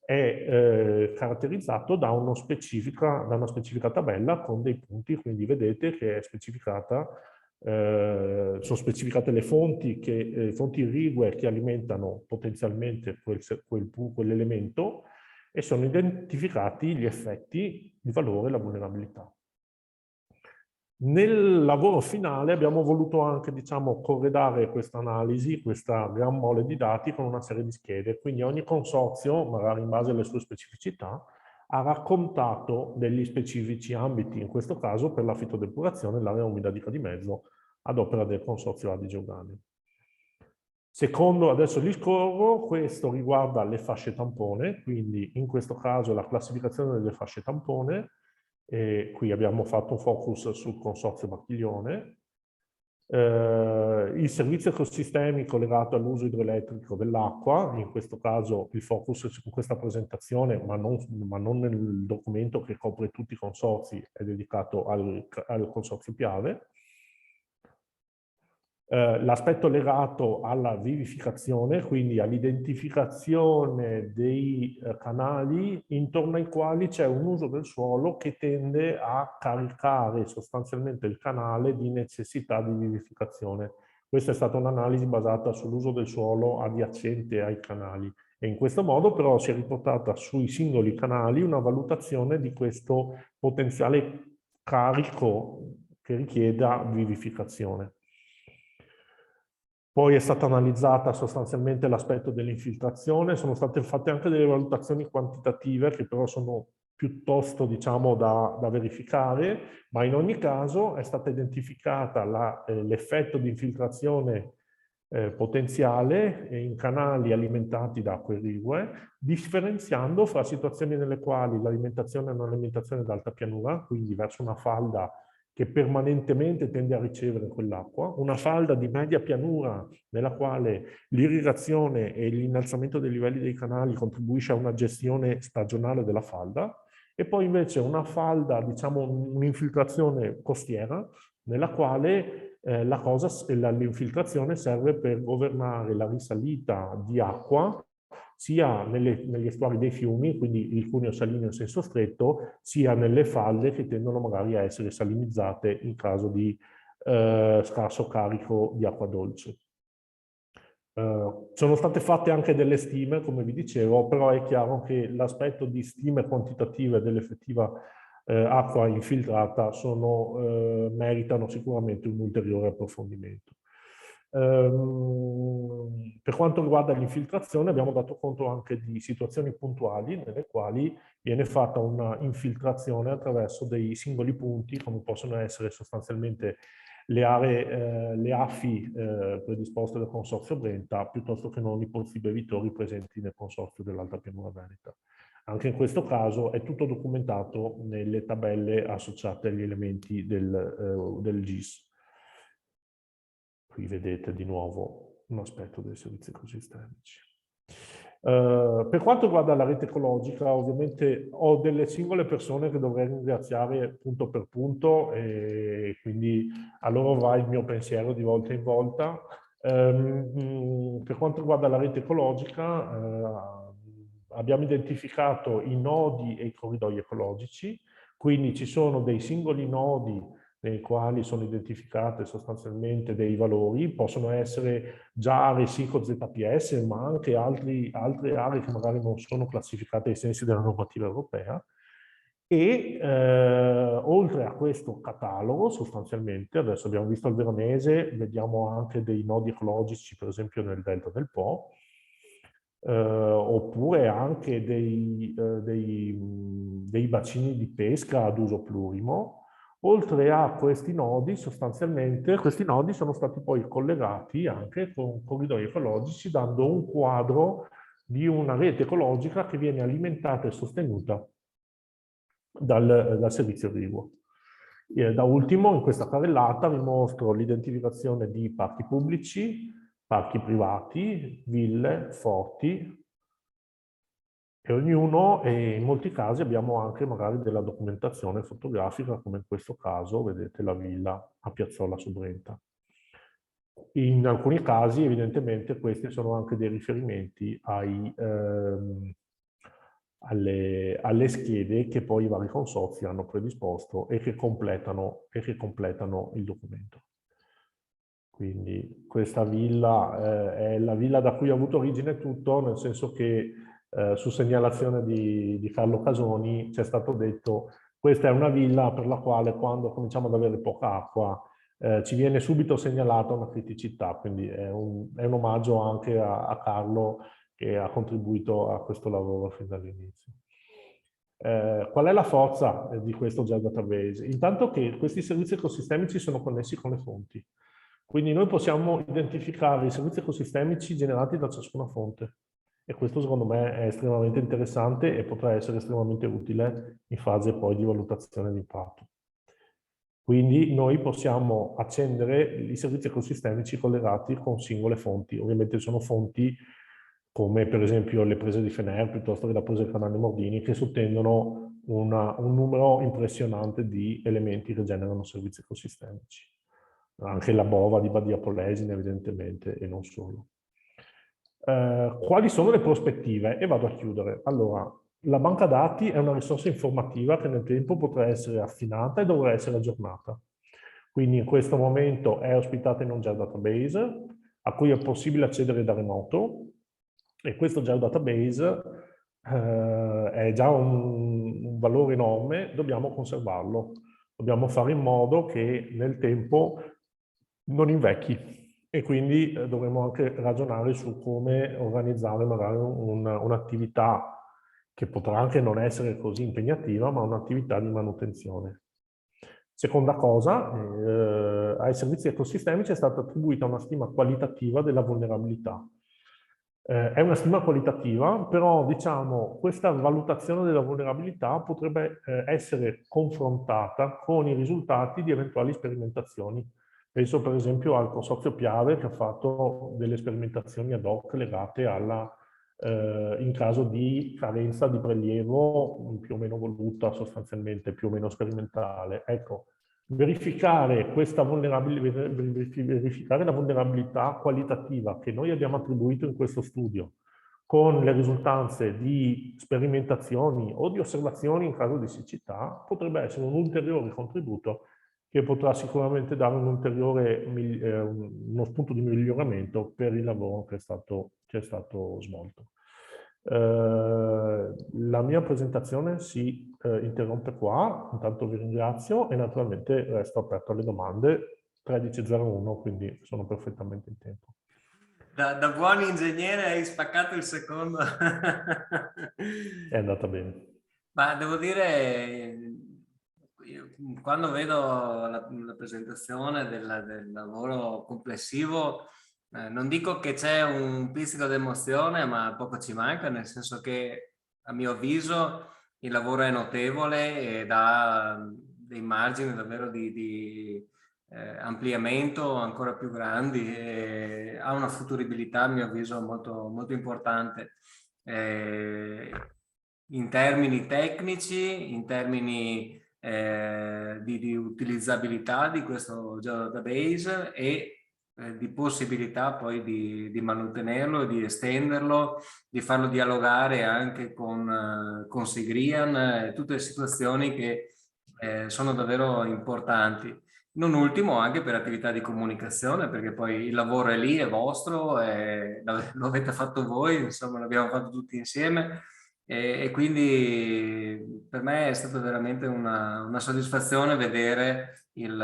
Speaker 11: è caratterizzato da una specifica tabella con dei punti, quindi vedete che è specificata. Sono specificate le fonti irrigue che alimentano potenzialmente quell'elemento e sono identificati gli effetti, il valore e la vulnerabilità. Nel lavoro finale abbiamo voluto anche, diciamo, corredare questa analisi, questa gran mole di dati con una serie di schede, quindi ogni consorzio, magari in base alle sue specificità, ha raccontato degli specifici ambiti, in questo caso per la fitodepurazione, l'area umida di Cadimezzo, ad opera del Consorzio Adige-Euganeo. Secondo, adesso li scorro, questo riguarda le fasce tampone, quindi in questo caso la classificazione delle fasce tampone, e qui abbiamo fatto un focus sul Consorzio Bacchiglione. Il servizio ecosistemico legato all'uso idroelettrico dell'acqua, in questo caso il focus su questa presentazione, ma non nel documento che copre tutti i consorzi, è dedicato al Consorzio Piave. L'aspetto legato alla vivificazione, quindi all'identificazione dei canali intorno ai quali c'è un uso del suolo che tende a caricare sostanzialmente il canale di necessità di vivificazione. Questa è stata un'analisi basata sull'uso del suolo adiacente ai canali e in questo modo però si è riportata sui singoli canali una valutazione di questo potenziale carico che richieda vivificazione. Poi è stata analizzata sostanzialmente l'aspetto dell'infiltrazione, sono state fatte anche delle valutazioni quantitative che però sono piuttosto, diciamo, da verificare, ma in ogni caso è stata identificata l'effetto di infiltrazione potenziale in canali alimentati da acque irrigue, differenziando fra situazioni nelle quali l'alimentazione è un'alimentazione ad alta pianura, quindi verso una falda che permanentemente tende a ricevere quell'acqua, una falda di media pianura nella quale l'irrigazione e l'innalzamento dei livelli dei canali contribuisce a una gestione stagionale della falda, e poi invece una falda, diciamo un'infiltrazione costiera, nella quale l'infiltrazione serve per governare la risalita di acqua sia negli estuari dei fiumi, quindi il cuneo salineo in senso stretto, sia nelle falde che tendono magari a essere salinizzate in caso di scarso carico di acqua dolce. Sono state fatte anche delle stime, come vi dicevo, però è chiaro che l'aspetto di stime quantitative dell'effettiva acqua infiltrata meritano sicuramente un ulteriore approfondimento. Per quanto riguarda l'infiltrazione abbiamo dato conto anche di situazioni puntuali nelle quali viene fatta una infiltrazione attraverso dei singoli punti, come possono essere sostanzialmente le AFI predisposte dal Consorzio Brenta, piuttosto che non i pozzi bevitori presenti nel Consorzio dell'Alta Pianura Veneta. Anche in questo caso è tutto documentato nelle tabelle associate agli elementi del GIS. Qui vedete di nuovo un aspetto dei servizi ecosistemici. Per quanto riguarda la rete ecologica, ovviamente ho delle singole persone che dovrei ringraziare punto per punto e quindi a loro va il mio pensiero di volta in volta. Per quanto riguarda la rete ecologica, abbiamo identificato i nodi e i corridoi ecologici, quindi ci sono dei singoli nodi nei quali sono identificate sostanzialmente dei valori, possono essere già aree SICO ZPS, ma anche altre aree che magari non sono classificate ai sensi della normativa europea. E oltre a questo catalogo, sostanzialmente, adesso abbiamo visto il Veronese, vediamo anche dei nodi ecologici, per esempio nel delta del Po, oppure anche dei bacini di pesca ad uso plurimo. Oltre a questi nodi, sostanzialmente, questi nodi sono stati poi collegati anche con corridoi ecologici, dando un quadro di una rete ecologica che viene alimentata e sostenuta dal servizio irriguo. Da ultimo, in questa carrellata vi mostro l'identificazione di parchi pubblici, parchi privati, ville, forti, e ognuno, e in molti casi abbiamo anche magari della documentazione fotografica, come in questo caso vedete la villa a Piazzola su Brenta. In alcuni casi evidentemente questi sono anche dei riferimenti alle schede che poi i vari consorzi hanno predisposto e che completano il documento. Quindi questa villa è la villa da cui ha avuto origine tutto, nel senso che su segnalazione di Carlo Casoni ci è stato detto: questa è una villa per la quale quando cominciamo ad avere poca acqua ci viene subito segnalata una criticità, quindi è un omaggio anche a Carlo, che ha contribuito a questo lavoro fin dall'inizio. Qual è la forza di questo GeoDatabase? Intanto che questi servizi ecosistemici sono connessi con le fonti, quindi noi possiamo identificare i servizi ecosistemici generati da ciascuna fonte, e questo secondo me è estremamente interessante e potrà essere estremamente utile in fase poi di valutazione di impatto. Quindi noi possiamo accendere i servizi ecosistemici collegati con singole fonti. Ovviamente sono fonti come per esempio le prese di Fener, piuttosto che la presa del canale Mordini, che sottendono un numero impressionante di elementi che generano servizi ecosistemici. Anche la bova di Badia Polesine evidentemente, e non solo. Quali sono le prospettive? E vado a chiudere. Allora, la banca dati è una risorsa informativa che nel tempo potrà essere affinata e dovrà essere aggiornata. Quindi in questo momento è ospitata in un GeoDatabase a cui è possibile accedere da remoto, e questo GeoDatabase è già un valore enorme, dobbiamo conservarlo. Dobbiamo fare in modo che nel tempo non invecchi. E quindi dovremo anche ragionare su come organizzare magari un'attività che potrà anche non essere così impegnativa, ma un'attività di manutenzione. Seconda cosa, ai servizi ecosistemici è stata attribuita una stima qualitativa della vulnerabilità. È una stima qualitativa, però diciamo questa valutazione della vulnerabilità potrebbe essere confrontata con i risultati di eventuali sperimentazioni. Penso per esempio al consorzio Piave, che ha fatto delle sperimentazioni ad hoc legate in caso di carenza di prelievo più o meno voluta, sostanzialmente più o meno sperimentale. Ecco, verificare questa verificare la vulnerabilità qualitativa che noi abbiamo attribuito in questo studio con le risultanze di sperimentazioni o di osservazioni in caso di siccità potrebbe essere un ulteriore contributo che potrà sicuramente dare uno spunto di miglioramento per il lavoro che è stato svolto. La mia presentazione si interrompe qua, intanto vi ringrazio e naturalmente resto aperto alle domande. 13:01, quindi sono perfettamente in tempo.
Speaker 1: Da buon ingegnere hai spaccato il secondo.
Speaker 11: È andata bene.
Speaker 1: Ma devo dire, quando vedo la presentazione del lavoro complessivo, non dico che c'è un pizzico di emozione, ma poco ci manca, nel senso che a mio avviso il lavoro è notevole e dà dei margini davvero di ampliamento ancora più grandi e ha una futuribilità a mio avviso molto, molto importante. In termini tecnici, in termini di utilizzabilità di questo GeoDatabase e di possibilità poi di mantenerlo, di estenderlo, di farlo dialogare anche con Sigrian, tutte le situazioni che sono davvero importanti. Non ultimo anche per attività di comunicazione, perché poi il lavoro è lì, è vostro, lo avete fatto voi, insomma l'abbiamo fatto tutti insieme. E quindi per me è stata veramente una soddisfazione vedere il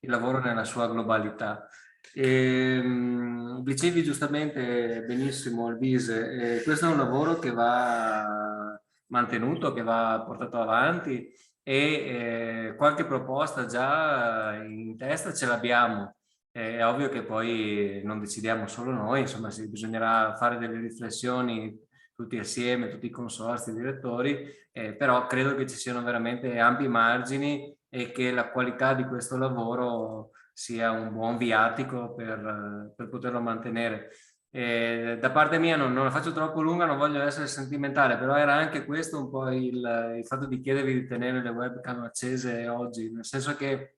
Speaker 1: lavoro nella sua globalità. Dicevi giustamente benissimo, Elvise, questo è un lavoro che va mantenuto, che va portato avanti e qualche proposta già in testa ce l'abbiamo. È ovvio che poi non decidiamo solo noi, insomma, bisognerà fare delle riflessioni tutti assieme, tutti i consorzi, i direttori, però credo che ci siano veramente ampi margini e che la qualità di questo lavoro sia un buon viatico per poterlo mantenere. Da parte mia non la faccio troppo lunga, non voglio essere sentimentale, però era anche questo un po' il fatto di chiedervi di tenere le webcam accese oggi, nel senso che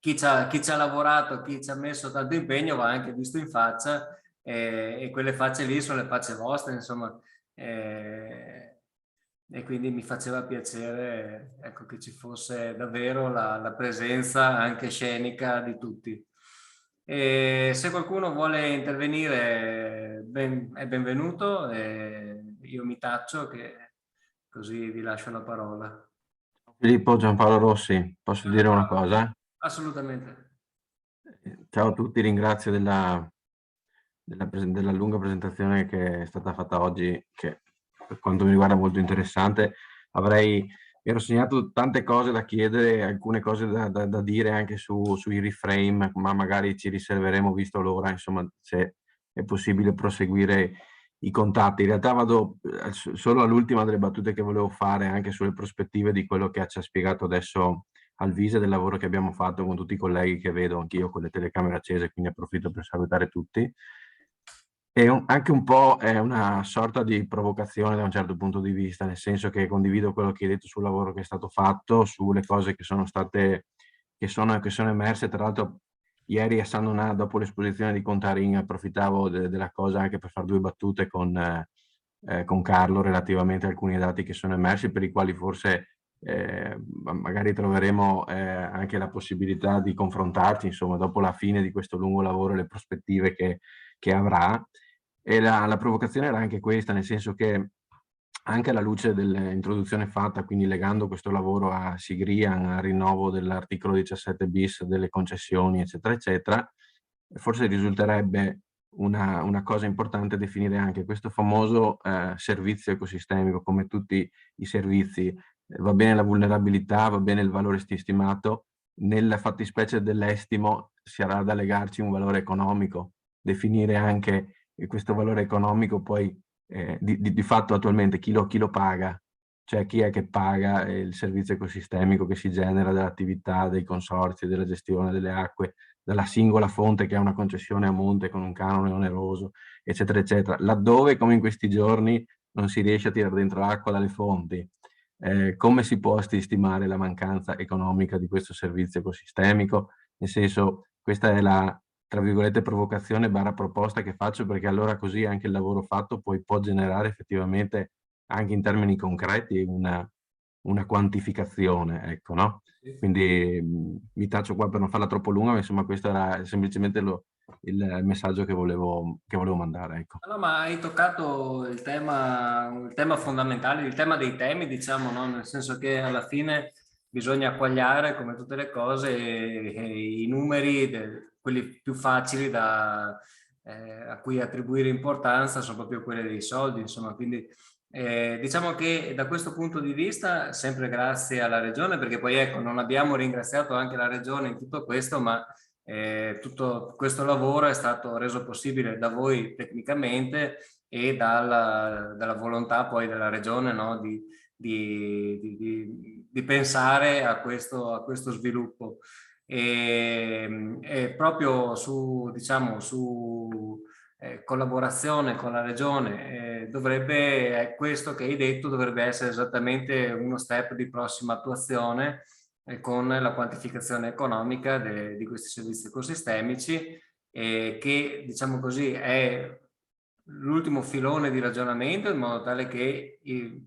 Speaker 1: chi ci ha lavorato, chi ci ha messo tanto impegno va anche visto in faccia, e quelle facce lì sono le facce vostre, insomma, e quindi mi faceva piacere, ecco, che ci fosse davvero la presenza anche scenica di tutti. E se qualcuno vuole intervenire è benvenuto, io mi taccio, che così vi lascio la parola.
Speaker 10: Filippo, Giampaolo Rossi, posso dire una cosa?
Speaker 1: Assolutamente.
Speaker 10: Ciao a tutti, ringrazio della lunga presentazione che è stata fatta oggi, che per quanto mi riguarda è molto interessante. Mi ero segnato tante cose da chiedere, alcune cose da dire anche sui reframe, ma magari ci riserveremo, visto l'ora, insomma, se è possibile proseguire i contatti. In realtà vado solo all'ultima delle battute che volevo fare, anche sulle prospettive di quello che ci ha spiegato adesso Alvise, del lavoro che abbiamo fatto con tutti i colleghi che vedo anch'io con le telecamere accese, quindi approfitto per salutare tutti. E anche un po' è una sorta di provocazione da un certo punto di vista, nel senso che condivido quello che hai detto sul lavoro che è stato fatto, sulle cose che sono state, che sono emerse. Tra l'altro ieri a San Donà, dopo l'esposizione di Contarin, approfittavo della cosa anche per fare due battute con Carlo relativamente a alcuni dati che sono emersi, per i quali forse magari troveremo anche la possibilità di confrontarci, insomma, dopo la fine di questo lungo lavoro, le prospettive che avrà. E la provocazione era anche questa, nel senso che anche alla luce dell'introduzione fatta, quindi legando questo lavoro a Sigrian, al rinnovo dell'articolo 17 bis, delle concessioni, eccetera, eccetera, forse risulterebbe una cosa importante definire anche questo famoso servizio ecosistemico, come tutti i servizi. Va bene la vulnerabilità, va bene il valore stimato, nella fattispecie dell'estimo sarà da legarci un valore economico, definire anche questo valore economico poi di fatto attualmente chi lo paga, cioè chi è che paga il servizio ecosistemico che si genera dall'attività dei consorzi, della gestione delle acque, dalla singola fonte che è una concessione a monte con un canone oneroso, eccetera, eccetera. Laddove, come in questi giorni, non si riesce a tirare dentro acqua dalle fonti, come si può stimare la mancanza economica di questo servizio ecosistemico? Nel senso, questa è la, tra virgolette, provocazione / proposta che faccio, perché allora così anche il lavoro fatto poi può generare effettivamente, anche in termini concreti, una quantificazione, ecco, no? Quindi mi taccio qua per non farla troppo lunga, ma insomma questo era semplicemente il messaggio che volevo mandare, ecco.
Speaker 1: No, ma hai toccato il tema fondamentale, il tema dei temi, diciamo, no? Nel senso che alla fine bisogna quagliare, come tutte le cose, i numeri, quelli più facili a cui attribuire importanza sono proprio quelli dei soldi, insomma, quindi diciamo che da questo punto di vista, sempre grazie alla Regione, perché poi ecco, non abbiamo ringraziato anche la Regione in tutto questo, ma tutto questo lavoro è stato reso possibile da voi tecnicamente e dalla volontà poi della Regione, no? di pensare a questo sviluppo. E proprio su, diciamo, su collaborazione con la Regione, questo che hai detto dovrebbe essere esattamente uno step di prossima attuazione, con la quantificazione economica di questi servizi ecosistemici, che, diciamo così, è l'ultimo filone di ragionamento, in modo tale che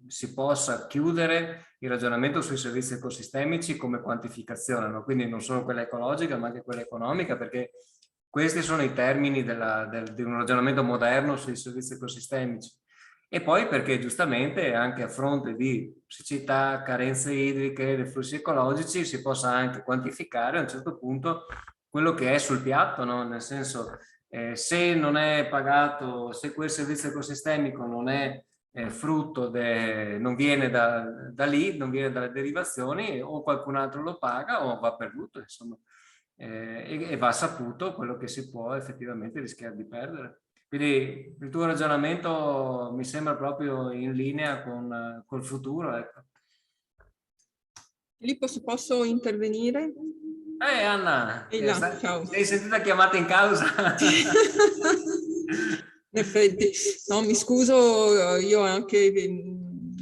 Speaker 1: si possa chiudere il ragionamento sui servizi ecosistemici come quantificazione, no? Quindi non solo quella ecologica ma anche quella economica, perché questi sono i termini di un ragionamento moderno sui servizi ecosistemici. E poi perché giustamente anche a fronte di siccità, carenze idriche, dei flussi ecologici, si possa anche quantificare a un certo punto quello che è sul piatto, no? Nel senso, se non è pagato, se quel servizio ecosistemico non è frutto, non viene da lì, non viene dalle derivazioni, o qualcun altro lo paga o va perduto, insomma. e va saputo quello che si può effettivamente rischiare di perdere. Quindi il tuo ragionamento mi sembra proprio in linea col futuro. Ecco.
Speaker 12: Filippo, se posso intervenire?
Speaker 1: Anna,
Speaker 12: Ciao.
Speaker 1: sei sentita chiamata in causa?
Speaker 12: In effetti, no, mi scuso, io anche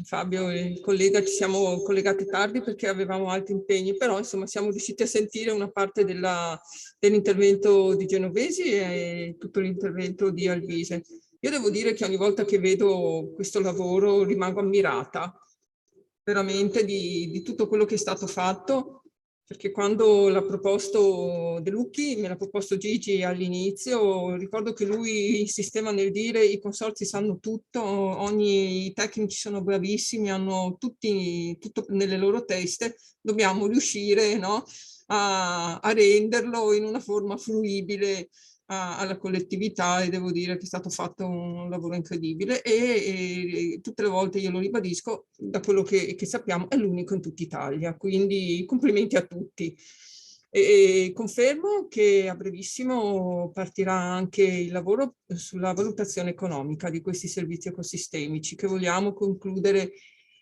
Speaker 12: Fabio, il collega, ci siamo collegati tardi perché avevamo altri impegni, però insomma siamo riusciti a sentire una parte dell'intervento di Genovesi e tutto l'intervento di Alvise. Io devo dire che ogni volta che vedo questo lavoro rimango ammirata veramente di tutto quello che è stato fatto, perché quando l'ha proposto De Lucchi, me l'ha proposto Gigi all'inizio, ricordo che lui insisteva nel dire i consorzi sanno tutto, i tecnici sono bravissimi, hanno tutto nelle loro teste, dobbiamo riuscire, no, a renderlo in una forma fruibile alla collettività, e devo dire che è stato fatto un lavoro incredibile e tutte le volte io lo ribadisco, da quello che sappiamo è l'unico in tutta Italia, quindi complimenti a tutti. E confermo che a brevissimo partirà anche il lavoro sulla valutazione economica di questi servizi ecosistemici che vogliamo concludere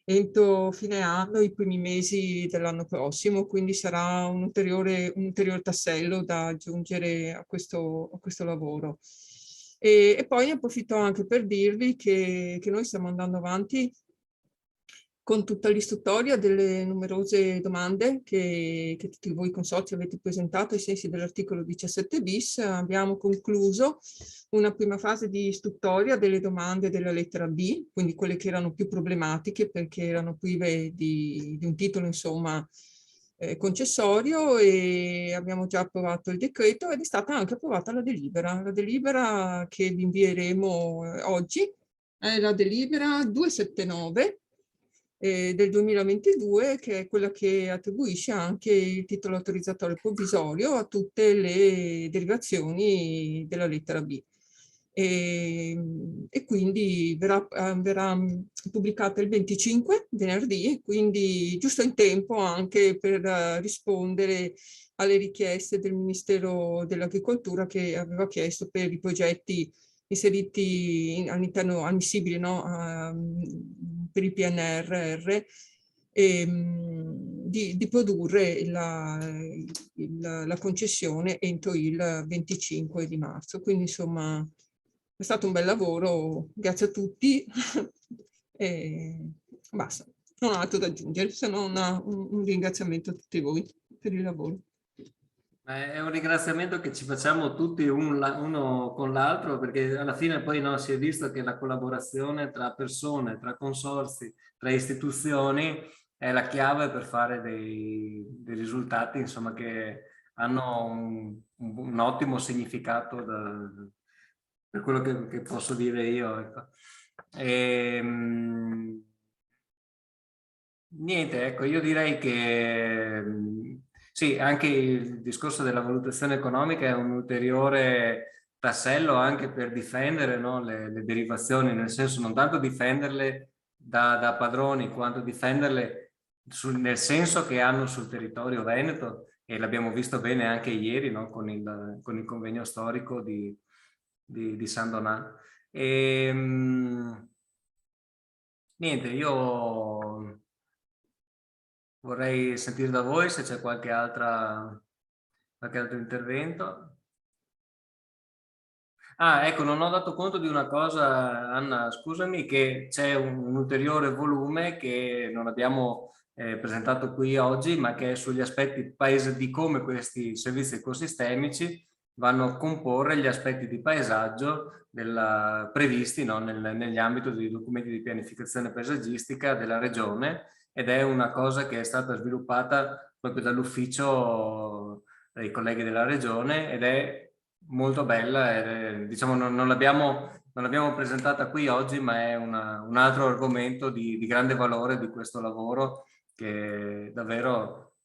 Speaker 12: entro fine anno, i primi mesi dell'anno prossimo, quindi sarà un ulteriore tassello da aggiungere a questo lavoro. E poi ne approfitto anche per dirvi che noi stiamo andando avanti con tutta l'istruttoria delle numerose domande che tutti voi consorzi avete presentato ai sensi dell'articolo 17 bis. Abbiamo concluso una prima fase di istruttoria delle domande della lettera B, quindi quelle che erano più problematiche perché erano prive di un titolo, insomma, concessorio, e abbiamo già approvato il decreto ed è stata anche approvata la delibera che vi invieremo oggi. È la delibera 279 del 2022, che è quella che attribuisce anche il titolo autorizzatorio provvisorio a tutte le derivazioni della lettera B. E quindi verrà pubblicata il 25, venerdì, quindi giusto in tempo anche per rispondere alle richieste del Ministero dell'Agricoltura, che aveva chiesto per i progetti inseriti all'interno, ammissibili, no, per il PNRR, di produrre la concessione entro il 25 di marzo. Quindi insomma è stato un bel lavoro, grazie a tutti e basta, non ho altro da aggiungere se non un ringraziamento a tutti voi per il lavoro.
Speaker 1: È un ringraziamento che ci facciamo tutti uno con l'altro, perché alla fine poi no, si è visto che la collaborazione tra persone, tra consorzi, tra istituzioni è la chiave per fare dei risultati, insomma, che hanno un ottimo significato per quello che posso dire io. Ecco. Niente, ecco, io direi che sì, anche il discorso della valutazione economica è un ulteriore tassello anche per difendere, no, le derivazioni, nel senso non tanto difenderle da padroni, quanto difenderle nel senso che hanno sul territorio veneto, e l'abbiamo visto bene anche ieri, no, con il convegno storico di San Donà. Niente, io vorrei sentire da voi se c'è qualche altro intervento. Ecco, non ho dato conto di una cosa, Anna, scusami, che c'è un ulteriore volume che non abbiamo presentato qui oggi, ma che è sugli aspetti di come questi servizi ecosistemici vanno a comporre gli aspetti di paesaggio previsti, no, negli ambiti dei documenti di pianificazione paesaggistica della regione, ed è una cosa che è stata sviluppata proprio dall'ufficio dei colleghi della regione ed è molto bella, diciamo non l'abbiamo presentata qui oggi, ma è un altro argomento di grande valore di questo lavoro che davvero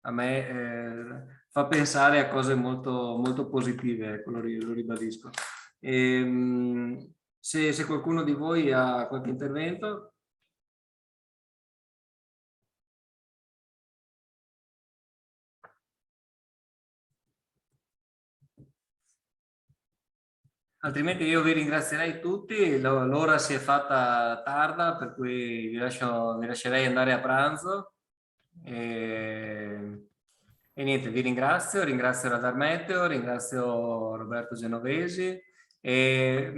Speaker 1: a me fa pensare a cose molto, molto positive, ecco, lo ribadisco. Se qualcuno di voi ha qualche intervento. Altrimenti io vi ringrazierei tutti, l'ora si è fatta tarda, per cui vi lascerei andare a pranzo. E niente, vi ringrazio Radar Meteo, ringrazio Roberto Genovesi e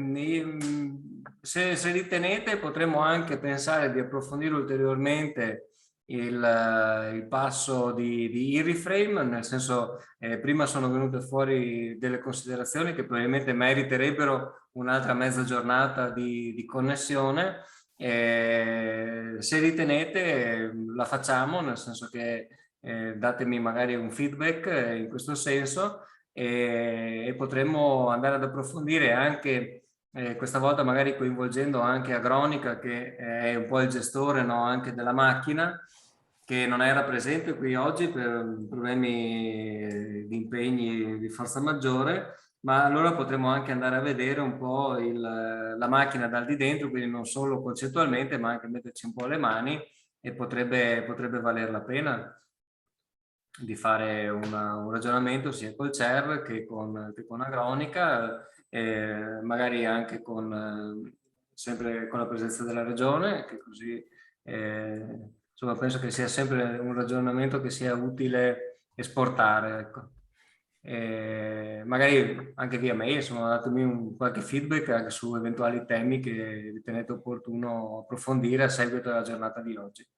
Speaker 1: se ritenete potremmo anche pensare di approfondire ulteriormente il passo di Iriframe, nel senso prima sono venute fuori delle considerazioni che probabilmente meriterebbero un'altra mezza giornata di connessione. Se ritenete la facciamo, nel senso che datemi magari un feedback in questo senso e potremmo andare ad approfondire anche questa volta magari coinvolgendo anche Agronica, che è un po' il gestore, no, anche della macchina, che non era presente qui oggi per problemi di impegni di forza maggiore, ma allora potremo anche andare a vedere un po' la macchina dal di dentro, quindi non solo concettualmente, ma anche metterci un po' le mani, e potrebbe valer la pena di fare un ragionamento sia col CER che con Agronica, magari anche sempre con la presenza della Regione, che così insomma penso che sia sempre un ragionamento che sia utile esportare, ecco. Magari anche via mail, insomma, datemi qualche feedback anche su eventuali temi che ritenete opportuno approfondire a seguito della giornata di oggi.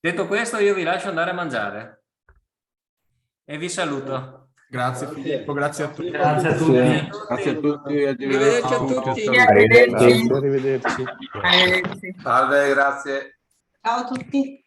Speaker 1: Detto questo, io vi lascio andare a mangiare e vi saluto.
Speaker 13: Grazie Filippo, grazie a tutti.
Speaker 10: Grazie a tutti. Grazie a tutti.
Speaker 12: Arrivederci a tutti.
Speaker 6: Arrivederci.
Speaker 11: Arrivederci.
Speaker 13: Salve, grazie.
Speaker 14: Ciao a tutti.